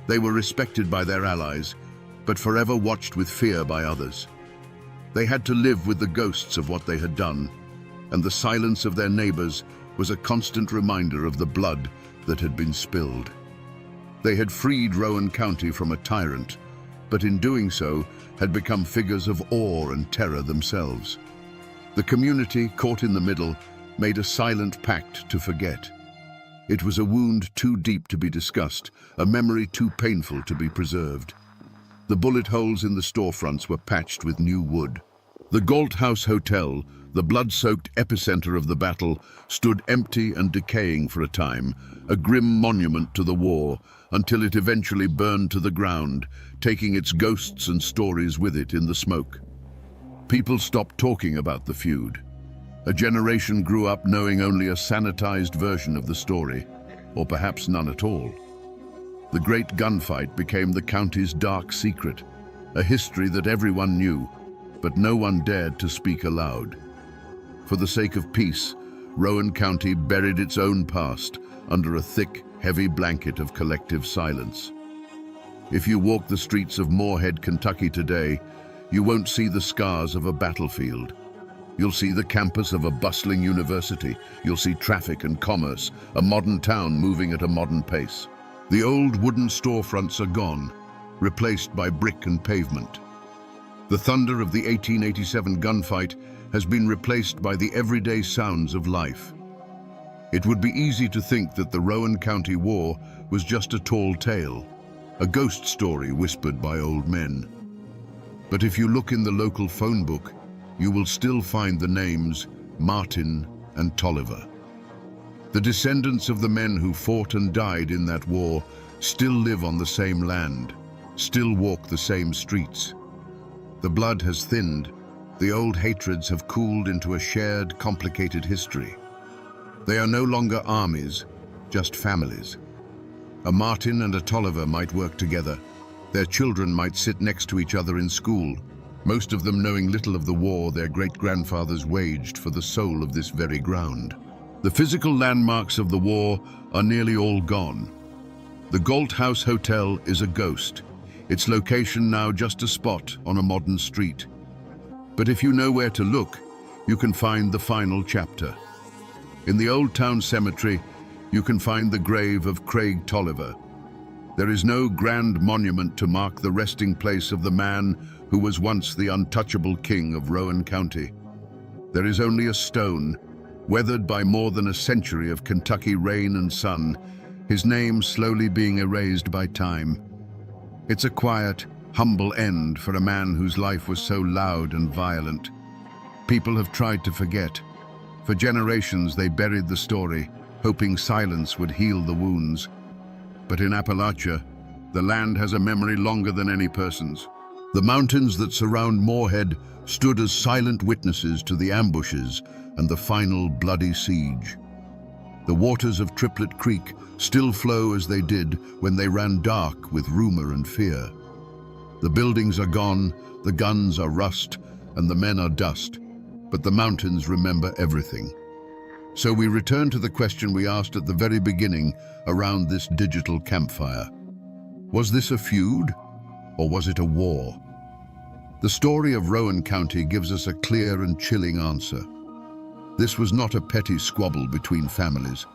They were respected by their allies, but forever watched with fear by others. They had to live with the ghosts of what they had done, and the silence of their neighbors was a constant reminder of the blood that had been spilled. They had freed Rowan County from a tyrant, but in doing so had become figures of awe and terror themselves. The community, caught in the middle, made a silent pact to forget. It was a wound too deep to be discussed, a memory too painful to be preserved. The bullet holes in the storefronts were patched with new wood. The Galt House Hotel, the blood-soaked epicenter of the battle, stood empty and decaying for a time, a grim monument to the war, until it eventually burned to the ground, taking its ghosts and stories with it in the smoke. People stopped talking about the feud. A generation grew up knowing only a sanitized version of the story, or perhaps none at all. The great gunfight became the county's dark secret, a history that everyone knew, but no one dared to speak aloud. For the sake of peace, Rowan County buried its own past under a thick, heavy blanket of collective silence. If you walk the streets of Moorhead, Kentucky today, you won't see the scars of a battlefield. You'll see the campus of a bustling university. You'll see traffic and commerce, a modern town moving at a modern pace. The old wooden storefronts are gone, replaced by brick and pavement. The thunder of the 1887 gunfight has been replaced by the everyday sounds of life. It would be easy to think that the Rowan County War was just a tall tale, a ghost story whispered by old men. But if you look in the local phone book, you will still find the names Martin and Tolliver. The descendants of the men who fought and died in that war still live on the same land, still walk the same streets. The blood has thinned, the old hatreds have cooled into a shared, complicated history. They are no longer armies, just families. A Martin and a Tolliver might work together. Their children might sit next to each other in school, most of them knowing little of the war their great-grandfathers waged for the soul of this very ground. The physical landmarks of the war are nearly all gone. The Galt House Hotel is a ghost, its location now just a spot on a modern street. But if you know where to look, you can find the final chapter. In the Old Town Cemetery, you can find the grave of Craig Tolliver. There is no grand monument to mark the resting place of the man who was once the untouchable king of Rowan County. There is only a stone, weathered by more than a century of Kentucky rain and sun, his name slowly being erased by time. It's a quiet, humble end for a man whose life was so loud and violent. People have tried to forget. For generations they buried the story, hoping silence would heal the wounds. But in Appalachia, the land has a memory longer than any person's. The mountains that surround Moorhead stood as silent witnesses to the ambushes and the final bloody siege. The waters of Triplet Creek still flow as they did when they ran dark with rumor and fear. The buildings are gone, the guns are rust, and the men are dust, but the mountains remember everything. So we return to the question we asked at the very beginning around this digital campfire. Was this a feud, or was it a war? The story of Rowan County gives us a clear and chilling answer. This was not a petty squabble between families.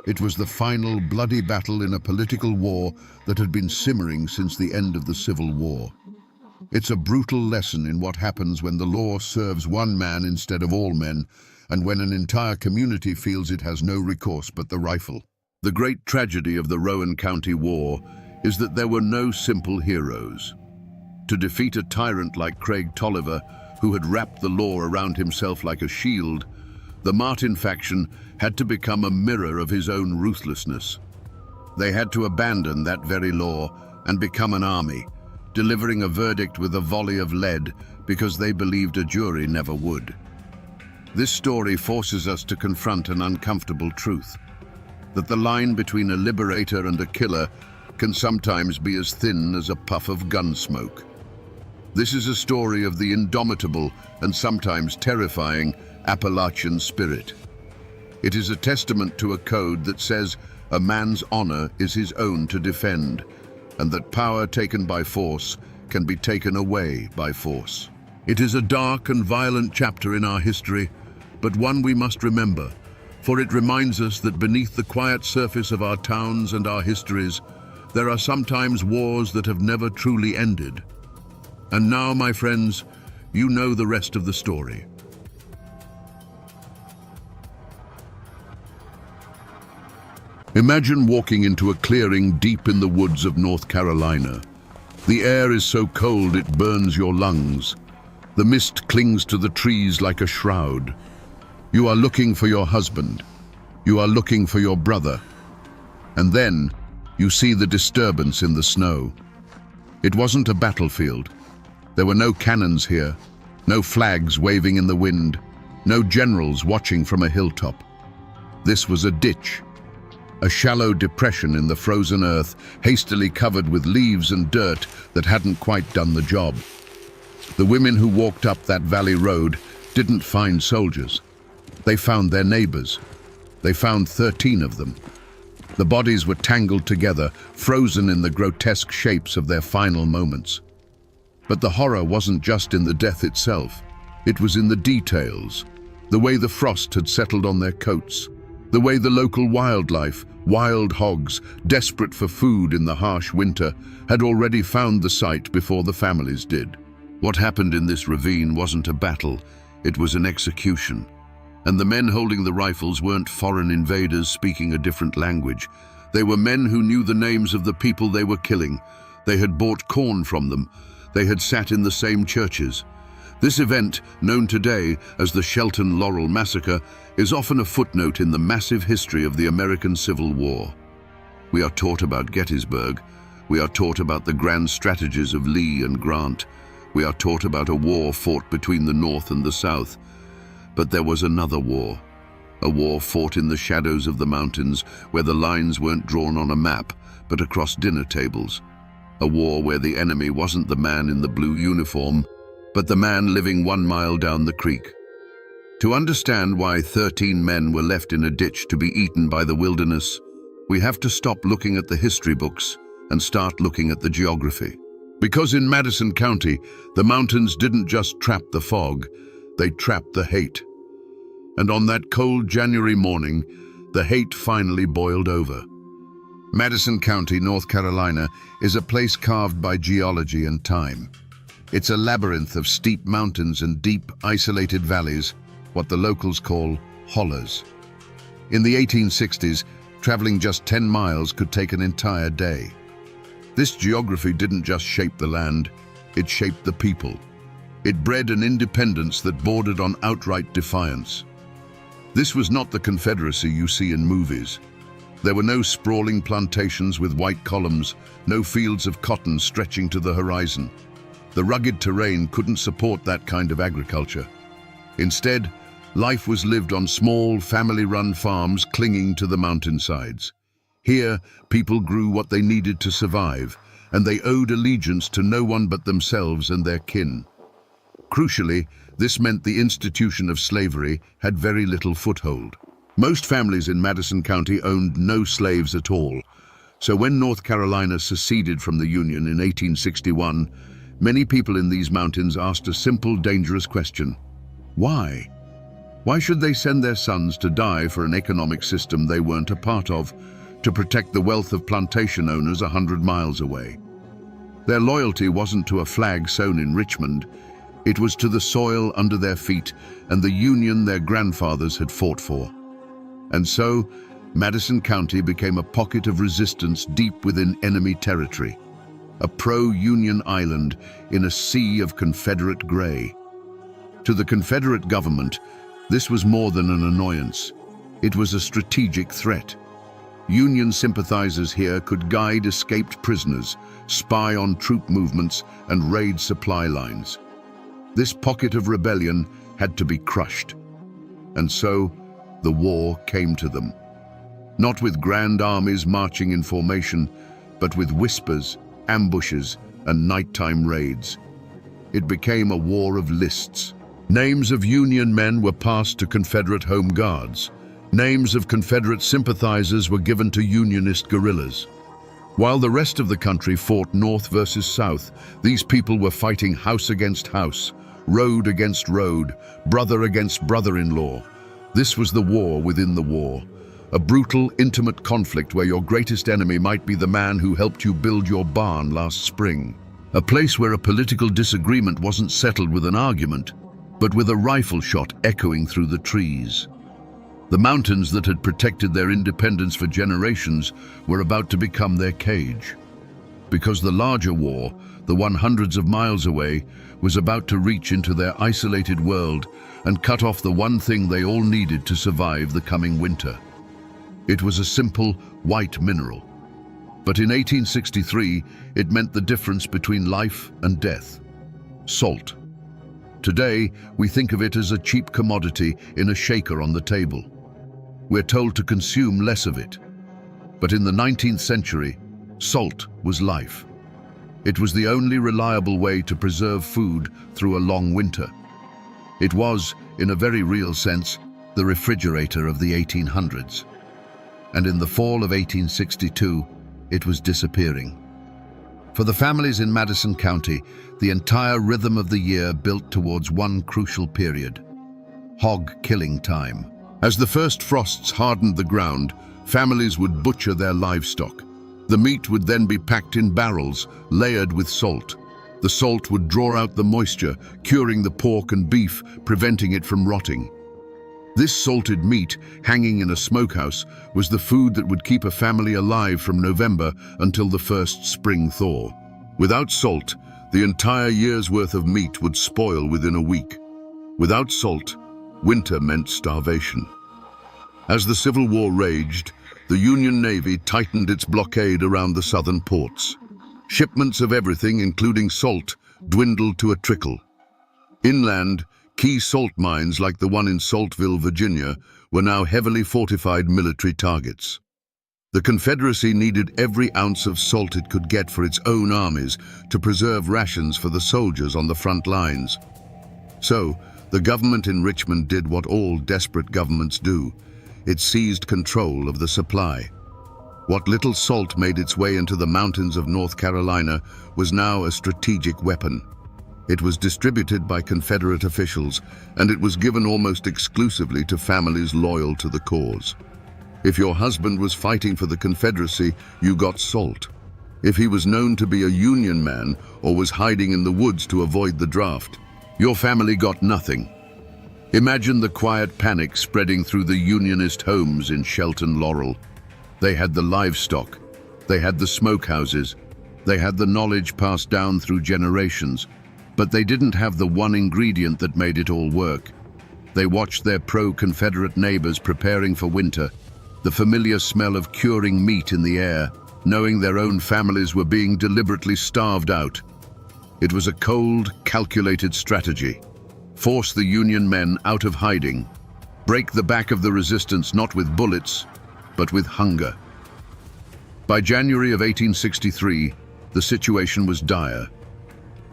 It was the final bloody battle in a political war that had been simmering since the end of the Civil War. It's a brutal lesson in what happens when the law serves one man instead of all men, and when an entire community feels it has no recourse but the rifle. The great tragedy of the Rowan County War is that there were no simple heroes. To defeat a tyrant like Craig Tolliver, who had wrapped the law around himself like a shield, the Martin faction had to become a mirror of his own ruthlessness. They had to abandon that very law and become an army, delivering a verdict with a volley of lead because they believed a jury never would. This story forces us to confront an uncomfortable truth, that the line between a liberator and a killer can sometimes be as thin as a puff of gun smoke. This is a story of the indomitable and sometimes terrifying Appalachian spirit. It is a testament to a code that says a man's honor is his own to defend, and that power taken by force can be taken away by force. It is a dark and violent chapter in our history, but one we must remember, for it reminds us that beneath the quiet surface of our towns and our histories, there are sometimes wars that have never truly ended. And now, my friends, you know the rest of the story. Imagine walking into a clearing deep in the woods of North Carolina. The air is so cold it burns your lungs. The mist clings to the trees like a shroud. You are looking for your husband. You are looking for your brother. And then you see the disturbance in the snow. It wasn't a battlefield. There were no cannons here, no flags waving in the wind, no generals watching from a hilltop. This was a ditch, a shallow depression in the frozen earth, hastily covered with leaves and dirt that hadn't quite done the job. The women who walked up that valley road didn't find soldiers. They found their neighbors. They found 13 of them. The bodies were tangled together, frozen in the grotesque shapes of their final moments. But the horror wasn't just in the death itself. It was in the details. The way the frost had settled on their coats. The way the local wildlife, wild hogs, desperate for food in the harsh winter, had already found the site before the families did. What happened in this ravine wasn't a battle, it was an execution. And the men holding the rifles weren't foreign invaders speaking a different language. They were men who knew the names of the people they were killing. They had bought corn from them. They had sat in the same churches. This event, known today as the Shelton Laurel Massacre, is often a footnote in the massive history of the American Civil War. We are taught about Gettysburg. We are taught about the grand strategies of Lee and Grant. We are taught about a war fought between the North and the South. But there was another war. A war fought in the shadows of the mountains, where the lines weren't drawn on a map, but across dinner tables. A war where the enemy wasn't the man in the blue uniform, but the man living 1 mile down the creek. To understand why 13 men were left in a ditch to be eaten by the wilderness, we have to stop looking at the history books and start looking at the geography. Because in Madison County, the mountains didn't just trap the fog, they trapped the hate. And on that cold January morning, the hate finally boiled over. Madison County, North Carolina, is a place carved by geology and time. It's a labyrinth of steep mountains and deep, isolated valleys, what the locals call hollers. In the 1860s, traveling just 10 miles could take an entire day. This geography didn't just shape the land, it shaped the people. It bred an independence that bordered on outright defiance. This was not the Confederacy you see in movies. There were no sprawling plantations with white columns, no fields of cotton stretching to the horizon. The rugged terrain couldn't support that kind of agriculture. Instead, life was lived on small, family-run farms clinging to the mountainsides. Here, people grew what they needed to survive, and they owed allegiance to no one but themselves and their kin. Crucially, this meant the institution of slavery had very little foothold. Most families in Madison County owned no slaves at all, so when North Carolina seceded from the Union in 1861, many people in these mountains asked a simple, dangerous question. Why? Why should they send their sons to die for an economic system they weren't a part of, to protect the wealth of plantation owners 100 miles away? Their loyalty wasn't to a flag sewn in Richmond, it was to the soil under their feet and the Union their grandfathers had fought for. And so, Madison County became a pocket of resistance deep within enemy territory, a pro-Union island in a sea of Confederate gray. To the Confederate government, this was more than an annoyance. It was a strategic threat. Union sympathizers here could guide escaped prisoners, spy on troop movements, and raid supply lines. This pocket of rebellion had to be crushed. And so, the war came to them. Not with grand armies marching in formation, but with whispers, ambushes, and nighttime raids. It became a war of lists. Names of Union men were passed to Confederate home guards. Names of Confederate sympathizers were given to Unionist guerrillas. While the rest of the country fought North versus South, these people were fighting house against house, road against road, brother against brother-in-law. This was the war within the war, a brutal, intimate conflict where your greatest enemy might be the man who helped you build your barn last spring. A place where a political disagreement wasn't settled with an argument, but with a rifle shot echoing through the trees. The mountains that had protected their independence for generations were about to become their cage. Because the larger war, the one hundreds of miles away, was about to reach into their isolated world and cut off the one thing they all needed to survive the coming winter. It was a simple, white mineral. But in 1863, it meant the difference between life and death. Salt. Today, we think of it as a cheap commodity in a shaker on the table. We're told to consume less of it. But in the 19th century, salt was life. It was the only reliable way to preserve food through a long winter. It was, in a very real sense, the refrigerator of the 1800s. And in the fall of 1862, it was disappearing. For the families in Madison County, the entire rhythm of the year built towards one crucial period: hog killing time. As the first frosts hardened the ground, families would butcher their livestock. The meat would then be packed in barrels, layered with salt. The salt would draw out the moisture, curing the pork and beef, preventing it from rotting. This salted meat, hanging in a smokehouse, was the food that would keep a family alive from November until the first spring thaw. Without salt, the entire year's worth of meat would spoil within a week. Without salt, winter meant starvation. As the Civil War raged, the Union Navy tightened its blockade around the southern ports. Shipments of everything, including salt, dwindled to a trickle. Inland, key salt mines like the one in Saltville, Virginia, were now heavily fortified military targets. The Confederacy needed every ounce of salt it could get for its own armies to preserve rations for the soldiers on the front lines. So, the government in Richmond did what all desperate governments do. It seized control of the supply. What little salt made its way into the mountains of North Carolina was now a strategic weapon. It was distributed by Confederate officials, and it was given almost exclusively to families loyal to the cause. If your husband was fighting for the Confederacy, you got salt. If he was known to be a Union man or was hiding in the woods to avoid the draft, your family got nothing. Imagine the quiet panic spreading through the Unionist homes in Shelton Laurel. They had the livestock, they had the smokehouses, they had the knowledge passed down through generations, but they didn't have the one ingredient that made it all work. They watched their pro-Confederate neighbors preparing for winter, the familiar smell of curing meat in the air, knowing their own families were being deliberately starved out. It was a cold, calculated strategy. Force the Union men out of hiding. Break the back of the resistance not with bullets, but with hunger. By January of 1863, the situation was dire.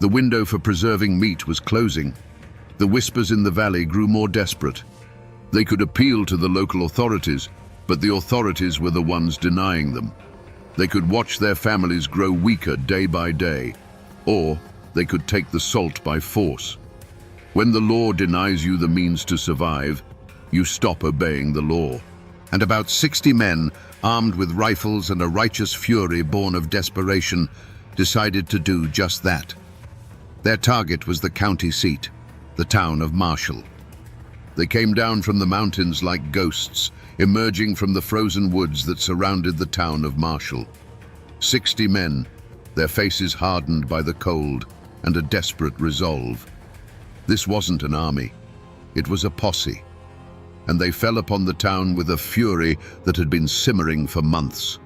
The window for preserving meat was closing. The whispers in the valley grew more desperate. They could appeal to the local authorities, but the authorities were the ones denying them. They could watch their families grow weaker day by day, or they could take the salt by force. When the law denies you the means to survive, you stop obeying the law. And about 60 men, armed with rifles and a righteous fury born of desperation, decided to do just that. Their target was the county seat, the town of Marshall. They came down from the mountains like ghosts, emerging from the frozen woods that surrounded the town of Marshall. 60 men, their faces hardened by the cold and a desperate resolve. This wasn't an army, it was a posse, and they fell upon the town with a fury that had been simmering for months.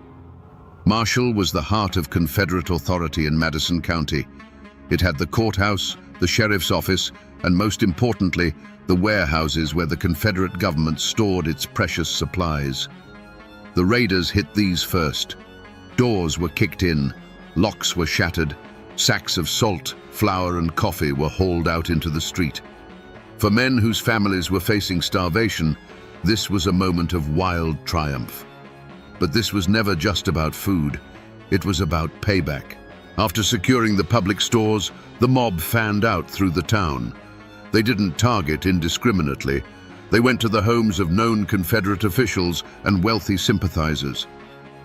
Marshall was the heart of Confederate authority in Madison County. It had the courthouse, the sheriff's office, and most importantly, the warehouses where the Confederate government stored its precious supplies. The raiders hit these first. Doors were kicked in, locks were shattered, sacks of salt, flour, and coffee were hauled out into the street. For men whose families were facing starvation, this was a moment of wild triumph. But this was never just about food, it was about payback. After securing the public stores, the mob fanned out through the town. They didn't target indiscriminately. They went to the homes of known Confederate officials and wealthy sympathizers.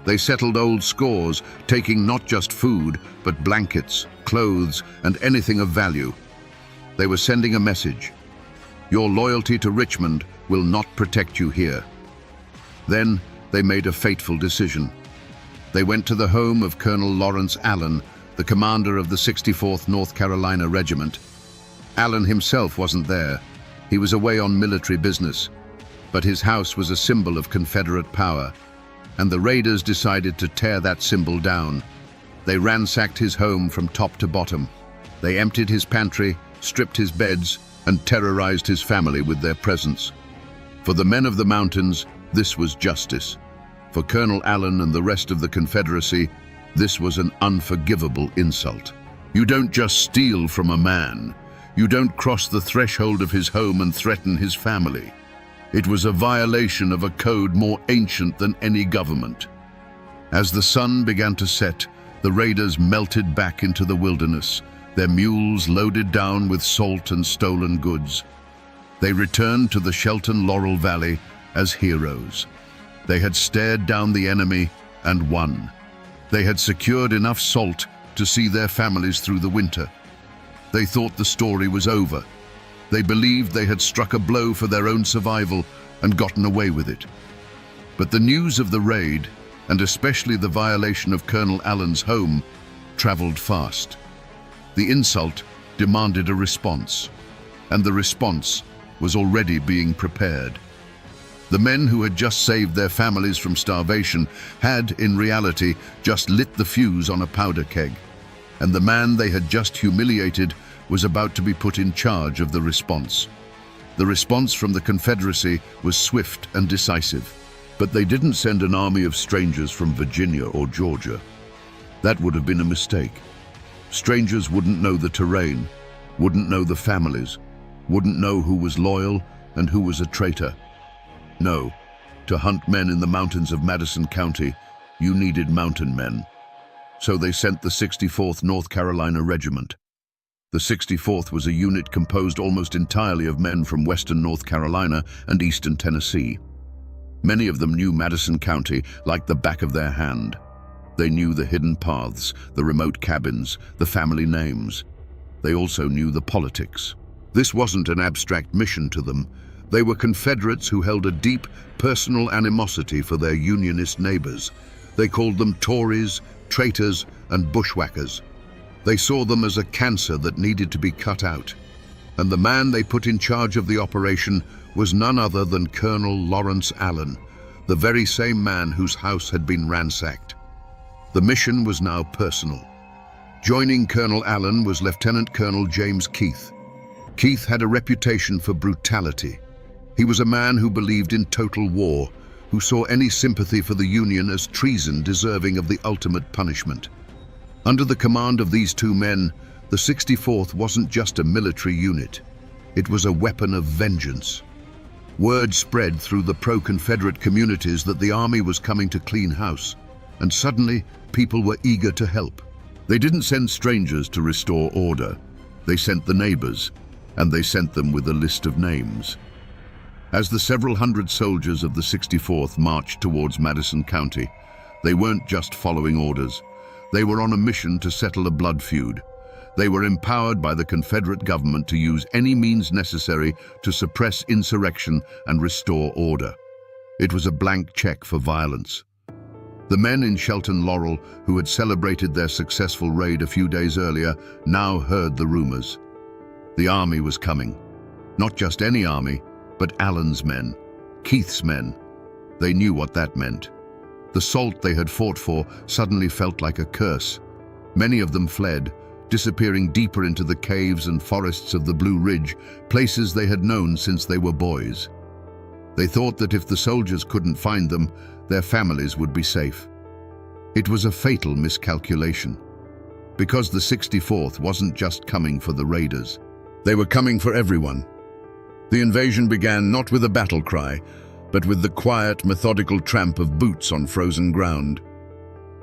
They settled old scores, taking not just food, but blankets, clothes, and anything of value. They were sending a message. Your loyalty to Richmond will not protect you here. Then they made a fateful decision. They went to the home of Colonel Lawrence Allen, the commander of the 64th North Carolina Regiment. Allen himself wasn't there. He was away on military business. But his house was a symbol of Confederate power, and the raiders decided to tear that symbol down. They ransacked his home from top to bottom. They emptied his pantry, stripped his beds, and terrorized his family with their presence. For the men of the mountains, this was justice. For Colonel Allen and the rest of the Confederacy, this was an unforgivable insult. You don't just steal from a man. You don't cross the threshold of his home and threaten his family. It was a violation of a code more ancient than any government. As the sun began to set, the raiders melted back into the wilderness, their mules loaded down with salt and stolen goods. They returned to the Shelton Laurel Valley as heroes. They had stared down the enemy and won. They had secured enough salt to see their families through the winter. They thought the story was over. They believed they had struck a blow for their own survival and gotten away with it. But the news of the raid, and especially the violation of Colonel Allen's home, traveled fast. The insult demanded a response, and the response was already being prepared. The men who had just saved their families from starvation had, in reality, just lit the fuse on a powder keg, and the man they had just humiliated was about to be put in charge of the response. The response from the Confederacy was swift and decisive, but they didn't send an army of strangers from Virginia or Georgia. That would have been a mistake. Strangers wouldn't know the terrain, wouldn't know the families, wouldn't know who was loyal and who was a traitor. No, to hunt men in the mountains of Madison County, you needed mountain men. So they sent the 64th North Carolina Regiment. The 64th was a unit composed almost entirely of men from western North Carolina and eastern Tennessee. Many of them knew Madison County like the back of their hand. They knew the hidden paths, the remote cabins, the family names. They also knew the politics. This wasn't an abstract mission to them. They were Confederates who held a deep, personal animosity for their Unionist neighbors. They called them Tories, traitors, and bushwhackers. They saw them as a cancer that needed to be cut out. And the man they put in charge of the operation was none other than Colonel Lawrence Allen, the very same man whose house had been ransacked. The mission was now personal. Joining Colonel Allen was Lieutenant Colonel James Keith. Keith had a reputation for brutality. He was a man who believed in total war, who saw any sympathy for the Union as treason deserving of the ultimate punishment. Under the command of these two men, the 64th wasn't just a military unit. It was a weapon of vengeance. Word spread through the pro-Confederate communities that the army was coming to clean house, and suddenly people were eager to help. They didn't send strangers to restore order. They sent the neighbors, and they sent them with a list of names. As the several hundred soldiers of the 64th marched towards Madison County, they weren't just following orders. They were on a mission to settle a blood feud. They were empowered by the Confederate government to use any means necessary to suppress insurrection and restore order. It was a blank check for violence. The men in Shelton Laurel, who had celebrated their successful raid a few days earlier, now heard the rumors. The army was coming. Not just any army, but Allen's men, Keith's men. They knew what that meant. The salt they had fought for suddenly felt like a curse. Many of them fled, disappearing deeper into the caves and forests of the Blue Ridge, places they had known since they were boys. They thought that if the soldiers couldn't find them, their families would be safe. It was a fatal miscalculation, because the 64th wasn't just coming for the raiders. They were coming for everyone. The invasion began not with a battle cry, but with the quiet, methodical tramp of boots on frozen ground.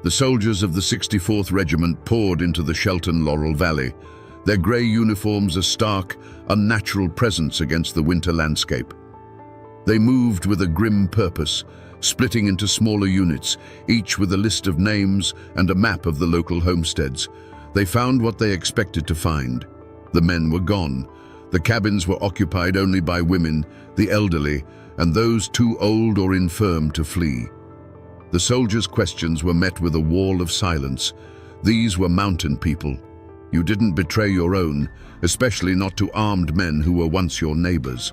The soldiers of the 64th Regiment poured into the Shelton Laurel Valley, their grey uniforms a stark, unnatural presence against the winter landscape. They moved with a grim purpose, splitting into smaller units, each with a list of names and a map of the local homesteads. They found what they expected to find. The men were gone. The cabins were occupied only by women, the elderly, and those too old or infirm to flee. The soldiers' questions were met with a wall of silence. These were mountain people. You didn't betray your own, especially not to armed men who were once your neighbors.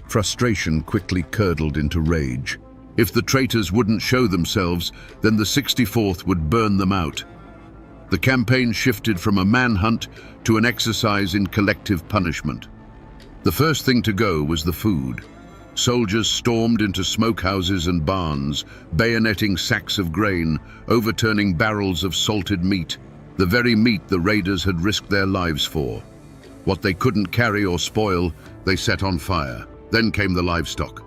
Frustration quickly curdled into rage. If the traitors wouldn't show themselves, then the 64th would burn them out. The campaign shifted from a manhunt to an exercise in collective punishment. The first thing to go was the food. Soldiers stormed into smokehouses and barns, bayoneting sacks of grain, overturning barrels of salted meat, the very meat the raiders had risked their lives for. What they couldn't carry or spoil, they set on fire. Then came the livestock.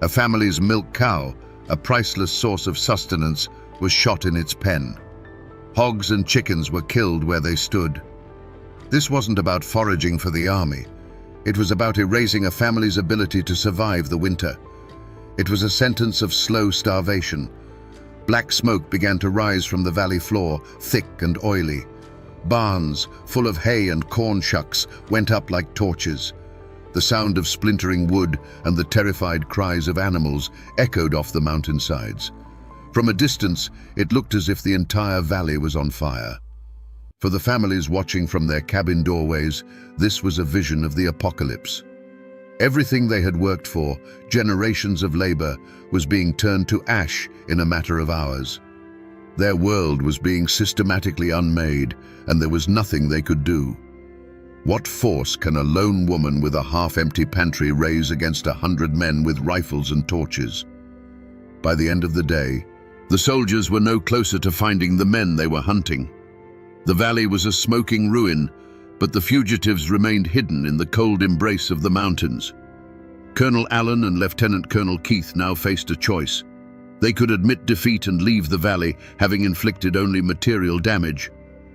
A family's milk cow, a priceless source of sustenance, was shot in its pen. Hogs and chickens were killed where they stood. This wasn't about foraging for the army. It was about erasing a family's ability to survive the winter. It was a sentence of slow starvation. Black smoke began to rise from the valley floor, thick and oily. Barns, full of hay and corn shucks, went up like torches. The sound of splintering wood and the terrified cries of animals echoed off the mountainsides. From a distance, it looked as if the entire valley was on fire. For the families watching from their cabin doorways, this was a vision of the apocalypse. Everything they had worked for, generations of labor, was being turned to ash in a matter of hours. Their world was being systematically unmade, and there was nothing they could do. What force can a lone woman with a half-empty pantry raise against 100 men with rifles and torches? By the end of the day, the soldiers were no closer to finding the men they were hunting. The valley was a smoking ruin, but the fugitives remained hidden in the cold embrace of the mountains. Colonel Allen and Lieutenant Colonel Keith now faced a choice. They could admit defeat and leave the valley, having inflicted only material damage,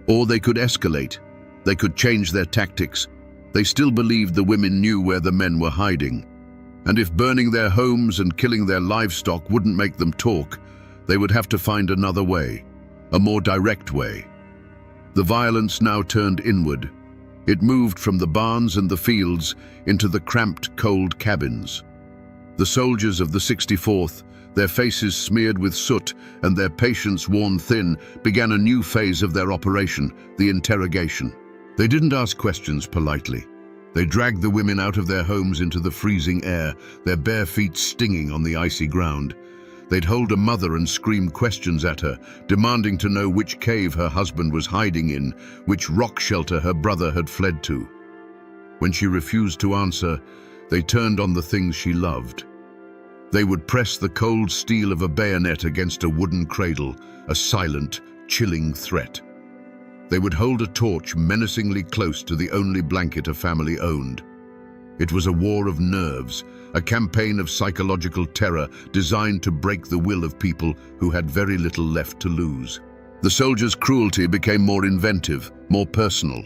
or they could escalate. They could change their tactics. They still believed the women knew where the men were hiding. And if burning their homes and killing their livestock wouldn't make them talk, they would have to find another way, a more direct way. The violence now turned inward. It moved from the barns and the fields into the cramped, cold cabins. The soldiers of the 64th, their faces smeared with soot and their patience worn thin, began a new phase of their operation, the interrogation. They didn't ask questions politely. They dragged the women out of their homes into the freezing air, their bare feet stinging on the icy ground. They'd hold a mother and scream questions at her, demanding to know which cave her husband was hiding in, which rock shelter her brother had fled to. When she refused to answer, they turned on the things she loved. They would press the cold steel of a bayonet against a wooden cradle, a silent, chilling threat. They would hold a torch menacingly close to the only blanket a family owned. It was a war of nerves, a campaign of psychological terror designed to break the will of people who had very little left to lose. The soldiers' cruelty became more inventive, more personal.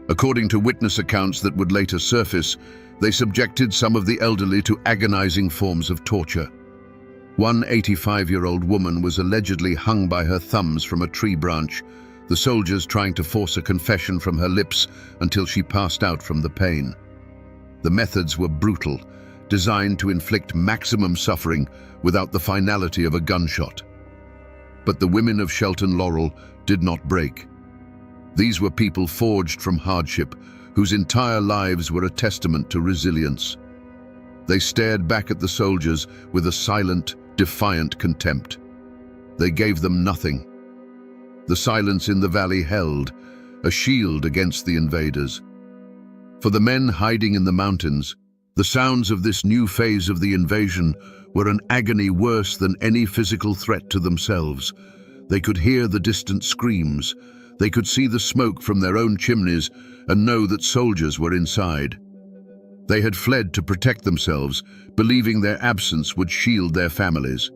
According to witness accounts that would later surface, they subjected some of the elderly to agonizing forms of torture. One 85-year-old woman was allegedly hung by her thumbs from a tree branch, the soldiers trying to force a confession from her lips until she passed out from the pain. The methods were brutal, designed to inflict maximum suffering without the finality of a gunshot. But the women of Shelton Laurel did not break. These were people forged from hardship, whose entire lives were a testament to resilience. They stared back at the soldiers with a silent, defiant contempt. They gave them nothing. The silence in the valley held, a shield against the invaders. For the men hiding in the mountains, the sounds of this new phase of the invasion were an agony worse than any physical threat to themselves. They could hear the distant screams. They could see the smoke from their own chimneys and know that soldiers were inside. They had fled to protect themselves, believing their absence would shield their families.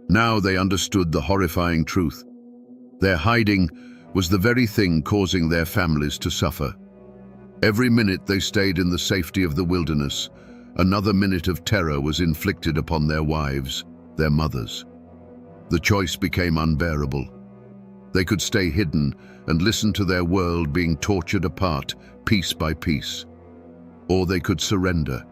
Now they understood the horrifying truth. Their hiding was the very thing causing their families to suffer. Every minute they stayed in the safety of the wilderness, another minute of terror was inflicted upon their wives, their mothers. The choice became unbearable. They could stay hidden and listen to their world being tortured apart, piece by piece. Or they could surrender.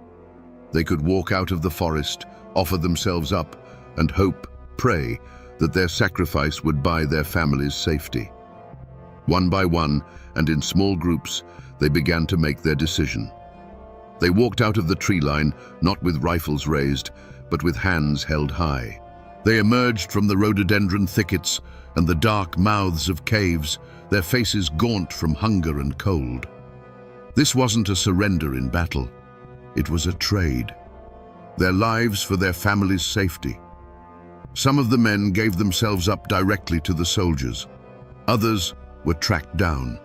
They could walk out of the forest, offer themselves up, and hope, pray, that their sacrifice would buy their families safety. One by one, and in small groups, they began to make their decision. They walked out of the tree line, not with rifles raised, but with hands held high. They emerged from the rhododendron thickets and the dark mouths of caves, their faces gaunt from hunger and cold. This wasn't a surrender in battle. It was a trade. Their lives for their families' safety. Some of the men gave themselves up directly to the soldiers. Others were tracked down.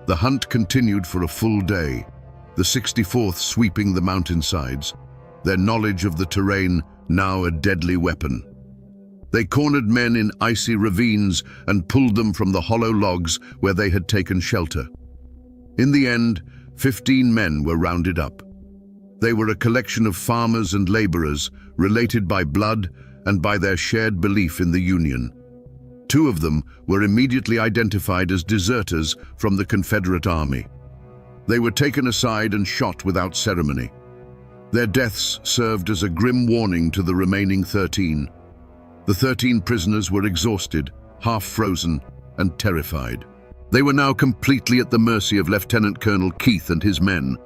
The hunt continued for a full day. the 64th sweeping the mountainsides, their knowledge of the terrain now a deadly weapon. They cornered men in icy ravines and pulled them from the hollow logs where they had taken shelter. In the end, 15 men were rounded up. They were a collection of farmers and laborers, related by blood and by their shared belief in the Union. 2 of them were immediately identified as deserters from the Confederate Army. They were taken aside and shot without ceremony. Their deaths served as a grim warning to the remaining 13. The 13 prisoners were exhausted, half-frozen, and terrified. They were now completely at the mercy of Lieutenant Colonel Keith and his men.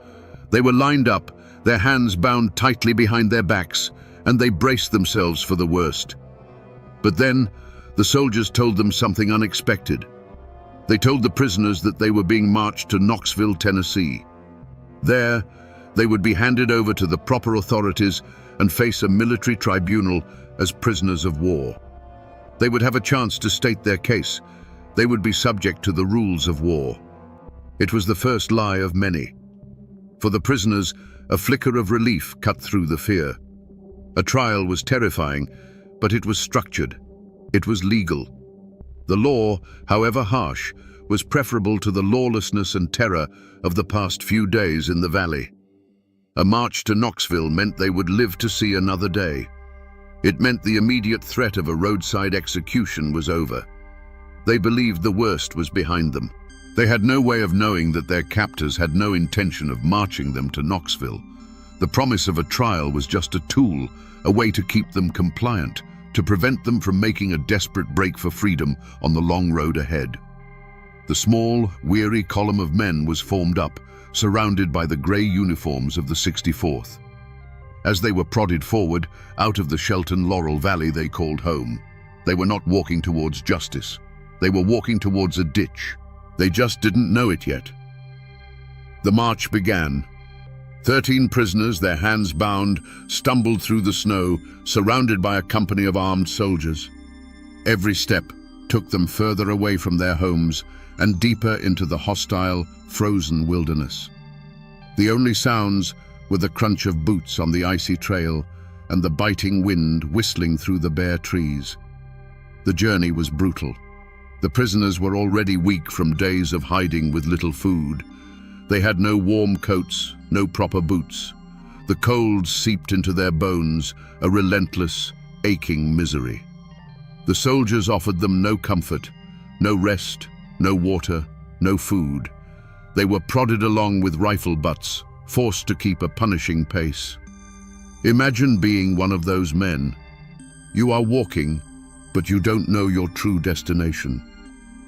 They were lined up, their hands bound tightly behind their backs, and they braced themselves for the worst. But then, the soldiers told them something unexpected. They told the prisoners that they were being marched to Knoxville, Tennessee. There, they would be handed over to the proper authorities and face a military tribunal as prisoners of war. They would have a chance to state their case. They would be subject to the rules of war. It was the first lie of many. For the prisoners, a flicker of relief cut through the fear. A trial was terrifying, but it was structured. It was legal. The law, however harsh, was preferable to the lawlessness and terror of the past few days in the valley. A march to Knoxville meant they would live to see another day. It meant the immediate threat of a roadside execution was over. They believed the worst was behind them. They had no way of knowing that their captors had no intention of marching them to Knoxville. The promise of a trial was just a tool, a way to keep them compliant, to prevent them from making a desperate break for freedom on the long road ahead. The small, weary column of men was formed up, surrounded by the grey uniforms of the 64th. As they were prodded forward, out of the Shelton Laurel Valley they called home, they were not walking towards justice. They were walking towards a ditch. They just didn't know it yet. The march began. 13 prisoners, their hands bound, stumbled through the snow, surrounded by a company of armed soldiers. Every step took them further away from their homes and deeper into the hostile, frozen wilderness. The only sounds were the crunch of boots on the icy trail and the biting wind whistling through the bare trees. The journey was brutal. The prisoners were already weak from days of hiding with little food. They had no warm coats, no proper boots. The cold seeped into their bones, a relentless, aching misery. The soldiers offered them no comfort, no rest, no water, no food. They were prodded along with rifle butts, forced to keep a punishing pace. Imagine being one of those men. You are walking, but you don't know your true destination.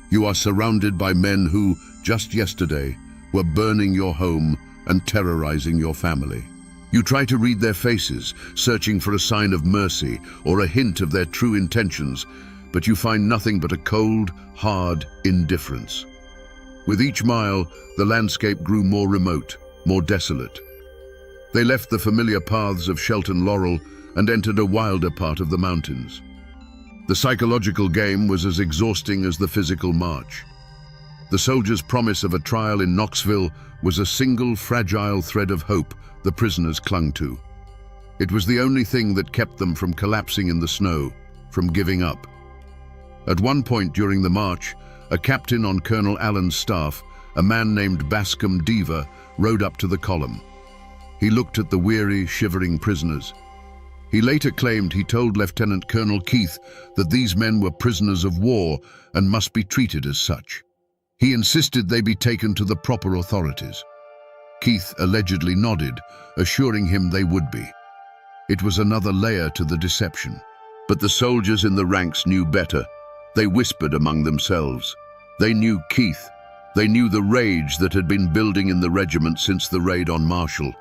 You are surrounded by men who, just yesterday, were burning your home and terrorizing your family. You try to read their faces, searching for a sign of mercy or a hint of their true intentions, but you find nothing but a cold, hard indifference. With each mile, the landscape grew more remote, more desolate. They left the familiar paths of Shelton Laurel and entered a wilder part of the mountains. The psychological game was as exhausting as the physical march. The soldiers' promise of a trial in Knoxville was a single fragile thread of hope the prisoners clung to. It was the only thing that kept them from collapsing in the snow, from giving up. At one point during the march, a captain on Colonel Allen's staff, a man named Bascom Deaver, rode up to the column. He looked at the weary, shivering prisoners. He later claimed he told Lieutenant Colonel Keith that these men were prisoners of war and must be treated as such. He insisted they be taken to the proper authorities. Keith allegedly nodded, assuring him they would be. It was another layer to the deception. But the soldiers in the ranks knew better. They whispered among themselves. They knew Keith. They knew the rage that had been building in the regiment since the raid on Marshall.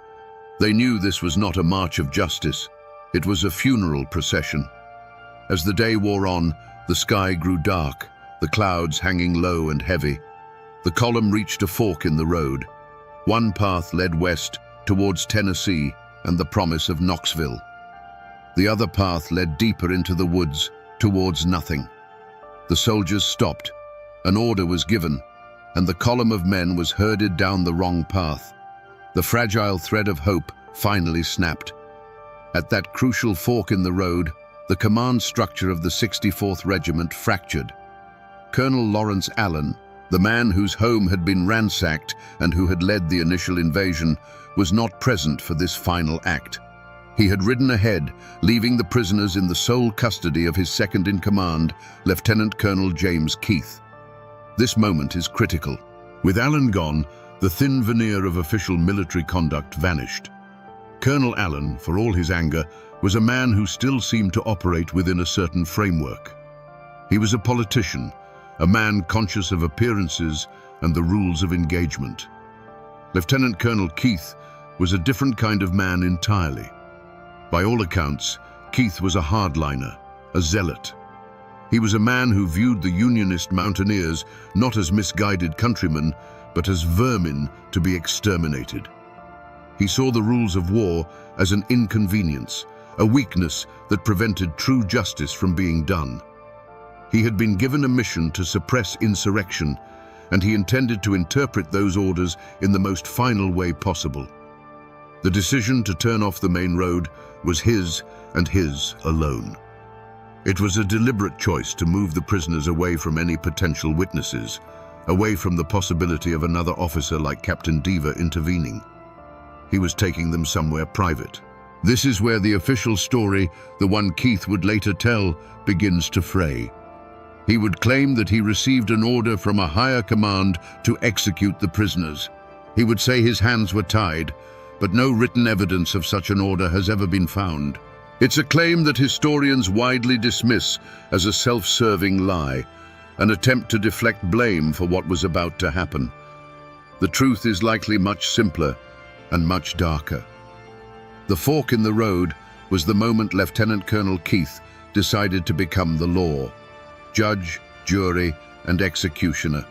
They knew this was not a march of justice. It was a funeral procession. As the day wore on, the sky grew dark, the clouds hanging low and heavy. The column reached a fork in the road. One path led west, towards Tennessee and the promise of Knoxville. The other path led deeper into the woods, towards nothing. The soldiers stopped. An order was given, and the column of men was herded down the wrong path. The fragile thread of hope finally snapped. At that crucial fork in the road, the command structure of the 64th Regiment fractured. Colonel Lawrence Allen, the man whose home had been ransacked and who had led the initial invasion, was not present for this final act. He had ridden ahead, leaving the prisoners in the sole custody of his second-in-command, Lieutenant Colonel James Keith. This moment is critical. With Allen gone, the thin veneer of official military conduct vanished. Colonel Allen, for all his anger, was a man who still seemed to operate within a certain framework. He was a politician, a man conscious of appearances and the rules of engagement. Lieutenant Colonel Keith was a different kind of man entirely. By all accounts, Keith was a hardliner, a zealot. He was a man who viewed the Unionist mountaineers not as misguided countrymen, but as vermin to be exterminated. He saw the rules of war as an inconvenience, a weakness that prevented true justice from being done. He had been given a mission to suppress insurrection, and he intended to interpret those orders in the most final way possible. The decision to turn off the main road was his and his alone. It was a deliberate choice to move the prisoners away from any potential witnesses, away from the possibility of another officer like Captain Deaver intervening. He was taking them somewhere private. This is where the official story, the one Keith would later tell, begins to fray. He would claim that he received an order from a higher command to execute the prisoners. He would say his hands were tied, but no written evidence of such an order has ever been found. It's a claim that historians widely dismiss as a self-serving lie, an attempt to deflect blame for what was about to happen. The truth is likely much simpler and much darker. The fork in the road was the moment Lieutenant Colonel Keith decided to become the law, judge, jury, and executioner.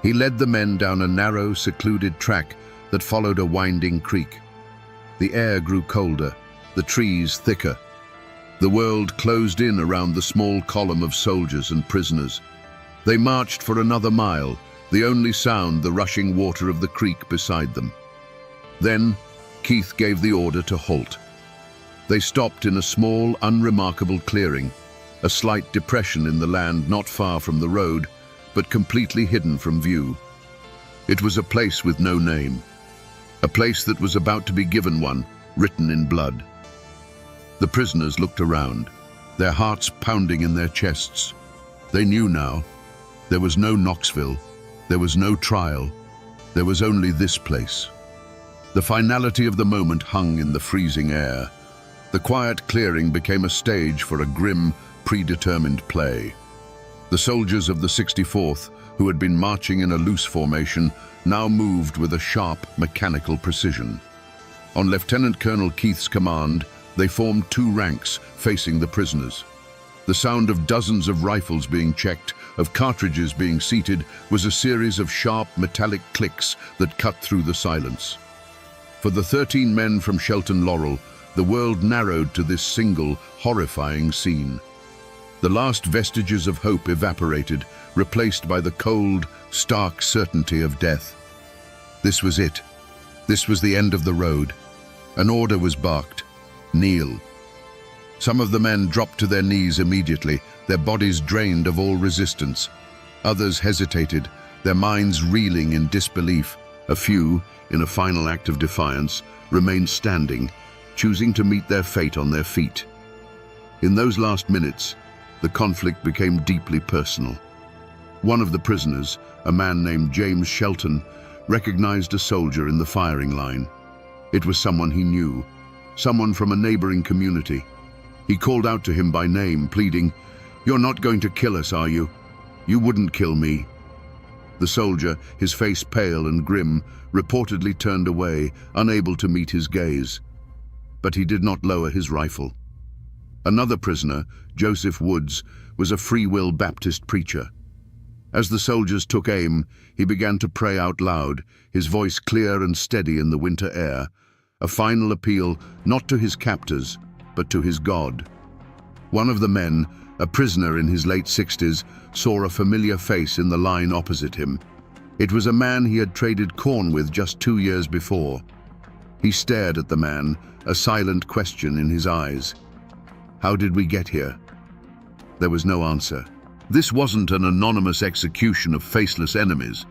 He led the men down a narrow, secluded track that followed a winding creek. The air grew colder, the trees thicker. The world closed in around the small column of soldiers and prisoners. They marched for another mile, the only sound the rushing water of the creek beside them. Then, Keith gave the order to halt. They stopped in a small, unremarkable clearing, a slight depression in the land not far from the road, but completely hidden from view. It was a place with no name, a place that was about to be given one, written in blood. The prisoners looked around, their hearts pounding in their chests. They knew now. There was no Knoxville, there was no trial, there was only this place. The finality of the moment hung in the freezing air. The quiet clearing became a stage for a grim, predetermined play. The soldiers of the 64th, who had been marching in a loose formation, now moved with a sharp, mechanical precision. On Lieutenant Colonel Keith's command, they formed two ranks facing the prisoners. The sound of dozens of rifles being checked, of cartridges being seated, was a series of sharp, metallic clicks that cut through the silence. For the 13 men from Shelton Laurel, the world narrowed to this single, horrifying scene. The last vestiges of hope evaporated, replaced by the cold, stark certainty of death. This was it. This was the end of the road. An order was barked. Kneel. Some of the men dropped to their knees immediately, their bodies drained of all resistance. Others hesitated, their minds reeling in disbelief. A few, in a final act of defiance, remained standing, choosing to meet their fate on their feet. In those last minutes, the conflict became deeply personal. One of the prisoners, a man named James Shelton, recognized a soldier in the firing line. It was someone he knew, someone from a neighboring community. He called out to him by name, pleading, "You're not going to kill us, are you? You wouldn't kill me." The soldier, his face pale and grim, reportedly turned away, unable to meet his gaze. But he did not lower his rifle. Another prisoner, Joseph Woods, was a Free Will Baptist preacher. As the soldiers took aim, he began to pray out loud, his voice clear and steady in the winter air, a final appeal not to his captors, but to his God. One of the men, a prisoner in his late 60s, saw a familiar face in the line opposite him. It was a man he had traded corn with just 2 years before. He stared at the man, a silent question in his eyes. How did we get here? There was no answer. This wasn't an anonymous execution of faceless enemies.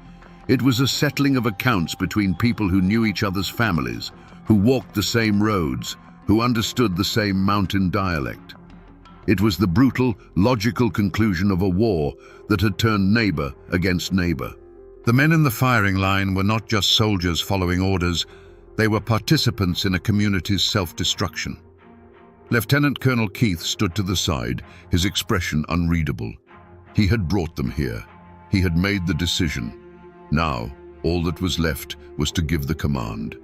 It was a settling of accounts between people who knew each other's families, who walked the same roads, who understood the same mountain dialect. It was the brutal, logical conclusion of a war that had turned neighbor against neighbor. The men in the firing line were not just soldiers following orders, they were participants in a community's self-destruction. Lieutenant Colonel Keith stood to the side, his expression unreadable. He had brought them here. He had made the decision. Now, all that was left was to give the command.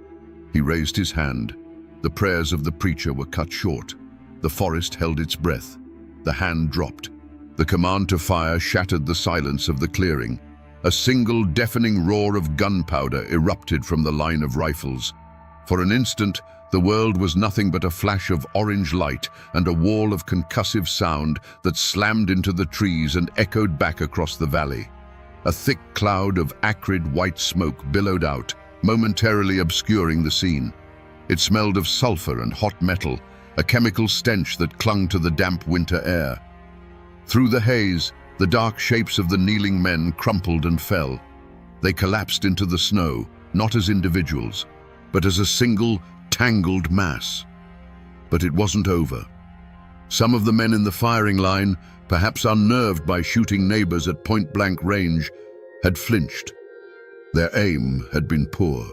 He raised his hand. The prayers of the preacher were cut short. The forest held its breath. The hand dropped. The command to fire shattered the silence of the clearing. A single deafening roar of gunpowder erupted from the line of rifles. For an instant, the world was nothing but a flash of orange light and a wall of concussive sound that slammed into the trees and echoed back across the valley. A thick cloud of acrid white smoke billowed out, momentarily obscuring the scene. It smelled of sulfur and hot metal, a chemical stench that clung to the damp winter air. Through the haze, the dark shapes of the kneeling men crumpled and fell. They collapsed into the snow, not as individuals, but as a single, tangled mass. But it wasn't over. Some of the men in the firing line, perhaps unnerved by shooting neighbors at point-blank range, had flinched. Their aim had been poor.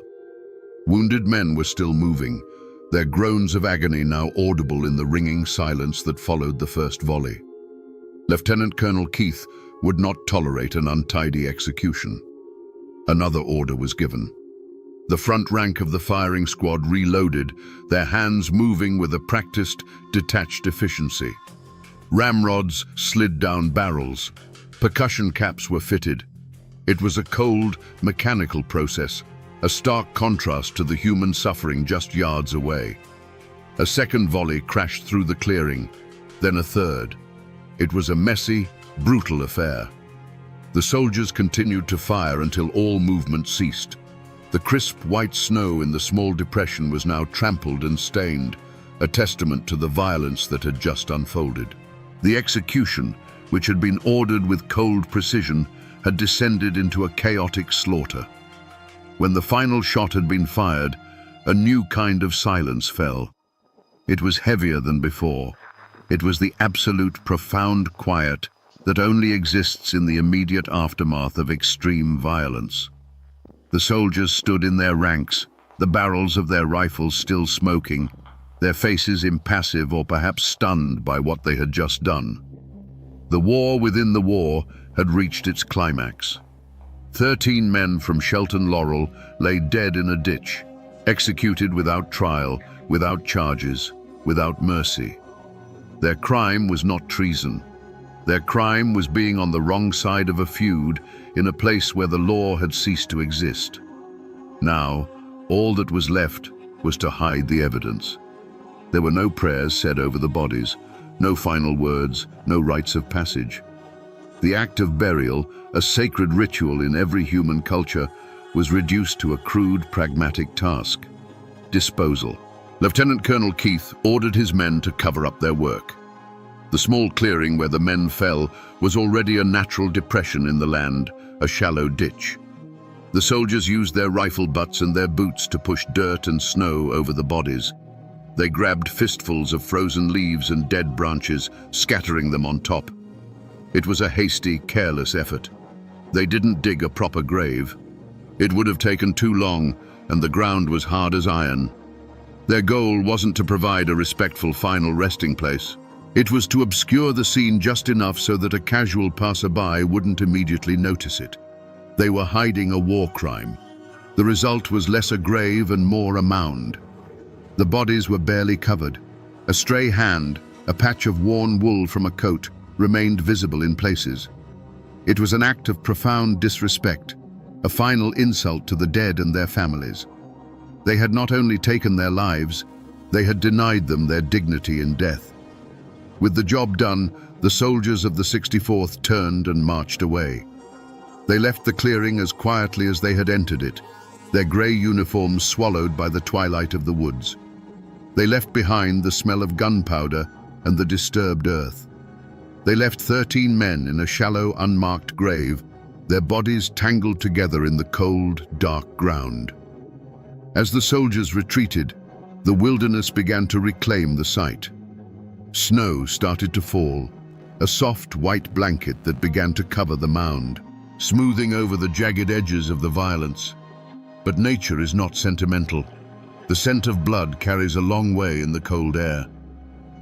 Wounded men were still moving, their groans of agony now audible in the ringing silence that followed the first volley. Lieutenant Colonel Keith would not tolerate an untidy execution. Another order was given. The front rank of the firing squad reloaded, their hands moving with a practiced, detached efficiency. Ramrods slid down barrels. Percussion caps were fitted. It was a cold, mechanical process, a stark contrast to the human suffering just yards away. A second volley crashed through the clearing, then a third. It was a messy, brutal affair. The soldiers continued to fire until all movement ceased. The crisp white snow in the small depression was now trampled and stained, a testament to the violence that had just unfolded. The execution, which had been ordered with cold precision, had descended into a chaotic slaughter. When the final shot had been fired, a new kind of silence fell. It was heavier than before. It was the absolute, profound quiet that only exists in the immediate aftermath of extreme violence. The soldiers stood in their ranks, the barrels of their rifles still smoking, their faces impassive or perhaps stunned by what they had just done. The war within the war had reached its climax. 13 men from Shelton Laurel lay dead in a ditch, executed without trial, without charges, without mercy. Their crime was not treason. Their crime was being on the wrong side of a feud in a place where the law had ceased to exist. Now, all that was left was to hide the evidence. There were no prayers said over the bodies, no final words, no rites of passage. The act of burial, a sacred ritual in every human culture, was reduced to a crude, pragmatic task: disposal. Lieutenant Colonel Keith ordered his men to cover up their work. The small clearing where the men fell was already a natural depression in the land, a shallow ditch. The soldiers used their rifle butts and their boots to push dirt and snow over the bodies. They grabbed fistfuls of frozen leaves and dead branches, scattering them on top. It was a hasty, careless effort. They didn't dig a proper grave. It would have taken too long, and the ground was hard as iron. Their goal wasn't to provide a respectful final resting place. It was to obscure the scene just enough so that a casual passerby wouldn't immediately notice it. They were hiding a war crime. The result was less a grave and more a mound. The bodies were barely covered. A stray hand, a patch of worn wool from a coat, remained visible in places. It was an act of profound disrespect, a final insult to the dead and their families. They had not only taken their lives, they had denied them their dignity in death. With the job done, the soldiers of the 64th turned and marched away. They left the clearing as quietly as they had entered it, their grey uniforms swallowed by the twilight of the woods. They left behind the smell of gunpowder and the disturbed earth. They left 13 men in a shallow, unmarked grave, their bodies tangled together in the cold, dark ground. As the soldiers retreated, the wilderness began to reclaim the site. Snow started to fall, a soft white blanket that began to cover the mound, smoothing over the jagged edges of the violence. But nature is not sentimental. The scent of blood carries a long way in the cold air.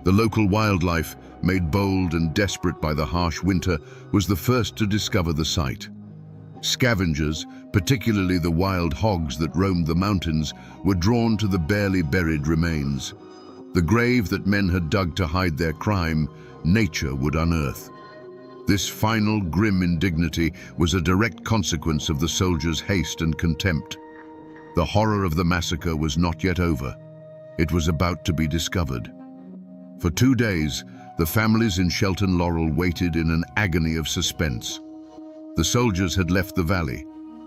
The local wildlife, made bold and desperate by the harsh winter, was the first to discover the site. Scavengers, particularly the wild hogs that roamed the mountains, were drawn to the barely buried remains. The grave that men had dug to hide their crime, nature would unearth. This final grim indignity was a direct consequence of the soldiers' haste and contempt. The horror of the massacre was not yet over. It was about to be discovered. For 2 days, the families in Shelton Laurel waited in an agony of suspense. The soldiers had left the valley,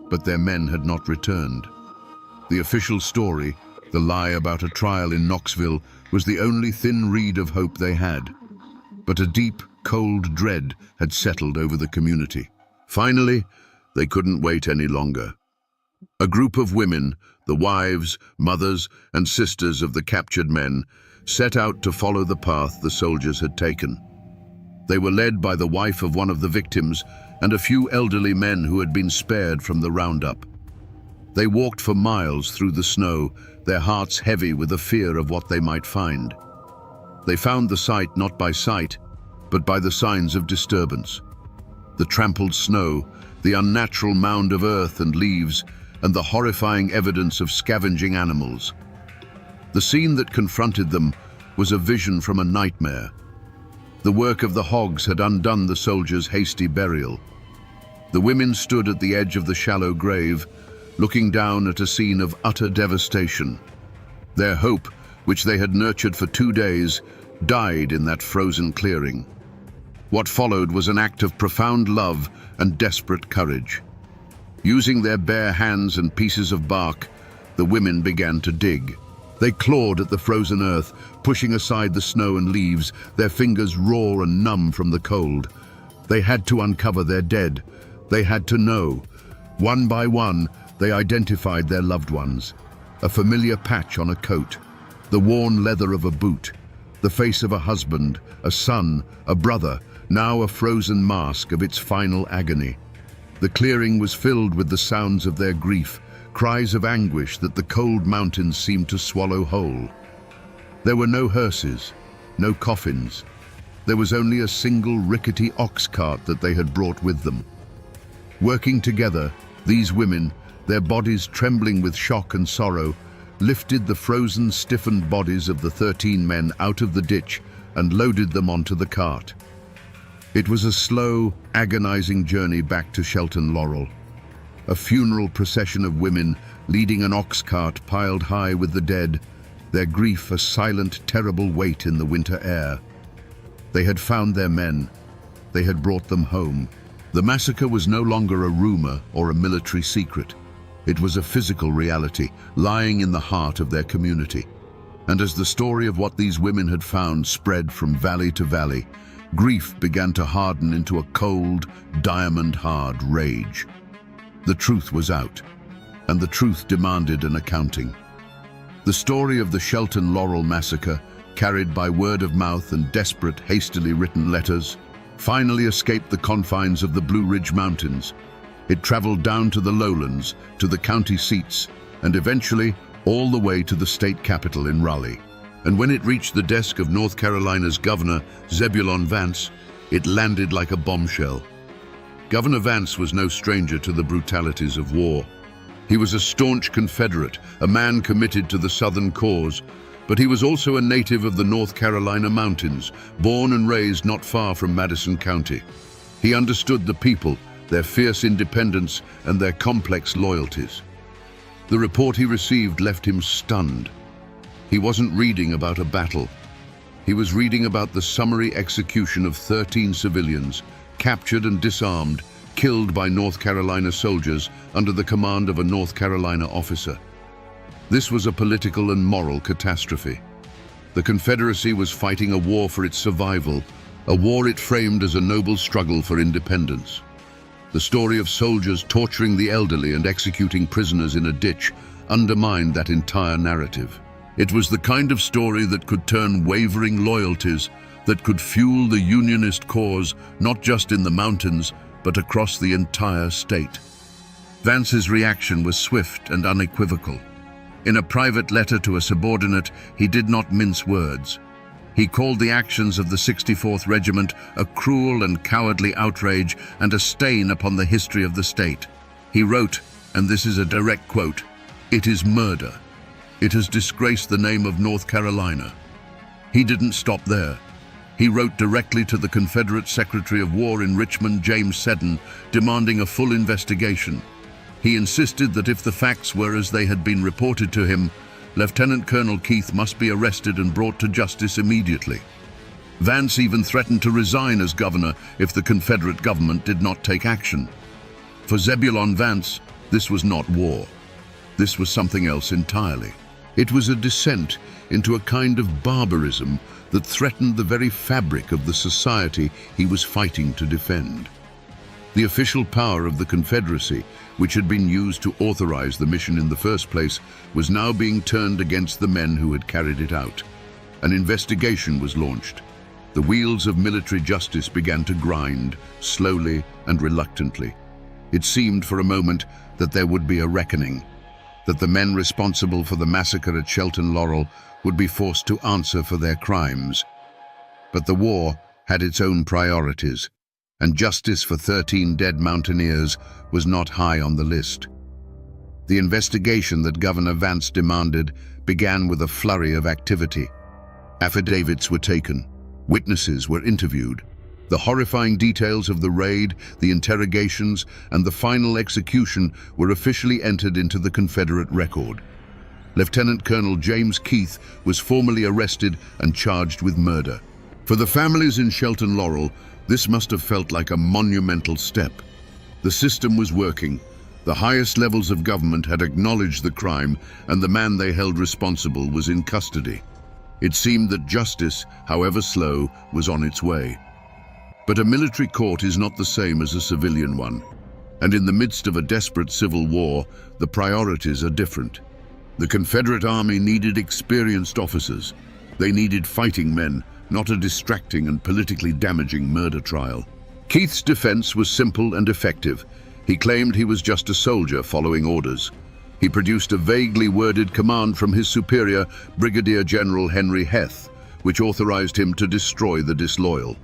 but their men had not returned. The official story, the lie about a trial in Knoxville, was the only thin reed of hope they had. But a deep, cold dread had settled over the community. Finally, they couldn't wait any longer. A group of women, the wives, mothers, and sisters of the captured men, set out to follow the path the soldiers had taken. They were led by the wife of one of the victims and a few elderly men who had been spared from the roundup. They walked for miles through the snow, their hearts heavy with the fear of what they might find. They found the site not by sight, but by the signs of disturbance. The trampled snow, the unnatural mound of earth and leaves, and the horrifying evidence of scavenging animals. The scene that confronted them was a vision from a nightmare. The work of the hogs had undone the soldiers' hasty burial. The women stood at the edge of the shallow grave, looking down at a scene of utter devastation. Their hope, which they had nurtured for 2 days, died in that frozen clearing. What followed was an act of profound love and desperate courage. Using their bare hands and pieces of bark, the women began to dig. They clawed at the frozen earth, pushing aside the snow and leaves, their fingers raw and numb from the cold. They had to uncover their dead. They had to know. One by one, they identified their loved ones. A familiar patch on a coat, the worn leather of a boot, the face of a husband, a son, a brother, now a frozen mask of its final agony. The clearing was filled with the sounds of their grief, cries of anguish that the cold mountains seemed to swallow whole. There were no hearses, no coffins. There was only a single rickety ox cart that they had brought with them. Working together, these women, their bodies trembling with shock and sorrow, lifted the frozen, stiffened bodies of the 13 men out of the ditch and loaded them onto the cart. It was a slow, agonizing journey back to Shelton Laurel. A funeral procession of women leading an ox cart piled high with the dead, their grief a silent, terrible weight in the winter air. They had found their men. They had brought them home. The massacre was no longer a rumor or a military secret. It was a physical reality, lying in the heart of their community. And as the story of what these women had found spread from valley to valley, grief began to harden into a cold, diamond-hard rage. The truth was out, and the truth demanded an accounting. The story of the Shelton Laurel massacre, carried by word of mouth and desperate, hastily written letters, finally escaped the confines of the Blue Ridge Mountains. It traveled down to the lowlands, to the county seats, and eventually all the way to the state capital in Raleigh. And when it reached the desk of North Carolina's Governor Zebulon Vance, it landed like a bombshell. Governor Vance was no stranger to the brutalities of war. He was a staunch Confederate, a man committed to the Southern cause, but he was also a native of the North Carolina mountains, born and raised not far from Madison County. He understood the people, their fierce independence, and their complex loyalties. The report he received left him stunned. He wasn't reading about a battle. He was reading about the summary execution of 13 civilians, captured and disarmed, killed by North Carolina soldiers under the command of a North Carolina officer. This was a political and moral catastrophe. The Confederacy was fighting a war for its survival, a war it framed as a noble struggle for independence. The story of soldiers torturing the elderly and executing prisoners in a ditch undermined that entire narrative. It was the kind of story that could turn wavering loyalties, that could fuel the Unionist cause, not just in the mountains, but across the entire state. Vance's reaction was swift and unequivocal. In a private letter to a subordinate, he did not mince words. He called the actions of the 64th Regiment a cruel and cowardly outrage and a stain upon the history of the state. He wrote, and this is a direct quote, "It is murder. It has disgraced the name of North Carolina." He didn't stop there. He wrote directly to the Confederate Secretary of War in Richmond, James Seddon, demanding a full investigation. He insisted that if the facts were as they had been reported to him, Lieutenant Colonel Keith must be arrested and brought to justice immediately. Vance even threatened to resign as governor if the Confederate government did not take action. For Zebulon Vance, this was not war. This was something else entirely. It was a descent into a kind of barbarism that threatened the very fabric of the society he was fighting to defend. The official power of the Confederacy, which had been used to authorize the mission in the first place, was now being turned against the men who had carried it out. An investigation was launched. The wheels of military justice began to grind, slowly and reluctantly. It seemed for a moment that there would be a reckoning, that the men responsible for the massacre at Shelton Laurel would be forced to answer for their crimes. But the war had its own priorities, and justice for 13 dead mountaineers was not high on the list. The investigation that Governor Vance demanded began with a flurry of activity. Affidavits were taken, witnesses were interviewed. The horrifying details of the raid, the interrogations, and the final execution were officially entered into the Confederate record. Lieutenant Colonel James Keith was formally arrested and charged with murder. For the families in Shelton Laurel, this must have felt like a monumental step. The system was working. The highest levels of government had acknowledged the crime, and the man they held responsible was in custody. It seemed that justice, however slow, was on its way. But a military court is not the same as a civilian one. And in the midst of a desperate civil war, the priorities are different. The Confederate Army needed experienced officers. They needed fighting men, not a distracting and politically damaging murder trial. Keith's defense was simple and effective. He claimed he was just a soldier following orders. He produced a vaguely worded command from his superior, Brigadier General Henry Heth, which authorized him to destroy the disloyal.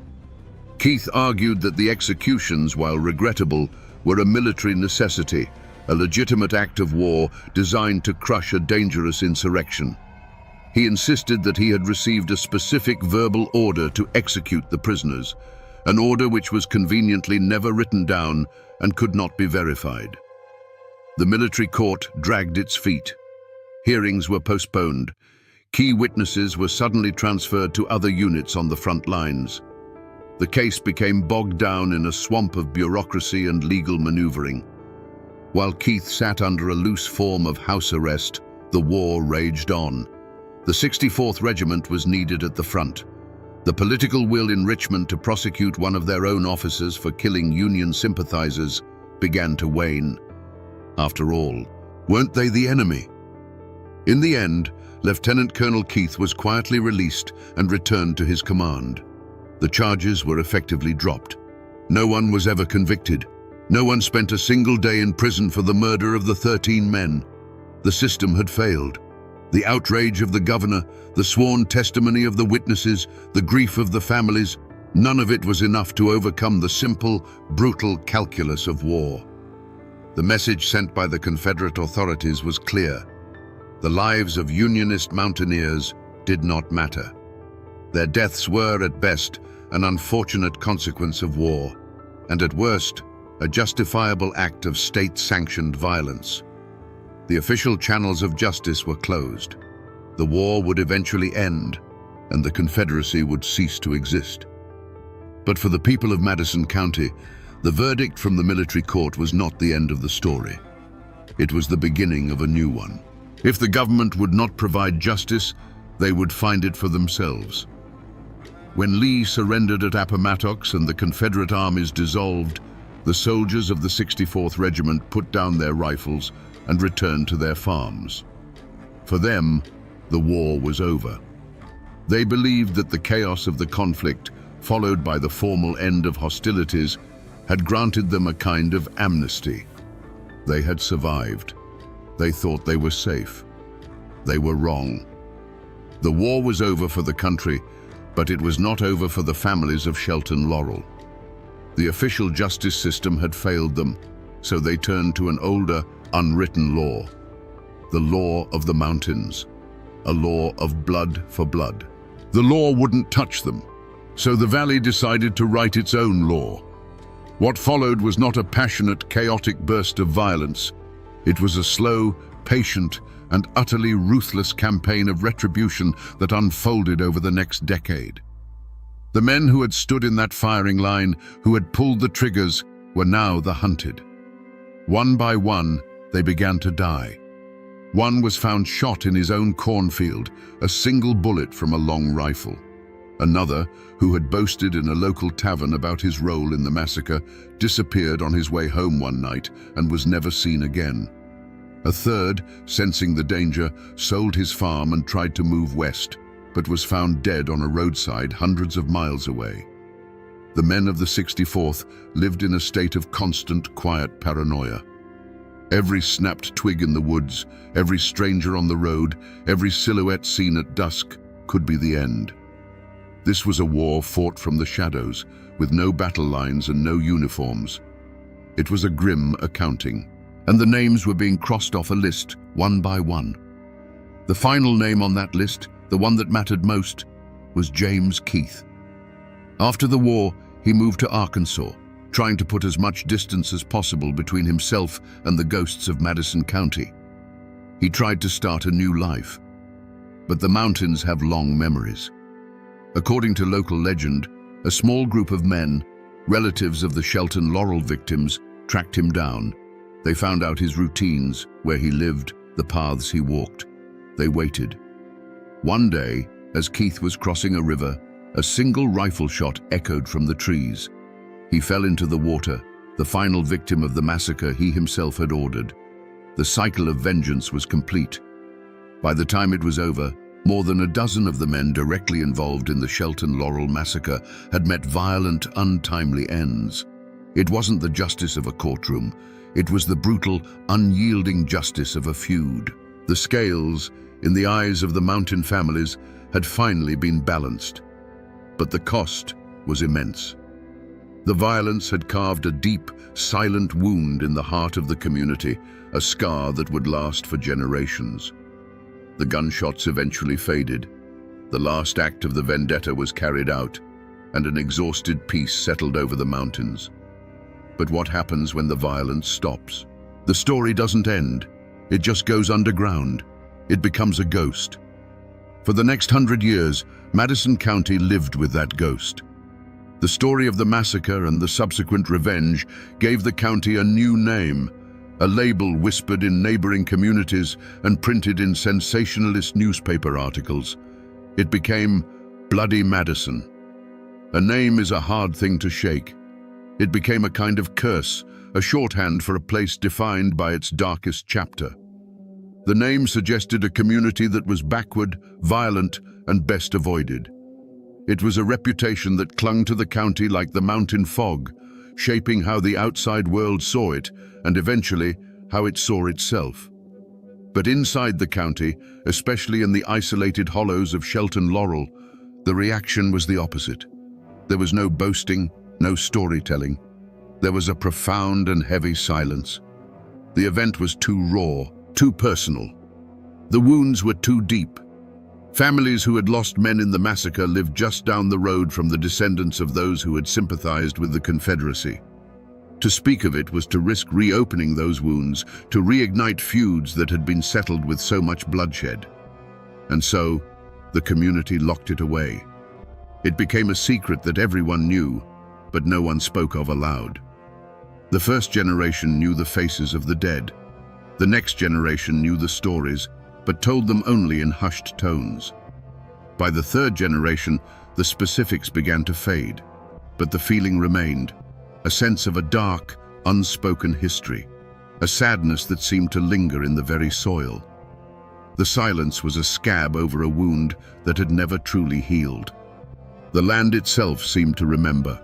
Keith argued that the executions, while regrettable, were a military necessity, a legitimate act of war designed to crush a dangerous insurrection. He insisted that he had received a specific verbal order to execute the prisoners, an order which was conveniently never written down and could not be verified. The military court dragged its feet. Hearings were postponed. Key witnesses were suddenly transferred to other units on the front lines. The case became bogged down in a swamp of bureaucracy and legal maneuvering. While Keith sat under a loose form of house arrest, the war raged on. The 64th Regiment was needed at the front. The political will in Richmond to prosecute one of their own officers for killing Union sympathizers began to wane. After all, weren't they the enemy? In the end, Lieutenant Colonel Keith was quietly released and returned to his command. The charges were effectively dropped. No one was ever convicted. No one spent a single day in prison for the murder of the 13 men. The system had failed. The outrage of the governor, the sworn testimony of the witnesses, the grief of the families, none of it was enough to overcome the simple, brutal calculus of war. The message sent by the Confederate authorities was clear. The lives of Unionist mountaineers did not matter. Their deaths were, at best, an unfortunate consequence of war, and at worst, a justifiable act of state-sanctioned violence. The official channels of justice were closed. The war would eventually end, and the Confederacy would cease to exist. But for the people of Madison County, The verdict from the military court was not the end of the story. It was the beginning of a new one. If the government would not provide justice, they would find it for themselves. When Lee surrendered at Appomattox and the Confederate armies dissolved, the soldiers of the 64th Regiment put down their rifles and returned to their farms. For them, the war was over. They believed that the chaos of the conflict, followed by the formal end of hostilities, had granted them a kind of amnesty. They had survived. They thought they were safe. They were wrong. The war was over for the country, but it was not over for the families of Shelton Laurel. The official justice system had failed them, so they turned to an older, unwritten law. The law of the mountains. A law of blood for blood. The law wouldn't touch them, so the valley decided to write its own law. What followed was not a passionate, chaotic burst of violence. It was a slow, patient, and utterly ruthless campaign of retribution that unfolded over the next decade. The men who had stood in that firing line, who had pulled the triggers, were now the hunted. One by one, they began to die. One was found shot in his own cornfield, a single bullet from a long rifle. Another, who had boasted in a local tavern about his role in the massacre, disappeared on his way home one night and was never seen again. A third, sensing the danger, sold his farm and tried to move west, but was found dead on a roadside hundreds of miles away. The men of the 64th lived in a state of constant, quiet paranoia. Every snapped twig in the woods, every stranger on the road, every silhouette seen at dusk could be the end. This was a war fought from the shadows, with no battle lines and no uniforms. It was a grim accounting, and the names were being crossed off a list, one by one. The final name on that list, the one that mattered most, was James Keith. After the war, he moved to Arkansas, trying to put as much distance as possible between himself and the ghosts of Madison County. He tried to start a new life. But the mountains have long memories. According to local legend, a small group of men, relatives of the Shelton Laurel victims, tracked him down. They found out his routines, where he lived, the paths he walked. They waited. One day, as Keith was crossing a river, a single rifle shot echoed from the trees. He fell into the water, the final victim of the massacre he himself had ordered. The cycle of vengeance was complete. By the time it was over, more than a dozen of the men directly involved in the Shelton Laurel massacre had met violent, untimely ends. It wasn't the justice of a courtroom. It was the brutal, unyielding justice of a feud. The scales, in the eyes of the mountain families, had finally been balanced. But the cost was immense. The violence had carved a deep, silent wound in the heart of the community, a scar that would last for generations. The gunshots eventually faded. The last act of the vendetta was carried out, and an exhausted peace settled over the mountains. But what happens when the violence stops? The story doesn't end. It just goes underground. It becomes a ghost. For the next 100 years, Madison County lived with that ghost. The story of the massacre and the subsequent revenge gave the county a new name, a label whispered in neighboring communities and printed in sensationalist newspaper articles. It became Bloody Madison. A name is a hard thing to shake. It became a kind of curse, a shorthand for a place defined by its darkest chapter. The name suggested a community that was backward, violent, and best avoided. It was a reputation that clung to the county like the mountain fog, shaping how the outside world saw it, and eventually how it saw itself. But inside the county, especially in the isolated hollows of Shelton Laurel, the reaction was the opposite. There was no boasting, no storytelling. There was a profound and heavy silence. The event was too raw, too personal. The wounds were too deep. Families who had lost men in the massacre lived just down the road from the descendants of those who had sympathized with the Confederacy. To speak of it was to risk reopening those wounds, to reignite feuds that had been settled with so much bloodshed. And so, the community locked it away. It became a secret that everyone knew, but no one spoke of aloud. The first generation knew the faces of the dead. The next generation knew the stories, but told them only in hushed tones. By the third generation, the specifics began to fade, but the feeling remained, a sense of a dark, unspoken history, a sadness that seemed to linger in the very soil. The silence was a scab over a wound that had never truly healed. The land itself seemed to remember.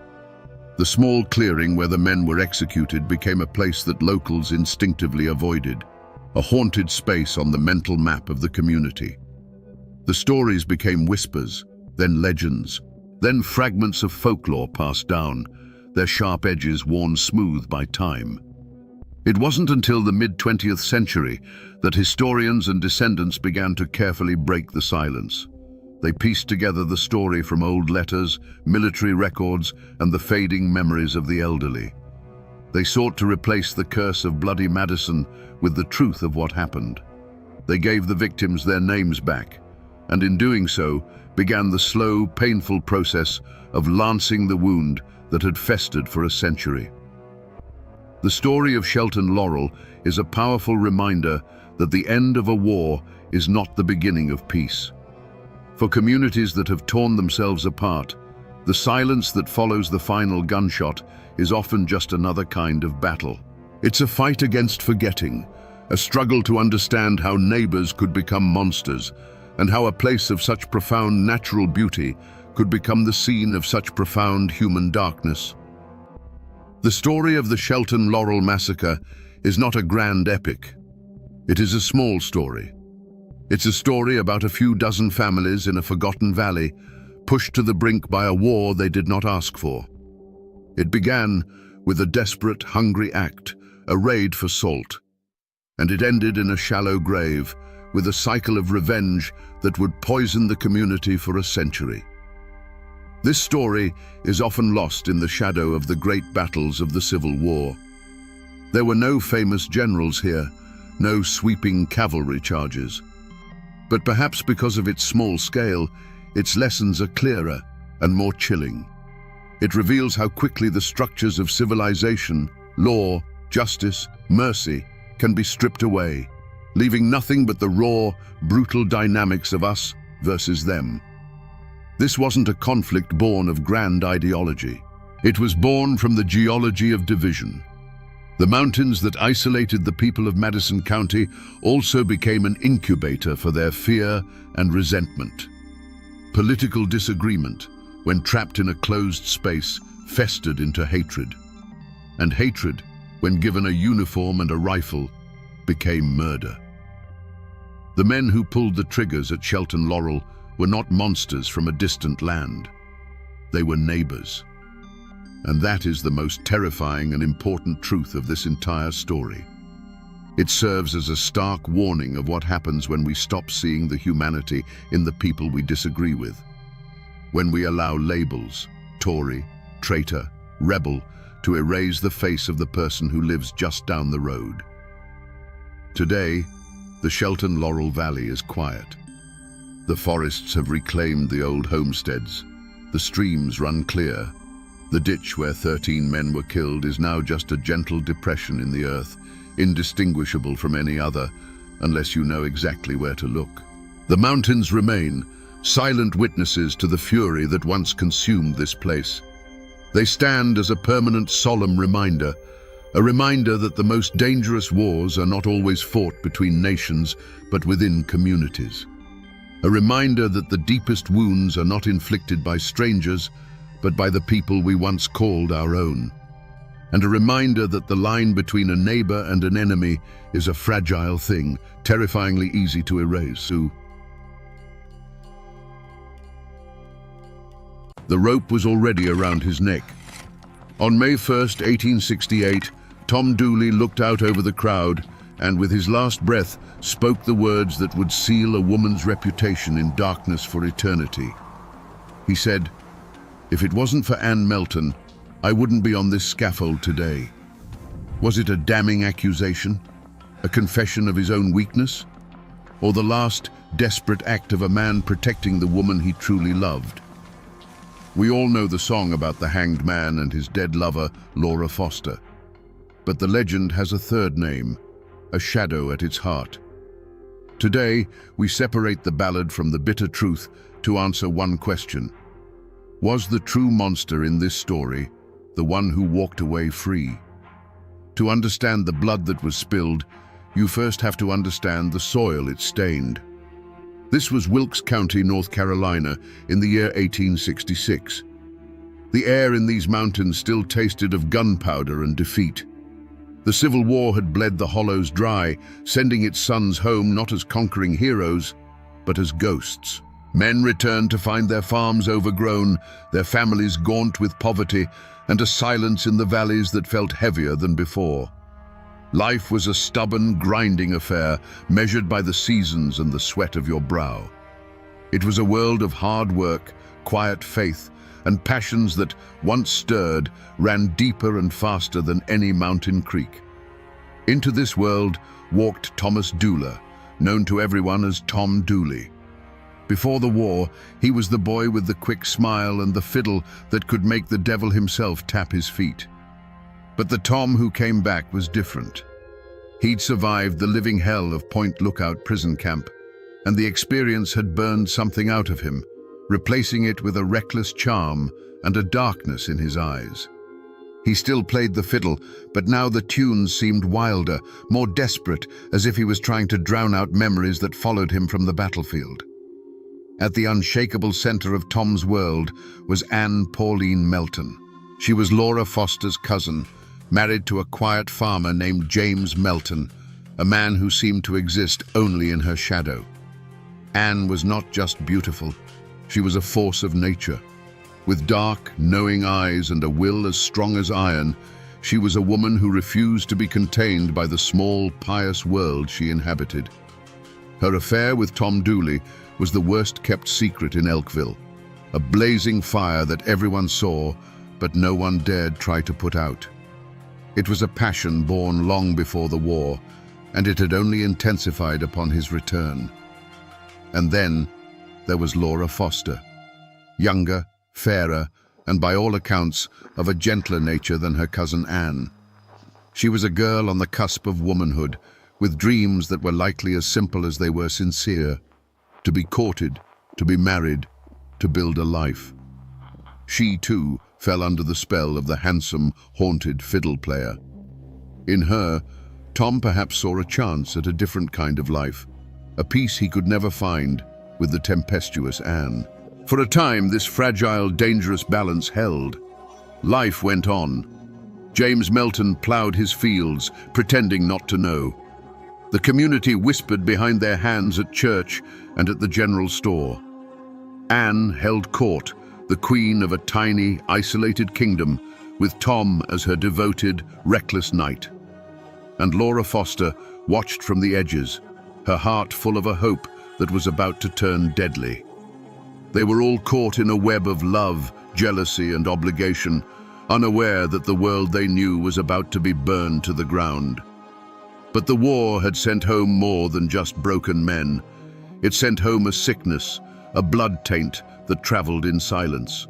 The small clearing where the men were executed became a place that locals instinctively avoided, a haunted space on the mental map of the community. The stories became whispers, then legends, then fragments of folklore passed down, their sharp edges worn smooth by time. It wasn't until the mid-20th century that historians and descendants began to carefully break the silence. They pieced together the story from old letters, military records, and the fading memories of the elderly. They sought to replace the curse of bloody Madison with the truth of what happened. They gave the victims their names back, and in doing so, began the slow, painful process of lancing the wound that had festered for a century. The story of Shelton Laurel is a powerful reminder that the end of a war is not the beginning of peace. For communities that have torn themselves apart, the silence that follows the final gunshot is often just another kind of battle. It's a fight against forgetting, a struggle to understand how neighbors could become monsters, and how a place of such profound natural beauty could become the scene of such profound human darkness. The story of the Shelton Laurel massacre is not a grand epic. It is a small story. It's a story about a few dozen families in a forgotten valley, pushed to the brink by a war they did not ask for. It began with a desperate, hungry act, a raid for salt. And it ended in a shallow grave, with a cycle of revenge that would poison the community for a century. This story is often lost in the shadow of the great battles of the Civil War. There were no famous generals here, no sweeping cavalry charges. But perhaps because of its small scale, its lessons are clearer and more chilling. It reveals how quickly the structures of civilization, law, justice, mercy can be stripped away, leaving nothing but the raw, brutal dynamics of us versus them. This wasn't a conflict born of grand ideology. It was born from the geology of division. The mountains that isolated the people of Madison County also became an incubator for their fear and resentment. Political disagreement, when trapped in a closed space, festered into hatred. And hatred, when given a uniform and a rifle, became murder. The men who pulled the triggers at Shelton Laurel were not monsters from a distant land. They were neighbors. And that is the most terrifying and important truth of this entire story. It serves as a stark warning of what happens when we stop seeing the humanity in the people we disagree with. When we allow labels, Tory, traitor, rebel, to erase the face of the person who lives just down the road. Today, the Shelton Laurel Valley is quiet. The forests have reclaimed the old homesteads. The streams run clear. The ditch where 13 men were killed is now just a gentle depression in the earth, indistinguishable from any other, unless you know exactly where to look. The mountains remain, silent witnesses to the fury that once consumed this place. They stand as a permanent, solemn reminder, a reminder that the most dangerous wars are not always fought between nations, but within communities. A reminder that the deepest wounds are not inflicted by strangers, but by the people we once called our own. And a reminder that the line between a neighbor and an enemy is a fragile thing, terrifyingly easy to erase. The rope was already around his neck. On May 1st, 1868, Tom Dooley looked out over the crowd and with his last breath spoke the words that would seal a woman's reputation in darkness for eternity. He said, "If it wasn't for Ann Melton, I wouldn't be on this scaffold today." Was it a damning accusation? A confession of his own weakness? Or the last desperate act of a man protecting the woman he truly loved? We all know the song about the hanged man and his dead lover, Laura Foster. But the legend has a third name, a shadow at its heart. Today, we separate the ballad from the bitter truth to answer one question. Was the true monster in this story the one who walked away free? To understand the blood that was spilled, you first have to understand the soil it stained. This was Wilkes County, North Carolina, in the year 1866. The air in these mountains still tasted of gunpowder and defeat. The Civil War had bled the hollows dry, sending its sons home not as conquering heroes, but as ghosts. Men returned to find their farms overgrown, their families gaunt with poverty, and a silence in the valleys that felt heavier than before. Life was a stubborn, grinding affair, measured by the seasons and the sweat of your brow. It was a world of hard work, quiet faith, and passions that, once stirred, ran deeper and faster than any mountain creek. Into this world walked Thomas Dooler, known to everyone as Tom Dooley. Before the war, he was the boy with the quick smile and the fiddle that could make the devil himself tap his feet. But the Tom who came back was different. He'd survived the living hell of Point Lookout prison camp, and the experience had burned something out of him, replacing it with a reckless charm and a darkness in his eyes. He still played the fiddle, but now the tunes seemed wilder, more desperate, as if he was trying to drown out memories that followed him from the battlefield. At the unshakable center of Tom's world was Anne Pauline Melton. She was Laura Foster's cousin, married to a quiet farmer named James Melton, a man who seemed to exist only in her shadow. Anne was not just beautiful, she was a force of nature. With dark, knowing eyes and a will as strong as iron, she was a woman who refused to be contained by the small, pious world she inhabited. Her affair with Tom Dooley was the worst-kept secret in Elkville, a blazing fire that everyone saw, but no one dared try to put out. It was a passion born long before the war, and it had only intensified upon his return. And then there was Laura Foster, younger, fairer, and by all accounts of a gentler nature than her cousin Anne. She was a girl on the cusp of womanhood, with dreams that were likely as simple as they were sincere: to be courted, to be married, to build a life. She, too, fell under the spell of the handsome, haunted fiddle player. In her, Tom perhaps saw a chance at a different kind of life, a peace he could never find with the tempestuous Anne. For a time, this fragile, dangerous balance held. Life went on. James Melton ploughed his fields, pretending not to know. The community whispered behind their hands at church and at the general store. Anne held court, the queen of a tiny, isolated kingdom, with Tom as her devoted, reckless knight. And Laura Foster watched from the edges, her heart full of a hope that was about to turn deadly. They were all caught in a web of love, jealousy, and obligation, unaware that the world they knew was about to be burned to the ground. But the war had sent home more than just broken men. It sent home a sickness, a blood taint that traveled in silence.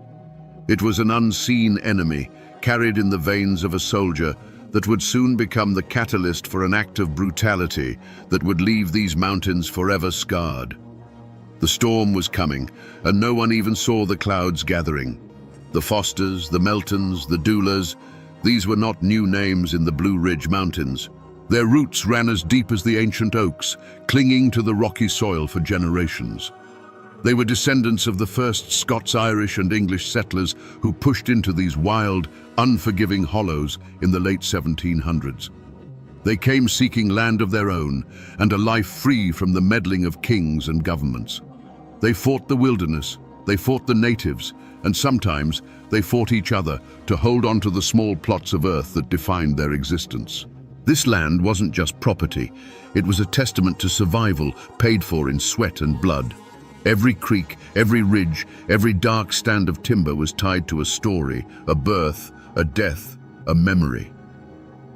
It was an unseen enemy, carried in the veins of a soldier, that would soon become the catalyst for an act of brutality that would leave these mountains forever scarred. The storm was coming, and no one even saw the clouds gathering. The Fosters, the Meltons, the Doolers, these were not new names in the Blue Ridge Mountains. Their roots ran as deep as the ancient oaks, clinging to the rocky soil for generations. They were descendants of the first Scots, Irish, and English settlers who pushed into these wild, unforgiving hollows in the late 1700s. They came seeking land of their own and a life free from the meddling of kings and governments. They fought the wilderness, they fought the natives, and sometimes they fought each other to hold on to the small plots of earth that defined their existence. This land wasn't just property, it was a testament to survival paid for in sweat and blood. Every creek, every ridge, every dark stand of timber was tied to a story, a birth, a death, a memory.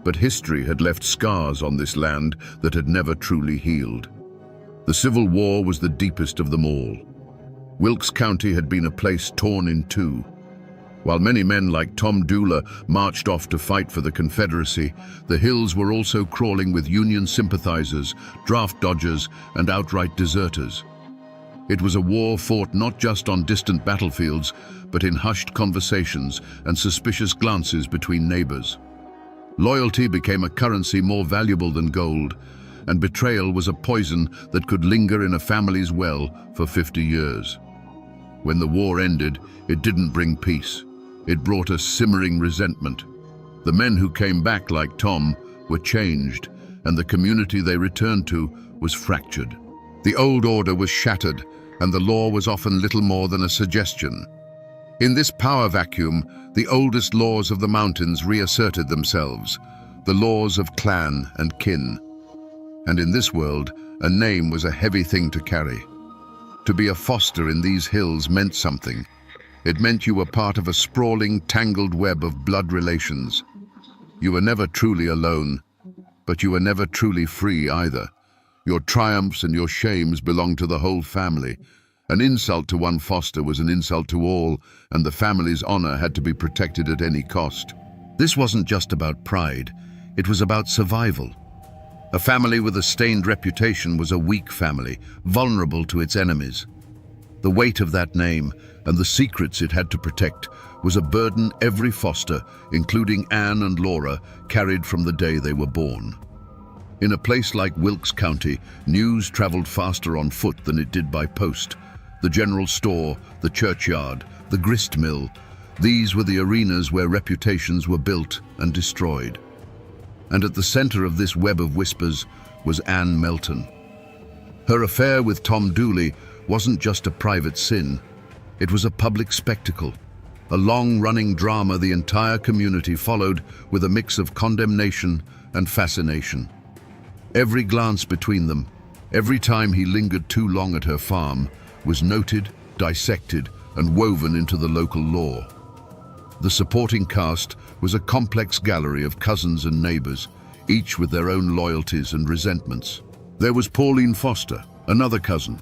But history had left scars on this land that had never truly healed. The Civil War was the deepest of them all. Wilkes County had been a place torn in two. While many men like Tom Dooler marched off to fight for the Confederacy, the hills were also crawling with Union sympathizers, draft dodgers, and outright deserters. It was a war fought not just on distant battlefields, but in hushed conversations and suspicious glances between neighbors. Loyalty became a currency more valuable than gold, and betrayal was a poison that could linger in a family's well for 50 years. When the war ended, it didn't bring peace. It brought a simmering resentment. The men who came back like Tom were changed, and the community they returned to was fractured. The old order was shattered, and the law was often little more than a suggestion. In this power vacuum, the oldest laws of the mountains reasserted themselves, the laws of clan and kin. And in this world, a name was a heavy thing to carry. To be a foster in these hills meant something. It meant you were part of a sprawling, tangled web of blood relations. You were never truly alone, but you were never truly free either. Your triumphs and your shames belonged to the whole family. An insult to one foster was an insult to all, and the family's honor had to be protected at any cost. This wasn't just about pride, it was about survival. A family with a stained reputation was a weak family, vulnerable to its enemies. The weight of that name, and the secrets it had to protect, was a burden every foster, including Anne and Laura, carried from the day they were born. In a place like Wilkes County, news traveled faster on foot than it did by post. The general store, the churchyard, the grist mill, these were the arenas where reputations were built and destroyed. And at the center of this web of whispers was Anne Melton. Her affair with Tom Dooley wasn't just a private sin. It was a public spectacle, a long-running drama the entire community followed with a mix of condemnation and fascination. Every glance between them, every time he lingered too long at her farm, was noted, dissected, and woven into the local law. The supporting cast was a complex gallery of cousins and neighbors, each with their own loyalties and resentments. There was Pauline Foster, another cousin,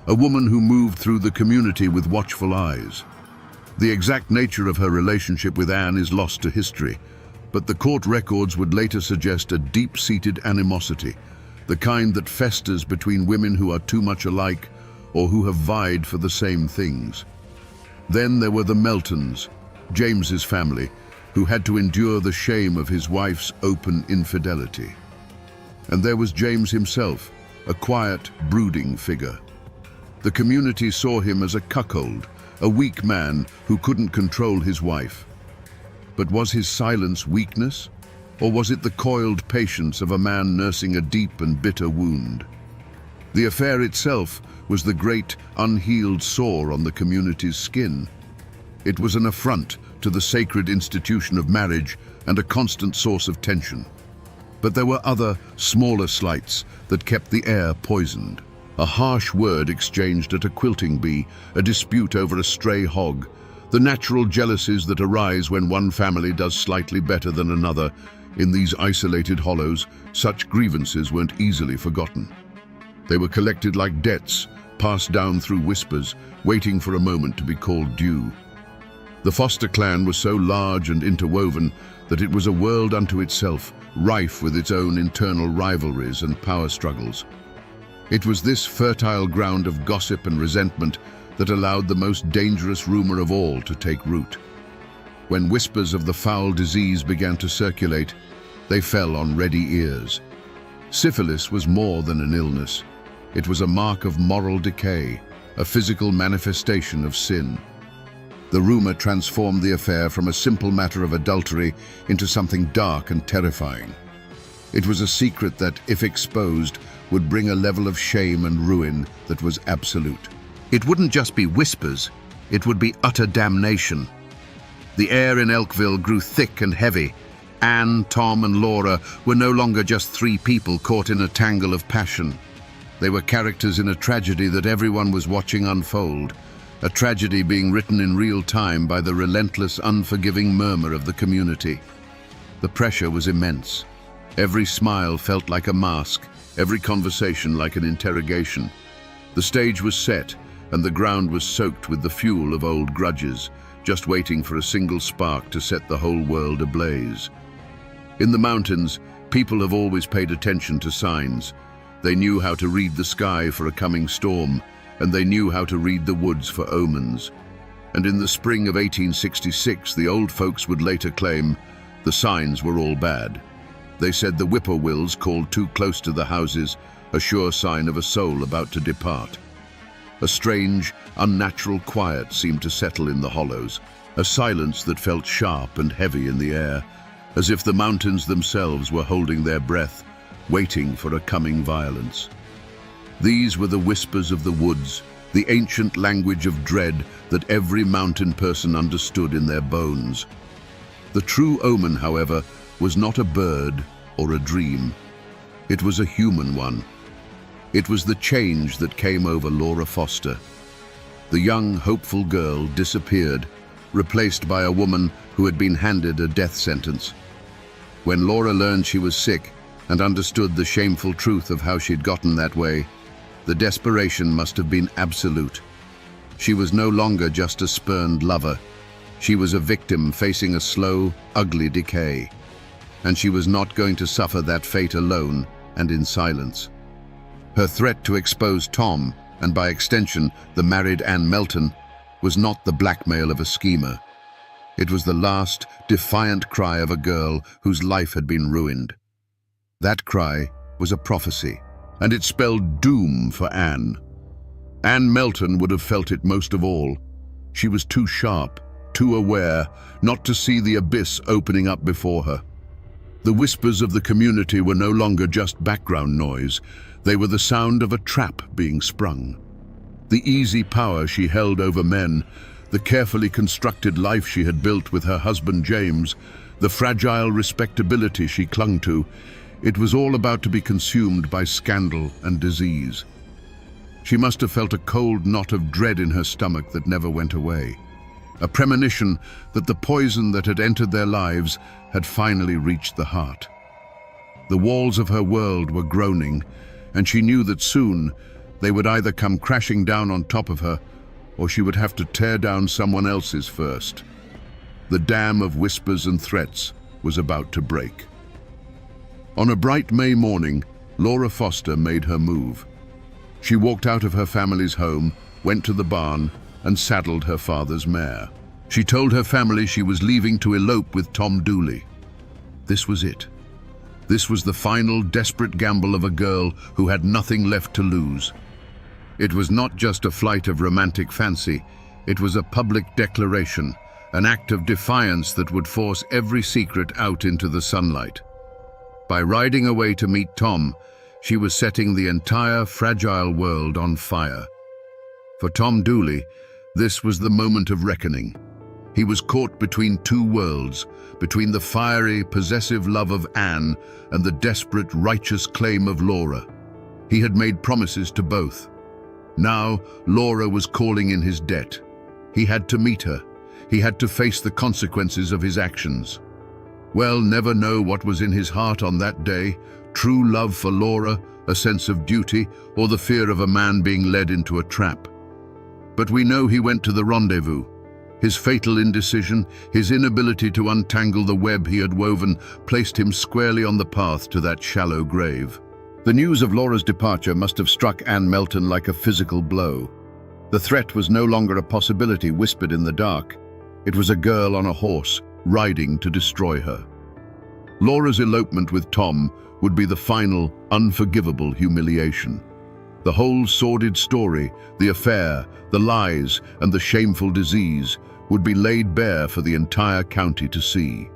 a woman who moved through the community with watchful eyes. The exact nature of her relationship with Anne is lost to history, but the court records would later suggest a deep-seated animosity, the kind that festers between women who are too much alike or who have vied for the same things. Then there were the Meltons, James's family, who had to endure the shame of his wife's open infidelity. And there was James himself, a quiet, brooding figure. The community saw him as a cuckold, a weak man who couldn't control his wife. But was his silence weakness, or was it the coiled patience of a man nursing a deep and bitter wound? The affair itself was the great, unhealed sore on the community's skin. It was an affront to the sacred institution of marriage and a constant source of tension. But there were other, smaller slights that kept the air poisoned. A harsh word exchanged at a quilting bee, a dispute over a stray hog, the natural jealousies that arise when one family does slightly better than another. In these isolated hollows, such grievances weren't easily forgotten. They were collected like debts, passed down through whispers, waiting for a moment to be called due. The Foster clan was so large and interwoven that it was a world unto itself, rife with its own internal rivalries and power struggles. It was this fertile ground of gossip and resentment that allowed the most dangerous rumor of all to take root. When whispers of the foul disease began to circulate, they fell on ready ears. Syphilis was more than an illness. It was a mark of moral decay, a physical manifestation of sin. The rumor transformed the affair from a simple matter of adultery into something dark and terrifying. It was a secret that, if exposed, would bring a level of shame and ruin that was absolute. It wouldn't just be whispers, it would be utter damnation. The air in Elkville grew thick and heavy. Anne, Tom, and Laura were no longer just three people caught in a tangle of passion. They were characters in a tragedy that everyone was watching unfold, a tragedy being written in real time by the relentless, unforgiving murmur of the community. The pressure was immense. Every smile felt like a mask, every conversation like an interrogation. The stage was set, and the ground was soaked with the fuel of old grudges, just waiting for a single spark to set the whole world ablaze. In the mountains, people have always paid attention to signs. They knew how to read the sky for a coming storm, and they knew how to read the woods for omens. And in the spring of 1866, the old folks would later claim the signs were all bad. They said the whippoorwills called too close to the houses, a sure sign of a soul about to depart. A strange, unnatural quiet seemed to settle in the hollows, a silence that felt sharp and heavy in the air, as if the mountains themselves were holding their breath, waiting for a coming violence. These were the whispers of the woods, the ancient language of dread that every mountain person understood in their bones. The true omen, however, was not a bird or a dream. It was a human one. It was the change that came over Laura Foster. The young, hopeful girl disappeared, replaced by a woman who had been handed a death sentence. When Laura learned she was sick and understood the shameful truth of how she'd gotten that way, the desperation must have been absolute. She was no longer just a spurned lover. She was a victim facing a slow, ugly decay. And she was not going to suffer that fate alone and in silence. Her threat to expose Tom, and by extension the married Anne Melton, was not the blackmail of a schemer. It was the last, defiant cry of a girl whose life had been ruined. That cry was a prophecy, and it spelled doom for Anne. Anne Melton would have felt it most of all. She was too sharp, too aware, not to see the abyss opening up before her. The whispers of the community were no longer just background noise. They were the sound of a trap being sprung. The easy power she held over men, the carefully constructed life she had built with her husband James, the fragile respectability she clung to, it was all about to be consumed by scandal and disease. She must have felt a cold knot of dread in her stomach that never went away, a premonition that the poison that had entered their lives had finally reached the heart. The walls of her world were groaning, and she knew that soon they would either come crashing down on top of her, or she would have to tear down someone else's first. The dam of whispers and threats was about to break. On a bright May morning, Laura Foster made her move. She walked out of her family's home, went to the barn, and saddled her father's mare. She told her family she was leaving to elope with Tom Dooley. This was it. This was the final desperate gamble of a girl who had nothing left to lose. It was not just a flight of romantic fancy, it was a public declaration, an act of defiance that would force every secret out into the sunlight. By riding away to meet Tom, she was setting the entire fragile world on fire. For Tom Dooley, this was the moment of reckoning. He was caught between two worlds, between the fiery, possessive love of Anne and the desperate, righteous claim of Laura. He had made promises to both. Now, Laura was calling in his debt. He had to meet her. He had to face the consequences of his actions. We'll never know what was in his heart on that day, true love for Laura, a sense of duty, or the fear of a man being led into a trap. But we know he went to the rendezvous. His fatal indecision, his inability to untangle the web he had woven, placed him squarely on the path to that shallow grave. The news of Laura's departure must have struck Anne Melton like a physical blow. The threat was no longer a possibility whispered in the dark. It was a girl on a horse, riding to destroy her. Laura's elopement with Tom would be the final, unforgivable humiliation. The whole sordid story, the affair, the lies, and the shameful disease would be laid bare for the entire county to see.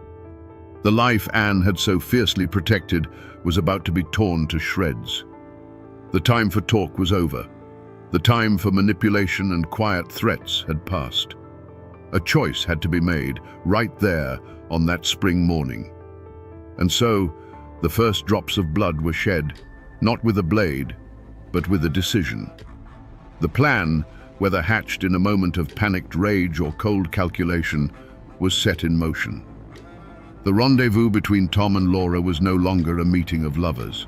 The life Anne had so fiercely protected was about to be torn to shreds. The time for talk was over. The time for manipulation and quiet threats had passed. A choice had to be made right there on that spring morning. And so, the first drops of blood were shed, not with a blade, but with a decision. The plan, whether hatched in a moment of panicked rage or cold calculation, was set in motion. The rendezvous between Tom and Laura was no longer a meeting of lovers.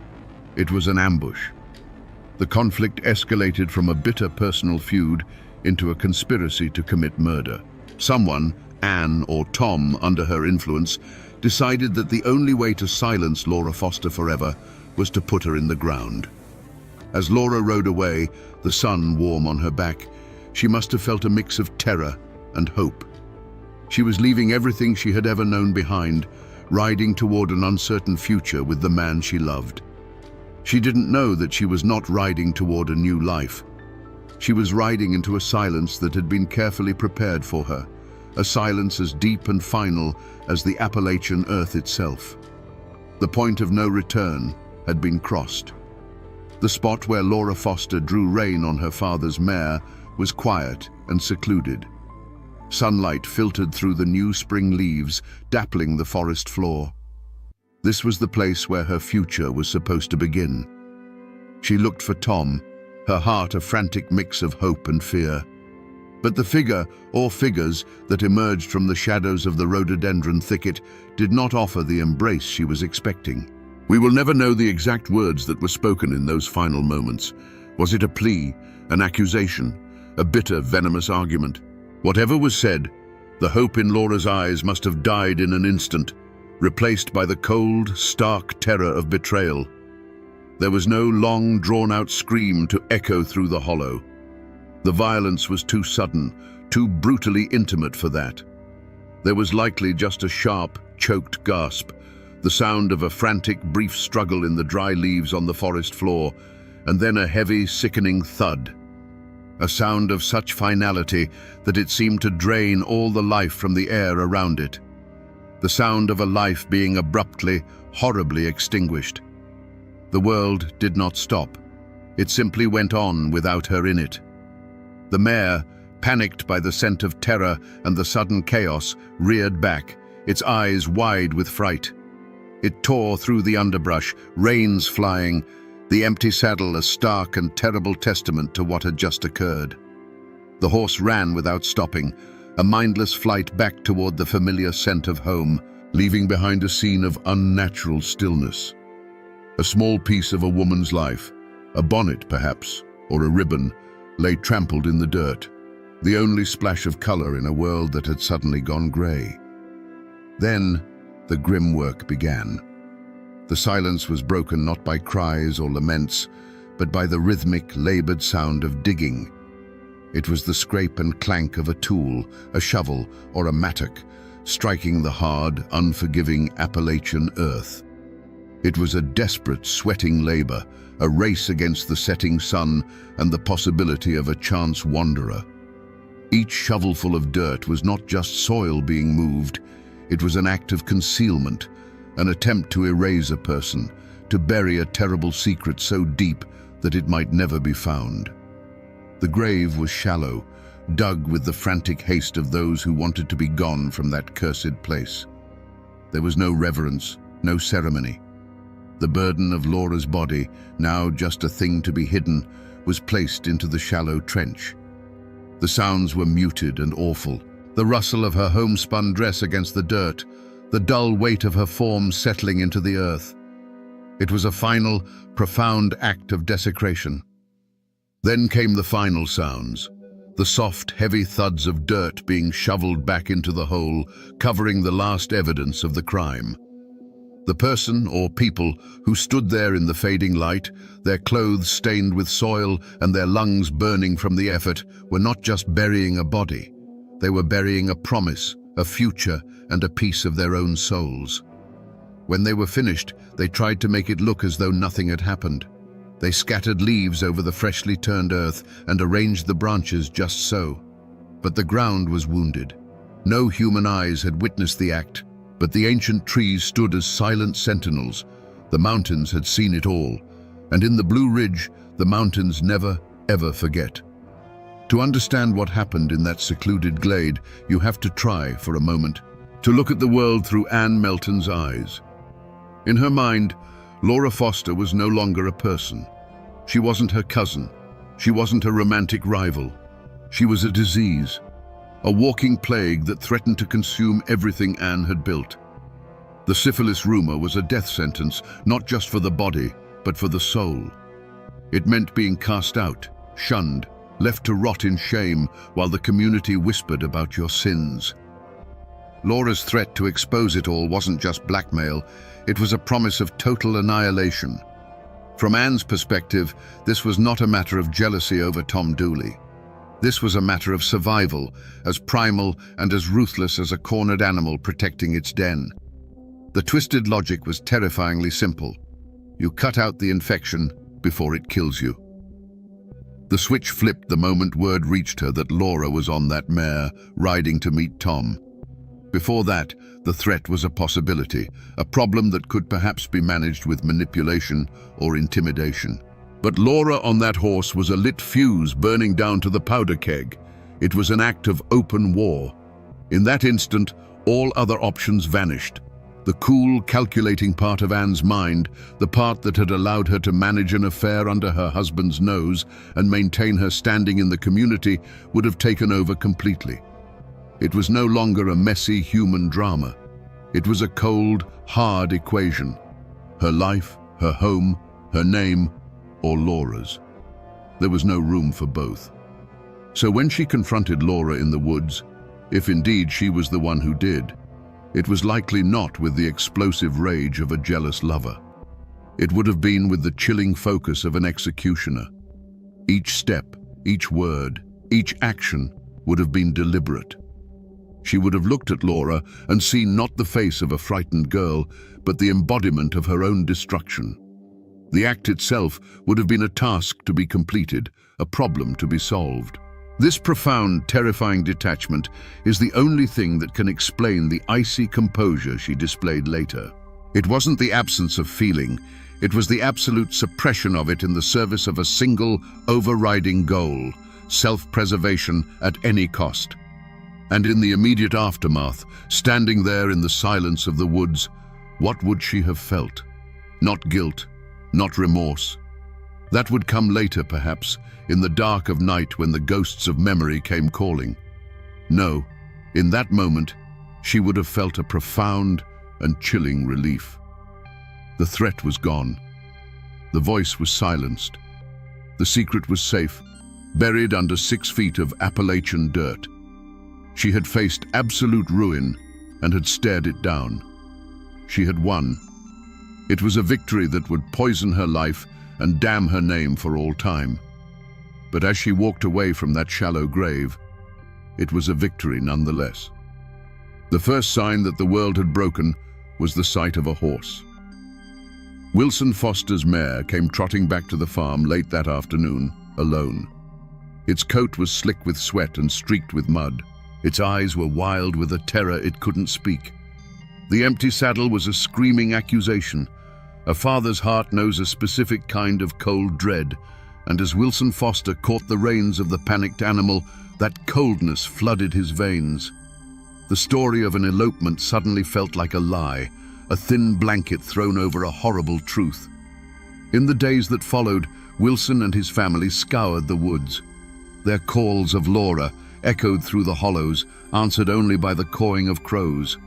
It was an ambush. The conflict escalated from a bitter personal feud into a conspiracy to commit murder. Someone, Anne or Tom, under her influence, decided that the only way to silence Laura Foster forever was to put her in the ground. As Laura rode away, the sun warm on her back, she must have felt a mix of terror and hope. She was leaving everything she had ever known behind, riding toward an uncertain future with the man she loved. She didn't know that she was not riding toward a new life. She was riding into a silence that had been carefully prepared for her, a silence as deep and final as the Appalachian earth itself. The point of no return had been crossed. The spot where Laura Foster drew rein on her father's mare was quiet and secluded. Sunlight filtered through the new spring leaves, dappling the forest floor. This was the place where her future was supposed to begin. She looked for Tom, her heart a frantic mix of hope and fear. But the figure, or figures, that emerged from the shadows of the rhododendron thicket did not offer the embrace she was expecting. We will never know the exact words that were spoken in those final moments. Was it a plea, an accusation, a bitter, venomous argument? Whatever was said, the hope in Laura's eyes must have died in an instant, replaced by the cold, stark terror of betrayal. There was no long, drawn-out scream to echo through the hollow. The violence was too sudden, too brutally intimate for that. There was likely just a sharp, choked gasp, the sound of a frantic, brief struggle in the dry leaves on the forest floor, and then a heavy, sickening thud. A sound of such finality that it seemed to drain all the life from the air around it. The sound of a life being abruptly, horribly extinguished. The world did not stop. It simply went on without her in it. The mare, panicked by the scent of terror and the sudden chaos, reared back, its eyes wide with fright. It tore through the underbrush, reins flying, the empty saddle a stark and terrible testament to what had just occurred. The horse ran without stopping, a mindless flight back toward the familiar scent of home, leaving behind a scene of unnatural stillness. A small piece of a woman's life, a bonnet perhaps, or a ribbon, lay trampled in the dirt, the only splash of color in a world that had suddenly gone gray. Then the grim work began. The silence was broken not by cries or laments, but by the rhythmic, labored sound of digging. It was the scrape and clank of a tool, a shovel or a mattock, striking the hard, unforgiving Appalachian earth. It was a desperate, sweating labor, a race against the setting sun and the possibility of a chance wanderer. Each shovelful of dirt was not just soil being moved, it was an act of concealment, an attempt to erase a person, to bury a terrible secret so deep that it might never be found. The grave was shallow, dug with the frantic haste of those who wanted to be gone from that cursed place. There was no reverence, no ceremony. The burden of Laura's body, now just a thing to be hidden, was placed into the shallow trench. The sounds were muted and awful. The rustle of her homespun dress against the dirt, the dull weight of her form settling into the earth. It was a final, profound act of desecration. Then came the final sounds, the soft, heavy thuds of dirt being shoveled back into the hole, covering the last evidence of the crime. The person or people who stood there in the fading light, their clothes stained with soil and their lungs burning from the effort, were not just burying a body. They were burying a promise, a future, and a piece of their own souls. When they were finished, they tried to make it look as though nothing had happened. They scattered leaves over the freshly turned earth and arranged the branches just so. But the ground was wounded. No human eyes had witnessed the act, but the ancient trees stood as silent sentinels. The mountains had seen it all, and in the Blue Ridge, the mountains never, ever forget. To understand what happened in that secluded glade, you have to try, for a moment, to look at the world through Anne Melton's eyes. In her mind, Laura Foster was no longer a person. She wasn't her cousin. She wasn't a romantic rival. She was a disease, a walking plague that threatened to consume everything Anne had built. The syphilis rumor was a death sentence, not just for the body, but for the soul. It meant being cast out, shunned, left to rot in shame while the community whispered about your sins. Laura's threat to expose it all wasn't just blackmail, it was a promise of total annihilation. From Anne's perspective, this was not a matter of jealousy over Tom Dooley. This was a matter of survival, as primal and as ruthless as a cornered animal protecting its den. The twisted logic was terrifyingly simple. You cut out the infection before it kills you. The switch flipped the moment word reached her that Laura was on that mare, riding to meet Tom. Before that, the threat was a possibility, a problem that could perhaps be managed with manipulation or intimidation. But Laura on that horse was a lit fuse burning down to the powder keg. It was an act of open war. In that instant, all other options vanished. The cool, calculating part of Anne's mind, the part that had allowed her to manage an affair under her husband's nose and maintain her standing in the community, would have taken over completely. It was no longer a messy human drama. It was a cold, hard equation. Her life, her home, her name, or Laura's. There was no room for both. So when she confronted Laura in the woods, if indeed she was the one who did, it was likely not with the explosive rage of a jealous lover. It would have been with the chilling focus of an executioner. Each step, each word, each action would have been deliberate. She would have looked at Laura and seen not the face of a frightened girl, but the embodiment of her own destruction. The act itself would have been a task to be completed, a problem to be solved. This profound, terrifying detachment is the only thing that can explain the icy composure she displayed later. It wasn't the absence of feeling, it was the absolute suppression of it in the service of a single, overriding goal: self-preservation at any cost. And in the immediate aftermath, standing there in the silence of the woods, what would she have felt? Not guilt, not remorse. That would come later, perhaps, in the dark of night when the ghosts of memory came calling. No, in that moment, she would have felt a profound and chilling relief. The threat was gone. The voice was silenced. The secret was safe, buried under 6 feet of Appalachian dirt. She had faced absolute ruin and had stared it down. She had won. It was a victory that would poison her life and damn her name for all time. But as she walked away from that shallow grave, it was a victory nonetheless. The first sign that the world had broken was the sight of a horse. Wilson Foster's mare came trotting back to the farm late that afternoon, alone. Its coat was slick with sweat and streaked with mud. Its eyes were wild with a terror it couldn't speak. The empty saddle was a screaming accusation. A father's heart knows a specific kind of cold dread, and as Wilson Foster caught the reins of the panicked animal, that coldness flooded his veins. The story of an elopement suddenly felt like a lie, a thin blanket thrown over a horrible truth. In the days that followed, Wilson and his family scoured the woods. Their calls of Laura echoed through the hollows, answered only by the cawing of crows.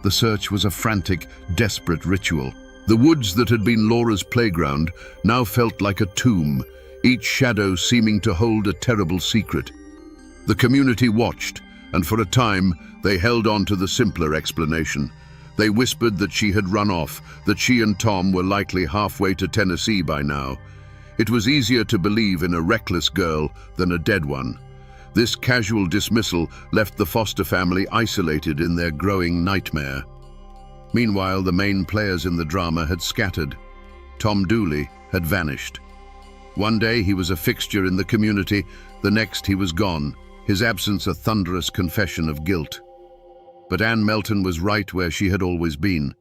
The search was a frantic, desperate ritual. The woods that had been Laura's playground now felt like a tomb, each shadow seeming to hold a terrible secret. The community watched, and for a time they held on to the simpler explanation. They whispered that she had run off, that she and Tom were likely halfway to Tennessee by now. It was easier to believe in a reckless girl than a dead one. This casual dismissal left the Foster family isolated in their growing nightmare. Meanwhile, the main players in the drama had scattered. Tom Dooley had vanished. One day he was a fixture in the community, the next he was gone, his absence a thunderous confession of guilt. But Anne Melton was right where she had always been.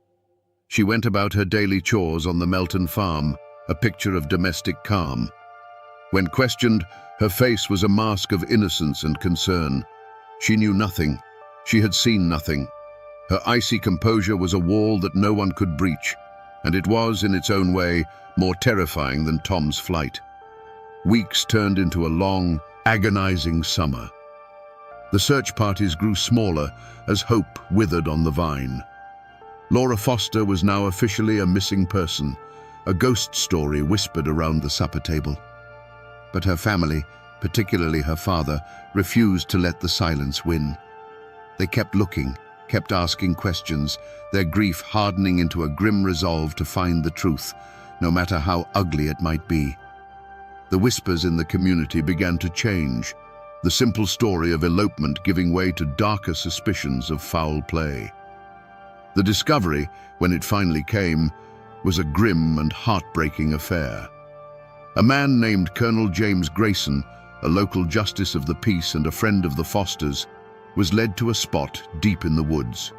She went about her daily chores on the Melton farm, a picture of domestic calm. When questioned, her face was a mask of innocence and concern. She knew nothing. She had seen nothing. Her icy composure was a wall that no one could breach, and it was, in its own way, more terrifying than Tom's flight. Weeks turned into a long, agonizing summer. The search parties grew smaller as hope withered on the vine. Laura Foster was now officially a missing person, a ghost story whispered around the supper table. But her family, particularly her father, refused to let the silence win. They kept looking, kept asking questions, their grief hardening into a grim resolve to find the truth, no matter how ugly it might be. The whispers in the community began to change, the simple story of elopement giving way to darker suspicions of foul play. The discovery, when it finally came, was a grim and heartbreaking affair. A man named Colonel James Grayson, a local justice of the peace and a friend of the Fosters, was led to a spot deep in the woods.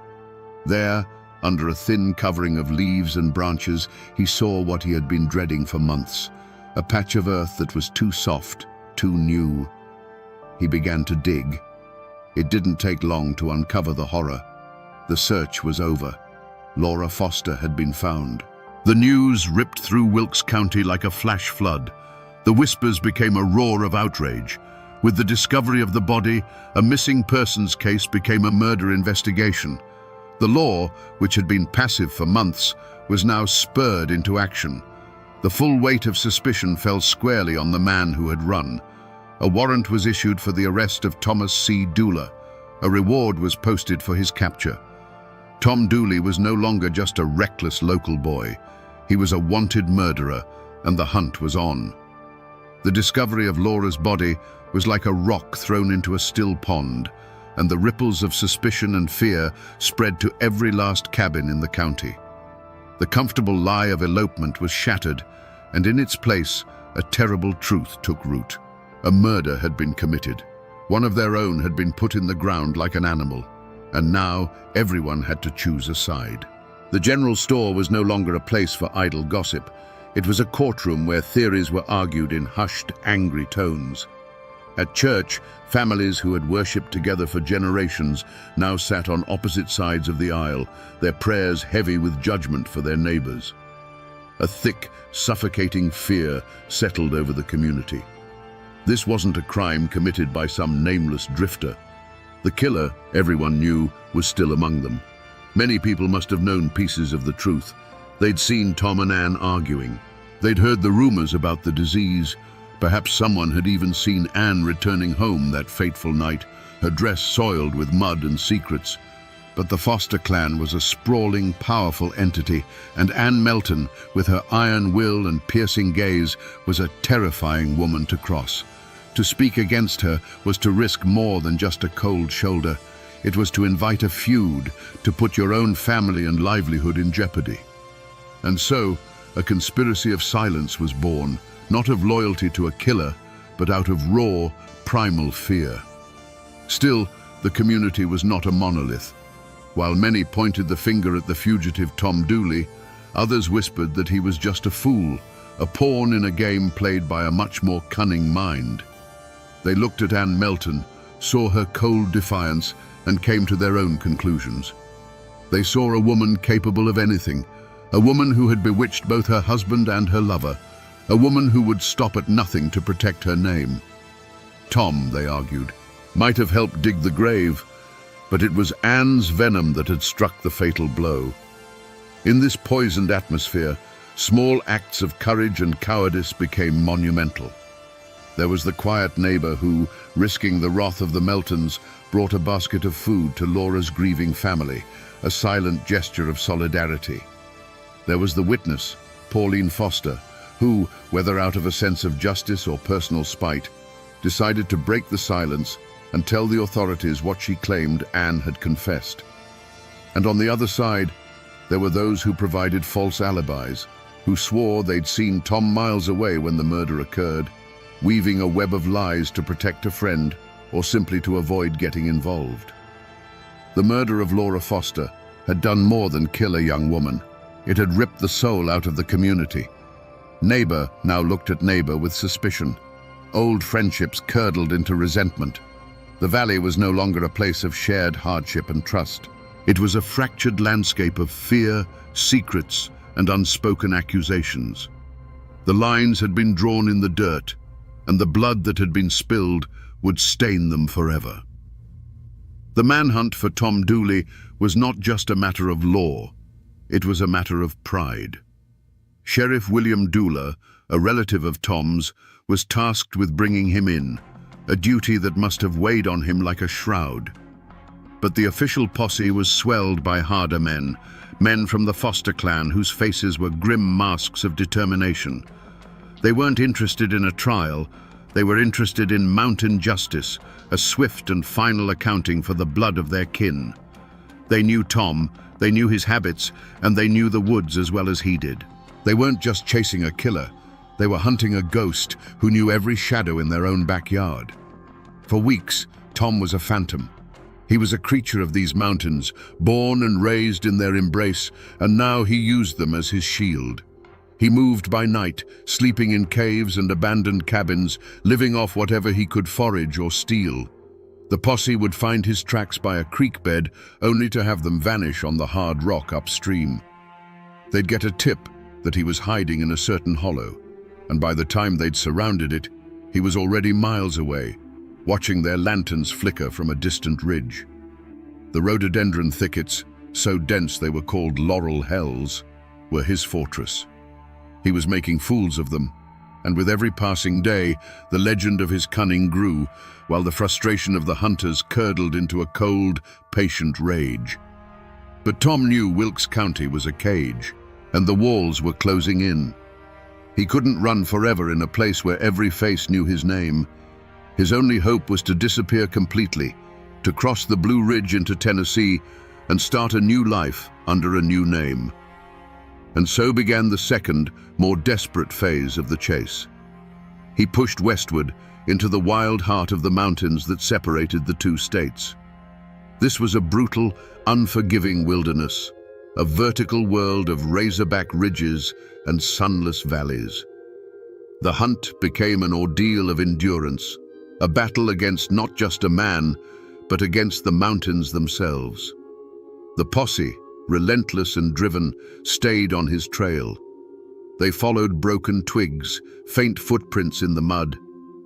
There, under a thin covering of leaves and branches, he saw what he had been dreading for months, a patch of earth that was too soft, too new. He began to dig. It didn't take long to uncover the horror. The search was over. Laura Foster had been found. The news ripped through Wilkes County like a flash flood. The whispers became a roar of outrage. With the discovery of the body, a missing persons case became a murder investigation. The law, which had been passive for months, was now spurred into action. The full weight of suspicion fell squarely on the man who had run. A warrant was issued for the arrest of Thomas C. Dooley. A reward was posted for his capture. Tom Dooley was no longer just a reckless local boy. He was a wanted murderer, and the hunt was on. The discovery of Laura's body was like a rock thrown into a still pond, and the ripples of suspicion and fear spread to every last cabin in the county. The comfortable lie of elopement was shattered, and in its place, a terrible truth took root. A murder had been committed. One of their own had been put in the ground like an animal, and now everyone had to choose a side. The general store was no longer a place for idle gossip. It was a courtroom where theories were argued in hushed, angry tones. At church, families who had worshipped together for generations now sat on opposite sides of the aisle, their prayers heavy with judgment for their neighbors. A thick, suffocating fear settled over the community. This wasn't a crime committed by some nameless drifter. The killer, everyone knew, was still among them. Many people must have known pieces of the truth. They'd seen Tom and Ann arguing. They'd heard the rumors about the disease. Perhaps someone had even seen Ann returning home that fateful night, her dress soiled with mud and secrets. But the Foster clan was a sprawling, powerful entity, and Ann Melton, with her iron will and piercing gaze, was a terrifying woman to cross. To speak against her was to risk more than just a cold shoulder. It was to invite a feud, to put your own family and livelihood in jeopardy. And so, a conspiracy of silence was born, not of loyalty to a killer, but out of raw, primal fear. Still, the community was not a monolith. While many pointed the finger at the fugitive Tom Dooley, others whispered that he was just a fool, a pawn in a game played by a much more cunning mind. They looked at Ann Melton, saw her cold defiance, and came to their own conclusions. They saw a woman capable of anything, a woman who had bewitched both her husband and her lover, a woman who would stop at nothing to protect her name. Tom, they argued, might have helped dig the grave, but it was Ann's venom that had struck the fatal blow. In this poisoned atmosphere, small acts of courage and cowardice became monumental. There was the quiet neighbor who, risking the wrath of the Meltons, brought a basket of food to Laura's grieving family, a silent gesture of solidarity. There was the witness, Pauline Foster, who, whether out of a sense of justice or personal spite, decided to break the silence and tell the authorities what she claimed Ann had confessed. And on the other side, there were those who provided false alibis, who swore they'd seen Tom miles away when the murder occurred, weaving a web of lies to protect a friend or simply to avoid getting involved. The murder of Laura Foster had done more than kill a young woman. It had ripped the soul out of the community. Neighbor now looked at neighbor with suspicion. Old friendships curdled into resentment. The valley was no longer a place of shared hardship and trust. It was a fractured landscape of fear, secrets, and unspoken accusations. The lines had been drawn in the dirt, and the blood that had been spilled would stain them forever. The manhunt for Tom Dooley was not just a matter of law, it was a matter of pride. Sheriff William Dooler, a relative of Tom's, was tasked with bringing him in, a duty that must have weighed on him like a shroud. But the official posse was swelled by harder men from the Foster clan whose faces were grim masks of determination. They weren't interested in a trial, they were interested in mountain justice, a swift and final accounting for the blood of their kin. They knew Tom, they knew his habits, and they knew the woods as well as he did. They weren't just chasing a killer, they were hunting a ghost who knew every shadow in their own backyard. For weeks, Tom was a phantom. He was a creature of these mountains, born and raised in their embrace, and now he used them as his shield. He moved by night, sleeping in caves and abandoned cabins, living off whatever he could forage or steal. The posse would find his tracks by a creek bed, only to have them vanish on the hard rock upstream. They'd get a tip that he was hiding in a certain hollow, and by the time they'd surrounded it, he was already miles away, watching their lanterns flicker from a distant ridge. The rhododendron thickets, so dense they were called laurel hells, were his fortress. He was making fools of them, and with every passing day, the legend of his cunning grew, while the frustration of the hunters curdled into a cold, patient rage. But Tom knew Wilkes County was a cage, and the walls were closing in. He couldn't run forever in a place where every face knew his name. His only hope was to disappear completely, to cross the Blue Ridge into Tennessee and start a new life under a new name. And so began the second, more desperate phase of the chase. He pushed westward into the wild heart of the mountains that separated the two states. This was a brutal, unforgiving wilderness, a vertical world of razorback ridges and sunless valleys. The hunt became an ordeal of endurance, a battle against not just a man, but against the mountains themselves. The posse, relentless and driven, stayed on his trail. They followed broken twigs, faint footprints in the mud,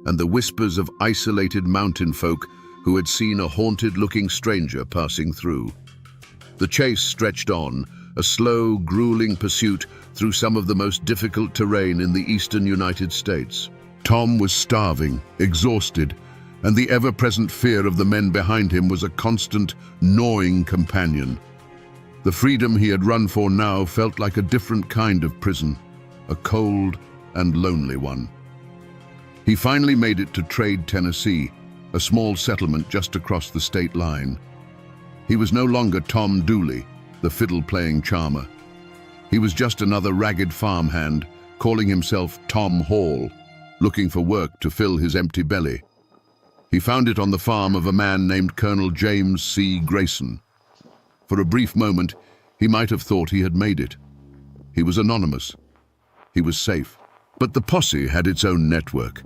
and the whispers of isolated mountain folk who had seen a haunted-looking stranger passing through. The chase stretched on, a slow, grueling pursuit through some of the most difficult terrain in the eastern United States. Tom was starving, exhausted, and the ever-present fear of the men behind him was a constant, gnawing companion. The freedom he had run for now felt like a different kind of prison, a cold and lonely one. He finally made it to Trade, Tennessee, a small settlement just across the state line. He was no longer Tom Dooley, the fiddle-playing charmer. He was just another ragged farmhand, calling himself Tom Hall, looking for work to fill his empty belly. He found it on the farm of a man named Colonel James C. Grayson. For a brief moment, he might have thought he had made it. He was anonymous. He was safe. But the posse had its own network,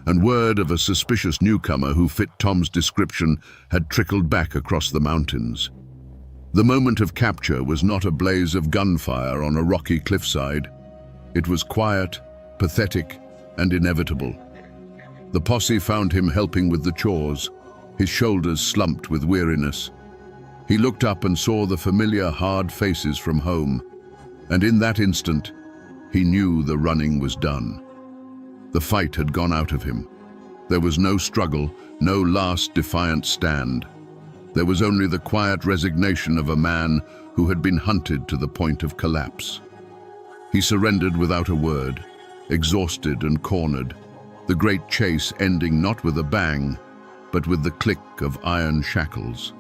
and word of a suspicious newcomer who fit Tom's description had trickled back across the mountains. The moment of capture was not a blaze of gunfire on a rocky cliffside. It was quiet, pathetic, and inevitable. The posse found him helping with the chores, his shoulders slumped with weariness. He looked up and saw the familiar hard faces from home, and in that instant, he knew the running was done. The fight had gone out of him. There was no struggle, no last defiant stand. There was only the quiet resignation of a man who had been hunted to the point of collapse. He surrendered without a word, exhausted and cornered, the great chase ending not with a bang, but with the click of iron shackles.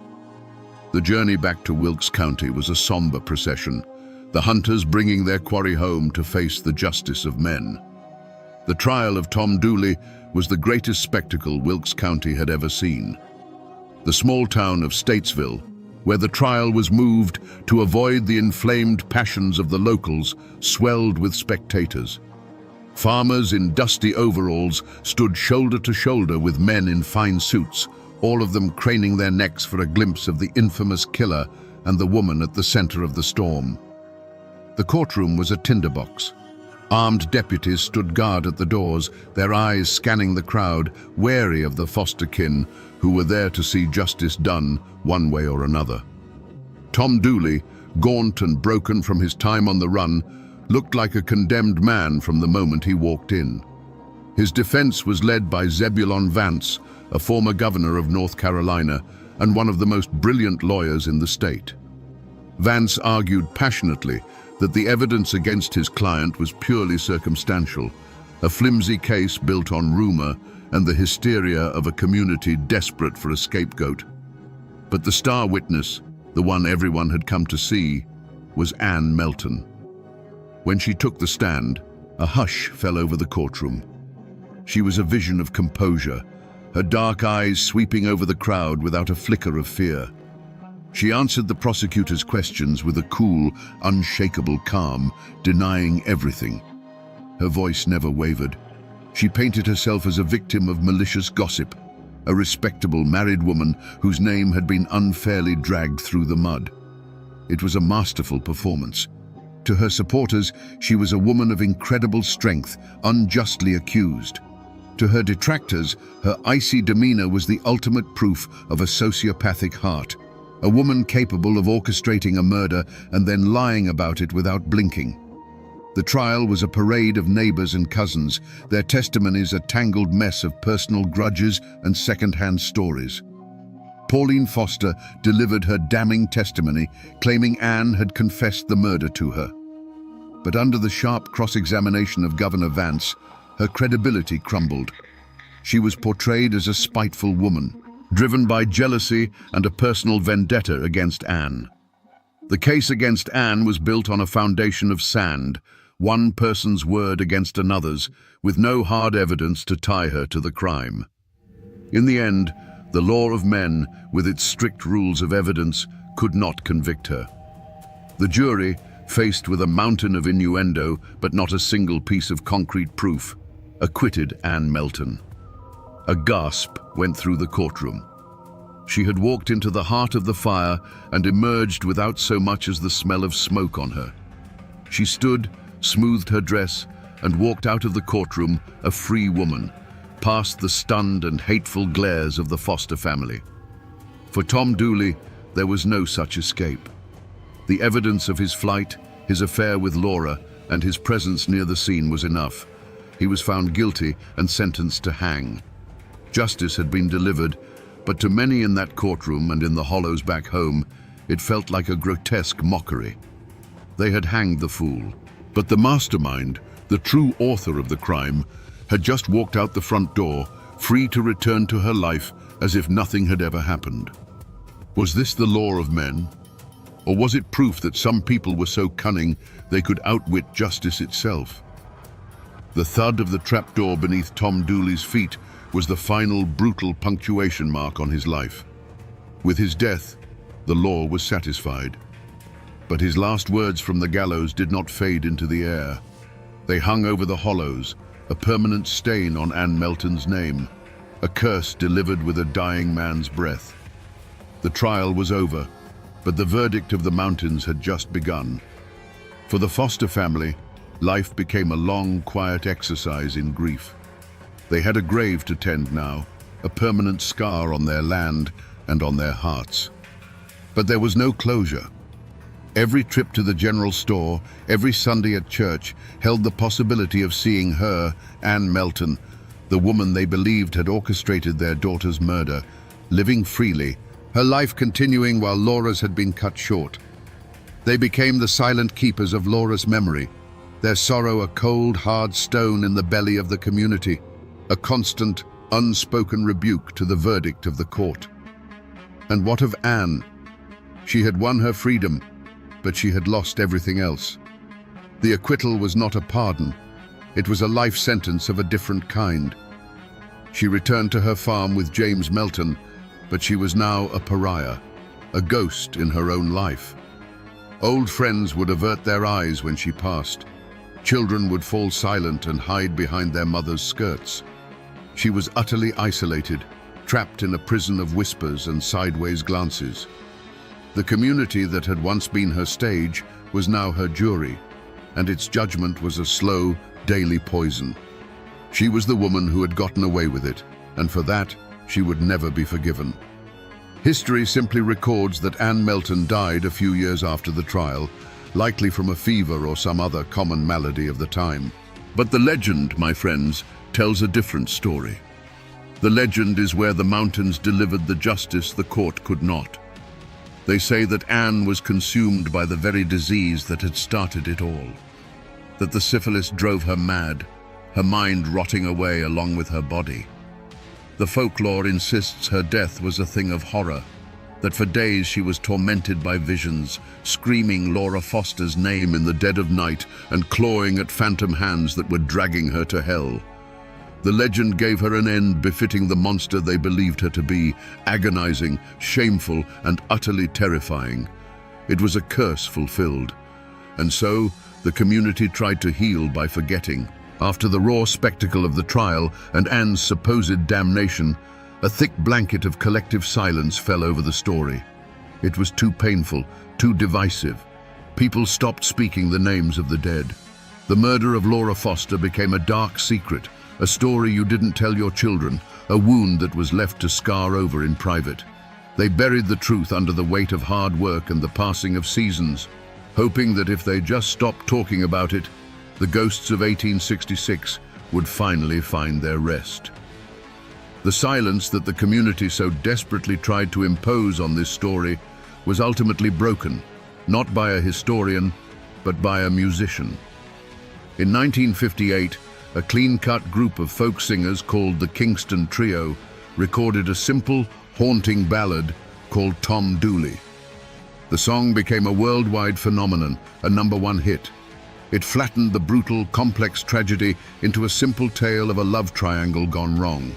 The journey back to Wilkes County was a somber procession, the hunters bringing their quarry home to face the justice of men. The trial of Tom Dooley was the greatest spectacle Wilkes County had ever seen. The small town of Statesville, where the trial was moved to avoid the inflamed passions of the locals, swelled with spectators. Farmers in dusty overalls stood shoulder to shoulder with men in fine suits, all of them craning their necks for a glimpse of the infamous killer and the woman at the center of the storm. The courtroom was a tinderbox. Armed deputies stood guard at the doors, their eyes scanning the crowd, wary of the foster kin who were there to see justice done one way or another. Tom Dooley, gaunt and broken from his time on the run, looked like a condemned man from the moment he walked in. His defense was led by Zebulon Vance, a former governor of North Carolina and one of the most brilliant lawyers in the state. Vance argued passionately that the evidence against his client was purely circumstantial, a flimsy case built on rumor and the hysteria of a community desperate for a scapegoat. But the star witness, the one everyone had come to see, was Ann Melton. When she took the stand, a hush fell over the courtroom. She was a vision of composure, her dark eyes sweeping over the crowd without a flicker of fear. She answered the prosecutor's questions with a cool, unshakable calm, denying everything. Her voice never wavered. She painted herself as a victim of malicious gossip, a respectable married woman whose name had been unfairly dragged through the mud. It was a masterful performance. To her supporters, she was a woman of incredible strength, unjustly accused. To her detractors, her icy demeanor was the ultimate proof of a sociopathic heart, a woman capable of orchestrating a murder and then lying about it without blinking. The trial was a parade of neighbors and cousins, their testimonies a tangled mess of personal grudges and second-hand stories. Pauline Foster delivered her damning testimony, claiming Anne had confessed the murder to her. But under the sharp cross-examination of Governor Vance, her credibility crumbled. She was portrayed as a spiteful woman, driven by jealousy and a personal vendetta against Anne. The case against Anne was built on a foundation of sand, one person's word against another's, with no hard evidence to tie her to the crime. In the end, the law of men, with its strict rules of evidence, could not convict her. The jury, faced with a mountain of innuendo but not a single piece of concrete proof, acquitted Ann Melton. A gasp went through the courtroom. She had walked into the heart of the fire and emerged without so much as the smell of smoke on her. She stood, smoothed her dress, and walked out of the courtroom a free woman, past the stunned and hateful glares of the Foster family. For Tom Dooley, there was no such escape. The evidence of his flight, his affair with Laura, and his presence near the scene was enough. He was found guilty and sentenced to hang. Justice had been delivered, but to many in that courtroom and in the hollows back home, it felt like a grotesque mockery. They had hanged the fool, but the mastermind, the true author of the crime, had just walked out the front door, free to return to her life as if nothing had ever happened. Was this the law of men? Or was it proof that some people were so cunning they could outwit justice itself? The thud of the trapdoor beneath Tom Dooley's feet was the final brutal punctuation mark on his life. With his death, the law was satisfied. But his last words from the gallows did not fade into the air. They hung over the hollows, a permanent stain on Ann Melton's name, a curse delivered with a dying man's breath. The trial was over, but the verdict of the mountains had just begun. For the Foster family, life became a long, quiet exercise in grief. They had a grave to tend now, a permanent scar on their land and on their hearts. But there was no closure. Every trip to the general store, every Sunday at church, held the possibility of seeing her, Ann Melton, the woman they believed had orchestrated their daughter's murder, living freely, her life continuing while Laura's had been cut short. They became the silent keepers of Laura's memory, their sorrow a cold, hard stone in the belly of the community, a constant, unspoken rebuke to the verdict of the court. And what of Anne? She had won her freedom, but she had lost everything else. The acquittal was not a pardon. It was a life sentence of a different kind. She returned to her farm with James Melton, but she was now a pariah, a ghost in her own life. Old friends would avert their eyes when she passed. Children would fall silent and hide behind their mother's skirts. She was utterly isolated, trapped in a prison of whispers and sideways glances. The community that had once been her stage was now her jury, and its judgment was a slow, daily poison. She was the woman who had gotten away with it, and for that, she would never be forgiven. History simply records that Ann Melton died a few years after the trial, likely from a fever or some other common malady of the time. But the legend, my friends, tells a different story. The legend is where the mountains delivered the justice the court could not. They say that Anne was consumed by the very disease that had started it all. That the syphilis drove her mad, her mind rotting away along with her body. The folklore insists her death was a thing of horror, that for days she was tormented by visions, screaming Laura Foster's name in the dead of night and clawing at phantom hands that were dragging her to hell. The legend gave her an end befitting the monster they believed her to be, agonizing, shameful, and utterly terrifying. It was a curse fulfilled. And so, the community tried to heal by forgetting. After the raw spectacle of the trial and Anne's supposed damnation, a thick blanket of collective silence fell over the story. It was too painful, too divisive. People stopped speaking the names of the dead. The murder of Laura Foster became a dark secret, a story you didn't tell your children, a wound that was left to scar over in private. They buried the truth under the weight of hard work and the passing of seasons, hoping that if they just stopped talking about it, the ghosts of 1866 would finally find their rest. The silence that the community so desperately tried to impose on this story was ultimately broken, not by a historian, but by a musician. In 1958, a clean-cut group of folk singers called the Kingston Trio recorded a simple, haunting ballad called Tom Dooley. The song became a worldwide phenomenon, a #1 hit. It flattened the brutal, complex tragedy into a simple tale of a love triangle gone wrong.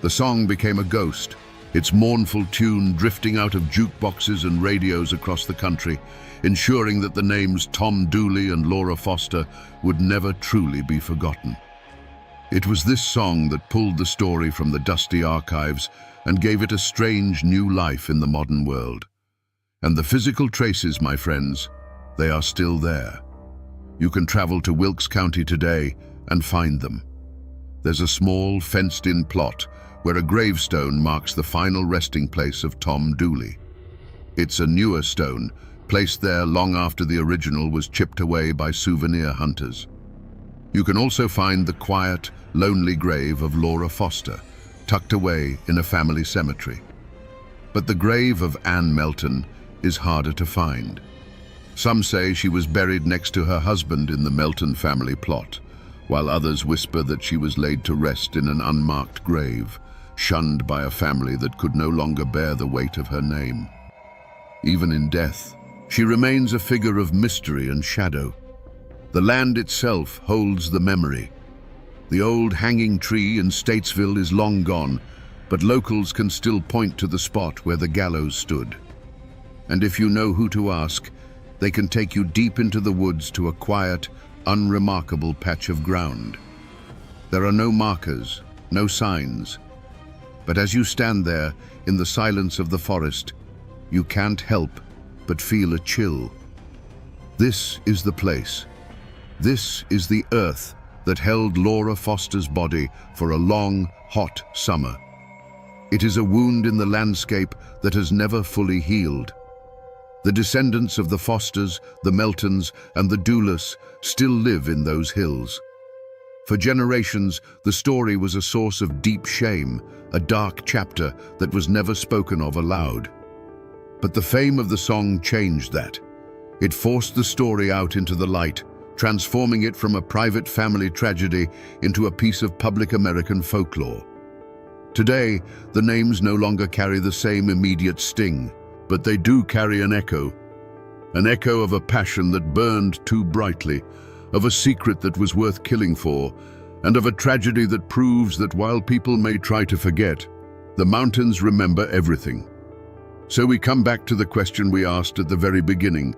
The song became a ghost, its mournful tune drifting out of jukeboxes and radios across the country, ensuring that the names Tom Dooley and Laura Foster would never truly be forgotten. It was this song that pulled the story from the dusty archives and gave it a strange new life in the modern world. And the physical traces, my friends, they are still there. You can travel to Wilkes County today and find them. There's a small, fenced-in plot where a gravestone marks the final resting place of Tom Dooley. It's a newer stone, placed there long after the original was chipped away by souvenir hunters. You can also find the quiet, lonely grave of Laura Foster, tucked away in a family cemetery. But the grave of Anne Melton is harder to find. Some say she was buried next to her husband in the Melton family plot, while others whisper that she was laid to rest in an unmarked grave, shunned by a family that could no longer bear the weight of her name. Even in death, she remains a figure of mystery and shadow. The land itself holds the memory. The old hanging tree in Statesville is long gone, but locals can still point to the spot where the gallows stood. And if you know who to ask, they can take you deep into the woods to a quiet, unremarkable patch of ground. There are no markers, no signs. But as you stand there in the silence of the forest, you can't help but feel a chill. This is the place. This is the earth that held Laura Foster's body for a long, hot summer. It is a wound in the landscape that has never fully healed. The descendants of the Fosters, the Meltons, and the Doulas still live in those hills. For generations, the story was a source of deep shame, a dark chapter that was never spoken of aloud. But the fame of the song changed that. It forced the story out into the light, transforming it from a private family tragedy into a piece of public American folklore. Today, the names no longer carry the same immediate sting, but they do carry an echo of a passion that burned too brightly, of a secret that was worth killing for, and of a tragedy that proves that while people may try to forget, the mountains remember everything. So we come back to the question we asked at the very beginning,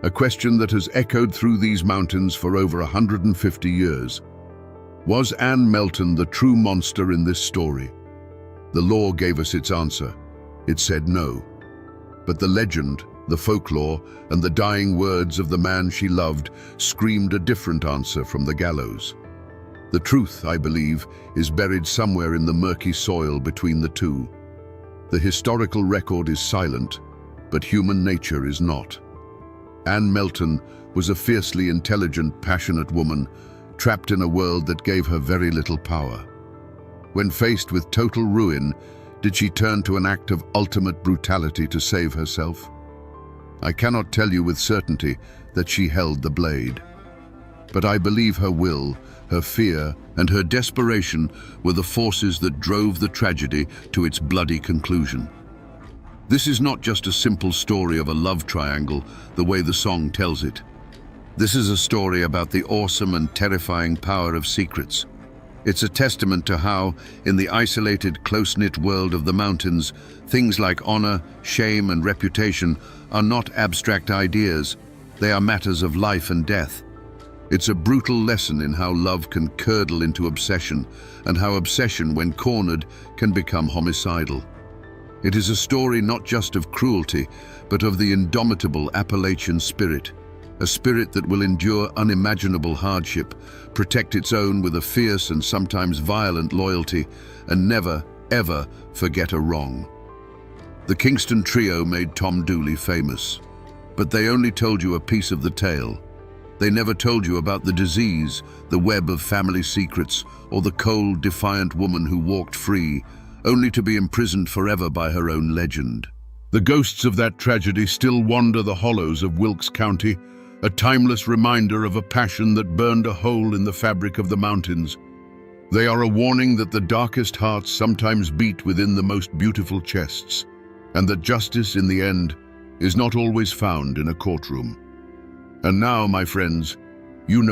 a question that has echoed through these mountains for over 150 years. Was Anne Melton the true monster in this story? The law gave us its answer. It said no. But the legend, the folklore, and the dying words of the man she loved screamed a different answer from the gallows. The truth, I believe, is buried somewhere in the murky soil between the two. The historical record is silent, but human nature is not. Anne Melton was a fiercely intelligent, passionate woman, trapped in a world that gave her very little power. When faced with total ruin, did she turn to an act of ultimate brutality to save herself? I cannot tell you with certainty that she held the blade. But I believe her will, her fear, and her desperation were the forces that drove the tragedy to its bloody conclusion. This is not just a simple story of a love triangle, the way the song tells it. This is a story about the awesome and terrifying power of secrets. It's a testament to how, in the isolated, close-knit world of the mountains, things like honor, shame, and reputation are not abstract ideas. They are matters of life and death. It's a brutal lesson in how love can curdle into obsession, and how obsession, when cornered, can become homicidal. It is a story not just of cruelty, but of the indomitable Appalachian spirit, a spirit that will endure unimaginable hardship, protect its own with a fierce and sometimes violent loyalty, and never, ever forget a wrong. The Kingston Trio made Tom Dooley famous, but they only told you a piece of the tale. They never told you about the disease, the web of family secrets, or the cold, defiant woman who walked free, only to be imprisoned forever by her own legend. The ghosts of that tragedy still wander the hollows of Wilkes County, a timeless reminder of a passion that burned a hole in the fabric of the mountains. They are a warning that the darkest hearts sometimes beat within the most beautiful chests, and that justice, in the end, is not always found in a courtroom. And now, my friends, you know